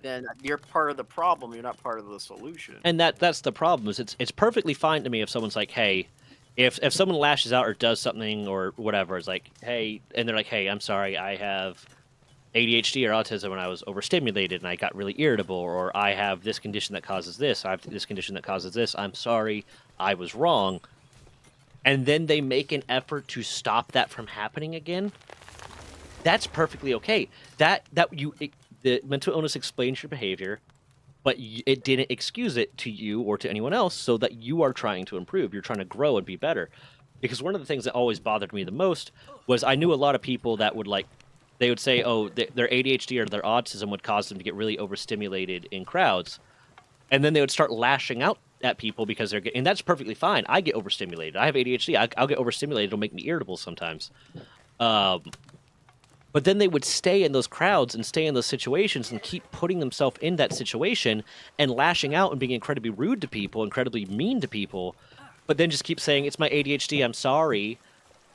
then you're part of the problem. You're not part of the solution. And that's the problem. Is it's perfectly fine to me if someone's like, hey, if someone lashes out or does something or whatever, it's like, hey, and they're like, hey, I'm sorry, I have ADHD or autism and I was overstimulated and I got really irritable, or I have this condition that causes this, I have this condition that causes this, I'm sorry, I was wrong. And then they make an effort to stop that from happening again. That's perfectly okay. The mental illness explains your behavior, but it didn't excuse it to you or to anyone else, so that you are trying to improve. You're trying to grow and be better. Because one of the things that always bothered me the most was I knew a lot of people that would they would say, oh, their ADHD or their autism would cause them to get really overstimulated in crowds. And then they would start lashing out at people because they're getting, and that's perfectly fine. I get overstimulated. I have ADHD. I'll get overstimulated. It'll make me irritable sometimes. But then they would stay in those crowds and stay in those situations and keep putting themselves in that situation and lashing out and being incredibly rude to people, incredibly mean to people, but then just keep saying, it's my ADHD, I'm sorry,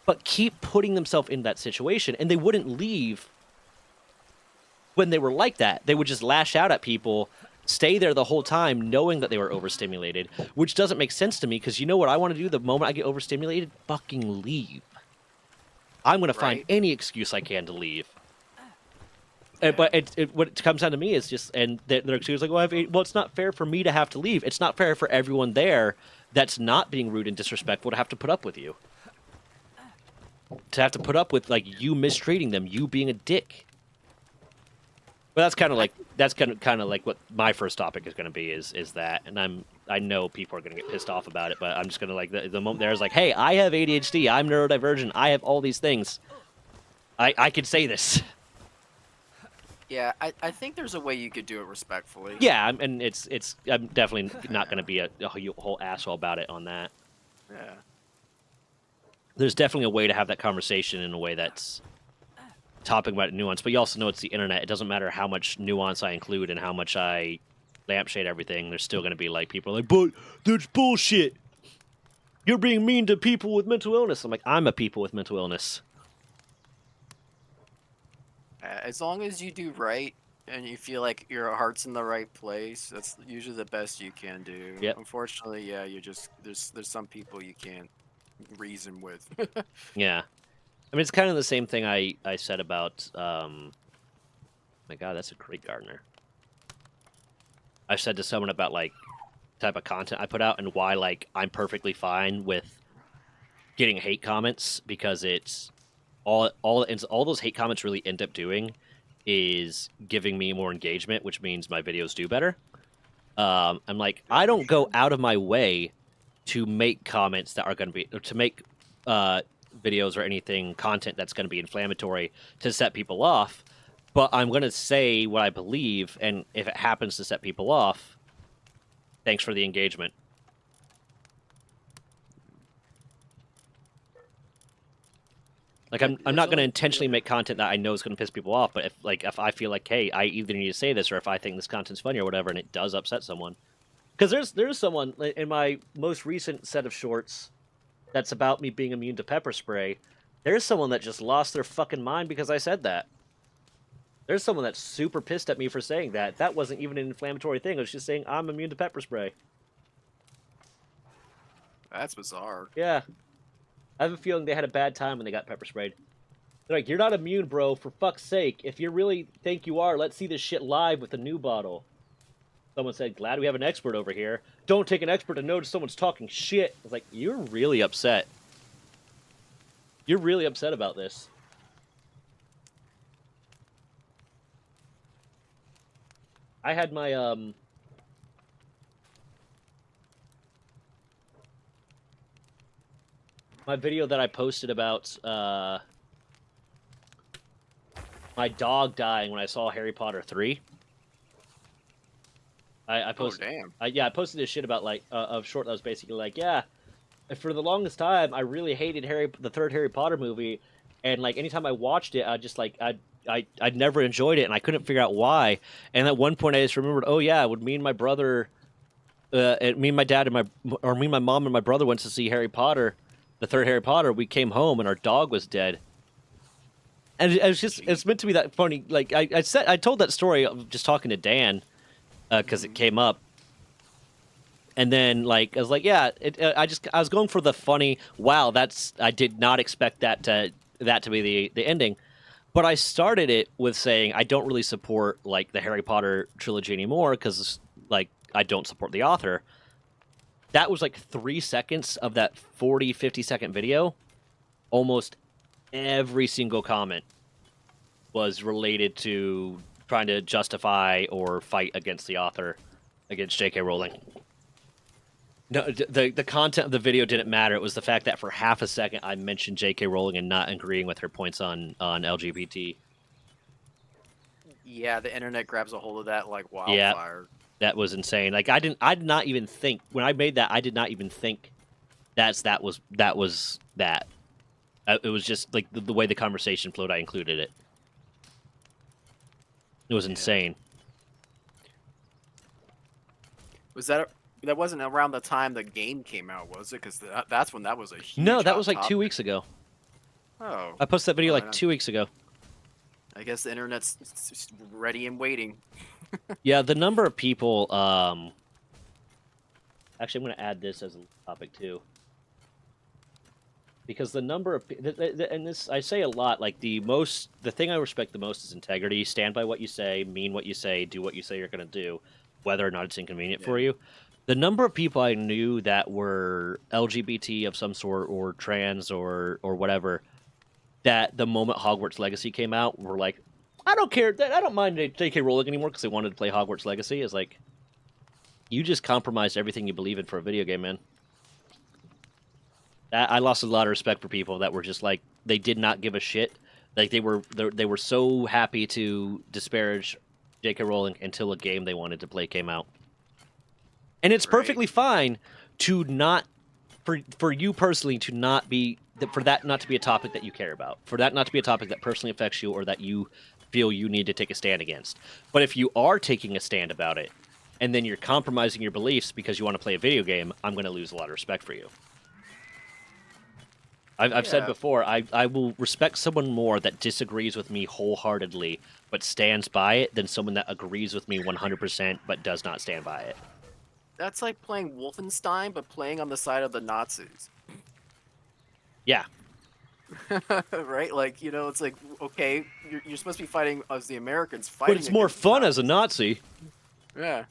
but keep putting themselves in that situation. And they wouldn't leave when they were like that. They would just lash out at people, stay there the whole time knowing that they were overstimulated, which doesn't make sense to me, because you know what I want to do the moment I get overstimulated? Fucking leave. I'm going to find any excuse I can to leave. Yeah. But what it comes down to me is just, and their excuse is like, well, it's not fair for me to have to leave. It's not fair for everyone there that's not being rude and disrespectful to have to put up with you. To have to put up with, like, you mistreating them, you being a dick. But that's kind of like, like what my first topic is going to be, is that, and I'm I know people are gonna get pissed off about it, but I'm just gonna like the moment there's like, hey, I have ADHD, I'm neurodivergent, I have all these things. I could say this. Yeah, I think there's a way you could do it respectfully. Yeah, and I'm definitely not gonna be a whole asshole about it on that. Yeah. There's definitely a way to have that conversation in a way that's talking about nuance, but you also know it's the internet. It doesn't matter how much nuance I include and how much I lampshade everything. There's still going to be like people like, but that's bullshit. You're being mean to people with mental illness. I'm like, I'm a people with mental illness. As long as you do right and you feel like your heart's in the right place, that's usually the best you can do. Yep. Unfortunately, yeah, you just there's some people you can't reason with. Yeah. I mean, it's kind of the same thing I said about, my God, that's a great gardener. I said to someone about, like, type of content I put out and why, like, I'm perfectly fine with getting hate comments, because it's all those hate comments really end up doing is giving me more engagement, which means my videos do better. I'm like, I don't go out of my way to make comments that are going to be, or to make videos or anything, content that's going to be inflammatory to set people off, but I'm going to say what I believe, and if it happens to set people off, thanks for the engagement. Like, I'm not going to intentionally make content that I know is going to piss people off, but if I feel like, hey, I either need to say this, or if I think this content's funny or whatever, and it does upset someone. Because there's someone in my most recent set of shorts that's about me being immune to pepper spray. There's someone that just lost their fucking mind because I said that. There's someone that's super pissed at me for saying that. That wasn't even an inflammatory thing. It was just saying I'm immune to pepper spray. That's bizarre. Yeah. I have a feeling they had a bad time when they got pepper sprayed. They're like, you're not immune, bro, for fuck's sake. If you really think you are, let's see this shit live with a new bottle. Someone said, glad we have an expert over here. Don't take an expert to notice someone's talking shit. I was like, you're really upset. You're really upset about this. I had my, my video that I posted about, my dog dying when I saw Harry Potter 3. I posted, oh, damn. I posted this shit about, like, a short that was basically like, yeah, for the longest time, I really hated the third Harry Potter movie, and, like, anytime I watched it, I just, like, I'd never enjoyed it, and I couldn't figure out why. And at one point, I just remembered, oh yeah, when me and my brother, me and my dad and me and my mom and my brother went to see Harry Potter, the third Harry Potter, we came home and our dog was dead. And it's meant to be that funny. Like, I told that story of just talking to Dan, because it came up. And then, like, I was like, yeah, I was going for the funny, wow, I did not expect that to be the ending. But I started it with saying I don't really support, like, the Harry Potter trilogy anymore because, like, I don't support the author. That was, like, 3 seconds of that 40, 50-second video. Almost every single comment was related to trying to justify or fight against the author, against J.K. Rowling. No, the content of the video didn't matter. It was the fact that for half a second I mentioned J.K. Rowling and not agreeing with her points on LGBT. Yeah, the internet grabs a hold of that like wildfire. Yeah, that was insane. Like, I did not even think when I made that. I did not even think that was that. It was just like the way the conversation flowed. I included it. It was insane. Was that wasn't around the time the game came out, was it? Because that's when that was a huge. No, that was like 2 weeks ago. Oh. I posted that video like 2 weeks ago. I guess the internet's ready and waiting. Yeah, the number of people. Actually, I'm going to add this as a topic too. Because the number of and this I say a lot, like the thing I respect the most is integrity. Stand by what you say, mean what you say, do what you say you're going to do, whether or not it's inconvenient for you. The number of people I knew that were LGBT of some sort or trans or whatever, that the moment Hogwarts Legacy came out were like, I don't care, I don't mind J.K. Rowling anymore because they wanted to play Hogwarts Legacy. Is like, You just compromised everything you believe in for a video game, man. I lost a lot of respect for people that were just like, they did not give a shit. Like they were so happy to disparage J.K. Rowling until a game they wanted to play came out. And it's perfectly fine to not, for you personally to not be, for that not to be a topic that you care about, for that not to be a topic that personally affects you or that you feel you need to take a stand against. But if you are taking a stand about it, and then you're compromising your beliefs because you want to play a video game, I'm going to lose a lot of respect for you. I've said before, I will respect someone more that disagrees with me wholeheartedly but stands by it than someone that agrees with me 100% but does not stand by it. That's like playing Wolfenstein, but playing on the side of the Nazis. Yeah. Right? Like, you know, it's like, okay, you're supposed to be fighting as the Americans fighting. But it's more fun as a Nazi. Yeah.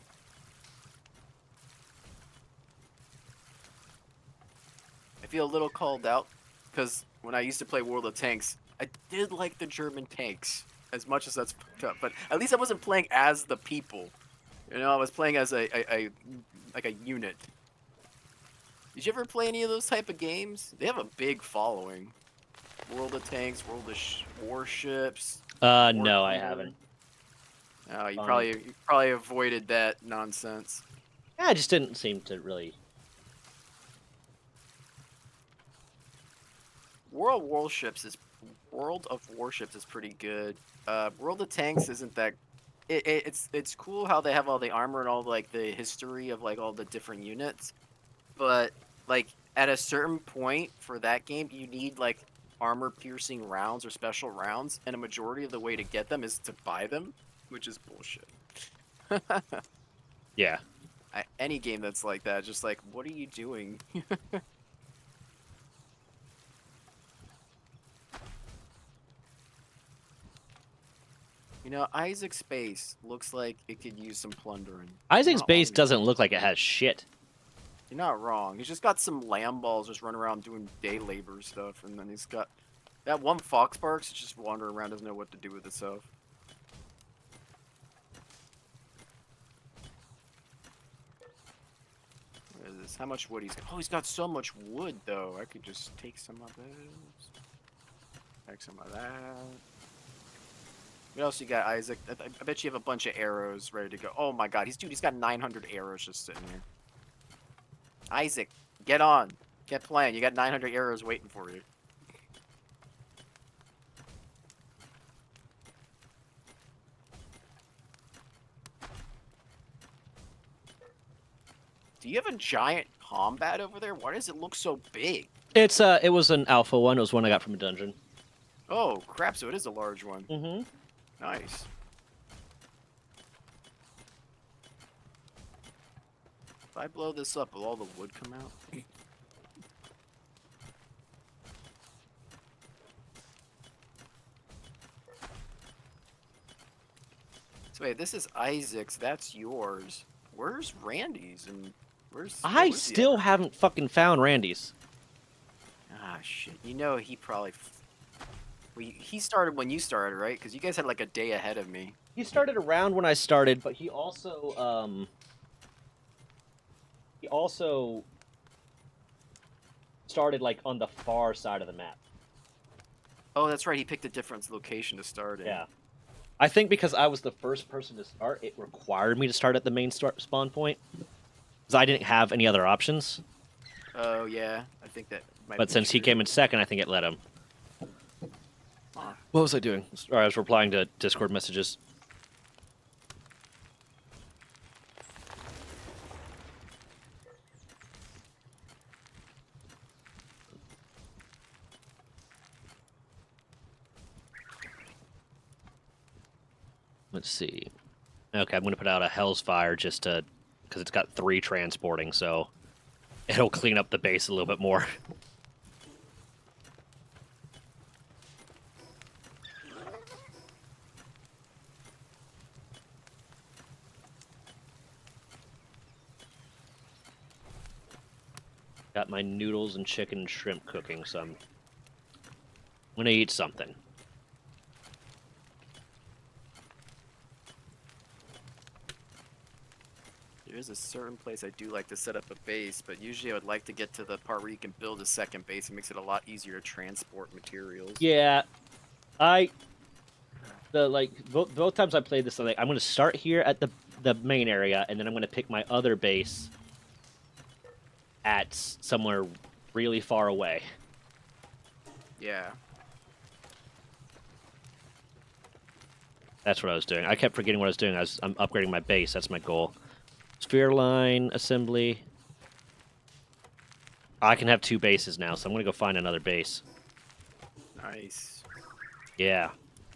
I feel a little called out because when I used to play World of Tanks, I did like the German tanks as much as that's fucked up. But at least I wasn't playing as the people. You know, I was playing as a unit. Did you ever play any of those type of games? They have a big following. World of Tanks, World of Warships. No, I haven't. Oh, you probably avoided that nonsense. Yeah, I just didn't seem to really. World of Warships is pretty good. World of Tanks isn't that. It's cool how they have all the armor and all like the history of like all the different units, but like at a certain point for that game, you need like armor-piercing rounds or special rounds, and a majority of the way to get them is to buy them, which is bullshit. Yeah. Any game that's like that, just like, what are you doing? You know, Isaac's base looks like it could use some plundering. Isaac's base doesn't look like it has shit. You're not wrong. He's just got some lamb balls just running around doing day labor stuff, and then he's got that one Foxparks just wandering around, doesn't know what to do with itself. What is this? How much wood he's got? Oh, he's got so much wood, though. I could just take some of this. Take some of that. What else you got, Isaac? I bet you have a bunch of arrows ready to go. Oh my god, he's got 900 arrows just sitting here. Isaac, get on. Get playing. You got 900 arrows waiting for you. Do you have a giant combat over there? Why does it look so big? It was an alpha one. It was one I got from a dungeon. Oh, crap, so it is a large one. Mm-hmm. Nice. If I blow this up, will all the wood come out? So wait, this is Isaac's, that's yours. Where's Randy's and where's... I still haven't fucking found Randy's. Ah, shit. You know he probably... he started when you started, right? Because you guys had like a day ahead of me. He started around when I started, but he also started like on the far side of the map. Oh, that's right. He picked a different location to start in. Yeah. I think because I was the first person to start, it required me to start at the main spawn point. Because I didn't have any other options. Oh, yeah. I think that might But since he came in second, I think it let him. What was I doing? Sorry, I was replying to Discord messages. Let's see. Okay, I'm going to put out a Hell's Fire just to... because it's got 3 transporting, so it'll clean up the base a little bit more. Got my noodles and chicken and shrimp cooking, so I'm gonna eat something. There's a certain place I do like to set up a base, but usually I would like to get to the part where you can build a second base. It makes it a lot easier to transport materials. Yeah, both times I played this, I'm going to start here at the main area, and then I'm going to pick my other base at somewhere really far away. Yeah. That's what I was doing. I kept forgetting what I was doing. I'm upgrading my base. That's my goal. Sphere line assembly. I can have 2 bases now, so I'm going to go find another base. Nice. Yeah.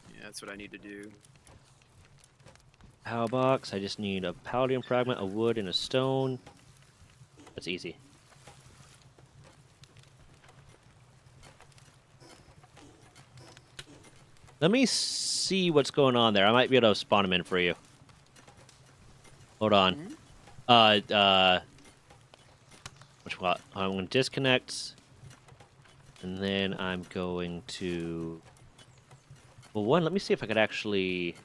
Yeah, that's what I need to do. Power box. I just need a palladium fragment, a wood, and a stone. That's easy. Let me see what's going on there. I might be able to spawn them in for you. Hold on. I'm going to disconnect. And then I'm going to... Well, let me see if I could actually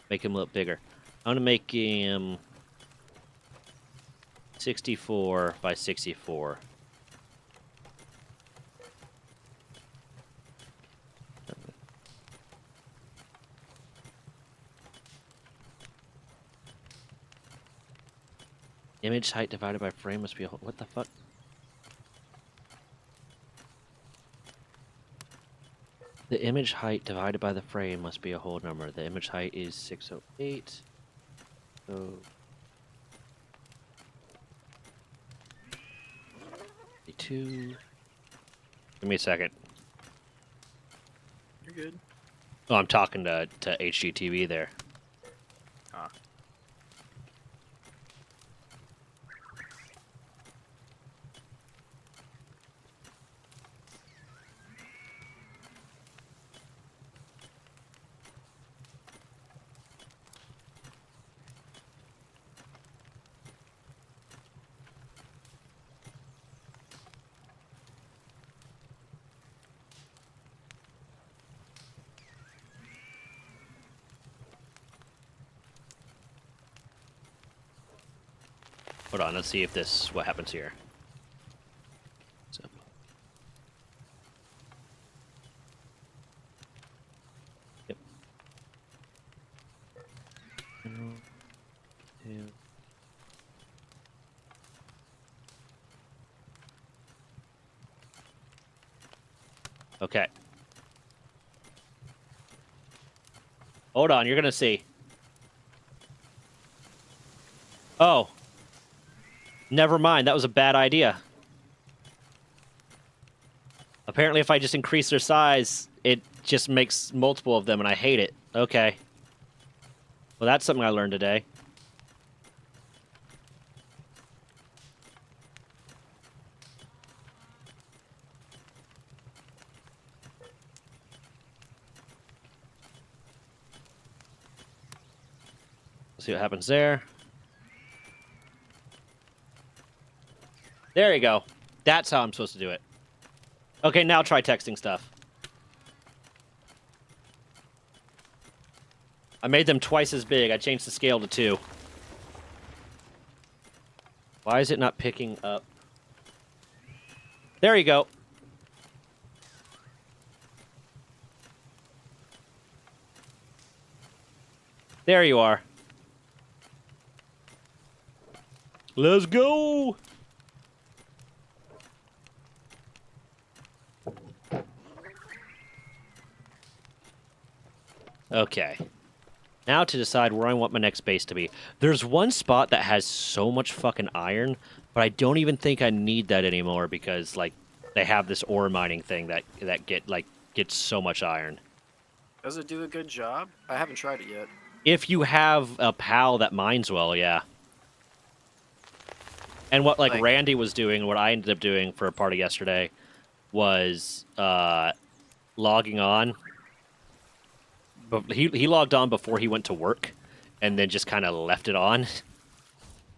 make him look bigger. I'm going to make him 64 by 64. Image height divided by frame must be a whole... What the fuck? The image height divided by the frame must be a whole number. The image height is 608. So... 2. Give me a second. You're good. Oh, I'm talking to HGTV there. Ah. Hold on, let's see if what happens here. So. Yep. Okay. Hold on, you're gonna see. Oh. Never mind, that was a bad idea. Apparently if I just increase their size, it just makes multiple of them, and I hate it. Okay. Well, that's something I learned today. Let's see what happens there. There you go. That's how I'm supposed to do it. Okay, now try texting stuff. I made them twice as big. I changed the scale to 2. Why is it not picking up? There you go. There you are. Let's go! Okay. Now to decide where I want my next base to be. There's one spot that has so much fucking iron, but I don't even think I need that anymore because, like, they have this ore mining thing that gets so much iron. Does it do a good job? I haven't tried it yet. If you have a pal that mines well, yeah. And what, like Randy was doing, what I ended up doing for a part of yesterday, was logging on. But he logged on before he went to work, and then just kind of left it on,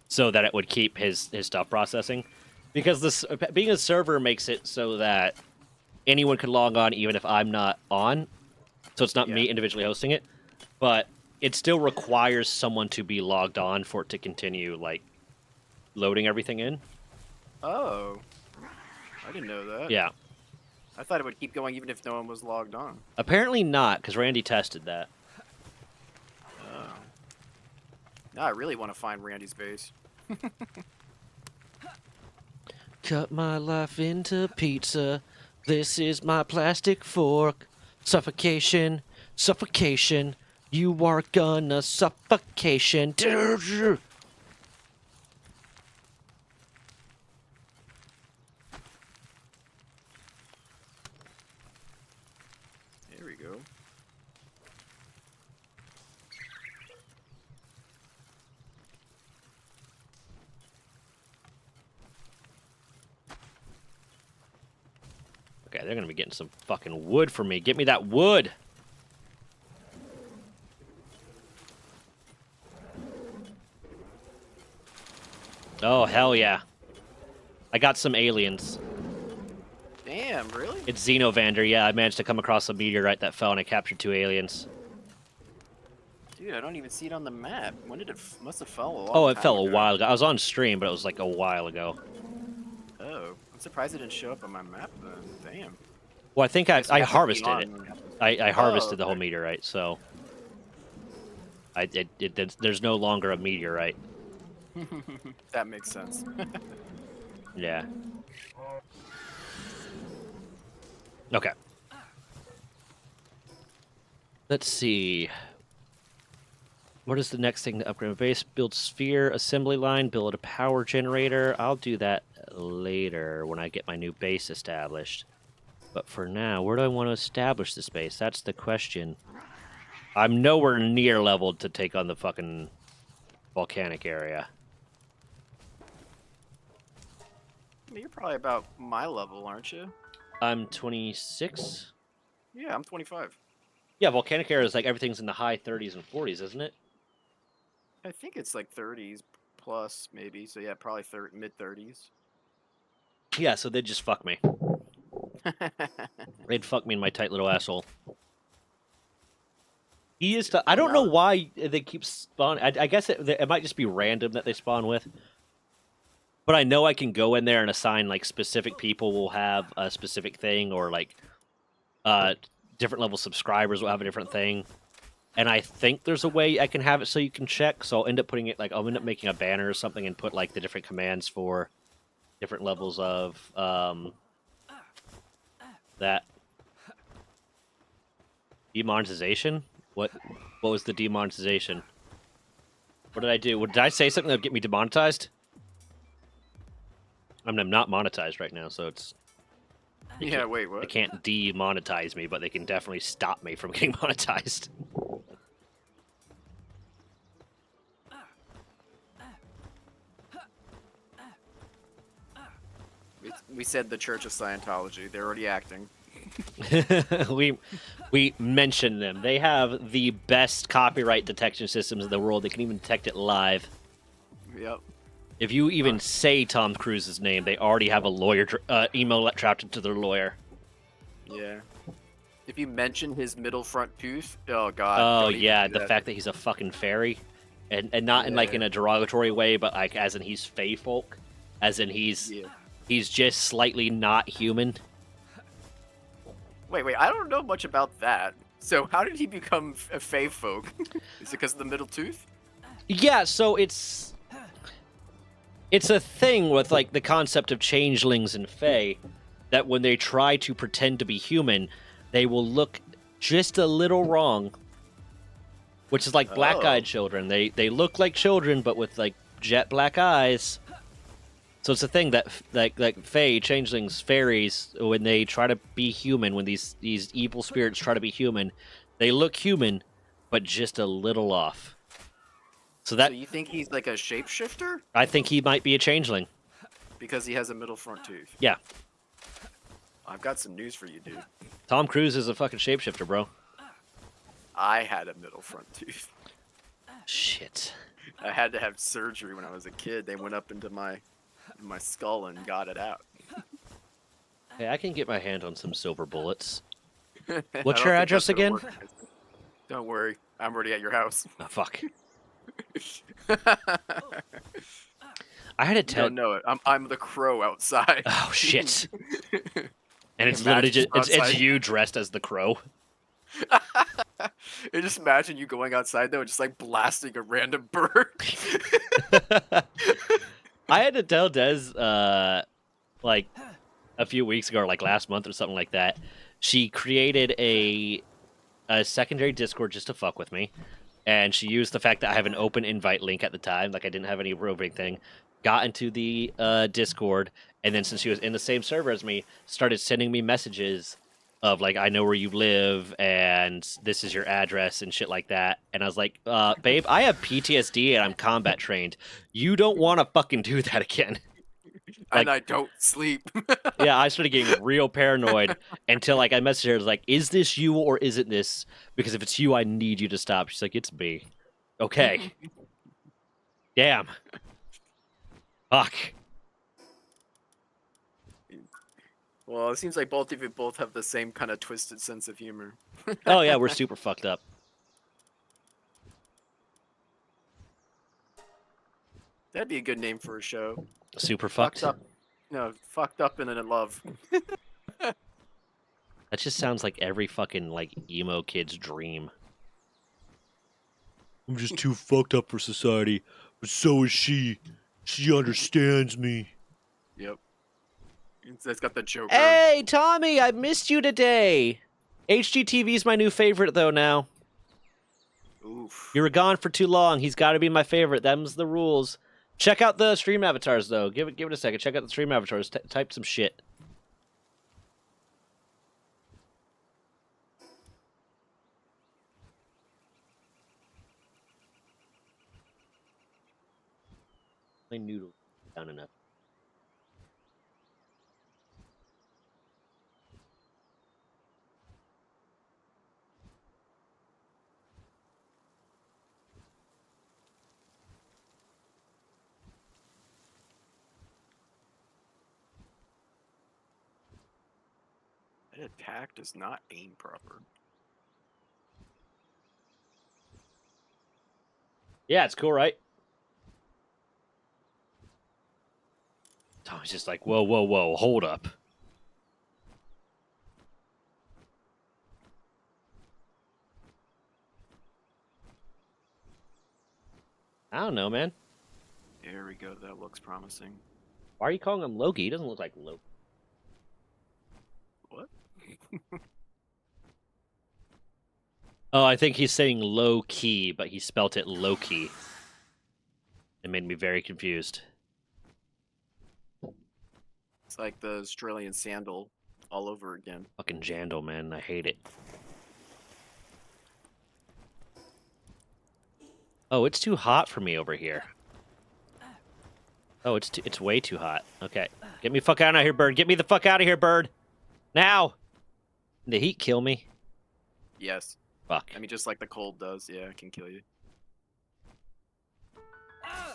so that it would keep his stuff processing. Because this being a server makes it so that anyone can log on even if I'm not on, so it's not me individually hosting it. But it still requires someone to be logged on for it to continue, like, loading everything in. Oh. I didn't know that. Yeah. I thought it would keep going even if no one was logged on. Apparently not, because Randy tested that. Oh. Now I really want to find Randy's base. Cut my life into pizza. This is my plastic fork. Suffocation. Suffocation. You are gonna suffocation. There we go. Okay, they're gonna be getting some fucking wood from me. Get me that wood! Oh, hell yeah. I got some aliens. Damn, really? It's Xenovander, yeah. I managed to come across a meteorite that fell and I captured 2 aliens. Dude, I don't even see it on the map. When did it... must have fell a long Oh, it time fell ago. a while ago. I was on stream, but it was like a while ago. Oh. I'm surprised it didn't show up on my map then. Damn. Well, I think I Guess we have to be harvested it. on- I harvested the okay. whole meteorite, so... there's no longer a meteorite. That makes sense. Yeah. Okay. Let's see. What is the next thing to upgrade my base? Build sphere assembly line, build a power generator. I'll do that later when I get my new base established. But for now, where do I want to establish this base? That's the question. I'm nowhere near leveled to take on the fucking volcanic area. I mean, you're probably about my level, aren't you? I'm 26. Yeah, I'm 25. Yeah, volcanic area is like everything's in the high 30s and 40s, isn't it? I think it's like 30s plus, maybe. So yeah, probably mid 30s. Yeah, so they'd just fuck me. They'd fuck me in my tight little asshole. He is. I don't know why they keep spawning. I guess it might just be random that they spawn with. But I know I can go in there and assign like specific people will have a specific thing, or like different level subscribers will have a different thing. And I think there's a way I can have it so you can check. So I'll end up putting it like I'll end up making a banner or something and put like the different commands for different levels of that. Demonetization? What was the demonetization? What did I do? Did I say something that would get me demonetized? I mean, I'm not monetized right now, so it's... Yeah, wait, what? They can't demonetize me, but they can definitely stop me from getting monetized. We said the Church of Scientology. They're already acting. we mentioned them. They have the best copyright detection systems in the world. They can even detect it live. Yep. If you even say Tom Cruise's name, they already have a lawyer email trapped into their lawyer. Yeah. If you mention his middle front tooth, oh god. Oh yeah, the fact that he's a fucking fairy, and not in like in a derogatory way, but like as in he's fae folk, as in he's just slightly not human. Wait, I don't know much about that. So how did he become a fae folk? Is it because of the middle tooth? Yeah, so it's a thing with like the concept of changelings and fae, that when they try to pretend to be human, they will look just a little wrong. Which is like black-eyed children. They look like children, but with like jet black eyes. So it's a thing that like fae, changelings, fairies, when they try to be human, when these evil spirits try to be human, they look human, but just a little off. So you think he's like a shapeshifter? I think he might be a changeling. Because he has a middle front tooth. Yeah. I've got some news for you, dude. Tom Cruise is a fucking shapeshifter, bro. I had a middle front tooth. Shit. I had to have surgery when I was a kid. They went up into my skull and got it out. Hey, I can get my hand on some silver bullets. What's your address again? Don't worry. I'm already at your house. Oh, fuck. I had to tell. You don't know it. I'm the crow outside. Oh shit! And it's literally just it's you dressed as the crow. And just imagine you going outside though, and just like blasting a random bird. I had to tell Des like a few weeks ago, or like last month or something like that. She created a secondary Discord just to fuck with me, and she used the fact that I have an open invite link at the time, like I didn't have any roving thing. Got into the Discord, and then since she was in the same server as me, started sending me messages of like, I know where you live, and this is your address, and shit like that. And I was like, babe, I have PTSD, and I'm combat trained. You don't want to fucking do that again. Like, and I don't sleep. Yeah, I started getting real paranoid until like I messaged her, I was like, is this you or isn't this? Because if it's you, I need you to stop. She's like, it's me. Okay. Damn. Fuck. Well, it seems like both of you both have the same kind of twisted sense of humor. Oh yeah, we're super fucked up. That'd be a good name for a show. Super fucked up. No, fucked up and in love. That just sounds like every fucking like emo kid's dream. I'm just too fucked up for society, but so is she. She understands me. Yep. It's got the Joker. Hey, Tommy, I missed you today. HGTV's my new favorite, though, now. Oof. You were gone for too long. He's got to be my favorite. Them's the rules. Check out the stream avatars, though. Give it a second. Check out the stream avatars. Type some shit. My noodle down enough. That attack does not aim proper. Yeah, it's cool, right? Tommy's just like, whoa, whoa, whoa, hold up. I don't know, man. There we go. That looks promising. Why are you calling him Loki? He doesn't look like Loki. What? Oh, I think he's saying low key, but he spelt it Loki. It made me very confused. It's like the Australian sandal all over again. Fucking Jandal, man. I hate it. Oh, it's too hot for me over here. Oh, it's way too hot. Okay. Get me the fuck out of here, bird. Get me the fuck out of here, bird. Now! Did the heat kill me? Yes. Fuck. I mean, just like the cold does. Yeah, it can kill you.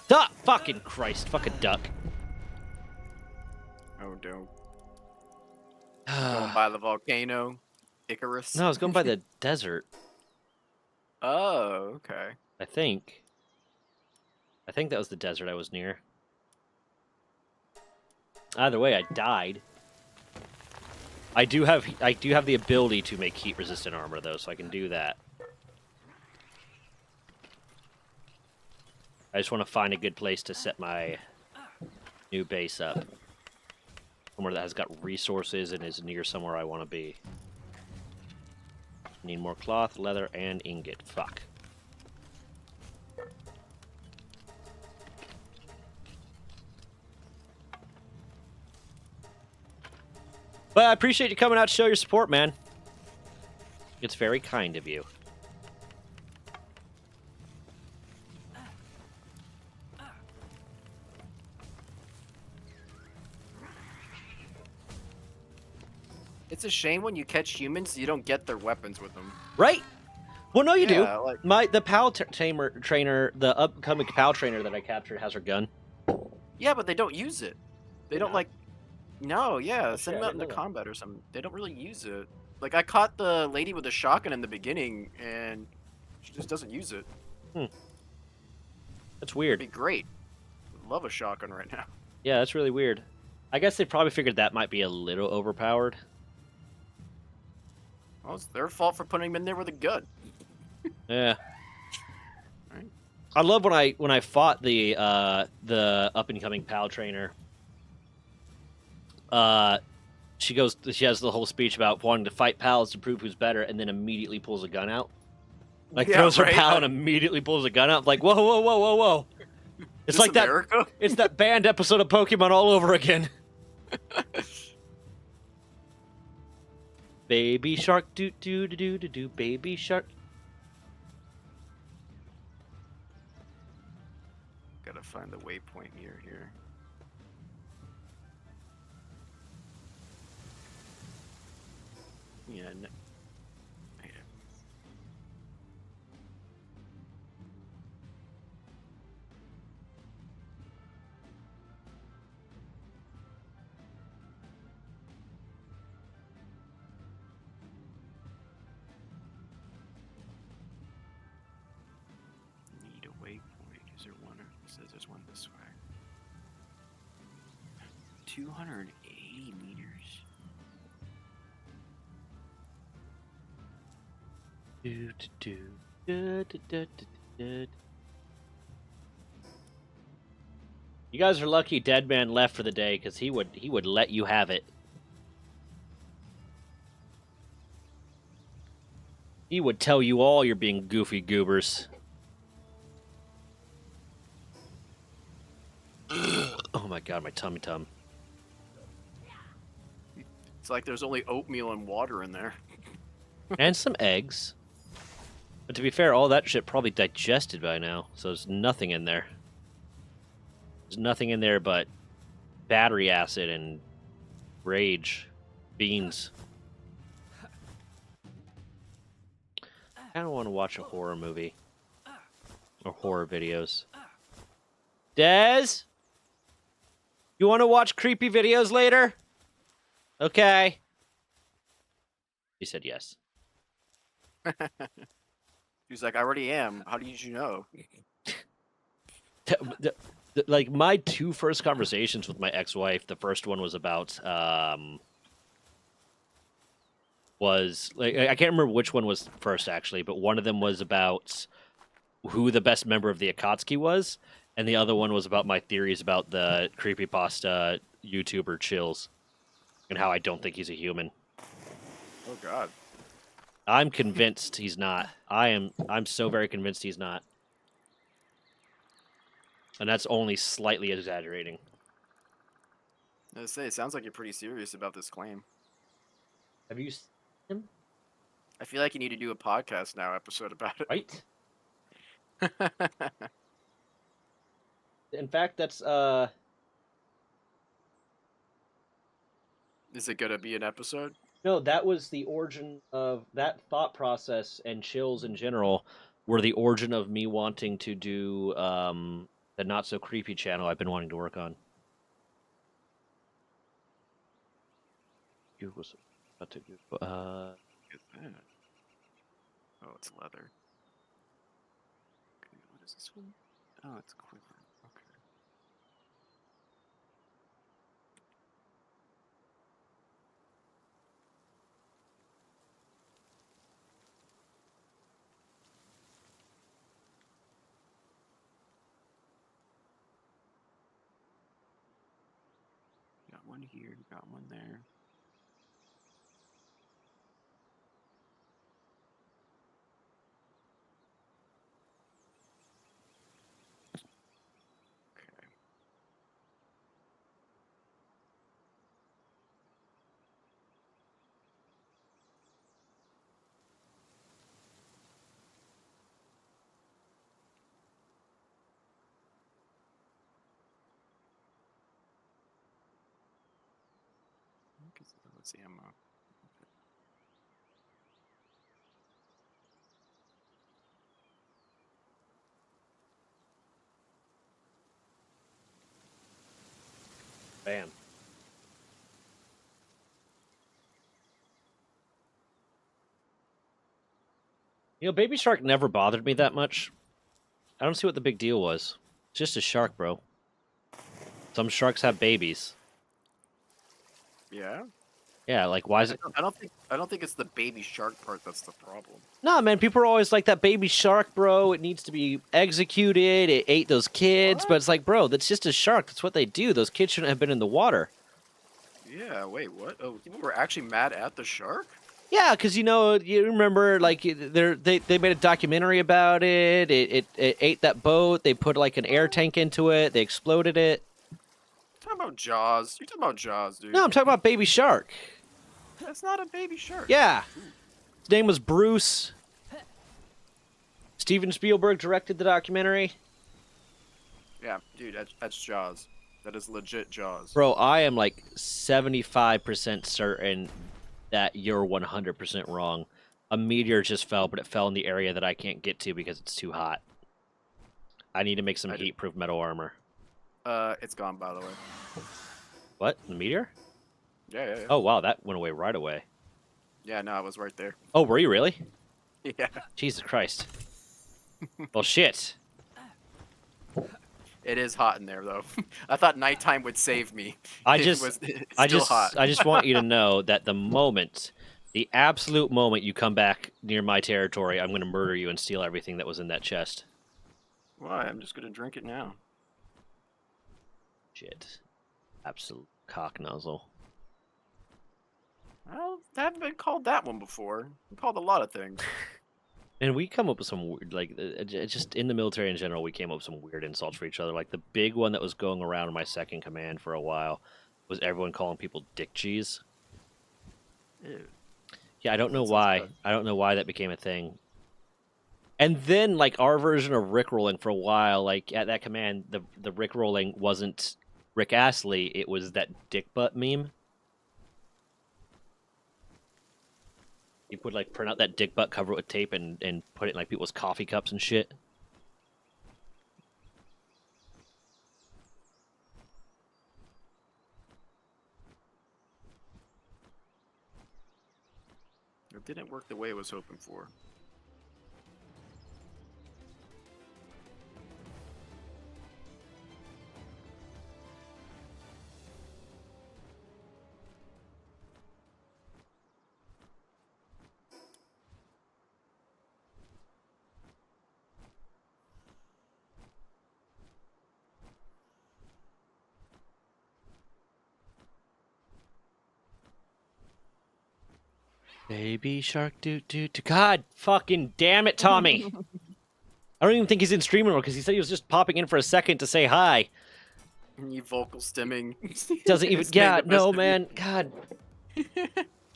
Duck! Fucking Christ. Fucking duck. Oh, no. Going by the volcano. Icarus. No, I was going by the desert. Oh, okay. I think that was the desert I was near. Either way, I died. I do have the ability to make heat resistant armor though, so I can do that. I just want to find a good place to set my new base up. Somewhere that has got resources and is near somewhere I want to be. Need more cloth, leather, and ingot. Fuck. But I appreciate you coming out to show your support, man. It's very kind of you. It's a shame when you catch humans, you don't get their weapons with them. Right? Well, no, you do. Like... The PAL trainer, the upcoming PAL trainer that I captured has her gun. Yeah, but they don't use it. They don't like. No, yeah, Oh, send shit, them out into combat or something. They don't really use it. Like I caught the lady with the shotgun in the beginning, and She just doesn't use it. That's weird. It'd be great. Love a shotgun right now. Yeah, that's really weird. I guess they probably figured that might be a little overpowered. Well, it's their fault for putting him in there with a gun. Yeah. Right. I love when I fought the up and coming PAL trainer. She has the whole speech about wanting to fight pals to prove who's better, and then immediately pulls a gun out. Like throws her pal and immediately pulls a gun out. I'm like, whoa, whoa, whoa, whoa, whoa! It's like America? That. It's that banned episode of Pokemon all over again. Baby shark, do do do do do do. Baby shark. Gotta find the waypoint near here. Yeah. No. Need a waypoint. Is there one? Or it says there's one this way. 280 meters. Do do do do do do. You guys are lucky Deadman left for the day, because he would let you have it. He would tell you all you're being goofy goobers. Oh my god, my tummy tum. It's like there's only oatmeal and water in there. And some eggs. But to be fair, all that shit probably digested by now, so there's nothing in there. There's nothing in there but battery acid and rage. Beans. I don't want to watch a horror movie. Or horror videos. Dez? You want to watch creepy videos later? Okay. He said yes. He's like, I already am. How did you know? Like, my two first conversations with my ex-wife, the first one was about, I can't remember which one was first, actually, but one of them was about who the best member of the Akatsuki was, and the other one was about my theories about the creepypasta YouTuber Chills, and how I don't think he's a human. Oh, God. I'm convinced he's not. I'm so very convinced he's not. And that's only slightly exaggerating. I was gonna say, it sounds like you're pretty serious about this claim. Have you seen him? I feel like you need to do a podcast now episode about it. Right? In fact, that's Is it gonna be an episode? No, that was the origin of that thought process, and Chills in general were the origin of me wanting to do the Not So Creepy channel I've been wanting to work on. Was about to Look at that. Oh, it's leather. Okay, what is this one? Oh, it's quiver. Okay. Got one here, got one there. Let's see, ammo. Bam. You know, baby shark never bothered me that much. I don't see what the big deal was. It's just a shark, bro. Some sharks have babies. Yeah. Yeah, like why is it? I don't think it's the baby shark part that's the problem. Nah, man, people are always like that baby shark, bro. It needs to be executed. It ate those kids, What? but it's like, bro, that's just a shark. That's what they do. Those kids shouldn't have been in the water. Yeah. Wait. What? Oh, people were actually mad at the shark. Yeah, because you remember like they made a documentary about it. It ate that boat. They put like an air tank into it. They exploded it. You're talking about Jaws. You're talking about Jaws, dude. No, I'm talking about Baby Shark. That's not a baby shark. Yeah, his name was Bruce. Steven Spielberg directed the documentary. Yeah, dude, that's Jaws. That is legit Jaws. Bro, I am like 75% certain that you're 100% wrong. A meteor just fell, but it fell in the area that I can't get to because it's too hot. I need to make some heat-proof metal armor. It's gone, by the way. What? The meteor? Yeah. Oh, wow, that went away right away. Yeah, no, I was right there. Oh, were you really? Yeah. Jesus Christ. Well, shit. It is hot in there, though. I thought nighttime would save me. I It's hot. just want you to know that the absolute moment you come back near my territory, I'm going to murder you and steal everything that was in that chest. Why? I'm just gonna drink it now. Shit. Absolute cock nozzle. I haven't been called that one before. I'm called a lot of things. And we come up with some weird, like, just in the military in general, we came up with some weird insults for each other. Like, the big one that was going around in my second command for a while was everyone calling people dick cheese. Ew. Yeah, I don't know why. I don't know why that became a thing. And then, like, our version of rickrolling for a while, like, at that command, the rickrolling wasn't Rick Astley, it was that dick butt meme. You would, like, print out that dick butt, cover it with tape, and put it in, like, people's coffee cups and shit. It didn't work the way I was hoping for. Baby shark doo. God fucking damn it, Tommy! I don't even think he's in stream anymore because he said he was just popping in for a second to say hi. You vocal stimming. Doesn't even. Yeah, no, man. God.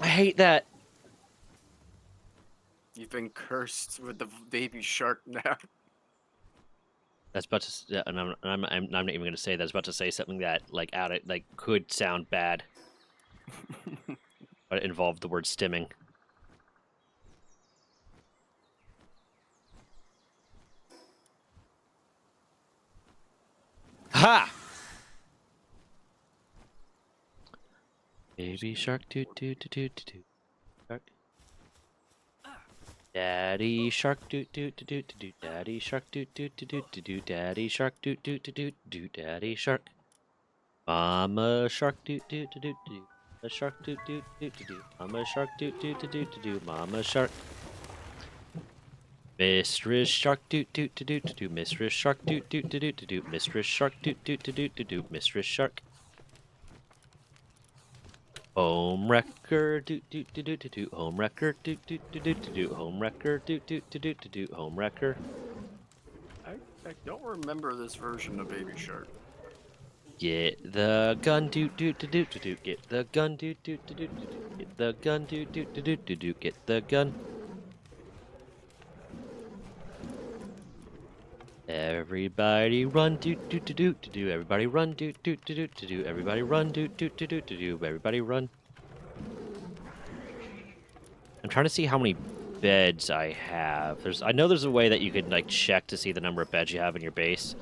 I hate that. You've been cursed with the baby shark now. That's about to. And I'm not even going to say that. I was about to say something that, like, could sound bad. But it involved the word stimming. Ha! Baby shark doo. Shark. Daddy shark doo. Daddy shark doo. Daddy shark doo. Daddy shark. Mama shark doo. A shark doo. Mama shark doo. Mama shark. Mistress shark doo. Mistress shark doo. Mistress shark doo. Mistress shark. Home wrecker doo. Home wrecker doo. Home wrecker doo. Home wrecker. I don't remember this version of Baby Shark. Get the gun doo. Get the gun doo. Get the gun doo. Get the gun. Everybody run doo. Everybody run doo. Everybody run doo. Everybody run. I'm trying to see how many beds I have. I know there's a way that you can, like, check to see the number of beds you have in your base.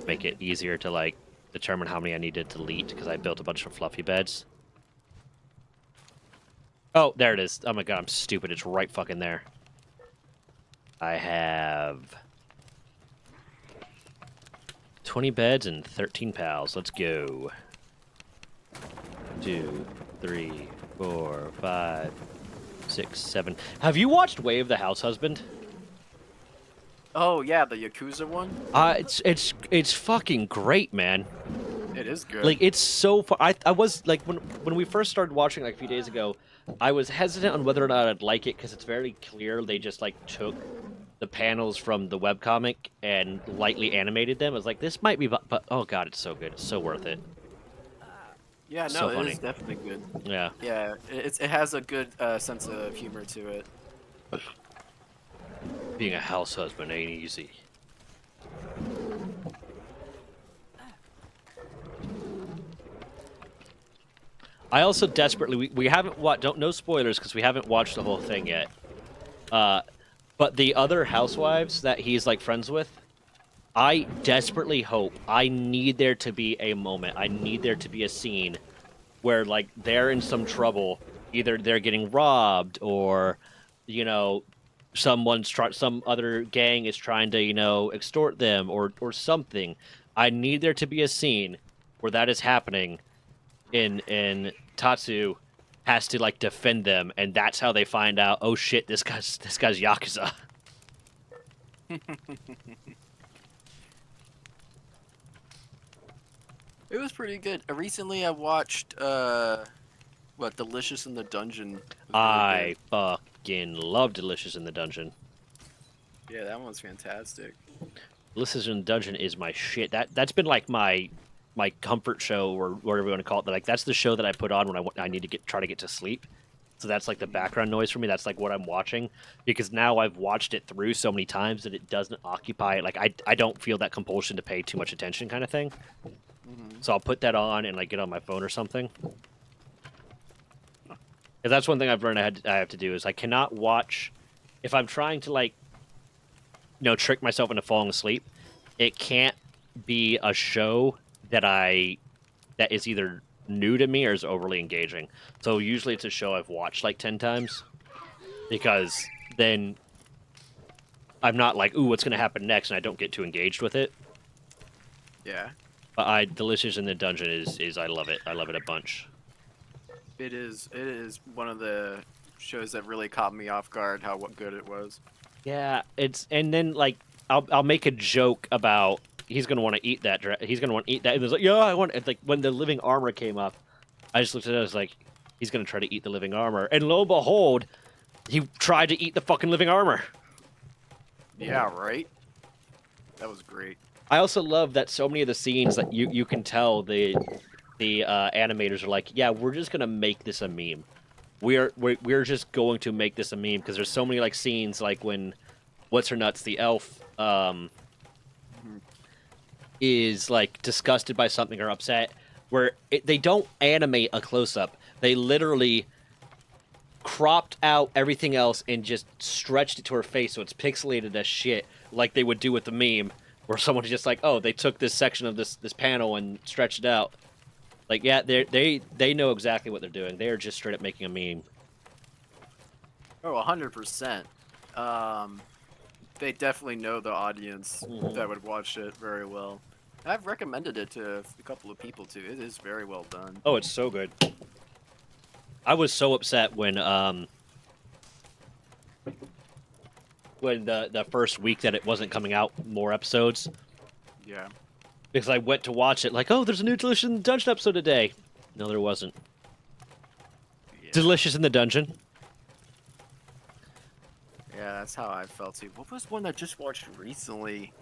Make it easier to, like, determine how many I need to delete because I built a bunch of fluffy beds. Oh, there it is. Oh my god, I'm stupid. It's right fucking there. I have 20 beds and 13 pals. Let's go. 2, 3, 4, 5, 6, 7. Have you watched Way of the House Husband? Oh yeah, the Yakuza one. It's fucking great, man. It is good. Like it's so far. I was like when we first started watching like a few days ago, I was hesitant on whether or not I'd like it because it's very clear they just like took the panels from the webcomic and lightly animated them. I was like, this might be, but oh god, it's so good. It's so worth it. Yeah, no, So it funny. is definitely good. Yeah. Yeah, it has a good sense of humor to it. Being a house husband ain't easy. I also desperately we haven't no spoilers because we haven't watched the whole thing yet. But the other housewives that he's like friends with, I desperately hope, I need there to be a moment, I need there to be a scene where like they're in some trouble, either they're getting robbed or, you know, some other gang is trying to, you know, extort them or something. I need there to be a scene where that is happening in Tatsu has to like defend them, and that's how they find out, oh shit, this guy's Yakuza. It was pretty good. Recently I watched Delicious in the Dungeon. I fucking love Delicious in the Dungeon. Yeah, that one's fantastic. Delicious in the Dungeon is my shit. That's been like my comfort show, or whatever you want to call it. But like that's the show that I put on when I need to try to get to sleep. So that's like the background noise for me. That's like what I'm watching, because now I've watched it through so many times that it doesn't occupy it. Like I don't feel that compulsion to pay too much attention, kind of thing. So I'll put that on and like get on my phone or something. Because that's one thing I've learned I have to do is I cannot watch if I'm trying to like, you know, trick myself into falling asleep. It can't be a show that is either new to me or is overly engaging. So usually it's a show I've watched like 10 times, because then I'm not like, ooh, what's going to happen next, and I don't get too engaged with it. Yeah. But Delicious in the Dungeon is I love it. I love it a bunch. It is one of the shows that really caught me off guard what good it was. Yeah, and then like I'll make a joke about he's gonna want to eat that. He's gonna want to eat that. And it was like, yeah, I want. It's like when the living armor came up, I just looked at it. I was like, he's gonna try to eat the living armor, and lo and behold, he tried to eat the fucking living armor. Yeah, right. That was great. I also love that so many of the scenes that you can tell the animators are like, yeah, we're just gonna make this a meme. We're just going to make this a meme, because there's so many like scenes like when what's her nuts, the elf, is like disgusted by something or upset, where they don't animate a close-up. They literally cropped out everything else and just stretched it to her face so it's pixelated as shit, like they would do with the meme, where someone's just like, oh, they took this section of this panel and stretched it out. Like, yeah, they know exactly what they're doing. They are just straight up making a meme. Oh, 100%. They definitely know the audience that would watch it very well. I've recommended it to a couple of people too. It is very well done. Oh, it's so good. I was so upset when the first week that it wasn't coming out more episodes. Yeah. Because I went to watch it like, oh, there's a new Delicious in the Dungeon episode today. No, there wasn't. Yeah. Delicious in the Dungeon. Yeah, that's how I felt too. What was one I just watched recently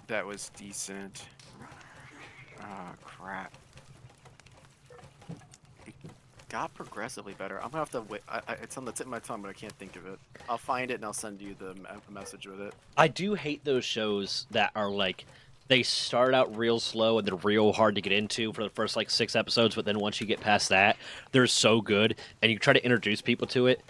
that was decent? Oh, crap. It got progressively better. I'm gonna have to wait. It's on the tip of my tongue, but I can't think of it. I'll find it and I'll send you the message with it. I do hate those shows that are like, they start out real slow and they're real hard to get into for the first like 6 episodes, but then once you get past that, they're so good, and you try to introduce people to it,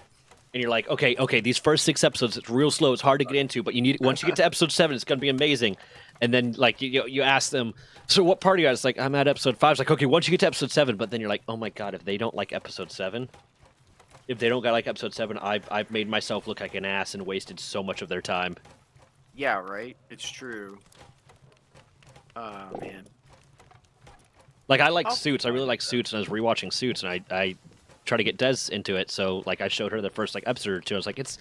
and you're like, okay, these first 6 episodes, it's real slow, it's hard to get into, but once you get to episode 7, it's gonna be amazing. And then like you ask them, so what part are you at? It's like, I'm at episode 5. It's like, okay, once you get to episode 7, but then you're like, oh my god, if they don't like episode 7, if they don't got like episode 7, I've made myself look like an ass and wasted so much of their time. Yeah, right. It's true. Man. Like I like Suits. I really like Suits, and I was rewatching Suits, and I try to get Des into it. So like I showed her the first like episode or two. I was like, it's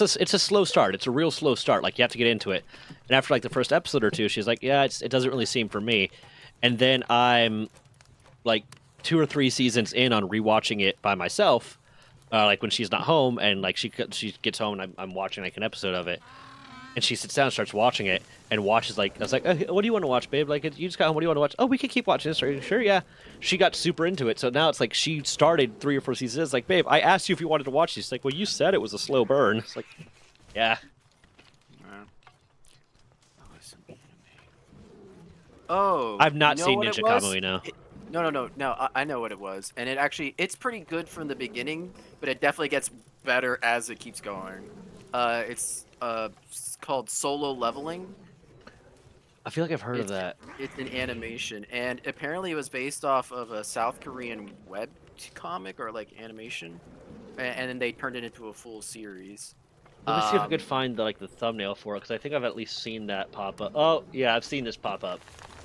a slow start. It's a real slow start. Like you have to get into it. And after like the first episode or two, she's like, yeah, it doesn't really seem for me. And then I'm like 2 or 3 seasons in on rewatching it by myself, like when she's not home, and like she gets home and I'm watching like an episode of it. And she sits down and starts watching it and watches, like, I was like, what do you want to watch, babe? Like, you just got home, what do you want to watch? Oh, we can keep watching this. Are you sure? Yeah. She got super into it. So now it's like she started 3 or 4 seasons. It's like, babe, I asked you if you wanted to watch this. She's like, well, you said it was a slow burn. It's like, yeah. Oh. I've not seen Ninja Kamui, no. No, I know what it was. And it's pretty good from the beginning, but it definitely gets better as it keeps going. It's called Solo Leveling. I feel like I've heard of that. It's an animation, and apparently it was based off of a South Korean web comic or like animation, and then they turned it into a full series. Let me see if I could find the thumbnail for it, because I think I've at least seen that pop up. Oh, yeah, I've seen this pop up.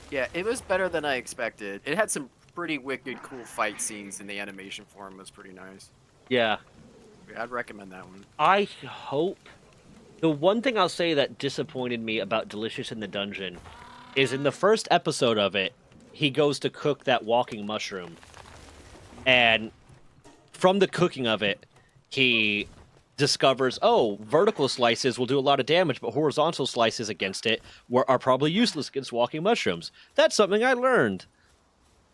Yeah, it was better than I expected. It had some pretty wicked, cool fight scenes, and the animation form was pretty nice. Yeah. I'd recommend that one. I hope... The one thing I'll say that disappointed me about Delicious in the Dungeon is in the first episode of it, he goes to cook that walking mushroom. And from the cooking of it, he discovers, oh, vertical slices will do a lot of damage, but horizontal slices against it are probably useless against walking mushrooms. That's something I learned.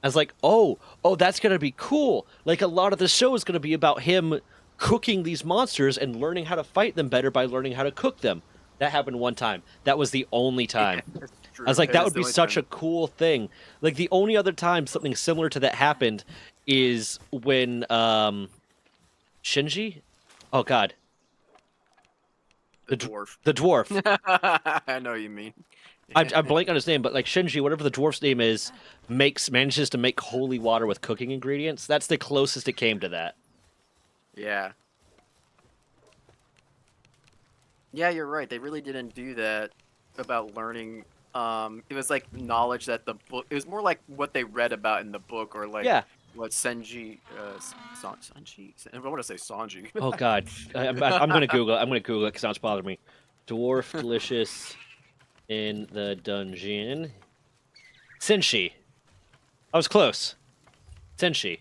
I was like, oh, that's going to be cool. Like, a lot of the show is going to be about him cooking these monsters and learning how to fight them better by learning how to cook them. That happened one time. That was the only time. Yeah, I was like, that would be such a cool thing. Like, the only other time something similar to that happened is when Shinji? Oh, God. The dwarf. The dwarf. I know what you mean. I'm blanking on his name, but like Shinji, whatever the dwarf's name is, manages to make holy water with cooking ingredients. That's the closest it came to that. Yeah. Yeah, you're right. They really didn't do that about learning. It was like knowledge that the book. It was more like what they read about in the book, or like what Sanji. I want to say Sanji. Oh God, I'm gonna Google it. I'm gonna Google it because now it's bothering me. Dwarf Delicious in the Dungeon. Senshi. I was close. Senshi.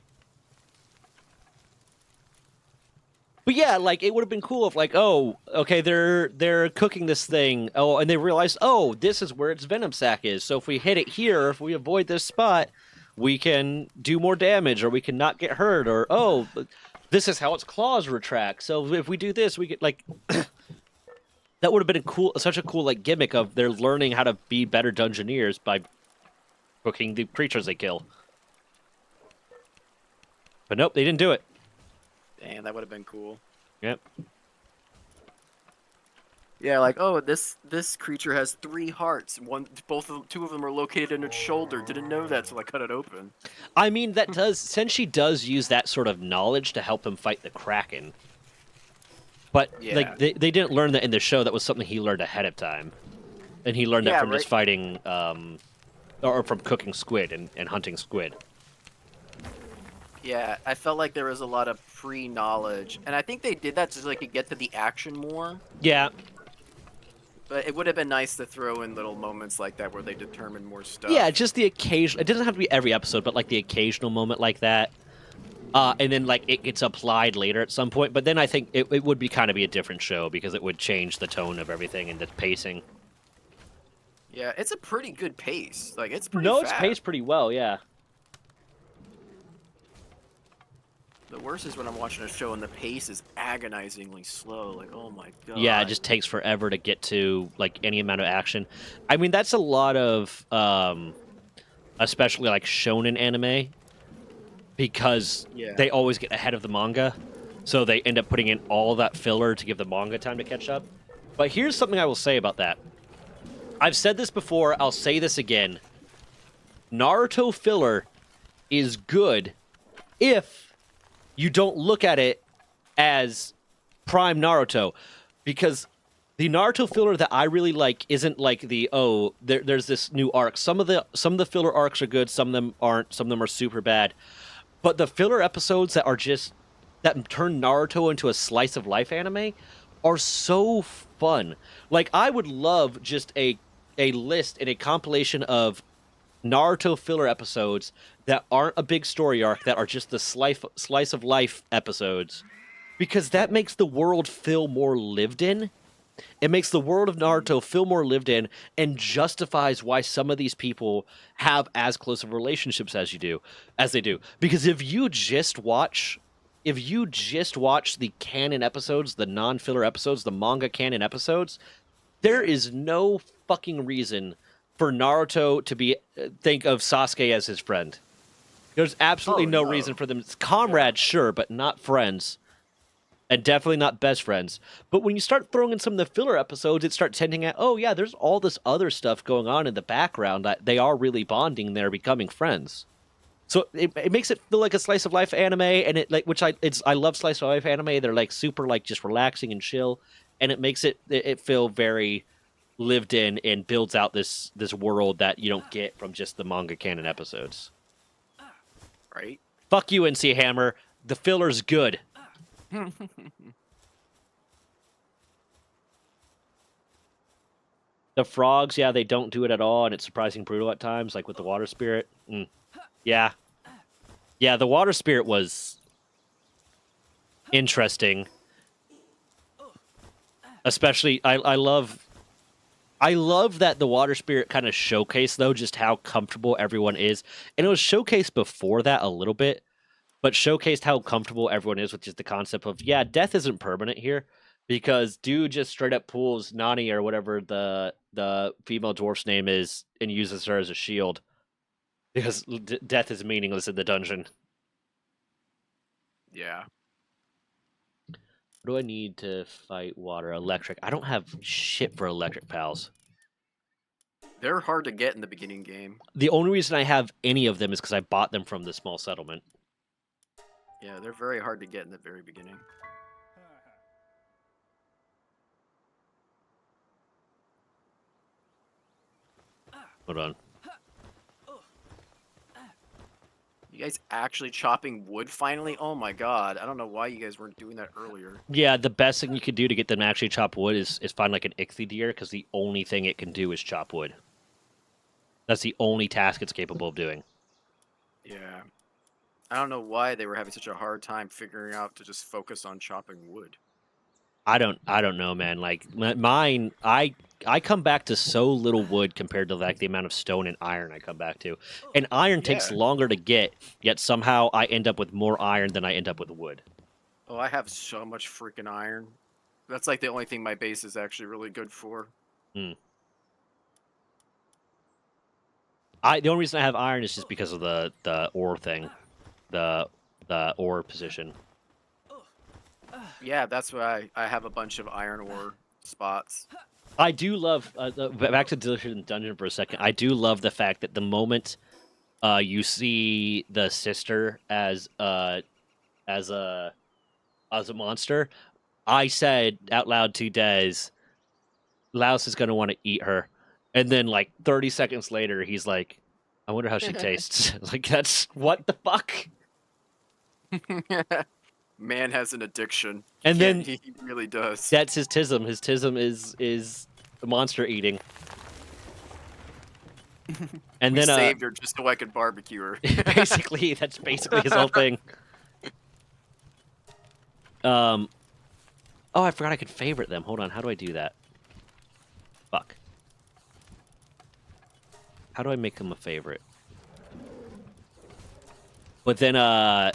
But yeah, like, it would have been cool if, like, oh, okay, they're cooking this thing, oh, and they realize, oh, this is where its venom sac is, so if we hit it here, if we avoid this spot, we can do more damage, or we can not get hurt, or, oh, this is how its claws retract, so if we do this, we get, like, that would have been such a cool, like, gimmick of they're learning how to be better Dungeoneers by cooking the creatures they kill. But nope, they didn't do it. Damn, that would have been cool. Yep. Yeah, like, oh, this creature has 3 hearts. Two of them are located in its shoulder. Didn't know that, so I cut it open. I mean, Senshi does use that sort of knowledge to help him fight the Kraken. But like they didn't learn that in the show. That was something he learned ahead of time, and he learned that from just fighting, or from cooking squid and hunting squid. Yeah, I felt like there was a lot of pre-knowledge, and I think they did that so they could get to the action more. Yeah. But it would have been nice to throw in little moments like that where they determine more stuff. Yeah, just the occasion. It doesn't have to be every episode, but like the occasional moment like that. And then like it gets applied later at some point. But then I think it would be kind of be a different show because it would change the tone of everything and the pacing. Yeah, it's a pretty good pace. Like, it's pretty fast. It's paced pretty well, yeah. The worst is when I'm watching a show and the pace is agonizingly slow. Like, oh my god. Yeah, it just takes forever to get to like any amount of action. I mean, that's a lot of, especially like shonen anime, because they always get ahead of the manga, so they end up putting in all that filler to give the manga time to catch up. But here's something I will say about that. I've said this before. I'll say this again. Naruto filler is good if you don't look at it as Prime Naruto, because the Naruto filler that I really like isn't like there's this new arc. Some of the filler arcs are good, some of them aren't, some of them are super bad. But the filler episodes that turn Naruto into a slice of life anime are so fun. Like, I would love just a list and a compilation of Naruto filler episodes that aren't a big story arc, that are just the slice of life episodes, because that makes the world feel more lived in. It makes the world of Naruto feel more lived in and justifies why some of these people have as close of relationships as they do. Because if you just watch the canon episodes, the non-filler episodes, the manga canon episodes, there is no fucking reason for Naruto to think of Sasuke as his friend. There's absolutely no reason for them. It's comrades, sure, but not friends. And definitely not best friends. But when you start throwing in some of the filler episodes, it starts hinting at, oh yeah, there's all this other stuff going on in the background that they are really bonding, they're becoming friends. So it makes it feel like a slice of life anime, and I love slice of life anime. They're like super like just relaxing and chill, and it makes it feel very lived in and builds out this world that you don't get from just the manga canon episodes. Right? Fuck you, NC Hammer. The filler's good. The frogs, yeah, they don't do it at all, and it's surprisingly brutal at times, like with the water spirit. Yeah. Yeah, the water spirit was interesting. Especially, I love that the water spirit kind of showcased, though, just how comfortable everyone is. And it was showcased before that a little bit, but showcased how comfortable everyone is with just the concept of, yeah, death isn't permanent here, because dude just straight up pulls Nani or whatever the female dwarf's name is and uses her as a shield, because death is meaningless in the dungeon. Yeah. What do I need to fight water? Electric. I don't have shit for electric pals. They're hard to get in the beginning game. The only reason I have any of them is because I bought them from the small settlement. Yeah, they're very hard to get in the very beginning. Hold on. You guys actually chopping wood finally? Oh my god. I don't know why you guys weren't doing that earlier. Yeah, the best thing you could do to get them to actually chop wood is find like an Ichthydeer, because the only thing it can do is chop wood. That's the only task it's capable of doing. Yeah. I don't know why they were having such a hard time figuring out to just focus on chopping wood. I don't know, man. Like mine, I come back to so little wood compared to like the amount of stone and iron I come back to. And iron takes longer to get, yet somehow I end up with more iron than I end up with wood. Oh, I have so much freaking iron. That's like the only thing my base is actually really good for. The only reason I have iron is just because of the ore thing. The ore position. Yeah, that's why I have a bunch of iron ore spots. I do love back to Delicious Dungeon for a second. I do love the fact that the moment you see the sister as a monster, I said out loud to Dez, Laos is gonna want to eat her, and then like 30 seconds later, he's like, I wonder how she tastes. Like, that's what the fuck. Man has an addiction. And then he really does. That's his tism. His tism is monster eating. And then saved her just so I could barbecue her. Basically, that's basically his whole thing. Oh, I forgot I could favorite them. Hold on, how do I do that? Fuck. How do I make them a favorite? But then how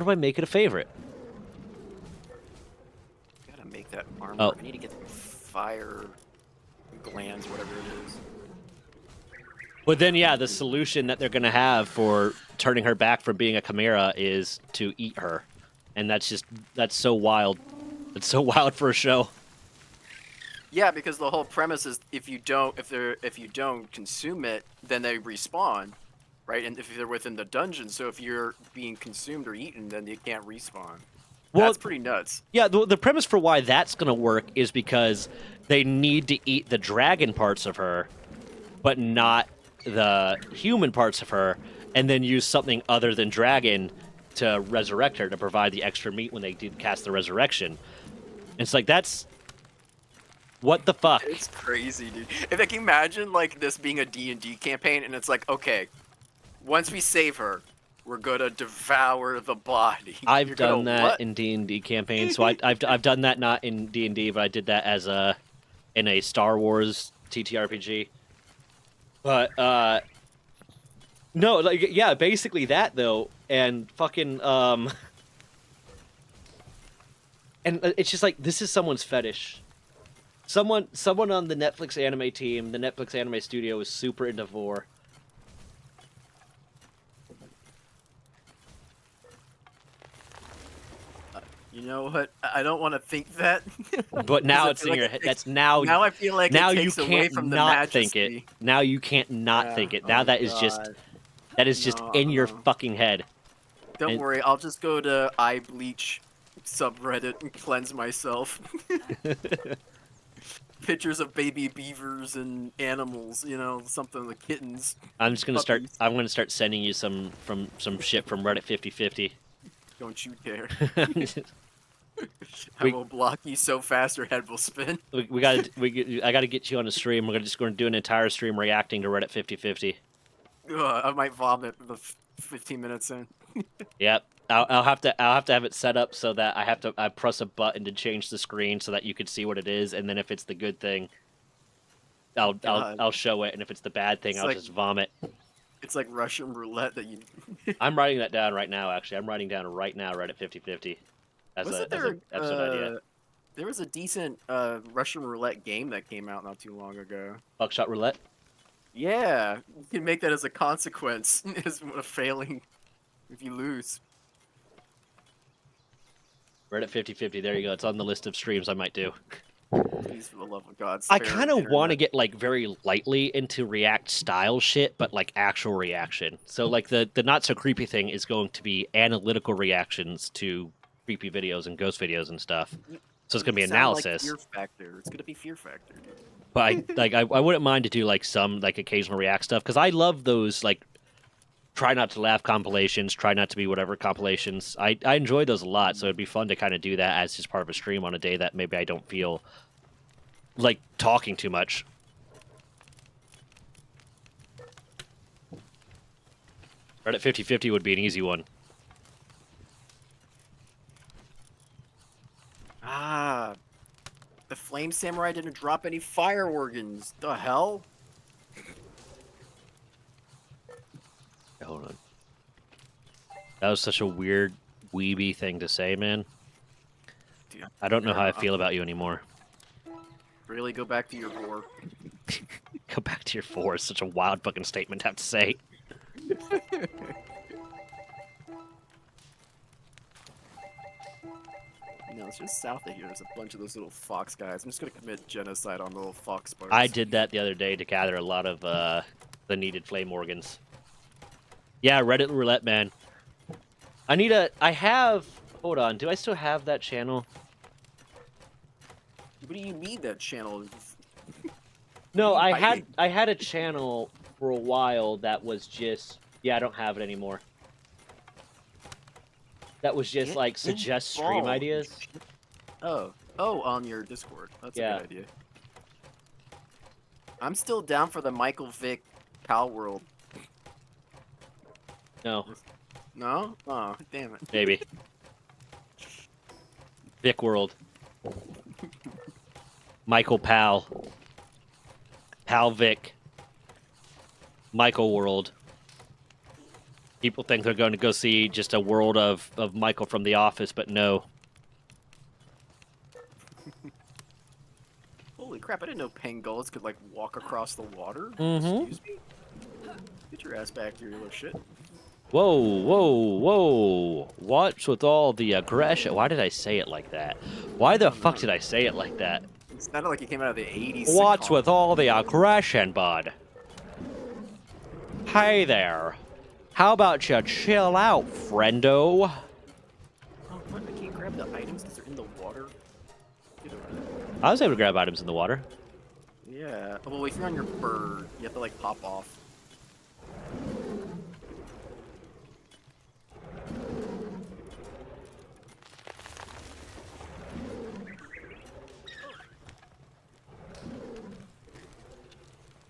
do I make it a favorite? Gotta make that armor. Oh. I need to get some fire glands, whatever it is. But then, yeah, the solution that they're gonna have for turning her back from being a chimera is to eat her, and that's so wild. It's so wild for a show. Yeah, because the whole premise is if you don't consume it, then they respawn. right? And if they're within the dungeon, so if you're being consumed or eaten, then you can't respawn. Well, that's pretty nuts. Yeah, the premise for why that's going to work is because they need to eat the dragon parts of her, but not the human parts of her, and then use something other than dragon to resurrect her, to provide the extra meat when they did cast the resurrection. It's like, that's... What the fuck? It's crazy, dude. If I can imagine, like, this being a D&D campaign, and it's like, okay, once we save her, we're gonna devour the body. I've done that in D&D campaigns, so I've done that not in D&D, but I did that as in a Star Wars TTRPG. But, no, like, yeah, basically that, though, and fucking, and it's just like, this is someone's fetish. Someone on the Netflix anime team, the Netflix anime studio, is super into vor. You know what? I don't want to think that. But now it's in your head. That's now. Now I feel like now it takes you away can't from the not think majesty. it. Now you can't not think it. Now Oh that is just in your fucking head. Don't worry, I'll just go to iBleach subreddit and cleanse myself. Pictures of baby beavers and animals, you know, something like kittens. I'm just gonna start. I'm gonna start sending you some shit from Reddit 50/50. Don't you dare! I will block you so fast your head will spin. I gotta get you on the stream. We're just gonna do an entire stream reacting to Reddit 50/50. I might vomit the 15 minutes in. Yep. I'll have to have it set up so that I press a button to change the screen so that you can see what it is, and then if it's the good thing, I'll show it, and if it's the bad thing, I'll just vomit. It's like Russian roulette that you. I'm writing that down right now. Actually, I'm writing down right now Reddit 50/50 as an episode idea. There was a decent Russian roulette game that came out not too long ago. Buckshot roulette. Yeah, you can make that as a consequence as a failing if you lose. Reddit 50/50. There you go. It's on the list of streams I might do. Please, for the love of God. I kind of want to get like very lightly into React style shit, but like actual reaction. So like the not so creepy thing is going to be analytical reactions to creepy videos and ghost videos and stuff. So it's gonna be analysis. Like fear factor. It's gonna be fear factor. But I wouldn't mind to do like some like occasional React stuff because I love those like try not to laugh compilations, try not to be whatever compilations. I enjoy those a lot, so it'd be fun to kind of do that as just part of a stream on a day that maybe I don't feel like talking too much. Reddit 50/50 would be an easy one. Ah, the Flame Samurai didn't drop any fire organs. The hell? Hold on. That was such a weird weeby thing to say, man. Dude, I don't know how I feel about you anymore. Really, go back to your vor. Go back to your vor is such a wild fucking statement to have to say. No, it's just south of here. There's a bunch of those little fox guys. I'm just gonna commit genocide on the little fox birds. I did that the other day to gather a lot of the needed flame organs. Yeah, Reddit roulette, man. I have... Hold on, do I still have that channel? What do you mean that channel? No, I had a channel for a while that was just... Yeah, I don't have it anymore. That was just like suggest stream ideas. Oh, on your Discord. That's a good idea. I'm still down for the Michael Vick Pal World. No. No? Oh, damn it. Maybe. Vic World. Michael Pal. Pal Vic. Michael World. People think they're going to go see just a world of Michael from The Office, but no. Holy crap, I didn't know pangolins could, like, walk across the water. Mm-hmm. Excuse me? Get your ass back here, you little shit. Whoa, whoa, whoa. What's with all the aggression? Why did I say it like that? Why the fuck did I say it like that? It sounded like it came out of the 80s. What's with all the aggression, bud? Hey there. How about you chill out, friendo? Oh, what? I can't grab the items because they're in the water. I was able to grab items in the water. Yeah. Oh, well, if you're on your bird, you have to like pop off.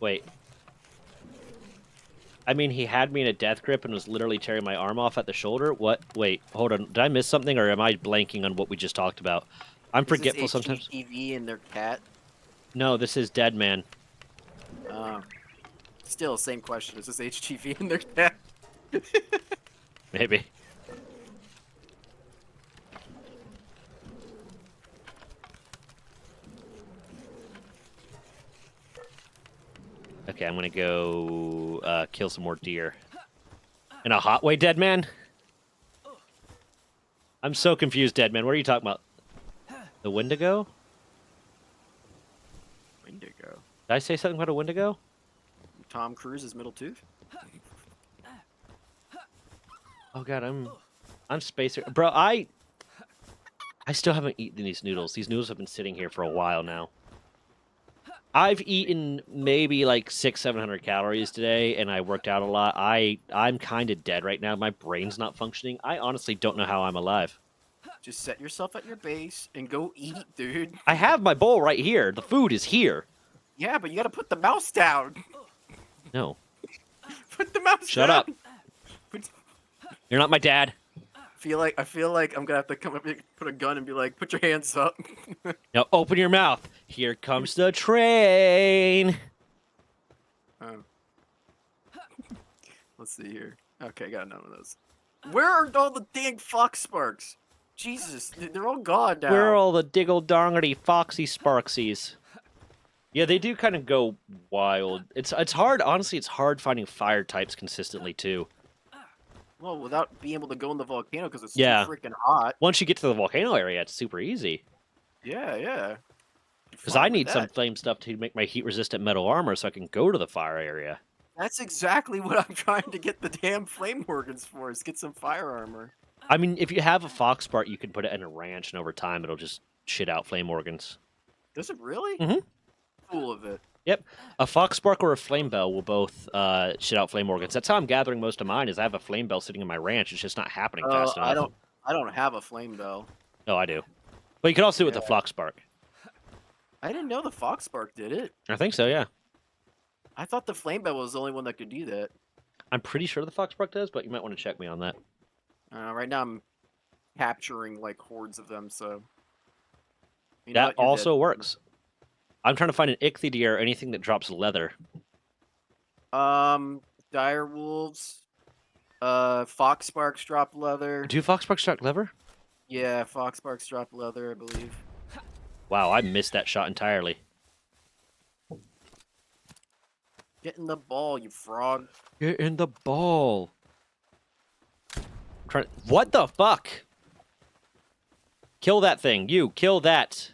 Wait. I mean, he had me in a death grip and was literally tearing my arm off at the shoulder? What? Wait, hold on. Did I miss something, or am I blanking on what we just talked about? I'm forgetful sometimes. HGTV and their cat? No, this is Dead Man. Still, same question. Is this HGV and their cat? Maybe. Okay, I'm gonna go kill some more deer. In a hot way, Dead Man? I'm so confused, Dead Man. What are you talking about? The Wendigo? Wendigo? Did I say something about a Wendigo? Tom Cruise's middle tooth? Oh god, I'm spacer. Bro, I still haven't eaten these noodles. These noodles have been sitting here for a while now. I've eaten maybe like 600-700 calories today, and I worked out a lot. I'm kind of dead right now. My brain's not functioning. I honestly don't know how I'm alive. Just set yourself at your base and go eat, dude. I have my bowl right here. The food is here. Yeah, but you gotta put the mouse down. No. Put the mouse down. Shut up. You're not my dad. I feel like I'm gonna have to come up and put a gun and be like, put your hands up. Now open your mouth. Here comes the train. Let's see here. Okay, got none of those. Where are all the dang fox sparks? Jesus, they're all gone now. Where are all the diggle-dongety foxy sparksies? Yeah, they do kind of go wild. It's hard, honestly, it's hard finding fire types consistently, too. Well, without being able to go in the volcano because it's Yeah. too freaking hot. Once you get to the volcano area, it's super easy. Yeah, yeah. Because I need some flame stuff to make my heat-resistant metal armor so I can go to the fire area. That's exactly what I'm trying to get the damn flame organs for, is get some fire armor. I mean, if you have a fox spark, you can put it in a ranch, and over time, it'll just shit out flame organs. Does it really? Mm-hmm. Full of it. Yep. A fox spark or a flame bell will both shit out flame organs. That's how I'm gathering most of mine, is I have a flame bell sitting in my ranch. It's just not happening fast enough. I don't have a flame bell. No, I do. But you can also do it with the fox spark. I didn't know the fox spark did it. I think so, yeah. I thought the flame bell was the only one that could do that. I'm pretty sure the fox spark does, but you might want to check me on that. Right now I'm capturing like hordes of them, so that also works. I'm trying to find an ichthydia or anything that drops leather. Dire wolves. Fox sparks drop leather. Do fox sparks drop leather? Yeah, fox sparks drop leather, I believe. Wow, I missed that shot entirely. Get in the ball, you frog. Get in the ball. What the fuck? Kill that thing. You, kill that.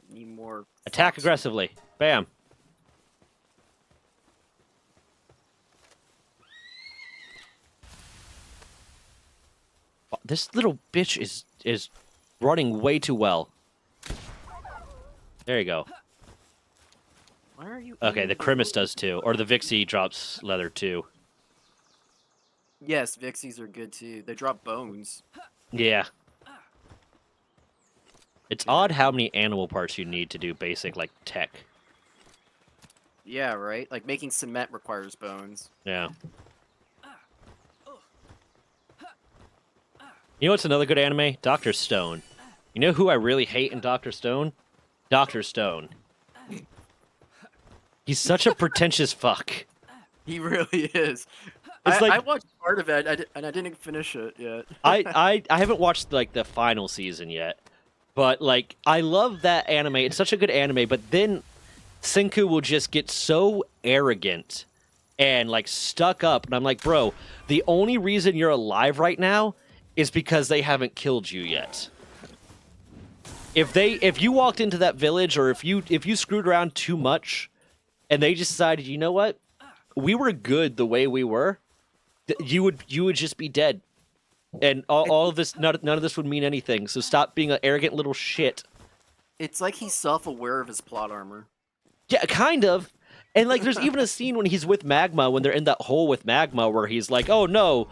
Need more. Attack aggressively. Bam. This little bitch is running way too well. There you go. Why are you? Okay, the Krimis does too, or the Vixie drops leather too. Yes, Vixies are good too. They drop bones. Yeah. It's odd how many animal parts you need to do basic, like, tech. Yeah, right? Like, making cement requires bones. Yeah. You know what's another good anime? Dr. Stone. You know who I really hate in Dr. Stone? Dr. Stone. He's such a pretentious fuck. He really is. I watched part of it, and I didn't finish it yet. I haven't watched, like, the final season yet. But, like, I love that anime. It's such a good anime, but then Senku will just get so arrogant and, like, stuck up. And I'm like, bro, the only reason you're alive right now is because they haven't killed you yet. If you walked into that village, or if you screwed around too much, and they just decided, you know what? we were good the way we were, you would just be dead. And all of this, none of this would mean anything. So stop being an arrogant little shit. It's like he's self-aware of his plot armor. Yeah, kind of. And like, there's even a scene when he's with Magma, when they're in that hole with Magma, where he's like, "Oh no,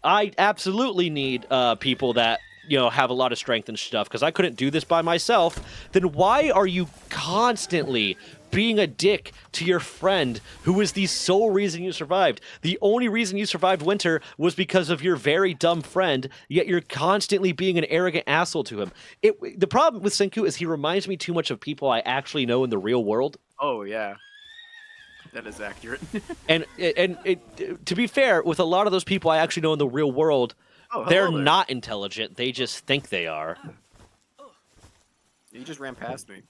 I absolutely need people that have a lot of strength and stuff because I couldn't do this by myself." Then why are you constantly being a dick to your friend who is the sole reason you survived? The only reason you survived winter was because of your very dumb friend, yet you're constantly being an arrogant asshole to him. The problem with Senku is he reminds me too much of people I actually know in the real world. Oh, yeah. That is accurate. and to be fair, with a lot of those people I actually know in the real world, they're not intelligent. They just think they are. You just ran past me.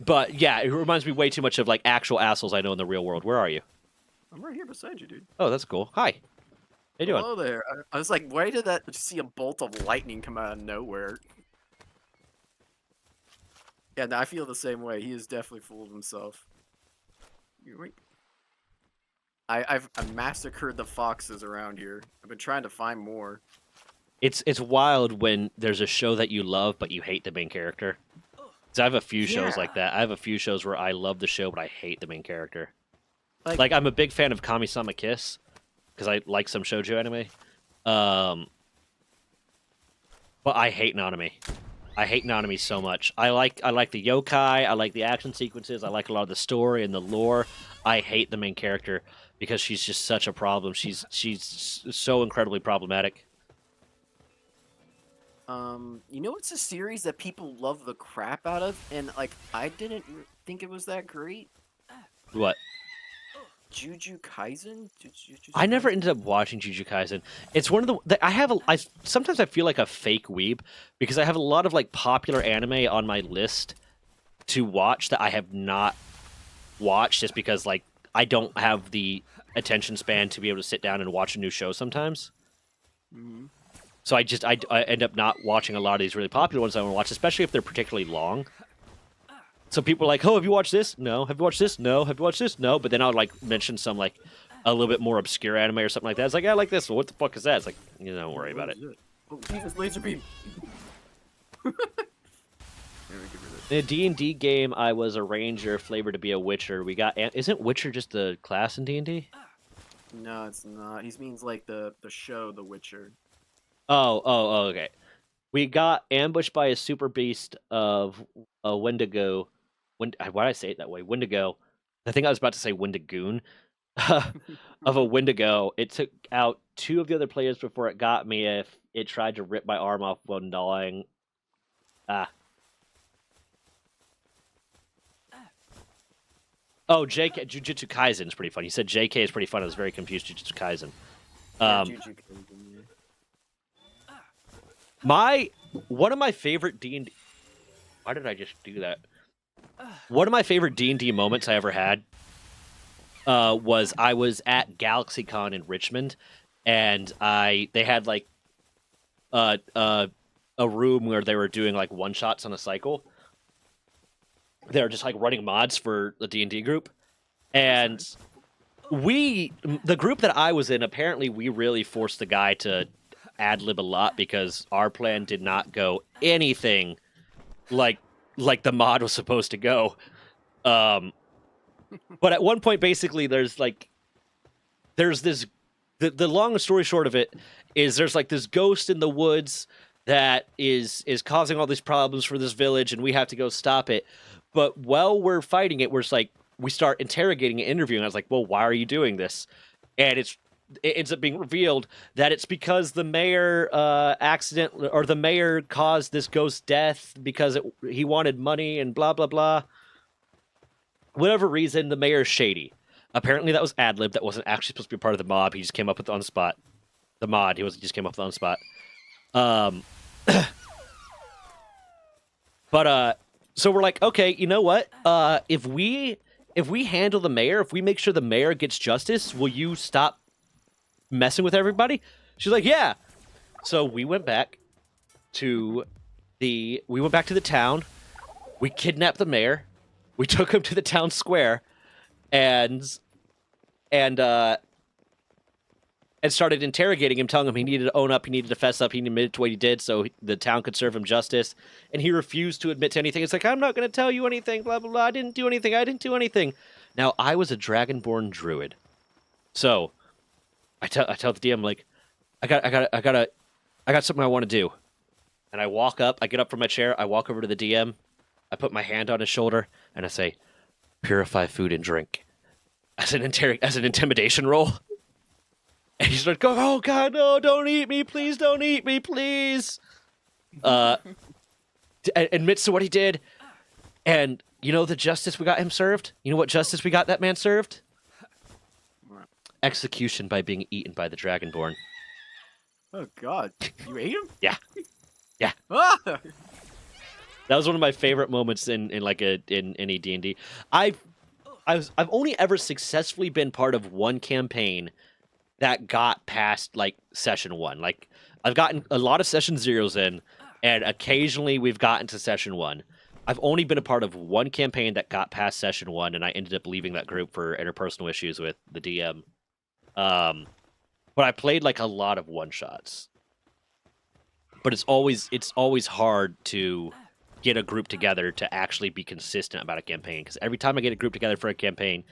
But yeah, it reminds me way too much of like actual assholes I know in the real world. Where are you? I'm right here beside you, dude. Oh, that's cool. Hi. How you doing? Hello there. I was like, why did that see a bolt of lightning come out of nowhere? Yeah, no, I feel the same way. He is definitely full of himself. I've massacred the foxes around here. I've been trying to find more. It's wild when there's a show that you love but you hate the main character. So I have a few shows like that. I have a few shows where I love the show but I hate the main character. Like I'm a big fan of Kami-sama Kiss because I like some shoujo anime. But I hate Nanami. I hate Nanami so much. I like the yokai, I like the action sequences, I like a lot of the story and the lore. I hate the main character because she's just such a problem. She's so incredibly problematic. It's a series that people love the crap out of, and like I didn't think it was that great. What? Jujutsu Kaisen? I never ended up watching Jujutsu Kaisen. It's one of the I sometimes I feel like a fake weeb because I have a lot of like popular anime on my list to watch that I have not watched just because like I don't have the attention span to be able to sit down and watch a new show sometimes. Mm-hmm. So I end up not watching a lot of these really popular ones I want to watch, especially if they're particularly long. So people are like, "Oh, have you watched this? No. Have you watched this? No. Have you watched this? No." But then I'll like mention some like a little bit more obscure anime or something like that. It's like, "I like this. Well, what the fuck is that?" It's like, don't worry about it. Oh, Jesus, laser beam. In a D&D game, I was a ranger flavored to be a witcher. We got isn't Witcher just a class in D&D? No, it's not. He means like the show The Witcher. Oh, okay. We got ambushed by a super beast of a Wendigo. Why did I say it that way? Wendigo. I think I was about to say Wendigoon. Of a Wendigo. It took out 2 of the other players before it got me. If it tried to rip my arm off while gnawing. Oh, JK Jujutsu Kaisen is pretty fun. You said JK is pretty fun. I was very confused. Jujutsu Kaisen. One of my favorite D&D. Why did I just do that? One of my favorite D&D moments I ever had was I was at GalaxyCon in Richmond, and they had like a room where they were doing like one shots on a cycle. They were just like running mods for the D&D group, and the group that I was in, apparently we really forced the guy to ad-lib a lot because our plan did not go anything like the mod was supposed to go. But at one point, basically, there's this. The long story short of it is there's like this ghost in the woods that is causing all these problems for this village, and we have to go stop it. But while we're fighting it, we start interrogating and interviewing. I was like, well, why are you doing this? And it ends up being revealed that it's because the mayor the mayor caused this ghost's death because he wanted money and blah, blah, blah. Whatever reason, the mayor's shady. Apparently that was ad-lib. That wasn't actually supposed to be part of the mob. He just came up with it on the spot. The mod, just came up with it on the spot. So we're like, okay, you know what? If we handle the mayor, if we make sure the mayor gets justice, will you stop messing with everybody? She's like, yeah. So we went back to the town. We kidnapped the mayor. We took him to the town square, and started interrogating him, telling him he needed to own up, he needed to fess up, he admitted to what he did so the town could serve him justice. And he refused to admit to anything. It's like, I'm not going to tell you anything, blah, blah, blah. I didn't do anything. Now, I was a Dragonborn druid. So, I tell the DM, like, I got something I want to do. And I walk up, I get up from my chair, I walk over to the DM, I put my hand on his shoulder, and I say, purify food and drink. As an intimidation roll. And he started going, oh god, no, don't eat me, please don't eat me, please. Admits to what he did. And you know the justice we got him served? You know what justice we got that man served? Execution by being eaten by the Dragonborn. Oh god, you ate him? Yeah. Yeah. Ah! That was one of my favorite moments in any D&D. I've only ever successfully been part of one campaign that got past like session 1. Like I've gotten a lot of session 0s in, and occasionally we've gotten to session 1. I've only been a part of one campaign that got past session 1, and I ended up leaving that group for interpersonal issues with the DM. But I played like a lot of one-shots. But it's always hard to get a group together to actually be consistent about a campaign, because every time I get a group together for a campaign,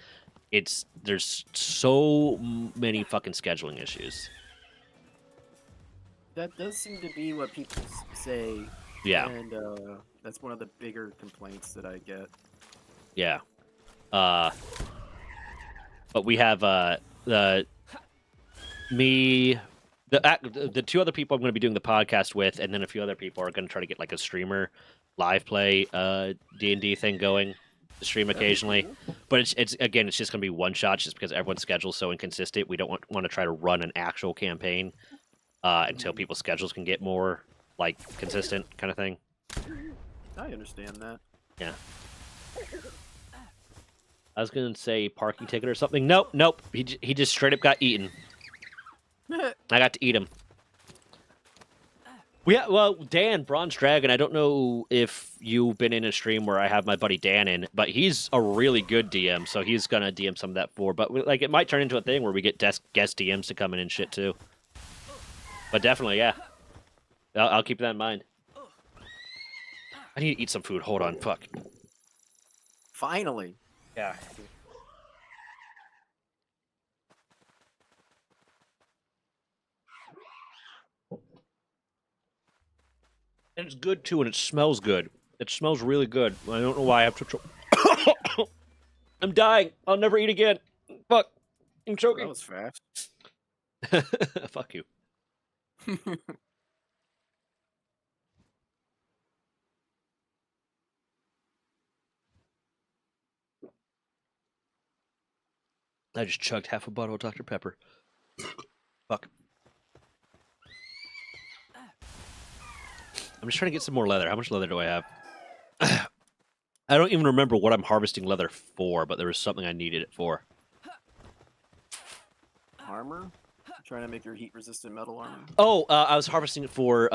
there's so many fucking scheduling issues. That does seem to be what people say. Yeah. And that's one of the bigger complaints that I get. Yeah. But we have the two other people I'm going to be doing the podcast with, and then a few other people are going to try to get like a streamer live play D&D thing going. Stream occasionally, but it's just going to be one shot, just because everyone's schedule is so inconsistent. We don't want to try to run an actual campaign until people's schedules can get more like consistent, kind of thing. I understand that. Yeah. I was gonna say parking ticket or something. Nope. He just straight up got eaten. I got to eat him. Well, Dan, Bronze Dragon, I don't know if you've been in a stream where I have my buddy Dan in, but he's a really good DM, so he's going to DM some of that for. But like, it might turn into a thing where we get guest DMs to come in and shit, too. But definitely, yeah. I'll keep that in mind. I need to eat some food. Hold on, fuck. Finally. Yeah. And it's good, too, and it smells good. It smells really good. I don't know why I have to... I'm dying. I'll never eat again. Fuck. I'm choking. That was fast. Fuck you. I just chugged half a bottle of Dr. Pepper. Fuck. I'm just trying to get some more leather. How much leather do I have? I don't even remember what I'm harvesting leather for, but there was something I needed it for. Armor? Trying to make your heat-resistant metal armor? Oh, I was harvesting it for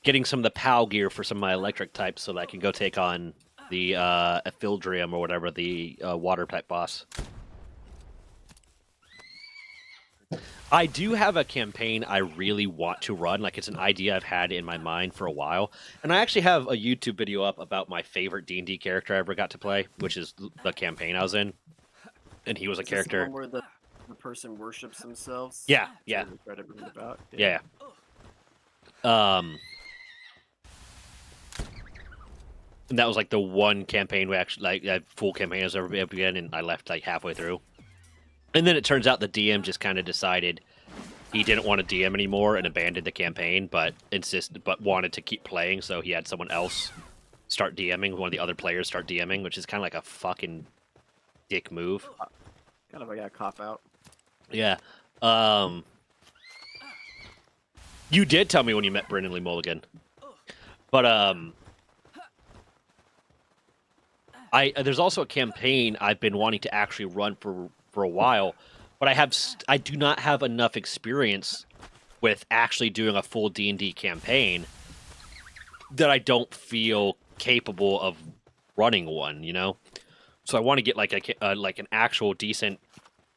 getting some of the POW gear for some of my electric types so that I can go take on the Ephildrium or whatever, the water type boss. I do have a campaign I really want to run. Like, it's an idea I've had in my mind for a while. And I actually have a YouTube video up about my favorite D&D character I ever got to play, which is the campaign I was in. And he was a character... This the one where the person worships themselves? Yeah. Try to bring it about? Yeah. And that was like the one campaign we actually, like, that full campaign I was ever able to get in, and I left like halfway through. And then it turns out the DM just kind of decided he didn't want to DM anymore and abandoned the campaign, but wanted to keep playing, so he had someone else start DMing, one of the other players start DMing, which is kind of like a fucking dick move. Kind of like a cop-out. Yeah. You did tell me when you met Brendan Lee Mulligan. But, there's also a campaign I've been wanting to actually run for a while, but I do not have enough experience with actually doing a full D&D campaign that I don't feel capable of running one, you know? So I want to get like like an actual decent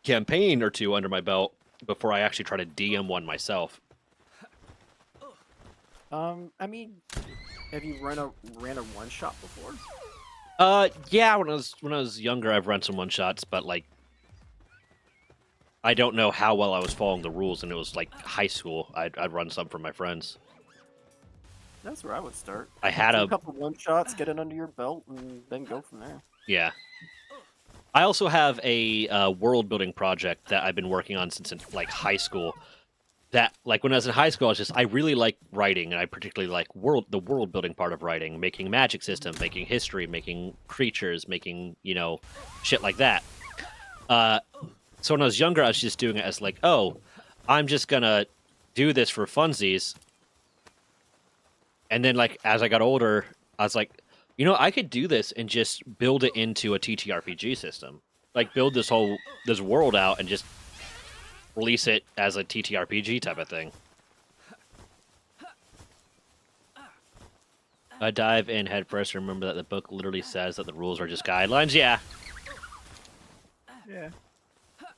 campaign or two under my belt before I actually try to DM one myself. I mean, have you ran a one shot before? Yeah, when I was younger, I've run some one shots, but like, I don't know how well I was following the rules, and it was like high school. I'd run some for my friends. That's where I would start. I had a couple one shots, get it under your belt, and then go from there. Yeah. I also have a world building project that I've been working on since like high school. That like when I was in high school, I really like writing, and I particularly like the world building part of writing, making magic systems, making history, making creatures, making shit like that. So when I was younger, I was just doing it as like, oh, I'm just gonna do this for funsies. And then like as I got older, I was like, I could do this and just build it into a TTRPG system. Like build this world out and just release it as a TTRPG type of thing. I dive in head first and remember that the book literally says that the rules are just guidelines. Yeah. Yeah.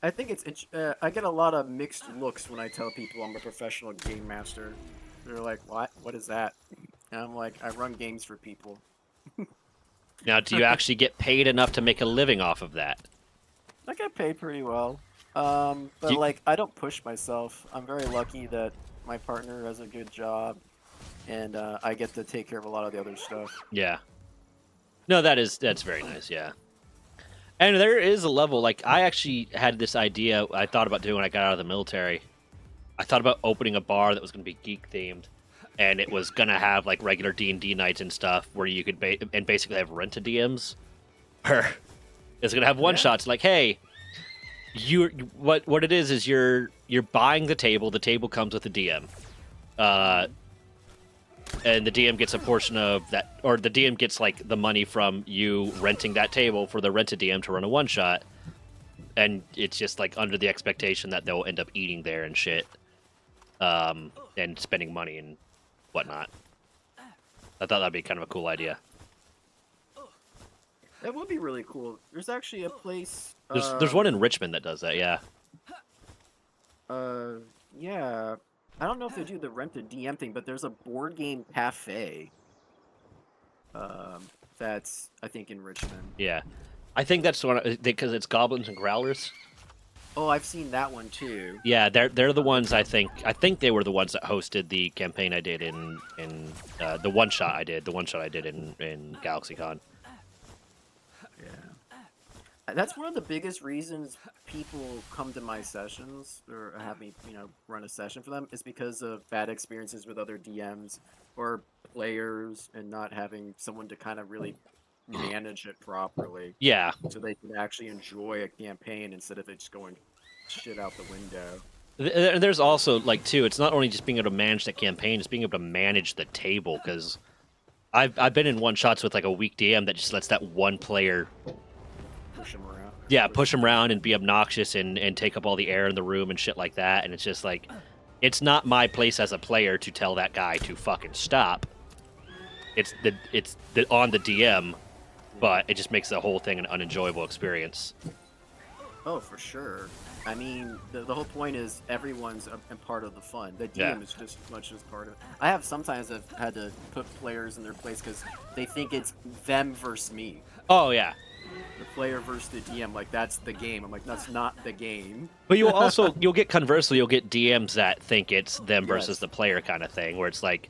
I think it's I get a lot of mixed looks when I tell people I'm a professional game master. They're like, "What? What is that?" And I'm like, "I run games for people." Now, do you actually get paid enough to make a living off of that? I get paid pretty well. But like, I don't push myself. I'm very lucky that my partner has a good job, and I get to take care of a lot of the other stuff. Yeah. No, that's very nice. Yeah. And there is a level, like, I actually had this idea I thought about doing when I got out of the military. I thought about opening a bar that was going to be geek-themed, and it was going to have, like, regular D&D nights and stuff where you could basically have rent-a-DMs. It's going to have one-shots, like, hey, what it is you're buying the table comes with a DM. And the DM gets a portion of that, or the DM gets like the money from you renting that table for the rented DM to run a one shot, and it's just like under the expectation that they'll end up eating there and shit, and spending money and whatnot. I thought that'd be kind of a cool idea. That would be really cool. There's actually a place. There's one in Richmond that does that. Yeah. Yeah. I don't know if they do the rented DM thing, but there's a board game cafe. That's I think in Richmond. Yeah, I think that's the one because it's Goblins and Growlers. Oh, I've seen that one too. Yeah, they're the ones I think they were the ones that hosted the campaign I did in the one shot I did in GalaxyCon. Yeah, that's one of the biggest reasons people come to my sessions or have me, run a session for them is because of bad experiences with other DMs or players and not having someone to kind of really manage it properly. Yeah. So they can actually enjoy a campaign instead of it just going shit out the window. There's also, like, too, it's not only just being able to manage the campaign, it's being able to manage the table, because I've been in one-shots with, like, a weak DM that just lets that one player push him around. Yeah, push him around and be obnoxious and take up all the air in the room and shit like that, and it's just like, it's not my place as a player to tell that guy to fucking stop. It's on the DM, but it just makes the whole thing an unenjoyable experience. Oh, for sure. I mean, the whole point is everyone's a part of the fun. The DM is just as much as part of it. I have sometimes I've had to put players in their place because they think it's them versus me. Oh, yeah. The player versus the DM, like, that's the game. I'm like, that's not the game. But you'll get conversely, you'll get DMs that think it's them versus the player kind of thing, where it's like,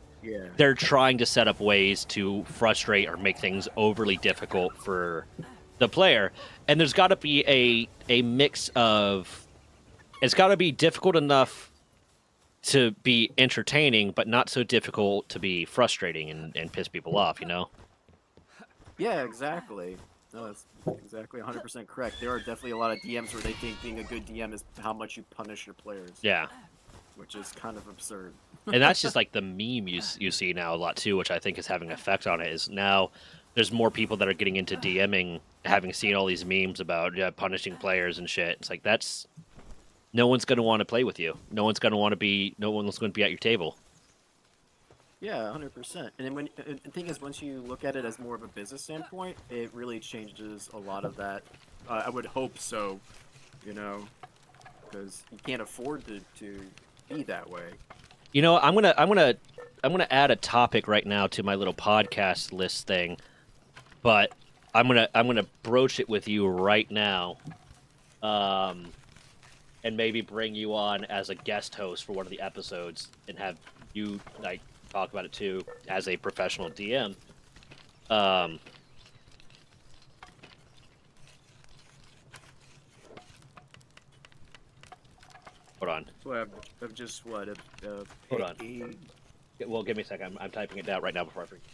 they're trying to set up ways to frustrate or make things overly difficult for the player. And there's got to be a mix of, it's got to be difficult enough to be entertaining, but not so difficult to be frustrating and piss people off, Yeah, exactly. No, that's exactly 100% correct. There are definitely a lot of DMs where they think being a good DM is how much you punish your players. Yeah. Which is kind of absurd. And that's just like the meme you see now a lot too, which I think is having an effect on it, is now there's more people that are getting into DMing, having seen all these memes about punishing players and shit. It's like, no one's going to want to play with you. No one's going to be at your table. Yeah, 100%. And then the thing is, once you look at it as more of a business standpoint, it really changes a lot of that. I would hope so, you know, because you can't afford to be that way. You know, I'm gonna add a topic right now to my little podcast list thing, but I'm gonna broach it with you right now, um, and maybe bring you on as a guest host for one of the episodes and have you like talk about it too as a professional DM. Um, hold on. So I've just what Hold on. Well, give me a second. I'm typing it down right now before I forget.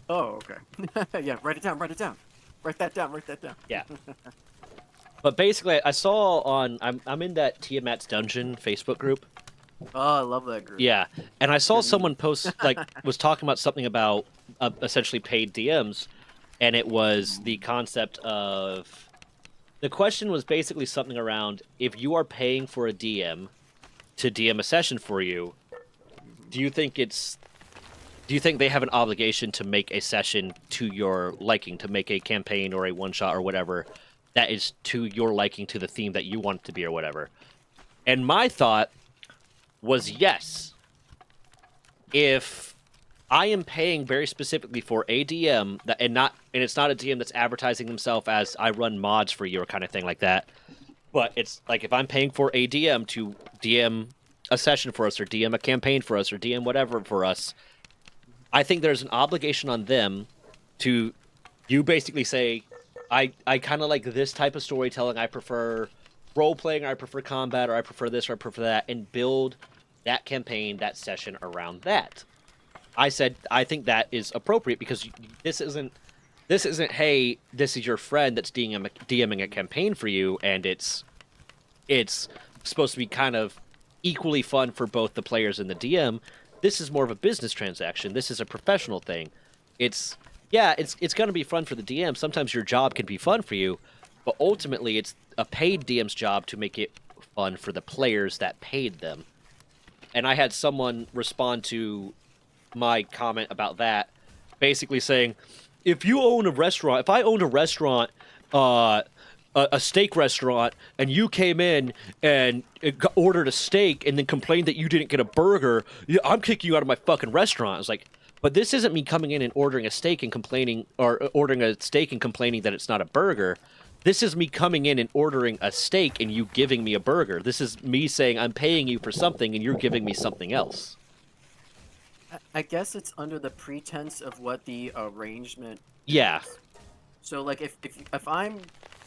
Oh, okay. Yeah, write it down. Write it down. Write that down. Write that down. Yeah. But basically, I saw on I'm in that Tiamat's Dungeon Facebook group. Oh, I love that group. Yeah, and I saw someone post like was talking about something about essentially paid DMs, and it was the concept of the question was basically something around if you are paying for a DM to DM a session for you, do you think they have an obligation to make a session to your liking, to make a campaign or a one shot or whatever that is to your liking, to the theme that you want it to be or whatever? And my thought was yes. If I am paying very specifically for a DM and it's not a DM that's advertising themselves as I run mods for you or kind of thing like that, but it's like if I'm paying for a DM to DM a session for us or DM a campaign for us or DM whatever for us, I think there's an obligation on them to you basically say, I kind of like this type of storytelling. I prefer role playing, or I prefer combat, or I prefer this, or I prefer that, and build that campaign, that session around that. I said I think that is appropriate because this isn't hey, this is your friend that's DMing a campaign for you, and it's supposed to be kind of equally fun for both the players and the DM. This is more of a business transaction. This is a professional thing. It's going to be fun for the DM. Sometimes your job can be fun for you, but ultimately it's a paid DM's job to make it fun for the players that paid them. And I had someone respond to my comment about that, basically saying, if I owned a restaurant, a steak restaurant, and you came in and ordered a steak and then complained that you didn't get a burger, I'm kicking you out of my fucking restaurant. I was like, but this isn't me coming in and ordering a steak and complaining, or ordering a steak and complaining that it's not a burger. This is me coming in and ordering a steak and you giving me a burger. This is me saying I'm paying you for something and you're giving me something else. I guess it's under the pretense of what the arrangement Yeah. is. So, like, if I'm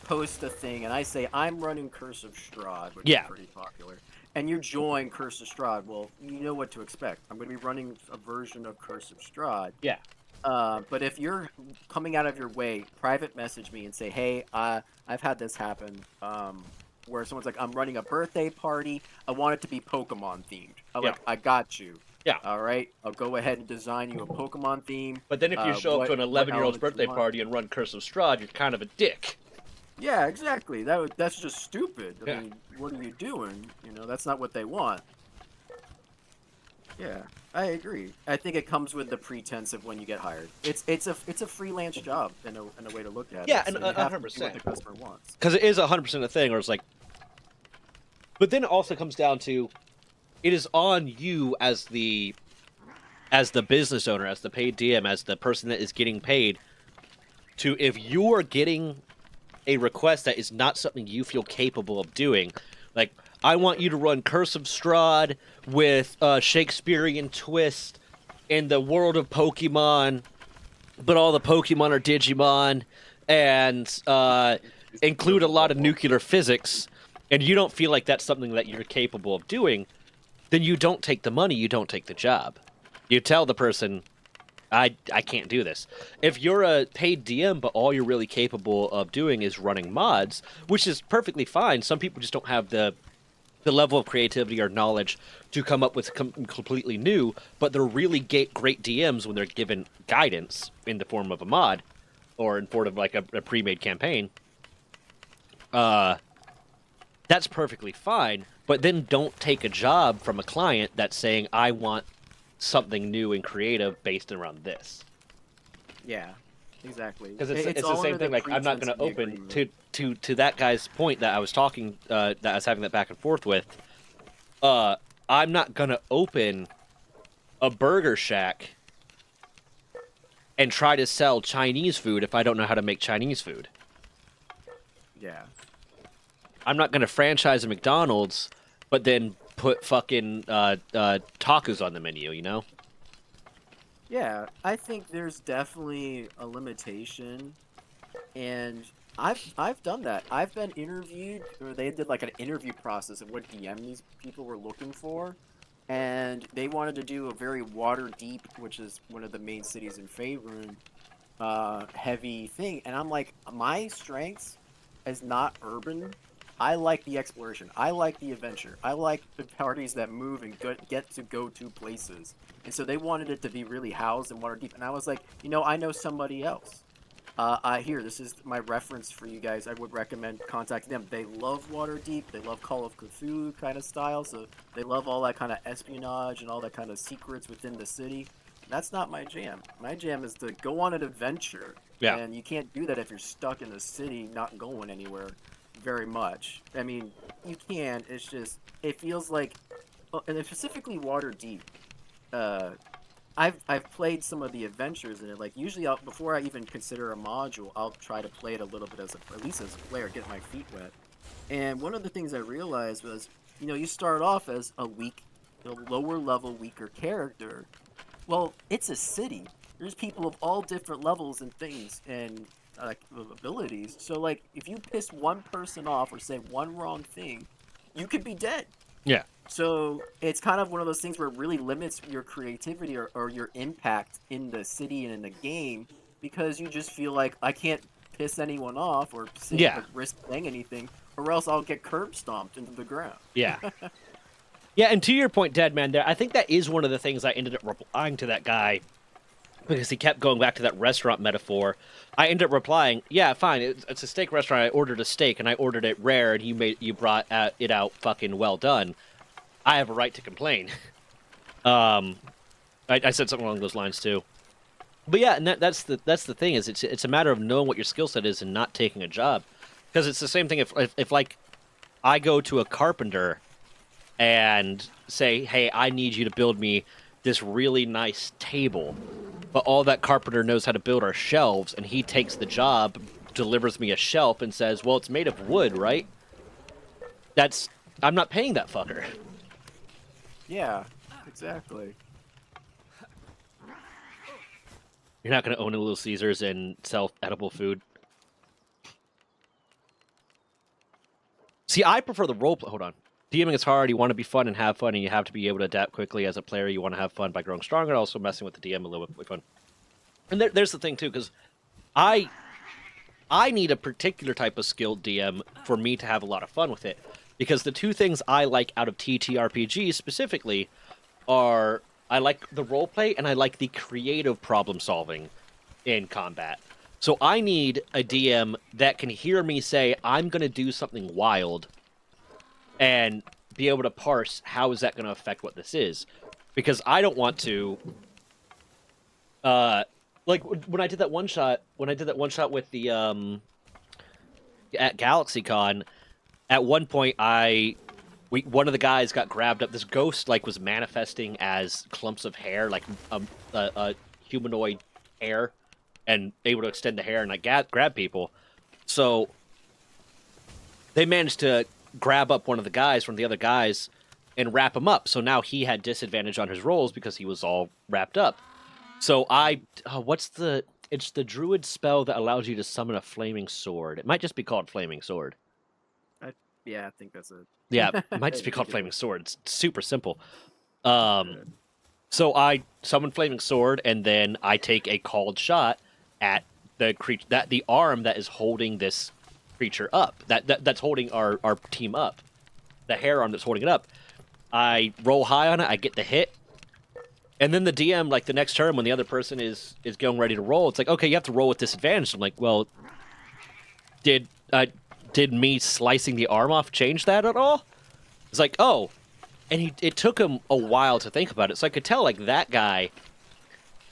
post a thing and I say I'm running Curse of Strahd, which is pretty popular, and you join Curse of Strahd, well, you know what to expect. I'm going to be running a version of Curse of Strahd. Yeah. But if you're coming out of your way, private message me and say, hey, I've had this happen, where someone's like, I'm running a birthday party. I want it to be Pokemon themed. Like, I got you. Yeah. All right. I'll go ahead and design you a Pokemon theme. But then if you show up to an 11-year-old's birthday party and run Curse of Strahd, you're kind of a dick. Yeah, exactly. That's just stupid. I mean, what are you doing? You know, that's not what they want. Yeah, I agree. I think it comes with the pretense of when you get hired. It's a freelance job in a way to look at it. Yeah, and 100%. What the customer wants. Because it is 100% a thing, or it's like. But then it also comes down to, it is on you as the business owner, as the paid DM, as the person that is getting paid, to, if you are getting a request that is not something you feel capable of doing, like, I want you to run Curse of Strahd with a Shakespearean twist in the world of Pokemon, but all the Pokemon are Digimon, and include a lot of nuclear physics, and you don't feel like that's something that you're capable of doing, then you don't take the money, you don't take the job. You tell the person, I can't do this. If you're a paid DM, but all you're really capable of doing is running mods, which is perfectly fine. Some people just don't have the level of creativity or knowledge to come up with completely new, but they're really great DMs when they're given guidance in the form of a mod or in form of like a pre-made campaign. That's perfectly fine, but then don't take a job from a client that's saying, I want something new and creative based around this. Yeah, exactly. Because it's the same thing. Like, I'm not going to open to that guy's point that I was talking, that I was having that back and forth with. I'm not going to open a burger shack and try to sell Chinese food if I don't know how to make Chinese food. Yeah. I'm not going to franchise a McDonald's, but then put fucking tacos on the menu, you know? Yeah, I think there's definitely a limitation, and I've done that. I've been interviewed, or they did like an interview process of what DM these people were looking for, and they wanted to do a very Waterdeep, which is one of the main cities in Faerun, heavy thing, and I'm like, my strengths is not urban. I like the exploration. I like the adventure. I like the parties that move and get to go to places. And so they wanted it to be really housed in Waterdeep. And I was like, you know, I know somebody else. This is my reference for you guys. I would recommend contacting them. They love Waterdeep. They love Call of Cthulhu kind of style. So they love all that kind of espionage and all that kind of secrets within the city. That's not my jam. My jam is to go on an adventure. Yeah. And you can't do that if you're stuck in the city, not going anywhere very much. I mean, you can. It's just, it feels like, and specifically Waterdeep. I've played some of the adventures in it. Like, usually before I even consider a module, I'll try to play it a little bit at least as a player, get my feet wet. And one of the things I realized was, you know, you start off as a lower level, weaker character. Well, it's a city. There's people of all different levels and things and abilities. So, like, if you piss one person off or say one wrong thing, you could be dead. Yeah. So it's kind of one of those things where it really limits your creativity or your impact in the city and in the game, because you just feel like, I can't piss anyone off or risk saying anything, or else I'll get curb stomped into the ground. Yeah. Yeah, and to your point, Deadman, there, I think that is one of the things I ended up replying to that guy, because he kept going back to that restaurant metaphor. I ended up replying, yeah, fine, it's a steak restaurant. I ordered a steak, and I ordered it rare, and you brought it out fucking well done. I have a right to complain. I said something along those lines too. But yeah, and that's the thing, is it's a matter of knowing what your skill set is and not taking a job, because it's the same thing if like I go to a carpenter and say, hey, I need you to build me this really nice table, but all that carpenter knows how to build are shelves, and he takes the job, delivers me a shelf, and says, well, it's made of wood, right? I'm not paying that fucker. Yeah, exactly. You're not going to own a Little Caesars and sell edible food. See, I prefer the roleplay. Hold on. DMing is hard. You want to be fun and have fun, and you have to be able to adapt quickly as a player. You want to have fun by growing stronger, and also messing with the DM a little bit fun. And there's the thing too, because I need a particular type of skilled DM for me to have a lot of fun with it. Because the two things I like out of TTRPGs specifically are, I like the roleplay and I like the creative problem solving in combat. So I need a DM that can hear me say, I'm going to do something wild, and be able to parse how is that going to affect what this is. Because I don't want to, like when I did that one shot with the, at GalaxyCon, at one point, one of the guys got grabbed up. This ghost was manifesting as clumps of hair, like a humanoid hair, and able to extend the hair and grab people. So they managed to grab up one of the other guys, and wrap him up. So now he had disadvantage on his rolls because he was all wrapped up. So it's the druid spell that allows you to summon a flaming sword. It might just be called Flaming Sword. Yeah, I think that's it. Yeah, it might just be called Flaming Sword. It's super simple. So I summon Flaming Sword, and then I take a called shot at the arm that is holding this creature up. That's holding our team up. The hair arm that's holding it up. I roll high on it. I get the hit, and then the DM, the next turn when the other person is going ready to roll, it's like, okay, you have to roll with disadvantage. I'm like, well, did me slicing the arm off change that at all? It's like, oh, and it took him a while to think about it. So I could tell, like, that guy,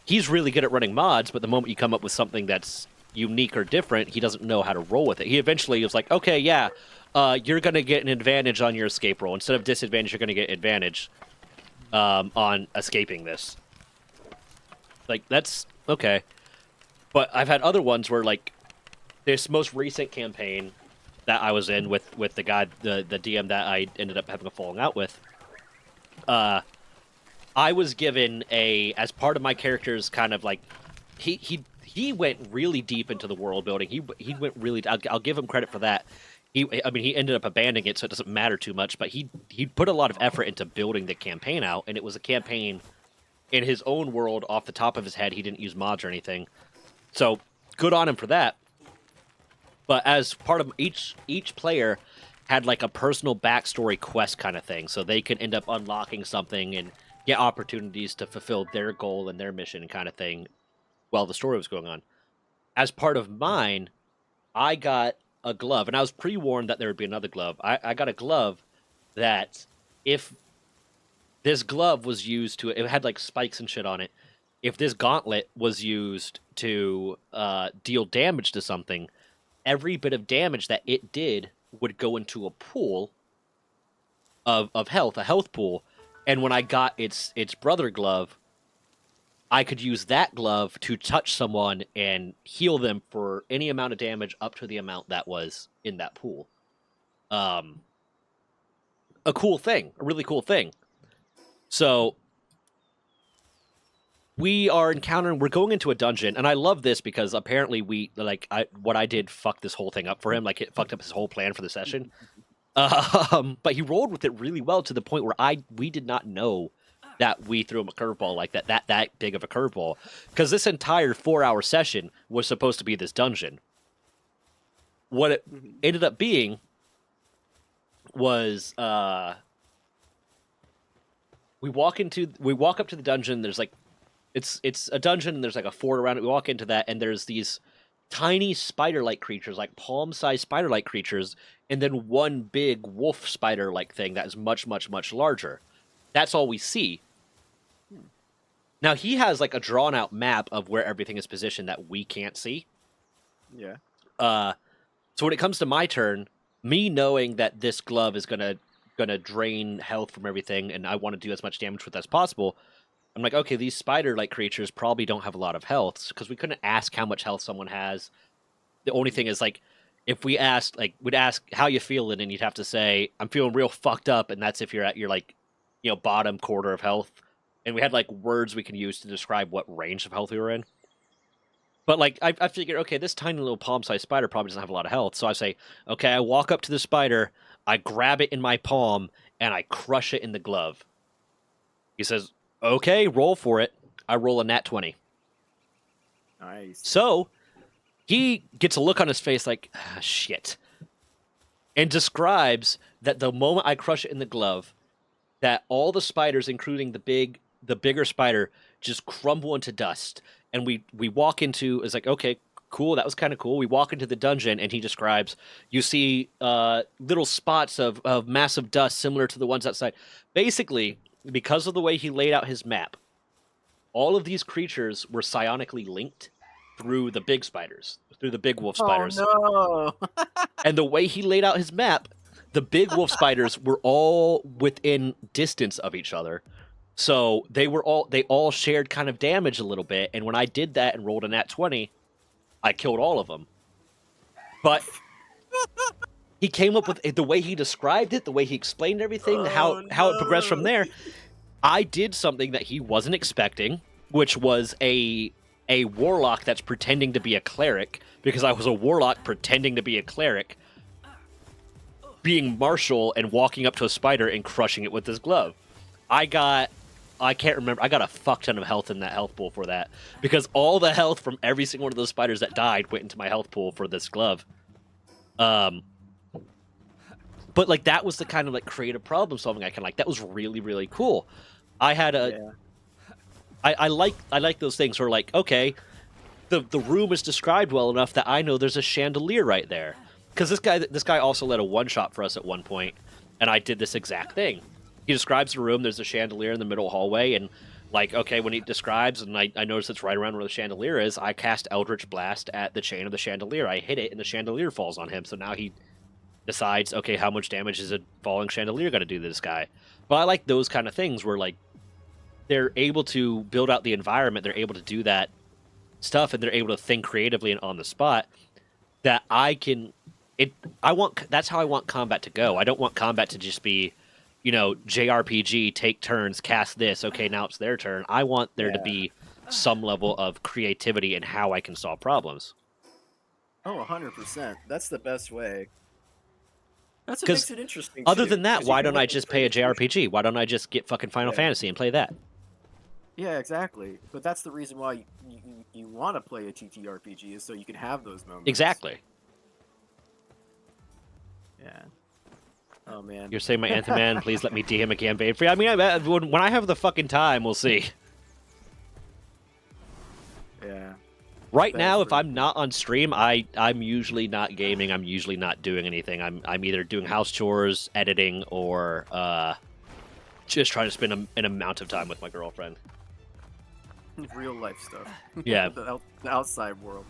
he's really good at running mods, but the moment you come up with something that's unique or different, he doesn't know how to roll with it. He eventually was like, okay, yeah, you're going to get an advantage on your escape roll. Instead of disadvantage, you're going to get advantage on escaping this. Like, that's okay. But I've had other ones where, like, this most recent campaign that I was in with the guy, the DM that I ended up having a falling out with, I was given as part of my character's kind of, like, he went really deep into the world building. He went really, I'll give him credit for that. He ended up abandoning it, so it doesn't matter too much, but he put a lot of effort into building the campaign out, and it was a campaign in his own world off the top of his head. He didn't use mods or anything. So, good on him for that. But as part of each player had like a personal backstory quest kind of thing, so they could end up unlocking something and get opportunities to fulfill their goal and their mission kind of thing while the story was going on. As part of mine, I got a glove, and I was pre-warned that there would be another glove. I got a glove that if this glove was used to, it had like spikes and shit on it. If this gauntlet was used to deal damage to something, every bit of damage that it did would go into a pool of health, a health pool. And when I got its brother glove, I could use that glove to touch someone and heal them for any amount of damage up to the amount that was in that pool. A cool thing, a really cool thing. So we're going into a dungeon, and I love this because apparently what I did fucked this whole thing up for him. Like, it fucked up his whole plan for the session. But he rolled with it really well to the point where we did not know that we threw him a curveball like that big of a curveball. Because this entire 4-hour session was supposed to be this dungeon. What it ended up being was we walk up to the dungeon. There's like it's a dungeon, and there's like a fort around it. We walk into that, and there's these tiny spider-like creatures, like palm-sized spider-like creatures, and then one big wolf spider-like thing that is much, much, much larger. That's all we see. Now, he has like a drawn-out map of where everything is positioned that we can't see. Yeah. So when it comes to my turn, me knowing that this glove is gonna drain health from everything, and I want to do as much damage with as possible, I'm like, okay, these spider-like creatures probably don't have a lot of health, because we couldn't ask how much health someone has. The only thing is, like, if we asked, like, we'd ask how you feeling, and you'd have to say, I'm feeling real fucked up, and that's if you're at your, like, you know, bottom quarter of health. And we had, like, words we can use to describe what range of health we were in. But, like, I figured, okay, this tiny little palm-sized spider probably doesn't have a lot of health. So I say, okay, I walk up to the spider, I grab it in my palm, and I crush it in the glove. He says, okay, roll for it. I roll a nat 20. Nice. So he gets a look on his face like, shit. And describes that the moment I crush it in the glove, that all the spiders, including the bigger spider, just crumble into dust. And we walk into, it's like, okay, cool, that was kind of cool. We walk into the dungeon, and he describes, you see little spots of massive dust similar to the ones outside. Basically, because of the way he laid out his map, all of these creatures were psionically linked through the big spiders, through the big wolf spiders. Oh, no. And the way he laid out his map, the big wolf spiders were all within distance of each other. So they all shared kind of damage a little bit. And when I did that and rolled a nat 20, I killed all of them. But he came up with the way he described it, the way he explained everything, how it progressed from there. I did something that he wasn't expecting, which was a warlock that's pretending to be a cleric, because I was a warlock pretending to be a cleric, being martial and walking up to a spider and crushing it with his glove. I can't remember, I got a fuck ton of health in that health pool for that, because all the health from every single one of those spiders that died went into my health pool for this glove. But, like, that was the kind of, like, creative problem solving I can like. That was really, really cool. I had I like those things where, like, okay, the room is described well enough that I know there's a chandelier right there. Because this guy also led a one-shot for us at one point, and I did this exact thing. He describes the room. There's a chandelier in the middle hallway, and like, okay, when he describes, and I notice it's right around where the chandelier is, I cast Eldritch Blast at the chain of the chandelier. I hit it, and the chandelier falls on him. So now he decides, okay, how much damage is a falling chandelier going to do to this guy? But I like those kind of things where, like, they're able to build out the environment. They're able to do that stuff, and they're able to think creatively and on the spot. That that's how I want combat to go. I don't want combat to just be, you know, JRPG, take turns, cast this, okay, now it's their turn. I want there to be some level of creativity in how I can solve problems. Oh, 100%. That's the best way. That's what makes it interesting, other than that, why don't I just pay a JRPG? Why don't I just get fucking Final Fantasy and play that? Yeah, exactly. But that's the reason why you want to play a TTRPG, is so you can have those moments. Exactly. Yeah. Oh, man. You're saying my Anthem Man, please let me DM a campaign free. I mean, when I have the fucking time, we'll see. Yeah. Right now, if I'm not on stream, I'm usually not gaming. I'm usually not doing anything. I'm either doing house chores, editing, or just trying to spend an amount of time with my girlfriend. Real life stuff. Yeah. The outside world.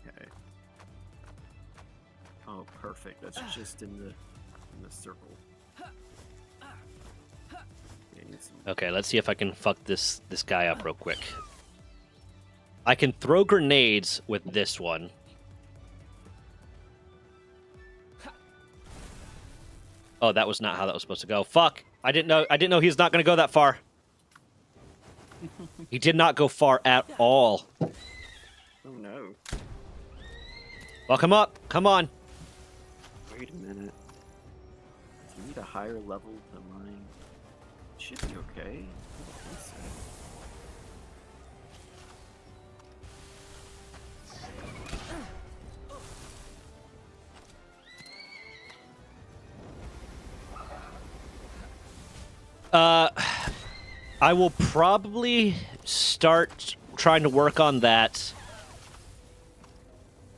Okay. Oh, perfect. That's just in the circle. Okay, let's see if I can fuck this guy up real quick. I can throw grenades with this one. Oh, that was not how that was supposed to go. Fuck! I didn't know he's not going to go that far. He did not go far at all. Oh no. Well, come up. Come on. Wait a minute. Do you need a higher level than mine? Should be okay. I will probably start trying to work on that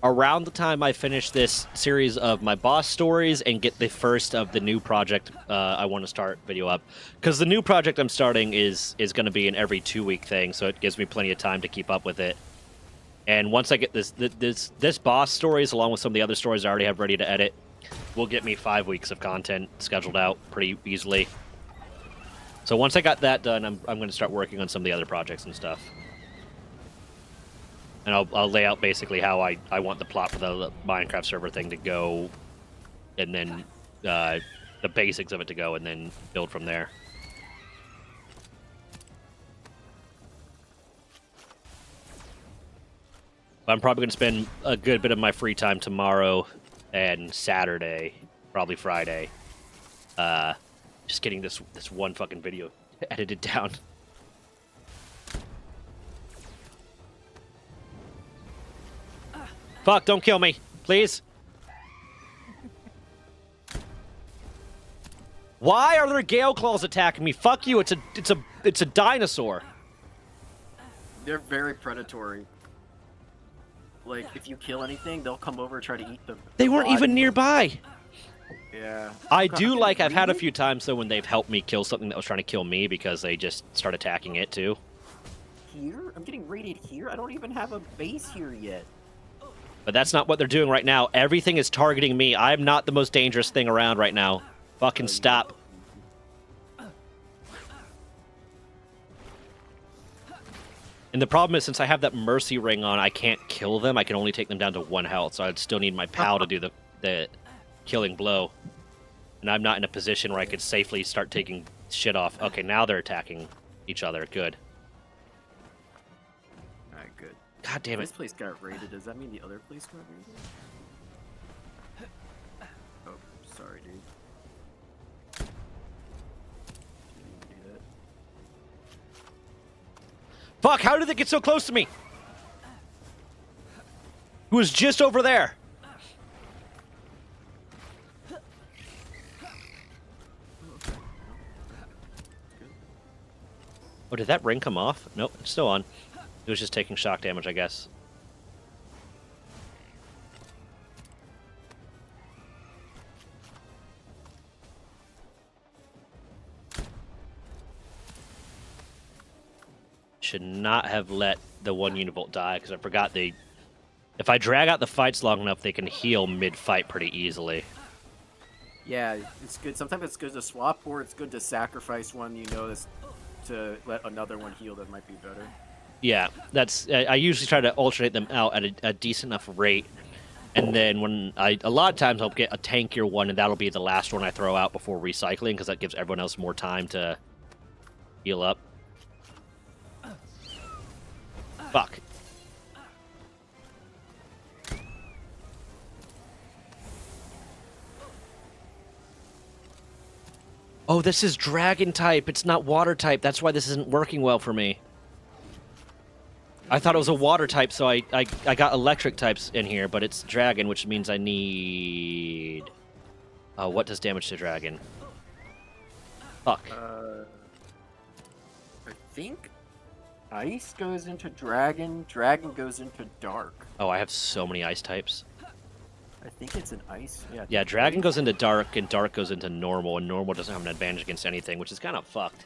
around the time I finish this series of my boss stories and get the first of the new project I want to start video up. Because the new project I'm starting is going to be an every 2-week thing, so it gives me plenty of time to keep up with it. And once I get this boss stories, along with some of the other stories I already have ready to edit, will get me 5 weeks of content scheduled out pretty easily. So once I got that done, I'm going to start working on some of the other projects and stuff. And I'll lay out basically how I want the plot for the Minecraft server thing to go, and then the basics of it to go, and then build from there. I'm probably going to spend a good bit of my free time tomorrow and Saturday, probably Friday, just getting this one fucking video edited down. Fuck, don't kill me, please. Why are there Gale Claws attacking me? Fuck you, it's a dinosaur. They're very predatory. Like, if you kill anything, they'll come over and try to eat them. They weren't even nearby. Yeah. I do like, I've had a few times, though, when they've helped me kill something that was trying to kill me because they just start attacking it, too. Here? I'm getting raided here? I don't even have a base here yet. But that's not what they're doing right now. Everything is targeting me. I'm not the most dangerous thing around right now. Fucking stop. And the problem is, since I have that Mercy Ring on, I can't kill them. I can only take them down to 1 health, so I'd still need my POW to do the killing blow. And I'm not in a position where I could safely start taking shit off. Okay, now they're attacking each other. Good. Alright, good. God damn it. This place got raided. Does that mean the other place got raided? Oh, sorry, dude. Didn't do that. Fuck, how did they get so close to me? Who was just over there? Oh, did that ring come off? Nope, it's still on. It was just taking shock damage, I guess. should not have let the one Univolt die, because I forgot if I drag out the fights long enough, they can heal mid-fight pretty easily. Yeah, it's good. Sometimes it's good to swap, or it's good to sacrifice one, this, to let another one heal that might be better. Yeah, I usually try to alternate them out at a decent enough rate, and then a lot of times I'll get a tankier one, and that'll be the last one I throw out before recycling, because that gives everyone else more time to heal up. Fuck. Oh, this is dragon type. It's not water type. That's why this isn't working well for me. I thought it was a water type, so I got electric types in here, but it's dragon, which means I need... what does damage to dragon? Fuck. I think ice goes into dragon, dragon goes into dark. Oh, I have so many ice types. I think it's an ice. Yeah, dragon goes into dark, and dark goes into normal, and normal doesn't have an advantage against anything, which is kind of fucked.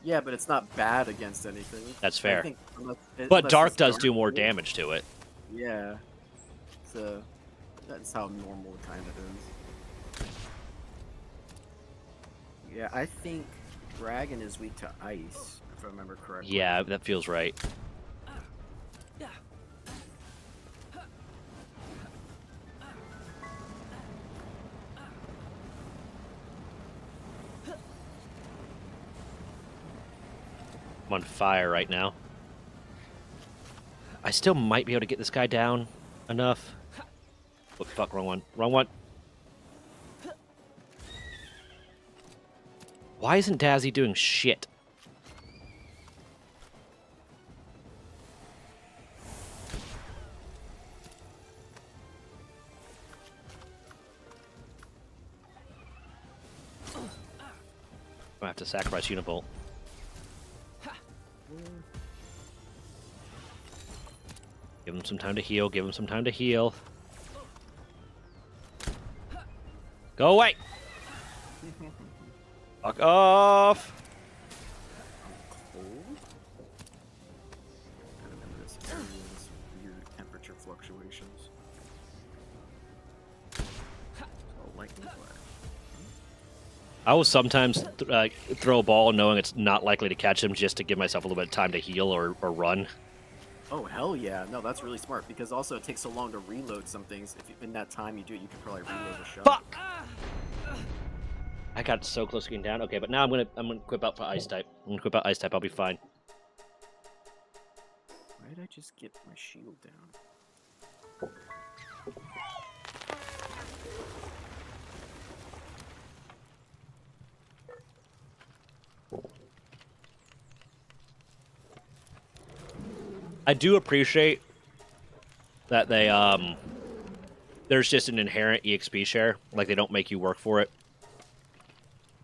Yeah, but it's not bad against anything. That's fair. But dark does do more damage to it. Yeah. So that's how normal kind of is. Yeah, I think dragon is weak to ice, if I remember correctly. Yeah, that feels right. I'm on fire right now. I still might be able to get this guy down enough. Oh, fuck, wrong one. Wrong one. Why isn't Dazzy doing shit? I have to sacrifice Univolt. Give him some time to heal. Give him some time to heal. Go away! Fuck off! Cold? I remember this area's weird temperature fluctuations. So, lightning flash. I will sometimes throw a ball knowing it's not likely to catch him just to give myself a little bit of time to heal or run. Oh, hell yeah. No, that's really smart, because also it takes so long to reload some things. If in that time you do it, you can probably reload a shot. Fuck! I got so close to getting down. Okay, but now I'm gonna equip out for ice type. I'm gonna equip out ice type, I'll be fine. Why did I just get my shield down? I do appreciate that they there's just an inherent EXP share, like they don't make you work for it.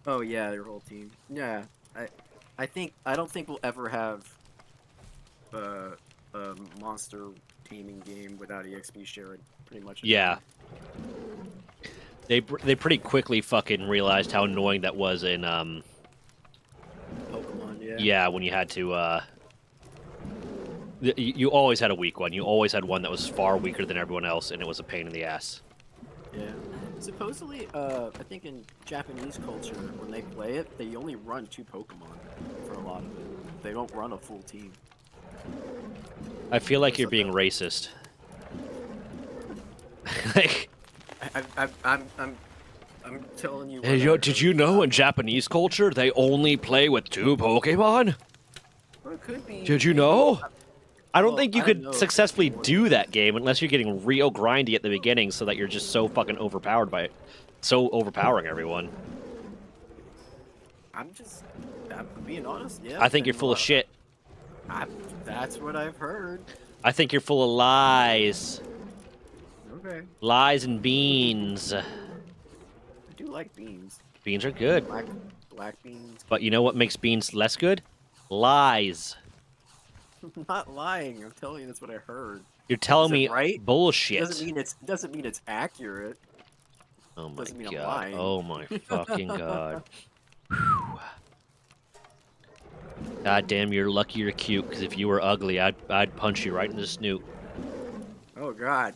Oh yeah, your whole team. Yeah, I don't think we'll ever have a monster taming game without EXP sharing. Pretty much. Yeah. They pretty quickly fucking realized how annoying that was in Pokemon. Yeah. Yeah, when you had to you always had a weak one. You always had one that was far weaker than everyone else, and it was a pain in the ass. Yeah. Supposedly, I think in Japanese culture, when they play it, they only run 2 Pokemon for a lot of it. They don't run a full team. I feel like you're being racist. Like, I'm telling you. Hey, yo, did you know in Japanese culture they only play with 2 Pokemon? Well, it could be. Did you know? I don't Well, think you I could know successfully before. do that game unless you're getting real grindy at the beginning so that you're just so fucking overpowered by it. So overpowering everyone. I'm being honest. Yeah. I think you're full of shit. That's what I've heard. I think you're full of lies. Okay. Lies and beans. I do like beans. Beans are good. Black beans. But you know what makes beans less good? Lies. I'm not lying. I'm telling you that's what I heard. You're telling Is it me right? bullshit. Doesn't mean it's accurate. Oh my Doesn't mean I'm god. lying. Oh my fucking god. God damn, you're lucky you're cute, because if you were ugly, I'd punch you right in the snoot. Oh, God.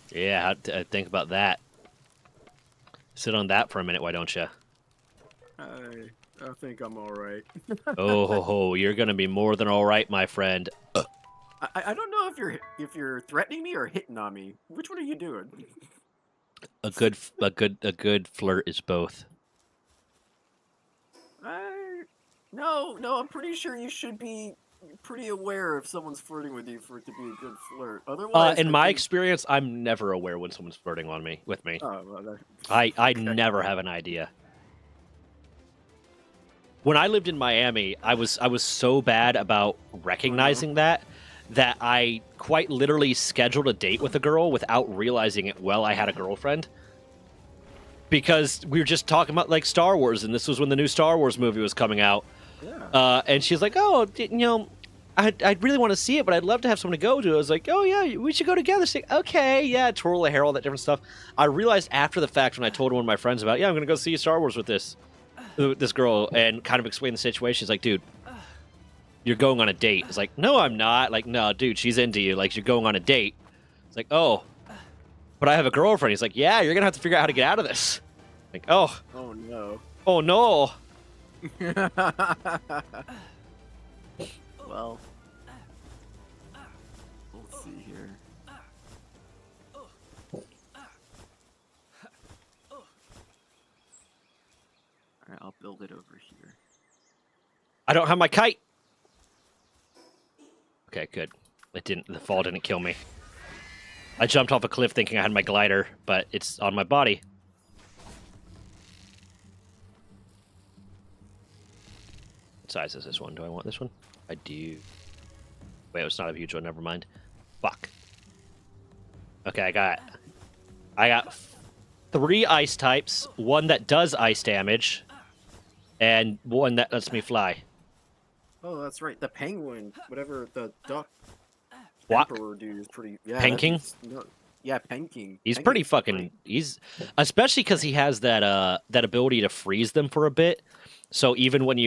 Yeah, think about that. Sit on that for a minute, why don't you? I think I'm all right. Oh, you're gonna be more than all right, my friend. I don't know if you're threatening me or hitting on me. Which one are you doing? A good flirt is both. No, I'm pretty sure you should be pretty aware if someone's flirting with you for it to be a good flirt. Otherwise, In my experience, I'm never aware when someone's flirting with me. Oh, well, I okay. never have an idea. When I lived in Miami, I was so bad about recognizing that I quite literally scheduled a date with a girl without realizing it while I had a girlfriend. Because we were just talking about like Star Wars, and this was when the new Star Wars movie was coming out. Yeah. And she's like, "Oh, I'd really want to see it, but I'd love to have someone to go to." I was like, "Oh yeah, we should go together." She's like, "Okay, yeah." Twirl the hair, all that different stuff. I realized after the fact when I told one of my friends about, "Yeah, I'm gonna go see Star Wars with this girl," and kind of explain the situation. She's like, "Dude, you're going on a date." It's like, "No, I'm not." Like, "No, dude, she's into you. Like, you're going on a date." It's like, "Oh, but I have a girlfriend." He's like, "Yeah, you're gonna have to figure out how to get out of this." Like, "Oh, Oh no. oh no." Well, let's see here. Alright, I'll build it over here. I don't have my kite. Okay, good. The fall didn't kill me. I jumped off a cliff thinking I had my glider, but it's on my body. What size is this one? Do I want this one? I do. Wait, it's not a huge one. Never mind. Fuck. Okay, I got 3 ice types, one that does ice damage, and one that lets me fly. Oh, that's right. The penguin, whatever the duck What? emperor dude is pretty. Yeah, Penking? Yeah, Penking. He's pretty fucking. He's especially because he has that ability to freeze them for a bit. So even when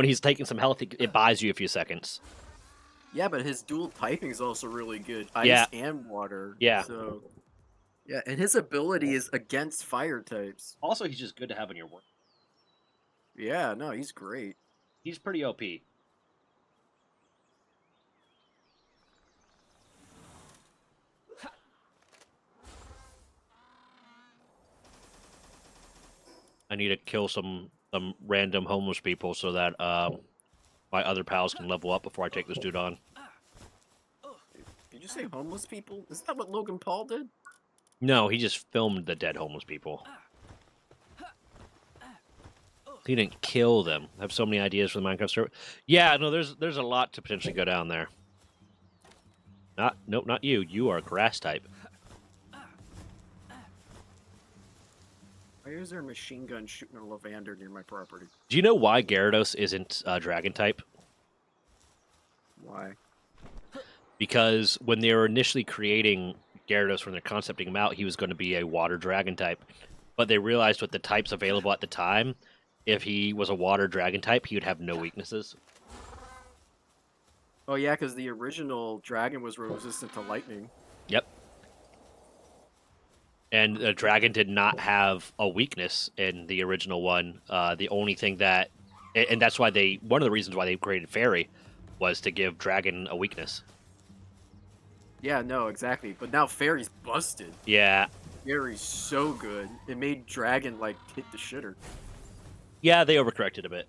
he's taking some health, it buys you a few seconds. Yeah, but his dual typing is also really good. Ice and water. Yeah. So. Yeah, and his ability is against fire types. Also, he's just good to have on your work. Yeah, no, he's great. He's pretty OP. I need to kill some random homeless people so that my other pals can level up before I take this dude on. Did you say homeless people? Is that what Logan Paul did? No, he just filmed the dead homeless people. He didn't kill them. I have so many ideas for the Minecraft server. Yeah, no, there's a lot to potentially go down there. Nope, not you. You are grass type. Why is there a machine gun shooting a Lavander near my property? Do you know why Gyarados isn't dragon type? Why? Because when they were initially creating Gyarados, when they're concepting him out, he was going to be a water dragon type. But they realized with the types available at the time, if he was a water dragon type, he would have no weaknesses. Oh yeah, because the original dragon was resistant to lightning. Yep. And the dragon did not have a weakness in the original one. The only thing that... And that's why one of the reasons why they created Fairy was to give dragon a weakness. Yeah, no, exactly. But now Fairy's busted. Yeah. Fairy's so good. It made dragon, like, hit the shitter. Yeah, they overcorrected a bit.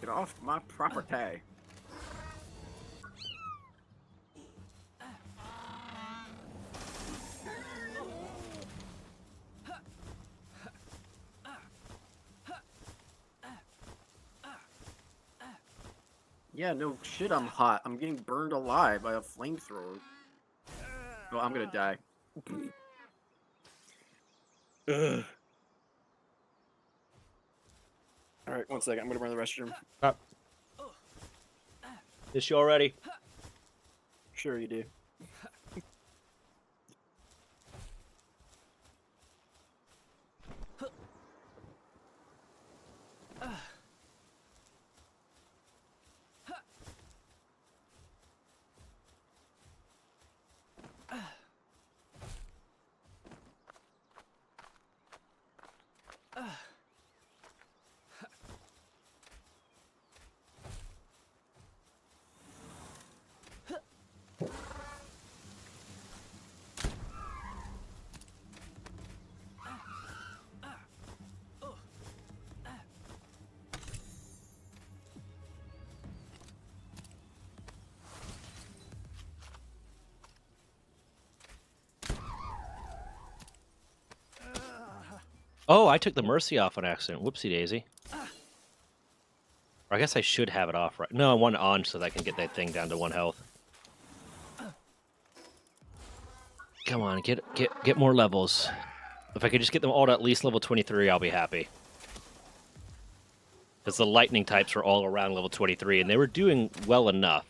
Get off my property. Yeah, no shit, I'm hot. I'm getting burned alive by a flamethrower. Well, I'm gonna die. Ugh. Alright, one second. I'm gonna run to the restroom. Is she already? Sure you do. Oh, I took the Mercy off on accident. Whoopsie daisy. Or I guess I should have it off right. No, I want it on so that I can get that thing down to 1 health. Come on, get more levels. If I could just get them all to at least level 23, I'll be happy. Because the lightning types were all around level 23, and they were doing well enough.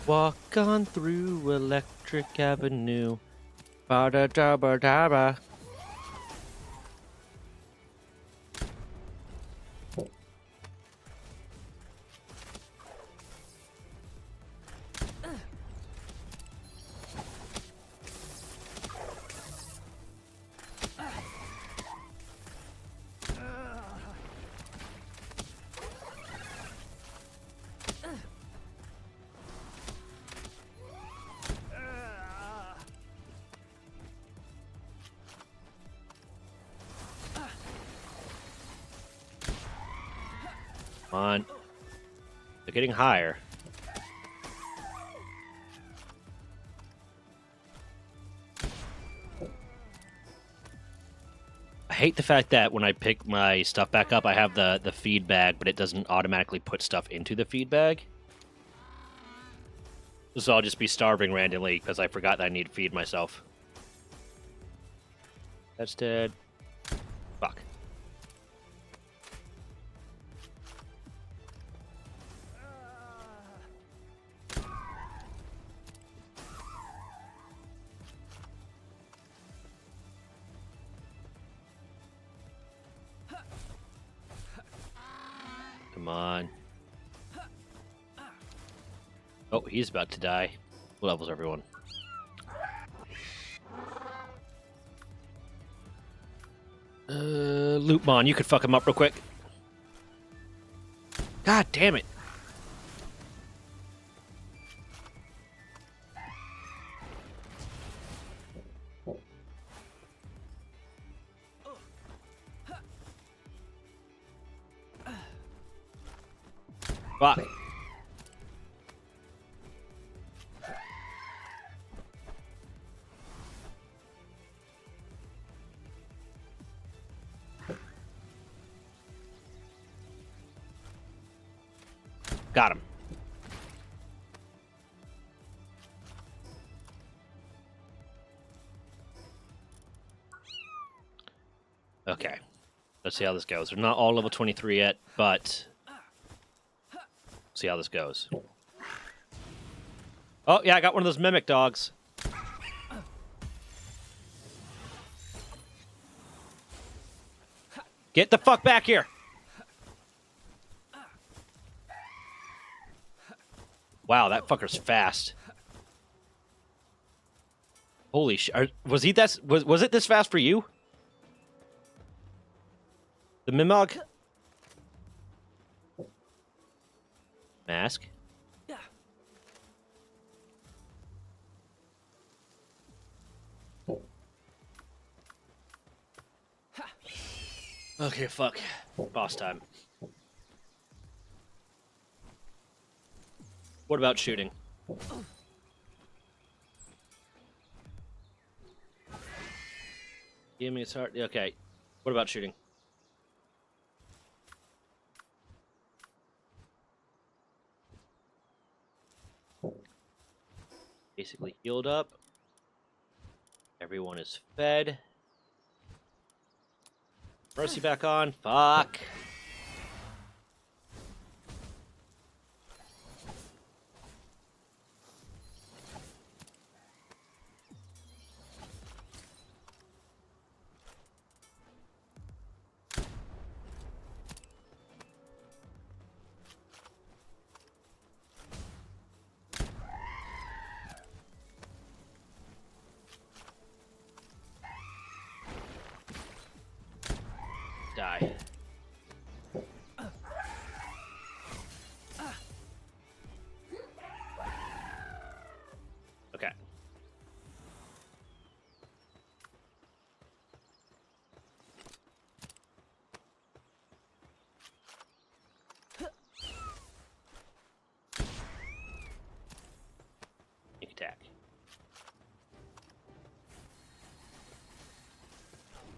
Walk on through Electric Avenue. Ba-da-da-ba-da-ba. Come on. They're getting higher. I hate the fact that when I pick my stuff back up, I have the feed bag, but it doesn't automatically put stuff into the feed bag. So I'll just be starving randomly because I forgot that I need to feed myself. That's dead. Fuck. Come on. Oh, he's about to die. What level's everyone? Lootmon, you could fuck him up real quick. God damn it. Fuck. Got him. Okay. Let's see how this goes. They're not all level 23 yet, but see how this goes. Oh, yeah, I got one of those mimic dogs. Get the fuck back here. Wow, that fucker's fast. Holy shit. Was he that was it this fast for you? The Mimog? Mask? Yeah. Okay, fuck. Boss time. What about shooting? Give me a start. Okay. What about shooting? Basically healed up. Everyone is fed. Mercy back on. Fuck. Die. Okay.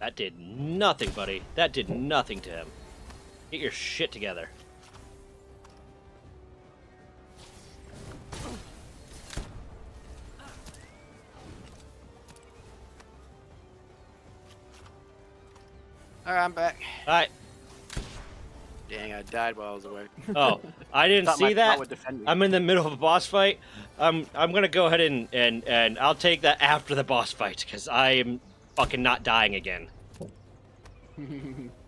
That did nothing, buddy. That did nothing to him. Get your shit together. Alright, I'm back. Alright. Dang, I died while I was away. Oh, I didn't see that. I'm in the middle of a boss fight. I'm gonna go ahead and I'll take that after the boss fight, because I am fucking not dying again.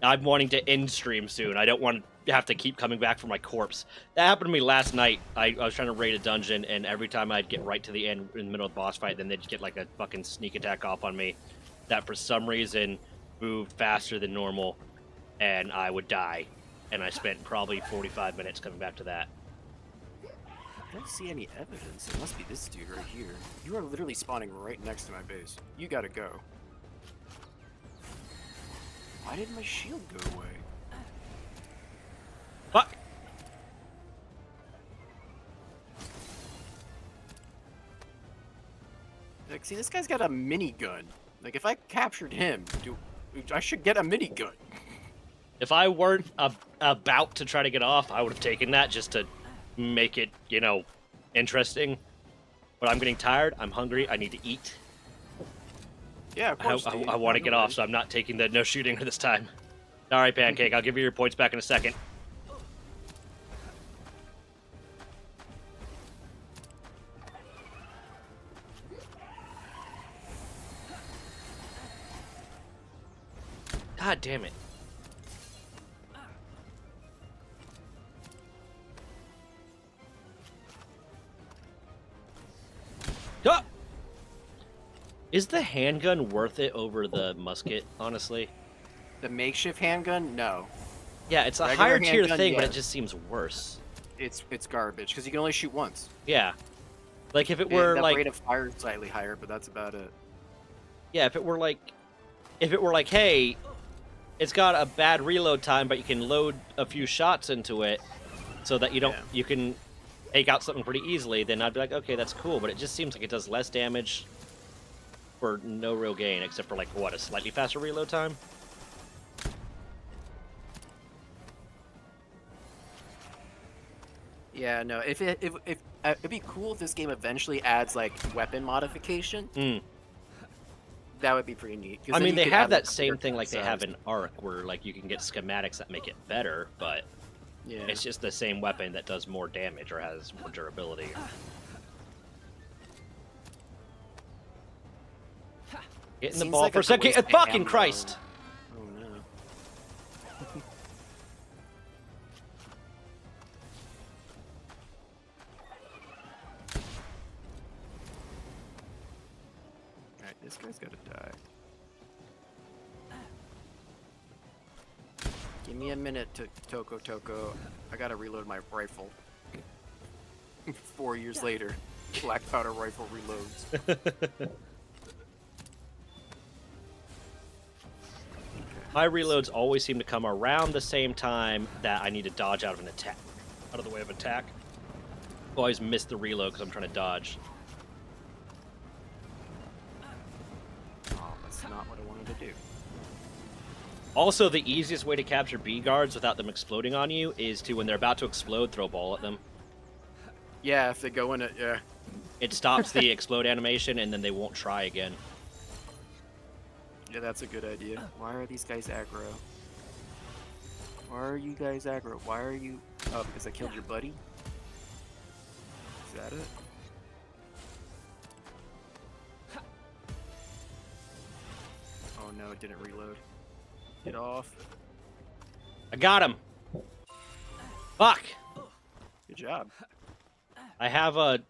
I'm wanting to end stream soon. I don't want to have to keep coming back for my corpse. That happened to me last night. I was trying to raid a dungeon, and every time I'd get right to the end in the middle of the boss fight, then they'd get like a fucking sneak attack off on me that for some reason moved faster than normal, and I would die. And I spent probably 45 minutes coming back to that. I don't see any evidence. It must be this dude right here. You are literally spawning right next to my base. You gotta go. Why did my shield go away? Fuck! Like, see, this guy's got a minigun. Like, if I captured him, I should get a minigun. If I weren't about to try to get off, I would have taken that just to make it, you know, interesting. But I'm getting tired. I'm hungry. I need to eat. Yeah, of course. I want to get off, so I'm not taking the no shooting this time. All right, Pancake. I'll give you your points back in a second. God damn it. Ah! Is the handgun worth it over the musket, honestly? The makeshift handgun? No. Yeah, it's a Regular higher tier handgun, thing, yeah. but it just seems worse. It's garbage, because you can only shoot once. Yeah. Like, if it were, the like... rate of fire is slightly higher, but that's about it. Yeah, if it were like, hey, it's got a bad reload time, but you can load a few shots into it so that you can take out something pretty easily, then I'd be like, okay, that's cool. But it just seems like it does less damage for no real gain, except for like, what, a slightly faster reload time? Yeah, no. If it'd be cool if this game eventually adds like weapon modification. That would be pretty neat. I mean, they have that same thing like they have in Ark, where like you can get schematics that make it better, but yeah, it's just the same weapon that does more damage or has more durability. Get in the ball like for a second. Fucking Christ! Oh no. Alright, this guy's gotta die. Give me a minute to Toko. I gotta reload my rifle. 4 years later, black powder rifle reloads. My reloads always seem to come around the same time that I need to dodge out of the way of attack. I always miss the reload because I'm trying to dodge. Oh, that's not what I wanted to do. Also, the easiest way to capture bee guards without them exploding on you is to, when they're about to explode, throw a ball at them. Yeah, if they go in it, yeah. It stops the explode animation, and then they won't try again. Yeah, that's a good idea. Why are these guys aggro? Why are you guys aggro? Why are you... Oh, because I killed your buddy? Is that it? Oh no, it didn't reload. Get off. I got him! Fuck! Good job. I have a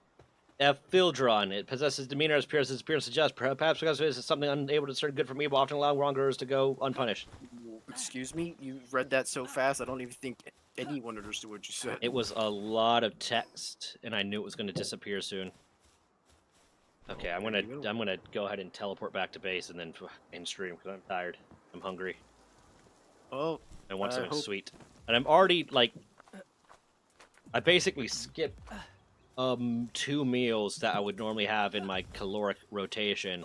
Phildron. It possesses demeanor as its appearance suggests. Perhaps because it is something unable to discern good from evil, often allowing wrongdoers to go unpunished. Excuse me? You read that so fast, I don't even think anyone understood what you said. It was a lot of text, and I knew it was going to disappear soon. Okay, I'm gonna go ahead and teleport back to base and then in stream because I'm tired. I'm hungry. Oh, I want something sweet, and I'm already like, I basically skipped 2 meals that I would normally have in my caloric rotation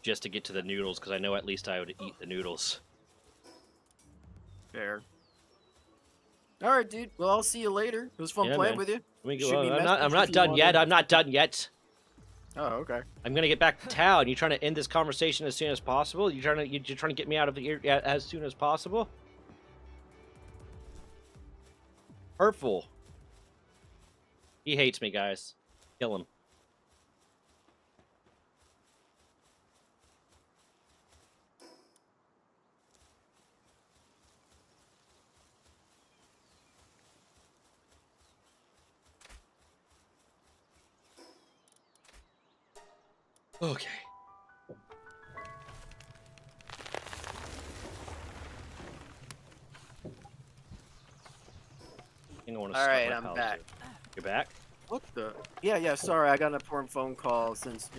just to get to the noodles, because I know at least I would eat the noodles. Fair. All right, dude. Well, I'll see you later. It was fun playing with you. I'm not done yet. I'm not done yet. Oh, okay. I'm gonna get back to town. You trying to end this conversation as soon as possible? You're trying to get me out of here as soon as possible? Hurtful. He hates me, guys. Kill him. Okay. All right, I'm back. You're back? What the? Yeah. Sorry, I got an important phone call. Since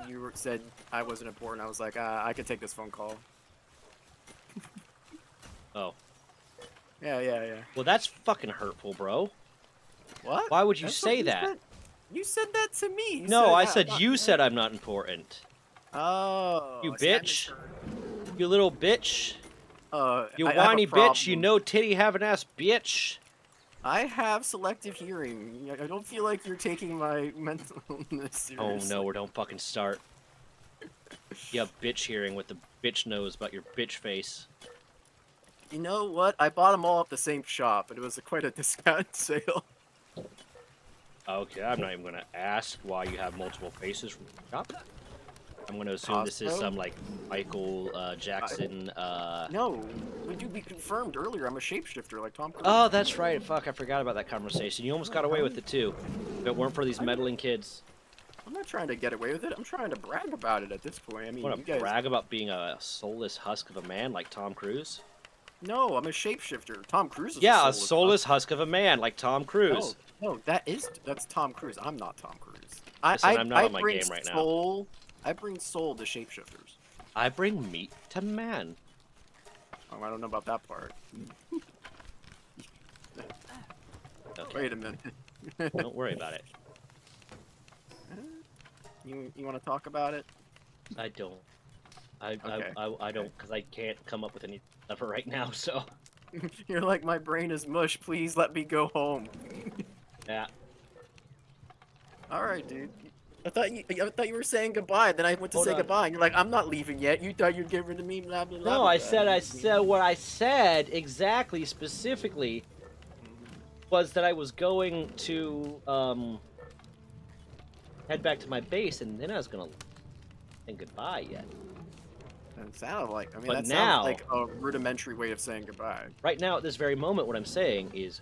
you said I wasn't important, I was like, I could take this phone call. Oh. Yeah. Well, that's fucking hurtful, bro. What? Why would you say that? You said that to me. No, I said you said I'm not important. Oh. You bitch. You little bitch. You I whiny bitch. You no titty having ass bitch. I have selective hearing. I don't feel like you're taking my mental illness seriously. Oh no, don't fucking start. You have bitch hearing with the bitch nose about your bitch face. You know what? I bought them all at the same shop, and it was quite a discount sale. Okay, I'm not even gonna ask why you have multiple faces from the shop. I'm gonna assume this is some like Michael Jackson. No, we do be confirmed earlier. I'm a shapeshifter like Tom Cruise. Oh, that's right. Fuck, I forgot about that conversation. You almost got away with it too. If it weren't for these meddling kids. I'm not trying to get away with it. I'm trying to brag about it at this point. I mean, you guys brag about being a soulless husk of a man like Tom Cruise? No, I'm a shapeshifter. Tom Cruise is a soulless husk of a man like Tom Cruise. No, that's Tom Cruise. I'm not Tom Cruise. Listen, I'm not on my game right now. I bring soul to shapeshifters. I bring meat to man. Oh, I don't know about that part. Okay. Wait a minute. Don't worry about it. You want to talk about it? I don't. I don't, because I can't come up with any stuff right now, so. You're like, my brain is mush, please let me go home. Yeah. Alright, dude. I thought you were saying goodbye, then I went to say goodbye, and you're like, I'm not leaving yet, you thought you'd get rid of me, blah, blah, blah. No, I said what I said, exactly, specifically, was that I was going to, head back to my base, and then I was gonna say goodbye yet. It sounded like, I mean, that sounds like a rudimentary way of saying goodbye. Right now, at this very moment, what I'm saying is